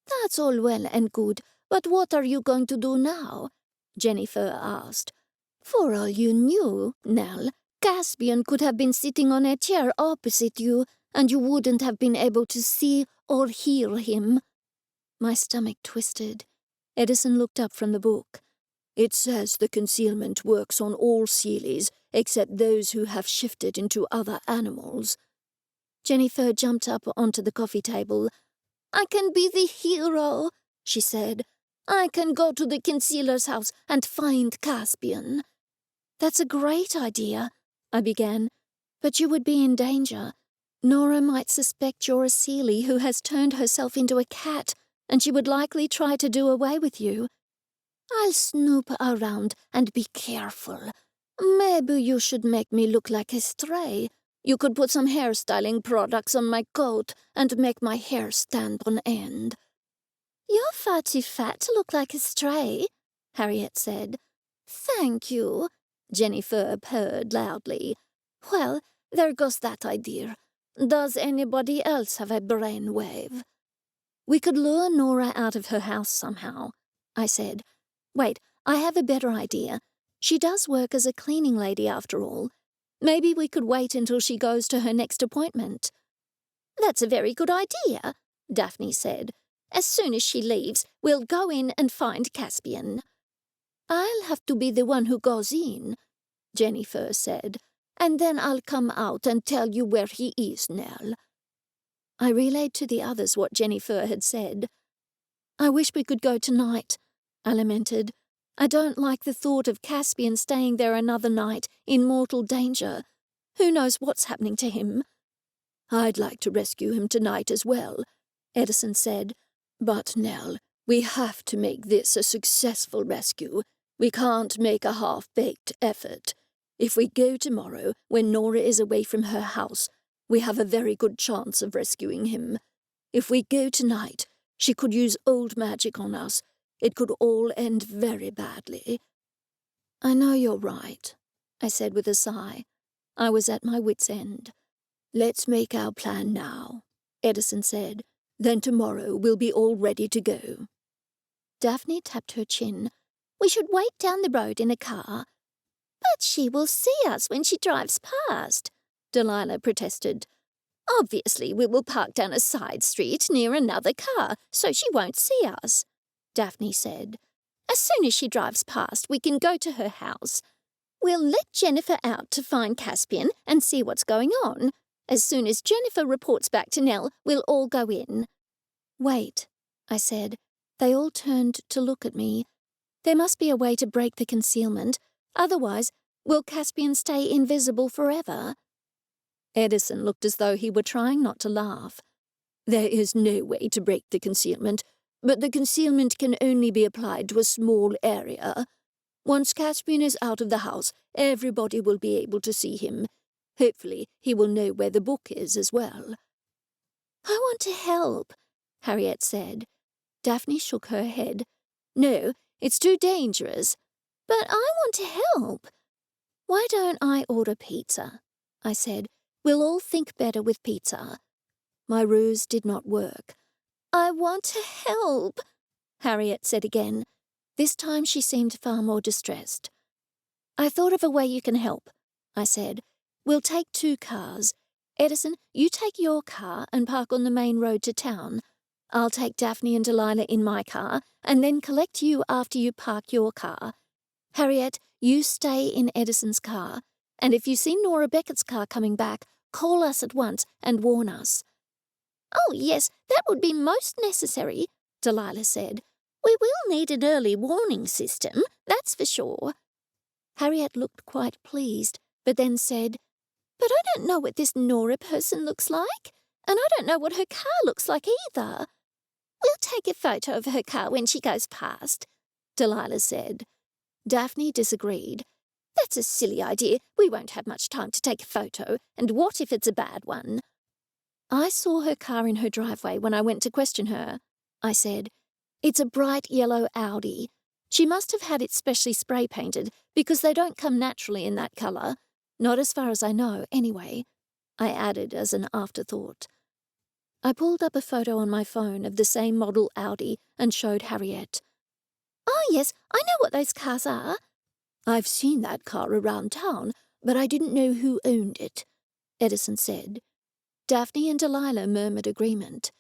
That's all well and good, but what are you going to do now? JenniFur asked. For all you knew, Nell, Caspian could have been sitting on a chair opposite you, and you wouldn't have been able to see or hear him. My stomach twisted. Edison looked up from the book. It says the concealment works on all Sealies except those who have shifted into other animals. JenniFur jumped up onto the coffee table. I can be the hero, she said. I can go to the concealer's house and find Caspian. That's a great idea, I began, but you would be in danger. Nora might suspect you're a Sealie who has turned herself into a cat, and she would likely try to do away with you. I'll snoop around and be careful. Maybe you should make me look like a stray. You could put some hairstyling products on my coat and make my hair stand on end. You're far too fat to look like a stray, Harriet said. Thank you, JenniFur purred loudly. Well, there goes that idea. Does anybody else have a brainwave? We could lure Nora out of her house somehow, I said. Wait, I have a better idea. She does work as a cleaning lady after all. Maybe we could wait until she goes to her next appointment. That's a very good idea, Daphne said. As soon as she leaves, we'll go in and find Caspian. I'll have to be the one who goes in, JenniFur said, and then I'll come out and tell you where he is, Nell. I relayed to the others what JenniFur had said. I wish we could go tonight, I lamented. I don't like the thought of Caspian staying there another night in mortal danger. Who knows what's happening to him? I'd like to rescue him tonight as well, Edison said. But, Nell, we have to make this a successful rescue. We can't make a half-baked effort. If we go tomorrow, when Nora is away from her house, we have a very good chance of rescuing him. If we go tonight, she could use old magic on us. It could all end very badly. I know you're right, I said with a sigh. I was at my wit's end. Let's make our plan now, Edison said. Then tomorrow we'll be all ready to go. Daphne tapped her chin. We should wait down the road in a car. But she will see us when she drives past, Delilah protested. Obviously, we will park down a side street near another car, so she won't see us, Daphne said. As soon as she drives past, we can go to her house. We'll let JenniFur out to find Caspian and see what's going on. As soon as JenniFur reports back to Nell, we'll all go in. Wait, I said. They all turned to look at me. There must be a way to break the concealment. Otherwise, will Caspian stay invisible forever? Edison looked as though he were trying not to laugh. There is no way to break the concealment, but the concealment can only be applied to a small area. Once Caspian is out of the house, everybody will be able to see him. Hopefully, he will know where the book is as well. I want to help, Harriet said. Daphne shook her head. No, it's too dangerous. But I want to help. Why don't I order pizza? I said. We'll all think better with pizza. My ruse did not work. I want to help, Harriet said again. This time she seemed far more distressed. I thought of a way you can help, I said. We'll take 2 cars. Edison, you take your car and park on the main road to town. I'll take Daphne and Delilah in my car and then collect you after you park your car. Harriet, you stay in Edison's car, and if you see Nora Beckett's car coming back, call us at once and warn us. Oh, yes, that would be most necessary, Delilah said. We will need an early warning system, that's for sure. Harriet looked quite pleased, but then said, But I don't know what this Nora person looks like, and I don't know what her car looks like either. We'll take a photo of her car when she goes past, Delilah said. Daphne disagreed. That's a silly idea. We won't have much time to take a photo, and what if it's a bad one? I saw her car in her driveway when I went to question her, I said. It's a bright yellow Audi. She must have had it specially spray painted because they don't come naturally in that colour. Not as far as I know, anyway, I added as an afterthought. I pulled up a photo on my phone of the same model Audi and showed Harriet. Oh, yes, I know what those cars are. I've seen that car around town, but I didn't know who owned it, Edison said. Daphne and Delilah murmured agreement.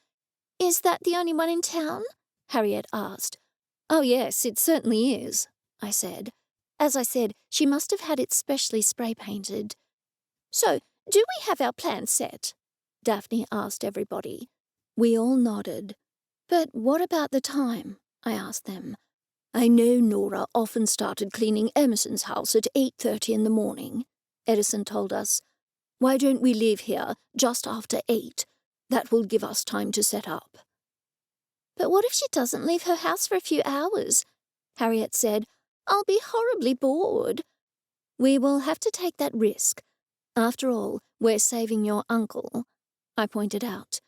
Is that the only one in town? Harriet asked. Oh, yes, it certainly is, I said. As I said, she must have had it specially spray-painted. So, do we have our plan set? Daphne asked everybody. We all nodded. But what about the time? I asked them. I know Nora often started cleaning Emerson's house at 8:30 in the morning, Edison told us. Why don't we leave here just after 8? That will give us time to set up. But what if she doesn't leave her house for a few hours? Harriet said. I'll be horribly bored. We will have to take that risk. After all, we're saving your uncle, I pointed out.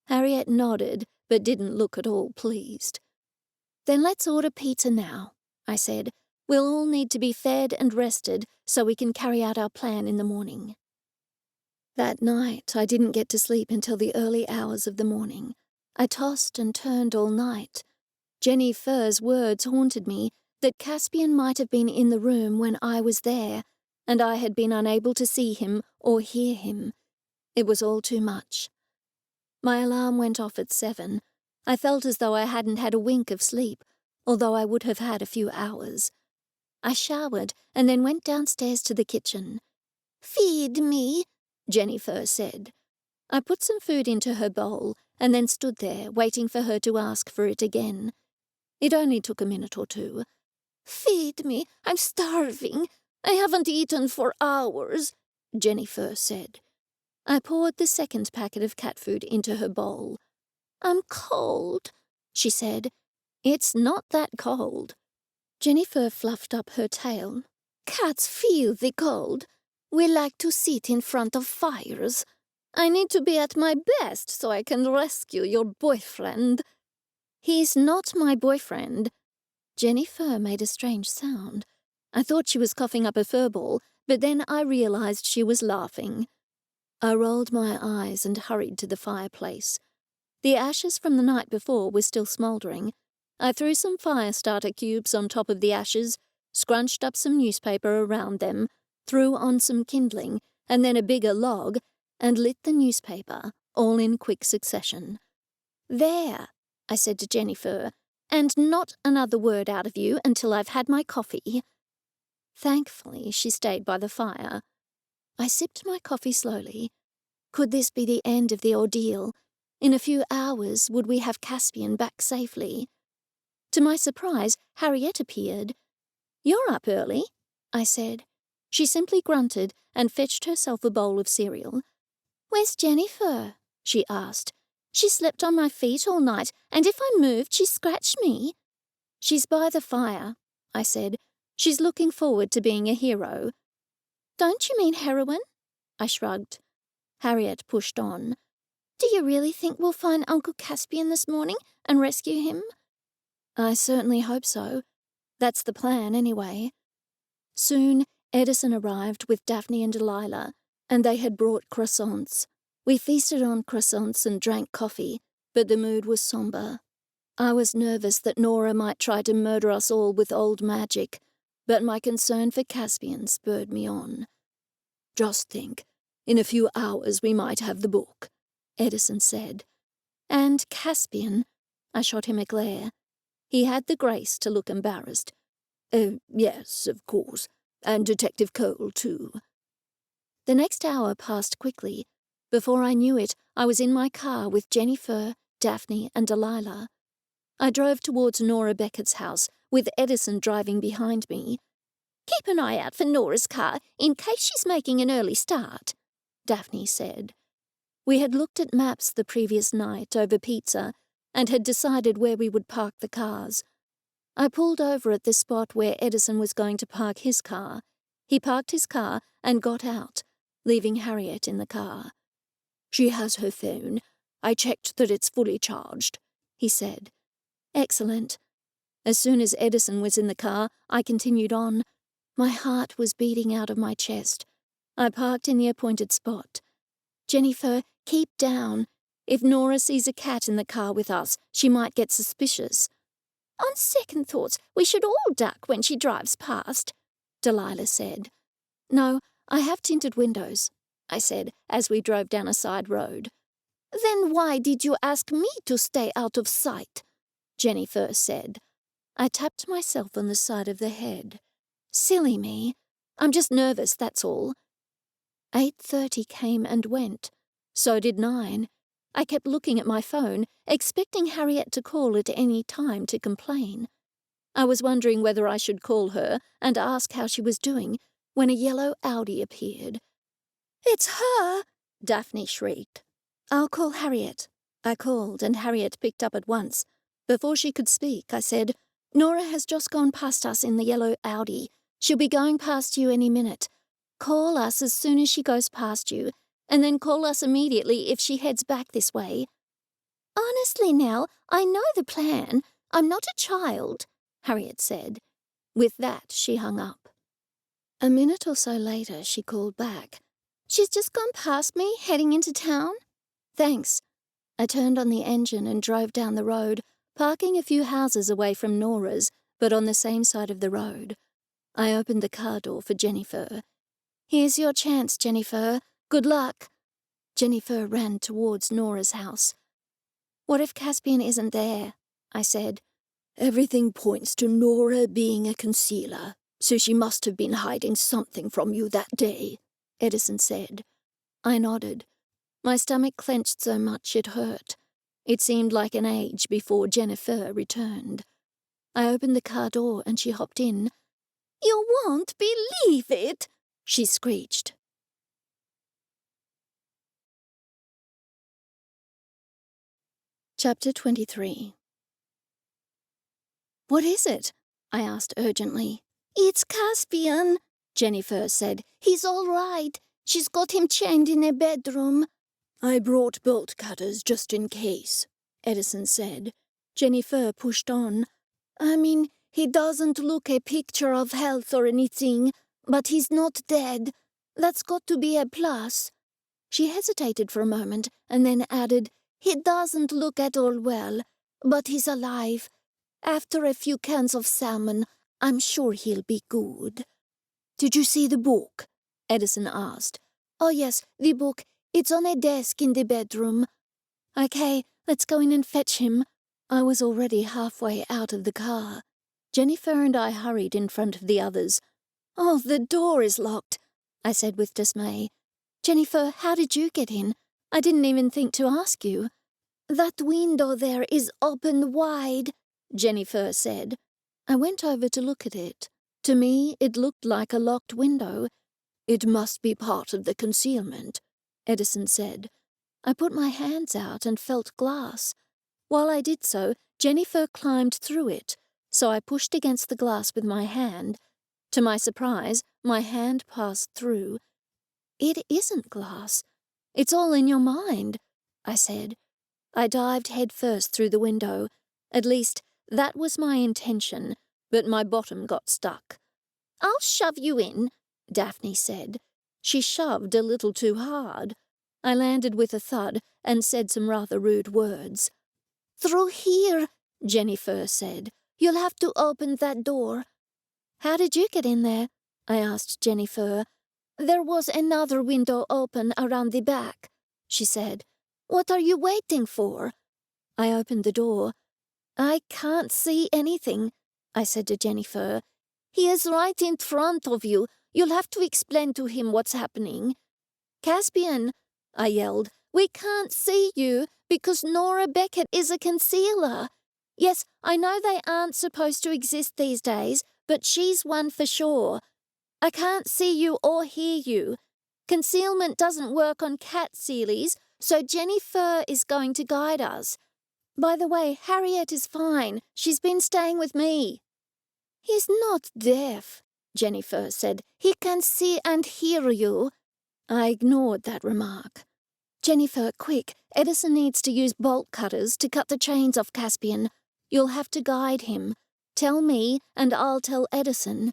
Harriet nodded, but didn't look at all pleased. Then let's order pizza now, I said. We'll all need to be fed and rested so we can carry out our plan in the morning. That night, I didn't get to sleep until the early hours of the morning. I tossed and turned all night. JenniFur's words haunted me that Caspian might have been in the room when I was there, and I had been unable to see him or hear him. It was all too much. My alarm went off at 7. I felt as though I hadn't had a wink of sleep, although I would have had a few hours. I showered and then went downstairs to the kitchen. Feed me, JenniFur said. I put some food into her bowl and then stood there, waiting for her to ask for it again. It only took a minute or two. Feed me, I'm starving. I haven't eaten for hours, JenniFur said. I poured the second packet of cat food into her bowl. I'm cold, she said. It's not that cold. JenniFur fluffed up her tail. Cats feel the cold. We like to sit in front of fires. I need to be at my best so I can rescue your boyfriend. He's not my boyfriend. JenniFur made a strange sound. I thought she was coughing up a fur ball, but then I realized she was laughing. I rolled my eyes and hurried to the fireplace. The ashes from the night before were still smouldering. I threw some fire starter cubes on top of the ashes, scrunched up some newspaper around them, threw on some kindling, and then a bigger log, and lit the newspaper, all in quick succession. There, I said to JenniFur, and not another word out of you until I've had my coffee. Thankfully, she stayed by the fire. I sipped my coffee slowly. Could this be the end of the ordeal? In a few hours, would we have Caspian back safely? To my surprise, Harriet appeared. You're up early, I said. She simply grunted and fetched herself a bowl of cereal. Where's JenniFur? She asked. She slept on my feet all night, and if I moved, she scratched me. She's by the fire, I said. She's looking forward to being a hero. Don't you mean heroine? I shrugged. Harriet pushed on. Do you really think we'll find Uncle Caspian this morning and rescue him? I certainly hope so. That's the plan, anyway. Soon, Edison arrived with Daphne and Delilah, and they had brought croissants. We feasted on croissants and drank coffee, but the mood was somber. I was nervous that Nora might try to murder us all with old magic, but my concern for Caspian spurred me on. Just think, in a few hours we might have the book, Edison said. And Caspian, I shot him a glare. He had the grace to look embarrassed. Oh, yes, of course, and Detective Cole, too. The next hour passed quickly. Before I knew it, I was in my car with JenniFur, Daphne, and Delilah. I drove towards Nora Beckett's house, with Edison driving behind me. "Keep an eye out for Nora's car, in case she's making an early start," Daphne said. We had looked at maps the previous night over pizza and had decided where we would park the cars. I pulled over at the spot where Edison was going to park his car. He parked his car and got out, leaving Harriet in the car. "She has her phone. I checked that it's fully charged," he said. Excellent. As soon as Edison was in the car, I continued on. My heart was beating out of my chest. I parked in the appointed spot. "JenniFur, keep down. If Nora sees a cat in the car with us, she might get suspicious." "On second thoughts, we should all duck when she drives past," Delilah said. "No, I have tinted windows," I said, as we drove down a side road. "Then why did you ask me to stay out of sight?" JenniFur said. I tapped myself on the side of the head. Silly me. I'm just nervous, that's all. 8:30 came and went. So did 9. I kept looking at my phone, expecting Harriet to call at any time to complain. I was wondering whether I should call her and ask how she was doing when a yellow Audi appeared. "It's her!" Daphne shrieked. "I'll call Harriet." I called, and Harriet picked up at once. Before she could speak, I said, "Nora has just gone past us in the yellow Audi. She'll be going past you any minute. Call us as soon as she goes past you, and then call us immediately if she heads back this way." "Honestly, Nell, I know the plan. I'm not a child," Harriet said. With that, she hung up. A minute or so later, she called back. "She's just gone past me, heading into town." "Thanks." I turned on the engine and drove down the road, parking a few houses away from Nora's, but on the same side of the road. I opened the car door for JenniFur. "Here's your chance, JenniFur. Good luck." JenniFur ran towards Nora's house. "What if Caspian isn't there?" I said. "Everything points to Nora being a concealer, so she must have been hiding something from you that day," Edison said. I nodded. My stomach clenched so much it hurt. It seemed like an age before JenniFur returned. I opened the car door and she hopped in. "You won't believe it," she screeched. Chapter 23. "What is it?" I asked urgently. "It's Caspian," JenniFur said. "He's all right. She's got him chained in a bedroom." "I brought bolt cutters just in case," Edison said. JenniFur pushed on. "I mean, he doesn't look a picture of health or anything, but he's not dead. That's got to be a plus." She hesitated for a moment and then added, "He doesn't look at all well, but he's alive. After a few cans of salmon, I'm sure he'll be good." "Did you see the book?" Edison asked. "Oh yes, the book. It's on a desk in the bedroom." "Okay, let's go in and fetch him." I was already halfway out of the car. JenniFur and I hurried in front of the others. "Oh, the door is locked," I said with dismay. "JenniFur, how did you get in? I didn't even think to ask you." "That window there is open wide," JenniFur said. I went over to look at it. To me, it looked like a locked window. "It must be part of the concealment," Edison said. I put my hands out and felt glass. While I did so, JenniFur climbed through it, so I pushed against the glass with my hand. To my surprise, my hand passed through. "It isn't glass. It's all in your mind," I said. I dived headfirst through the window. At least, that was my intention, but my bottom got stuck. "I'll shove you in," Daphne said. She shoved a little too hard. I landed with a thud and said some rather rude words. "Through here," JenniFur said. "You'll have to open that door." How did you get in there? I asked JenniFur. There was another window open around the back, she said. What are you waiting for? I opened the door. I can't see anything, I said to JenniFur. He is right in front of you. You'll have to explain to him what's happening. Caspian, I yelled, we can't see you because Nora Beckett is a concealer. Yes, I know they aren't supposed to exist these days, but she's one for sure. I can't see you or hear you. Concealment doesn't work on cat sealies, so JenniFur is going to guide us. By the way, Harriet is fine. She's been staying with me. He's not deaf, JenniFur said. He can see and hear you. I ignored that remark. JenniFur, quick. Edison needs to use bolt cutters to cut the chains off Caspian. You'll have to guide him. Tell me, and I'll tell Edison.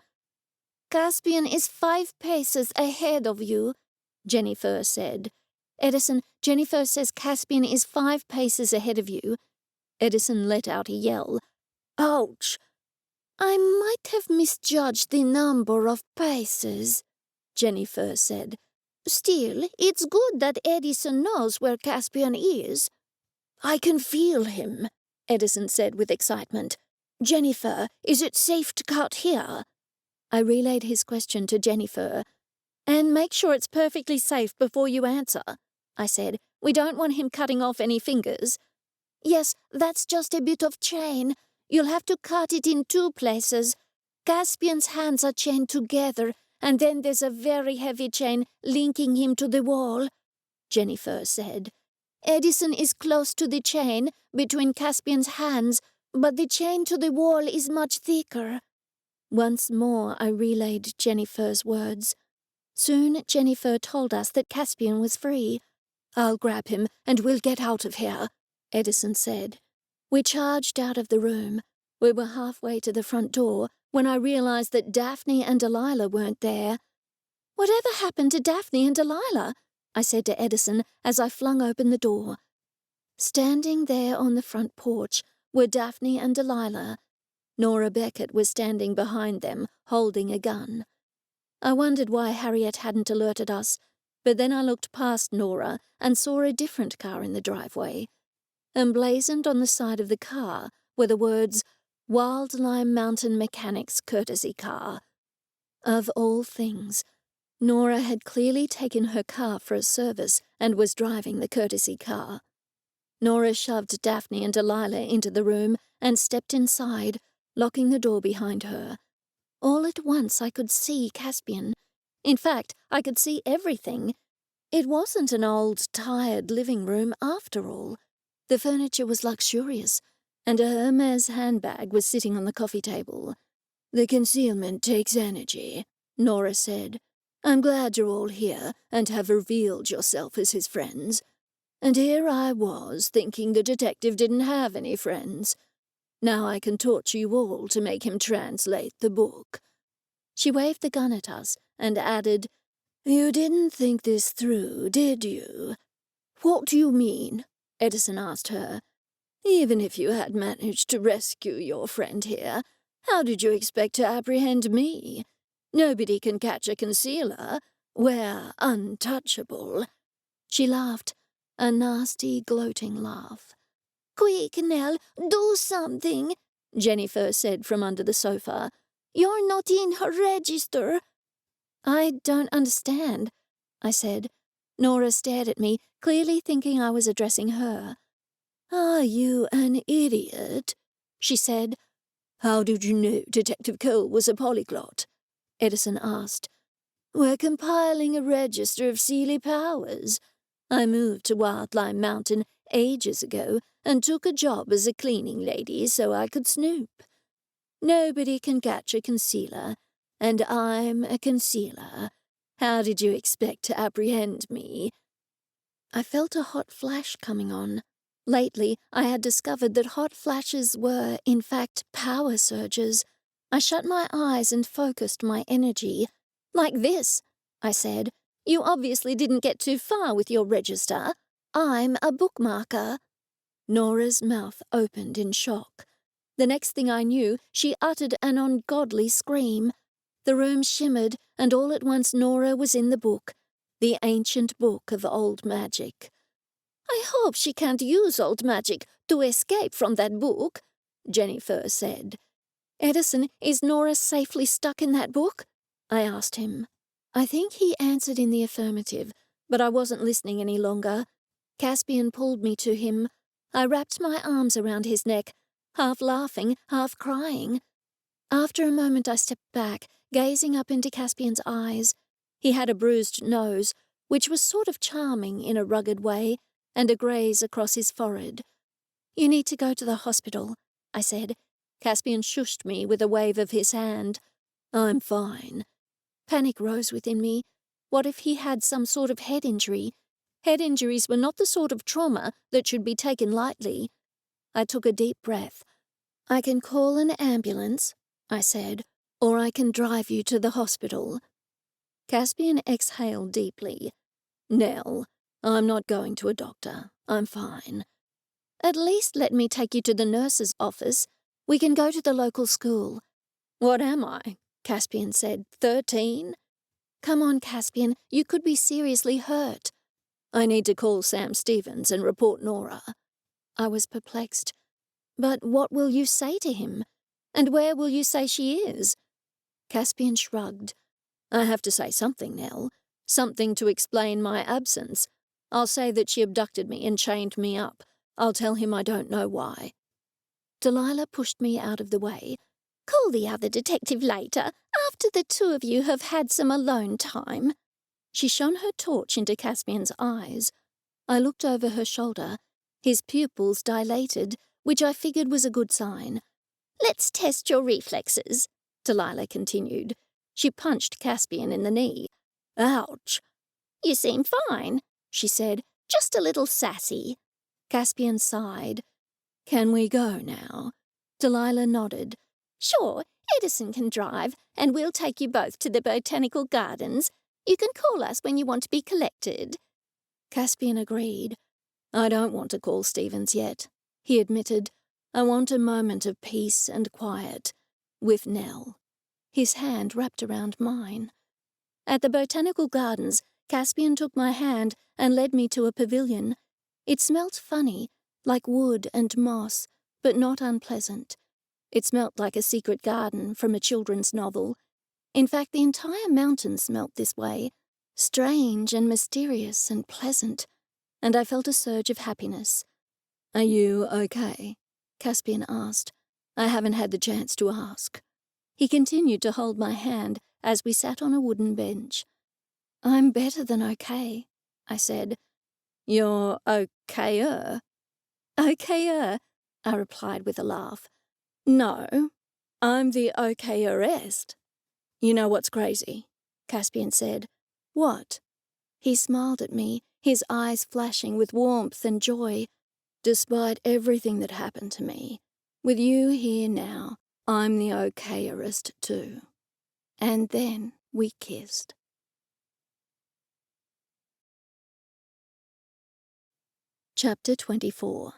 Caspian is 5 paces ahead of you, JenniFur said. Edison, JenniFur says Caspian is 5 paces ahead of you. Edison let out a yell. Ouch! I might have misjudged the number of paces, JenniFur said. Still, it's good that Edison knows where Caspian is. I can feel him, Edison said with excitement. JenniFur, is it safe to cut here? I relayed his question to JenniFur. And make sure it's perfectly safe before you answer, I said. We don't want him cutting off any fingers. Yes, that's just a bit of chain. You'll have to cut it in 2 places. Caspian's hands are chained together, and then there's a very heavy chain linking him to the wall, JenniFur said. Edison is close to the chain between Caspian's hands, but the chain to the wall is much thicker. Once more I relayed JenniFur's words. Soon JenniFur told us that Caspian was free. I'll grab him and we'll get out of here, Edison said. We charged out of the room. We were halfway to the front door when I realized that Daphne and Delilah weren't there. Whatever happened to Daphne and Delilah? I said to Edison as I flung open the door. Standing there on the front porch were Daphne and Delilah. Nora Beckett was standing behind them, holding a gun. I wondered why Harriet hadn't alerted us, but then I looked past Nora and saw a different car in the driveway. Emblazoned on the side of the car were the words, Wildlime Mountain Mechanics Courtesy Car. Of all things, Nora had clearly taken her car for a service and was driving the courtesy car. Nora shoved Daphne and Delilah into the room and stepped inside, locking the door behind her. All at once I could see Caspian. In fact, I could see everything. It wasn't an old, tired living room after all. The furniture was luxurious, and a Hermes handbag was sitting on the coffee table. The concealment takes energy, Nora said. I'm glad you're all here and have revealed yourself as his friends. And here I was, thinking the detective didn't have any friends. Now I can torture you all to make him translate the book. She waved the gun at us and added, You didn't think this through, did you? What do you mean? Edison asked her. Even if you had managed to rescue your friend here, how did you expect to apprehend me? Nobody can catch a concealer. We're untouchable. She laughed, a nasty, gloating laugh. Quick, Nell, do something, JenniFur said from under the sofa. You're not in her register. I don't understand, I said. Nora stared at me, clearly thinking I was addressing her. Are you an idiot? She said. How did you know Detective Cole was a polyglot? Edison asked. We're compiling a register of Sealy powers. I moved to Wildlime Mountain ages ago and took a job as a cleaning lady so I could snoop. Nobody can catch a concealer, and I'm a concealer. How did you expect to apprehend me? I felt a hot flash coming on. Lately, I had discovered that hot flashes were, in fact, power surges. I shut my eyes and focused my energy. Like this, I said. You obviously didn't get too far with your register. I'm a bookmarker. Nora's mouth opened in shock. The next thing I knew, she uttered an ungodly scream. The room shimmered, and all at once Nora was in the book, the ancient book of old magic. "I hope she can't use old magic to escape from that book," JenniFur said. "Edison, is Nora safely stuck in that book?" I asked him. I think he answered in the affirmative, but I wasn't listening any longer. Caspian pulled me to him. I wrapped my arms around his neck, half laughing, half crying. After a moment I stepped back, gazing up into Caspian's eyes. He had a bruised nose, which was sort of charming in a rugged way, and a graze across his forehead. "You need to go to the hospital," I said. Caspian shushed me with a wave of his hand. "I'm fine." Panic rose within me. What if he had some sort of head injury? Head injuries were not the sort of trauma that should be taken lightly. I took a deep breath. "I can call an ambulance," I said, "or I can drive you to the hospital." Caspian exhaled deeply. "Nell, I'm not going to a doctor. I'm fine." "At least let me take you to the nurse's office. We can go to the local school." "What am I?" Caspian said. 13? "Come on, Caspian. You could be seriously hurt." "I need to call Sam Stevens and report Nora." I was perplexed. "But what will you say to him? And where will you say she is?" Caspian shrugged. "I have to say something, Nell. Something to explain my absence. I'll say that she abducted me and chained me up. I'll tell him I don't know why." Delilah pushed me out of the way. "Call the other detective later, after the two of you have had some alone time." She shone her torch into Caspian's eyes. I looked over her shoulder. His pupils dilated, which I figured was a good sign. "Let's test your reflexes," Delilah continued. She punched Caspian in the knee. "Ouch." "You seem fine," she said, "just a little sassy." Caspian sighed. "Can we go now?" Delilah nodded. "Sure, Edison can drive, and we'll take you both to the botanical gardens. You can call us when you want to be collected." Caspian agreed. "I don't want to call Stevens yet," he admitted. "I want a moment of peace and quiet with Nell." His hand wrapped around mine. At the botanical gardens, Caspian took my hand and led me to a pavilion. It smelt funny, like wood and moss, but not unpleasant. It smelt like a secret garden from a children's novel. In fact, the entire mountain smelt this way, strange and mysterious and pleasant, and I felt a surge of happiness. "Are you okay?" Caspian asked. I haven't had the chance to ask. He continued to hold my hand as we sat on a wooden bench. "I'm better than okay," I said. "You're okayer?" "Okayer," I replied with a laugh. "No, I'm the okayerest." "You know what's crazy?" Caspian said. "What?" He smiled at me, his eyes flashing with warmth and joy. "Despite everything that happened to me, with you here now, I'm the okayerest too." And then we kissed. Chapter 24.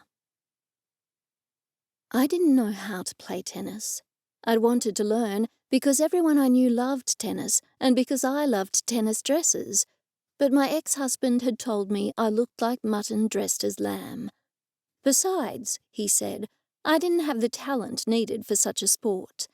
I didn't know how to play tennis. I'd wanted to learn because everyone I knew loved tennis and because I loved tennis dresses. But my ex-husband had told me I looked like mutton dressed as lamb. Besides, he said, I didn't have the talent needed for such a sport.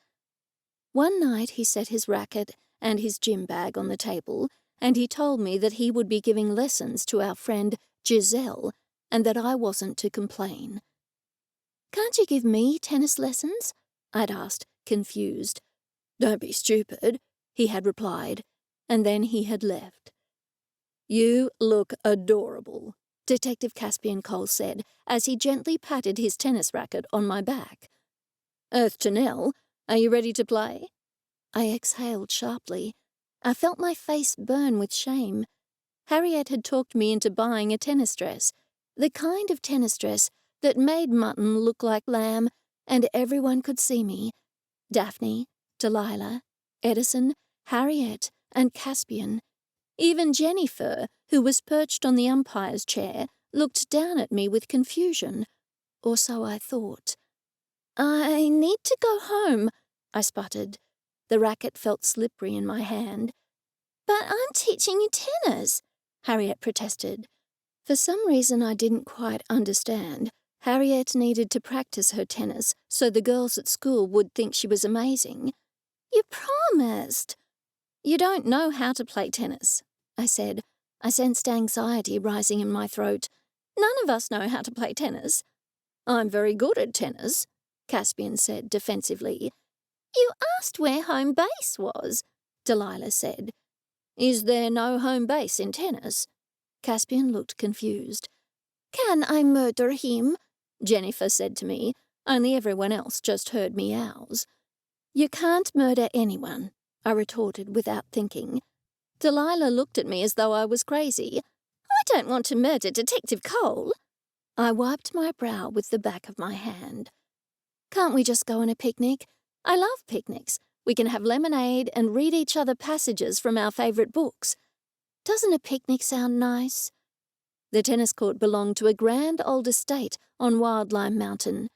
One night he set his racket and his gym bag on the table, and he told me that he would be giving lessons to our friend Giselle, and that I wasn't to complain. "Can't you give me tennis lessons?" I'd asked, confused. "Don't be stupid," he had replied, and then he had left. "You look adorable," Detective Caspian Cole said as he gently patted his tennis racket on my back. "Earth to Nell, are you ready to play?" I exhaled sharply. I felt my face burn with shame. Harriet had talked me into buying a tennis dress, the kind of tennis dress that made mutton look like lamb, and everyone could see me. Daphne, Delilah, Edison, Harriet, and Caspian. Even JenniFur, who was perched on the umpire's chair, looked down at me with confusion. Or so I thought. "I need to go home," I sputtered. The racket felt slippery in my hand. "But I'm teaching you tennis," Harriet protested. For some reason I didn't quite understand, Harriet needed to practice her tennis so the girls at school would think she was amazing. "You promised." "You don't know how to play tennis," I said. I sensed anxiety rising in my throat. "None of us know how to play tennis." "I'm very good at tennis," Caspian said defensively. "You asked where home base was," Delilah said. "Is there no home base in tennis?" Caspian looked confused. "Can I murder him?" JenniFur said to me, only everyone else just heard meows. "You can't murder anyone," I retorted without thinking. Delilah looked at me as though I was crazy. "I don't want to murder Detective Cole." I wiped my brow with the back of my hand. "Can't we just go on a picnic? I love picnics. We can have lemonade and read each other passages from our favourite books. Doesn't a picnic sound nice?" The tennis court belonged to a grand old estate on Wildlime Mountain.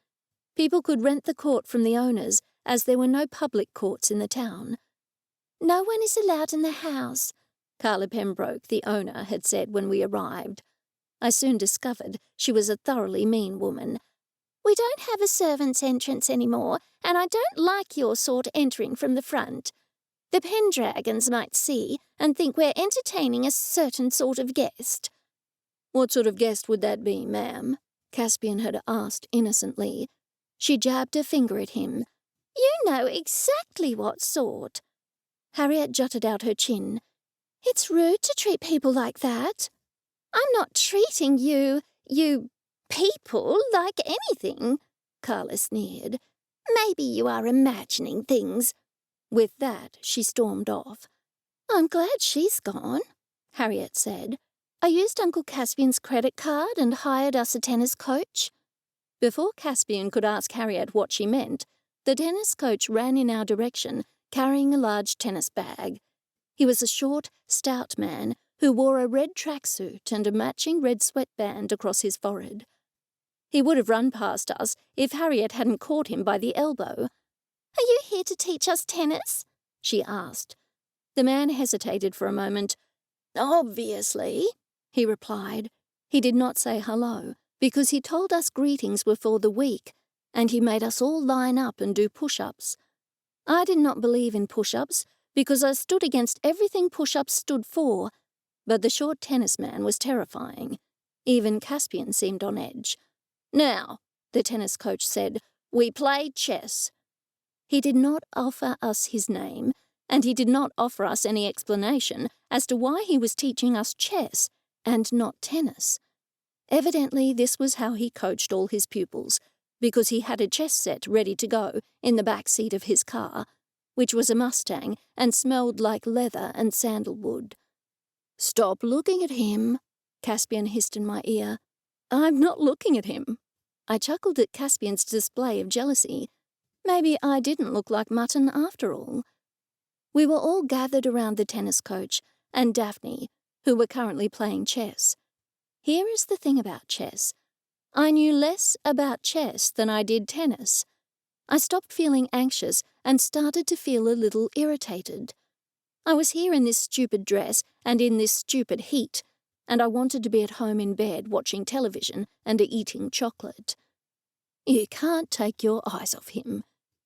People could rent the court from the owners, as there were no public courts in the town. "No one is allowed in the house," Carla Pembroke, the owner, had said when we arrived. I soon discovered she was a thoroughly mean woman. "We don't have a servant's entrance anymore, and I don't like your sort entering from the front. The Pendragons might see and think we're entertaining a certain sort of guest." "What sort of guest would that be, ma'am?" Caspian had asked innocently. She jabbed a finger at him. "You know exactly what sort." Harriet jutted out her chin. "It's rude to treat people like that." "I'm not treating you people like anything," Carla sneered. "Maybe you are imagining things." With that, she stormed off. "I'm glad she's gone," Harriet said. "I used Uncle Caspian's credit card and hired us a tennis coach." Before Caspian could ask Harriet what she meant, the tennis coach ran in our direction, carrying a large tennis bag. He was a short, stout man who wore a red tracksuit and a matching red sweatband across his forehead. He would have run past us if Harriet hadn't caught him by the elbow. "Are you here to teach us tennis?" she asked. The man hesitated for a moment. "Obviously," he replied. He did not say hello, because he told us greetings were for the weak, and he made us all line up and do push-ups. I did not believe in push-ups, because I stood against everything push-ups stood for, but the short tennis man was terrifying. Even Caspian seemed on edge. "Now," the tennis coach said, "we play chess." He did not offer us his name, and he did not offer us any explanation as to why he was teaching us chess and not tennis. Evidently, this was how he coached all his pupils, because he had a chess set ready to go in the back seat of his car, which was a Mustang and smelled like leather and sandalwood. "Stop looking at him," Caspian hissed in my ear. "I'm not looking at him." I chuckled at Caspian's display of jealousy. Maybe I didn't look like mutton after all. We were all gathered around the tennis coach and Daphne, who were currently playing chess. Here is the thing about chess. I knew less about chess than I did tennis. I stopped feeling anxious and started to feel a little irritated. I was here in this stupid dress and in this stupid heat, and I wanted to be at home in bed watching television and eating chocolate. "You can't take your eyes off him,"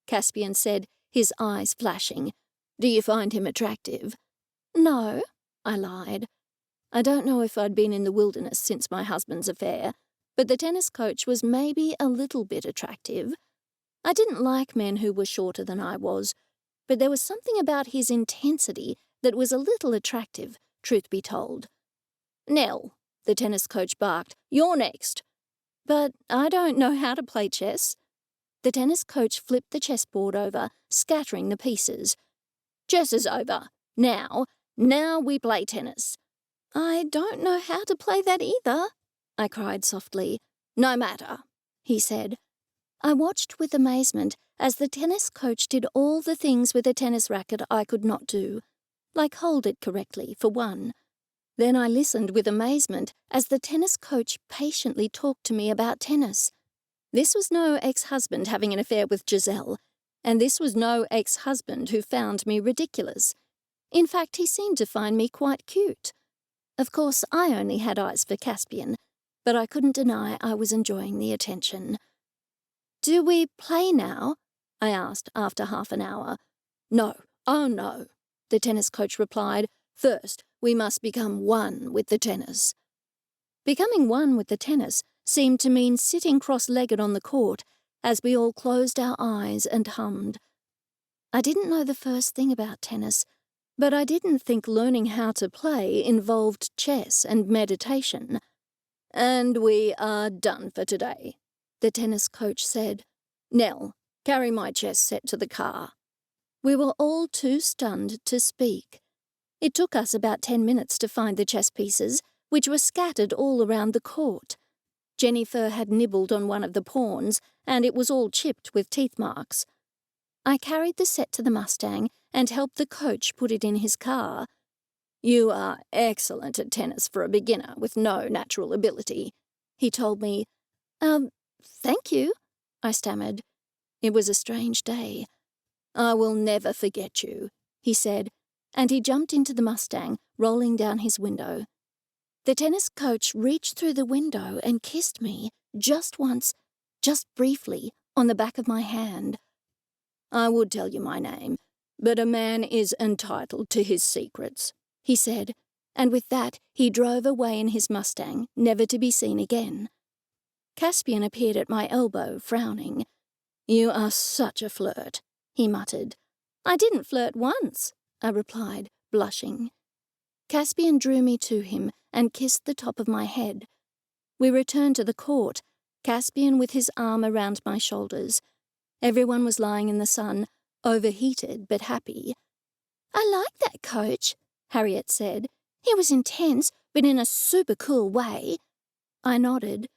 Caspian said, his eyes flashing. "Do you find him attractive?" "No," I lied. I don't know if I'd been in the wilderness since my husband's affair, but the tennis coach was maybe a little bit attractive. I didn't like men who were shorter than I was, but there was something about his intensity that was a little attractive, truth be told. "Nell," the tennis coach barked, "you're next." "But I don't know how to play chess." The tennis coach flipped the chessboard over, scattering the pieces. "Chess is over. Now we play tennis." "I don't know how to play that either," I cried softly. "No matter," he said. I watched with amazement as the tennis coach did all the things with a tennis racket I could not do, like hold it correctly, for one. Then I listened with amazement as the tennis coach patiently talked to me about tennis. This was no ex-husband having an affair with Giselle. And this was no ex-husband who found me ridiculous. In fact, he seemed to find me quite cute. Of course, I only had eyes for Caspian, but I couldn't deny I was enjoying the attention. "Do we play now?" I asked after half an hour. "No, oh no," the tennis coach replied. "First, we must become one with the tennis." Becoming one with the tennis seemed to mean sitting cross-legged on the court as we all closed our eyes and hummed. I didn't know the first thing about tennis, but I didn't think learning how to play involved chess and meditation. "And we are done for today," the tennis coach said. "Nell, carry my chess set to the car." We were all too stunned to speak. It took us about 10 minutes to find the chess pieces, which were scattered all around the court. JenniFur had nibbled on one of the pawns, and it was all chipped with teeth marks. I carried the set to the Mustang and helped the coach put it in his car. "You are excellent at tennis for a beginner with no natural ability," he told me. Thank you," I stammered. It was a strange day. "I will never forget you," he said, and he jumped into the Mustang, rolling down his window. The tennis coach reached through the window and kissed me, just once, just briefly, on the back of my hand. "I would tell you my name, but a man is entitled to his secrets," he said, and with that he drove away in his Mustang, never to be seen again. Caspian appeared at my elbow, frowning. "You are such a flirt," he muttered. "I didn't flirt once," I replied, blushing. Caspian drew me to him and kissed the top of my head. We returned to the court, Caspian with his arm around my shoulders. Everyone was lying in the sun, overheated but happy. "I like that coach," Harriet said. "He was intense, but in a super cool way." I nodded.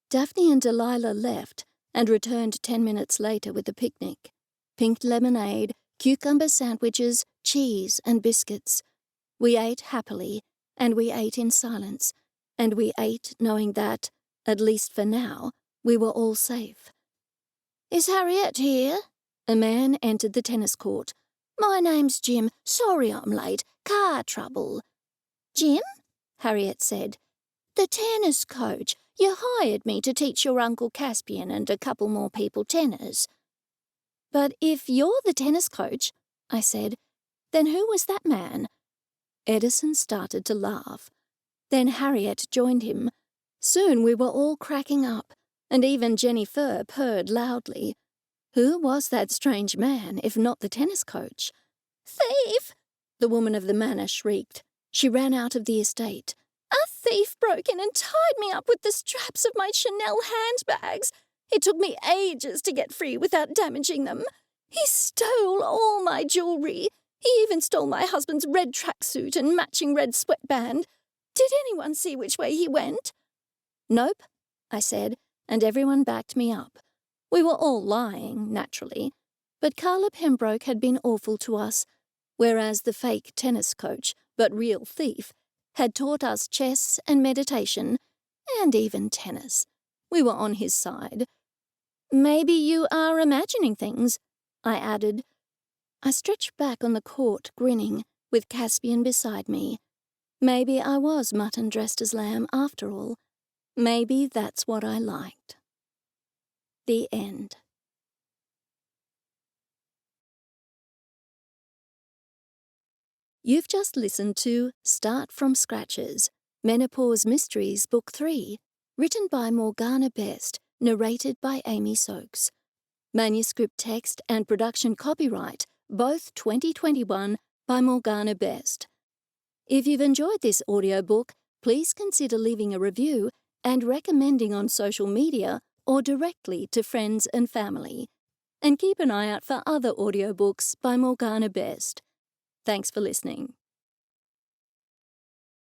Daphne and Delilah left and returned 10 minutes later with the picnic. Pink lemonade, cucumber sandwiches, cheese and biscuits. We ate happily, and we ate in silence, and we ate knowing that, at least for now, we were all safe. "Is Harriet here?" A man entered the tennis court. "My name's Jim. Sorry I'm late. Car trouble." "Jim?" Harriet said. "The tennis coach. You hired me to teach your Uncle Caspian and a couple more people tennis." "But if you're the tennis coach," I said, "then who was that man?" Edison started to laugh. Then Harriet joined him. Soon we were all cracking up, and even JenniFur purred loudly. Who was that strange man, if not the tennis coach? "Thief!" the woman of the manor shrieked. She ran out of the estate. "A thief broke in and tied me up with the straps of my Chanel handbags. It took me ages to get free without damaging them. He stole all my jewelry. He even stole my husband's red tracksuit and matching red sweatband. Did anyone see which way he went?" "Nope," I said, and everyone backed me up. We were all lying, naturally, but Carla Pembroke had been awful to us, whereas the fake tennis coach, but real thief, had taught us chess and meditation, and even tennis. We were on his side. "Maybe you are imagining things," I added. I stretched back on the court, grinning, with Caspian beside me. Maybe I was mutton dressed as lamb after all. Maybe that's what I liked. The end. You've just listened to Start From Scratches, MenoPaws Mysteries Book 3, written by Morgana Best, narrated by Amy Soakes. Manuscript text and production copyright, both 2021, by Morgana Best. If you've enjoyed this audiobook, please consider leaving a review and recommending on social media or directly to friends and family. And keep an eye out for other audiobooks by Morgana Best. Thanks for listening.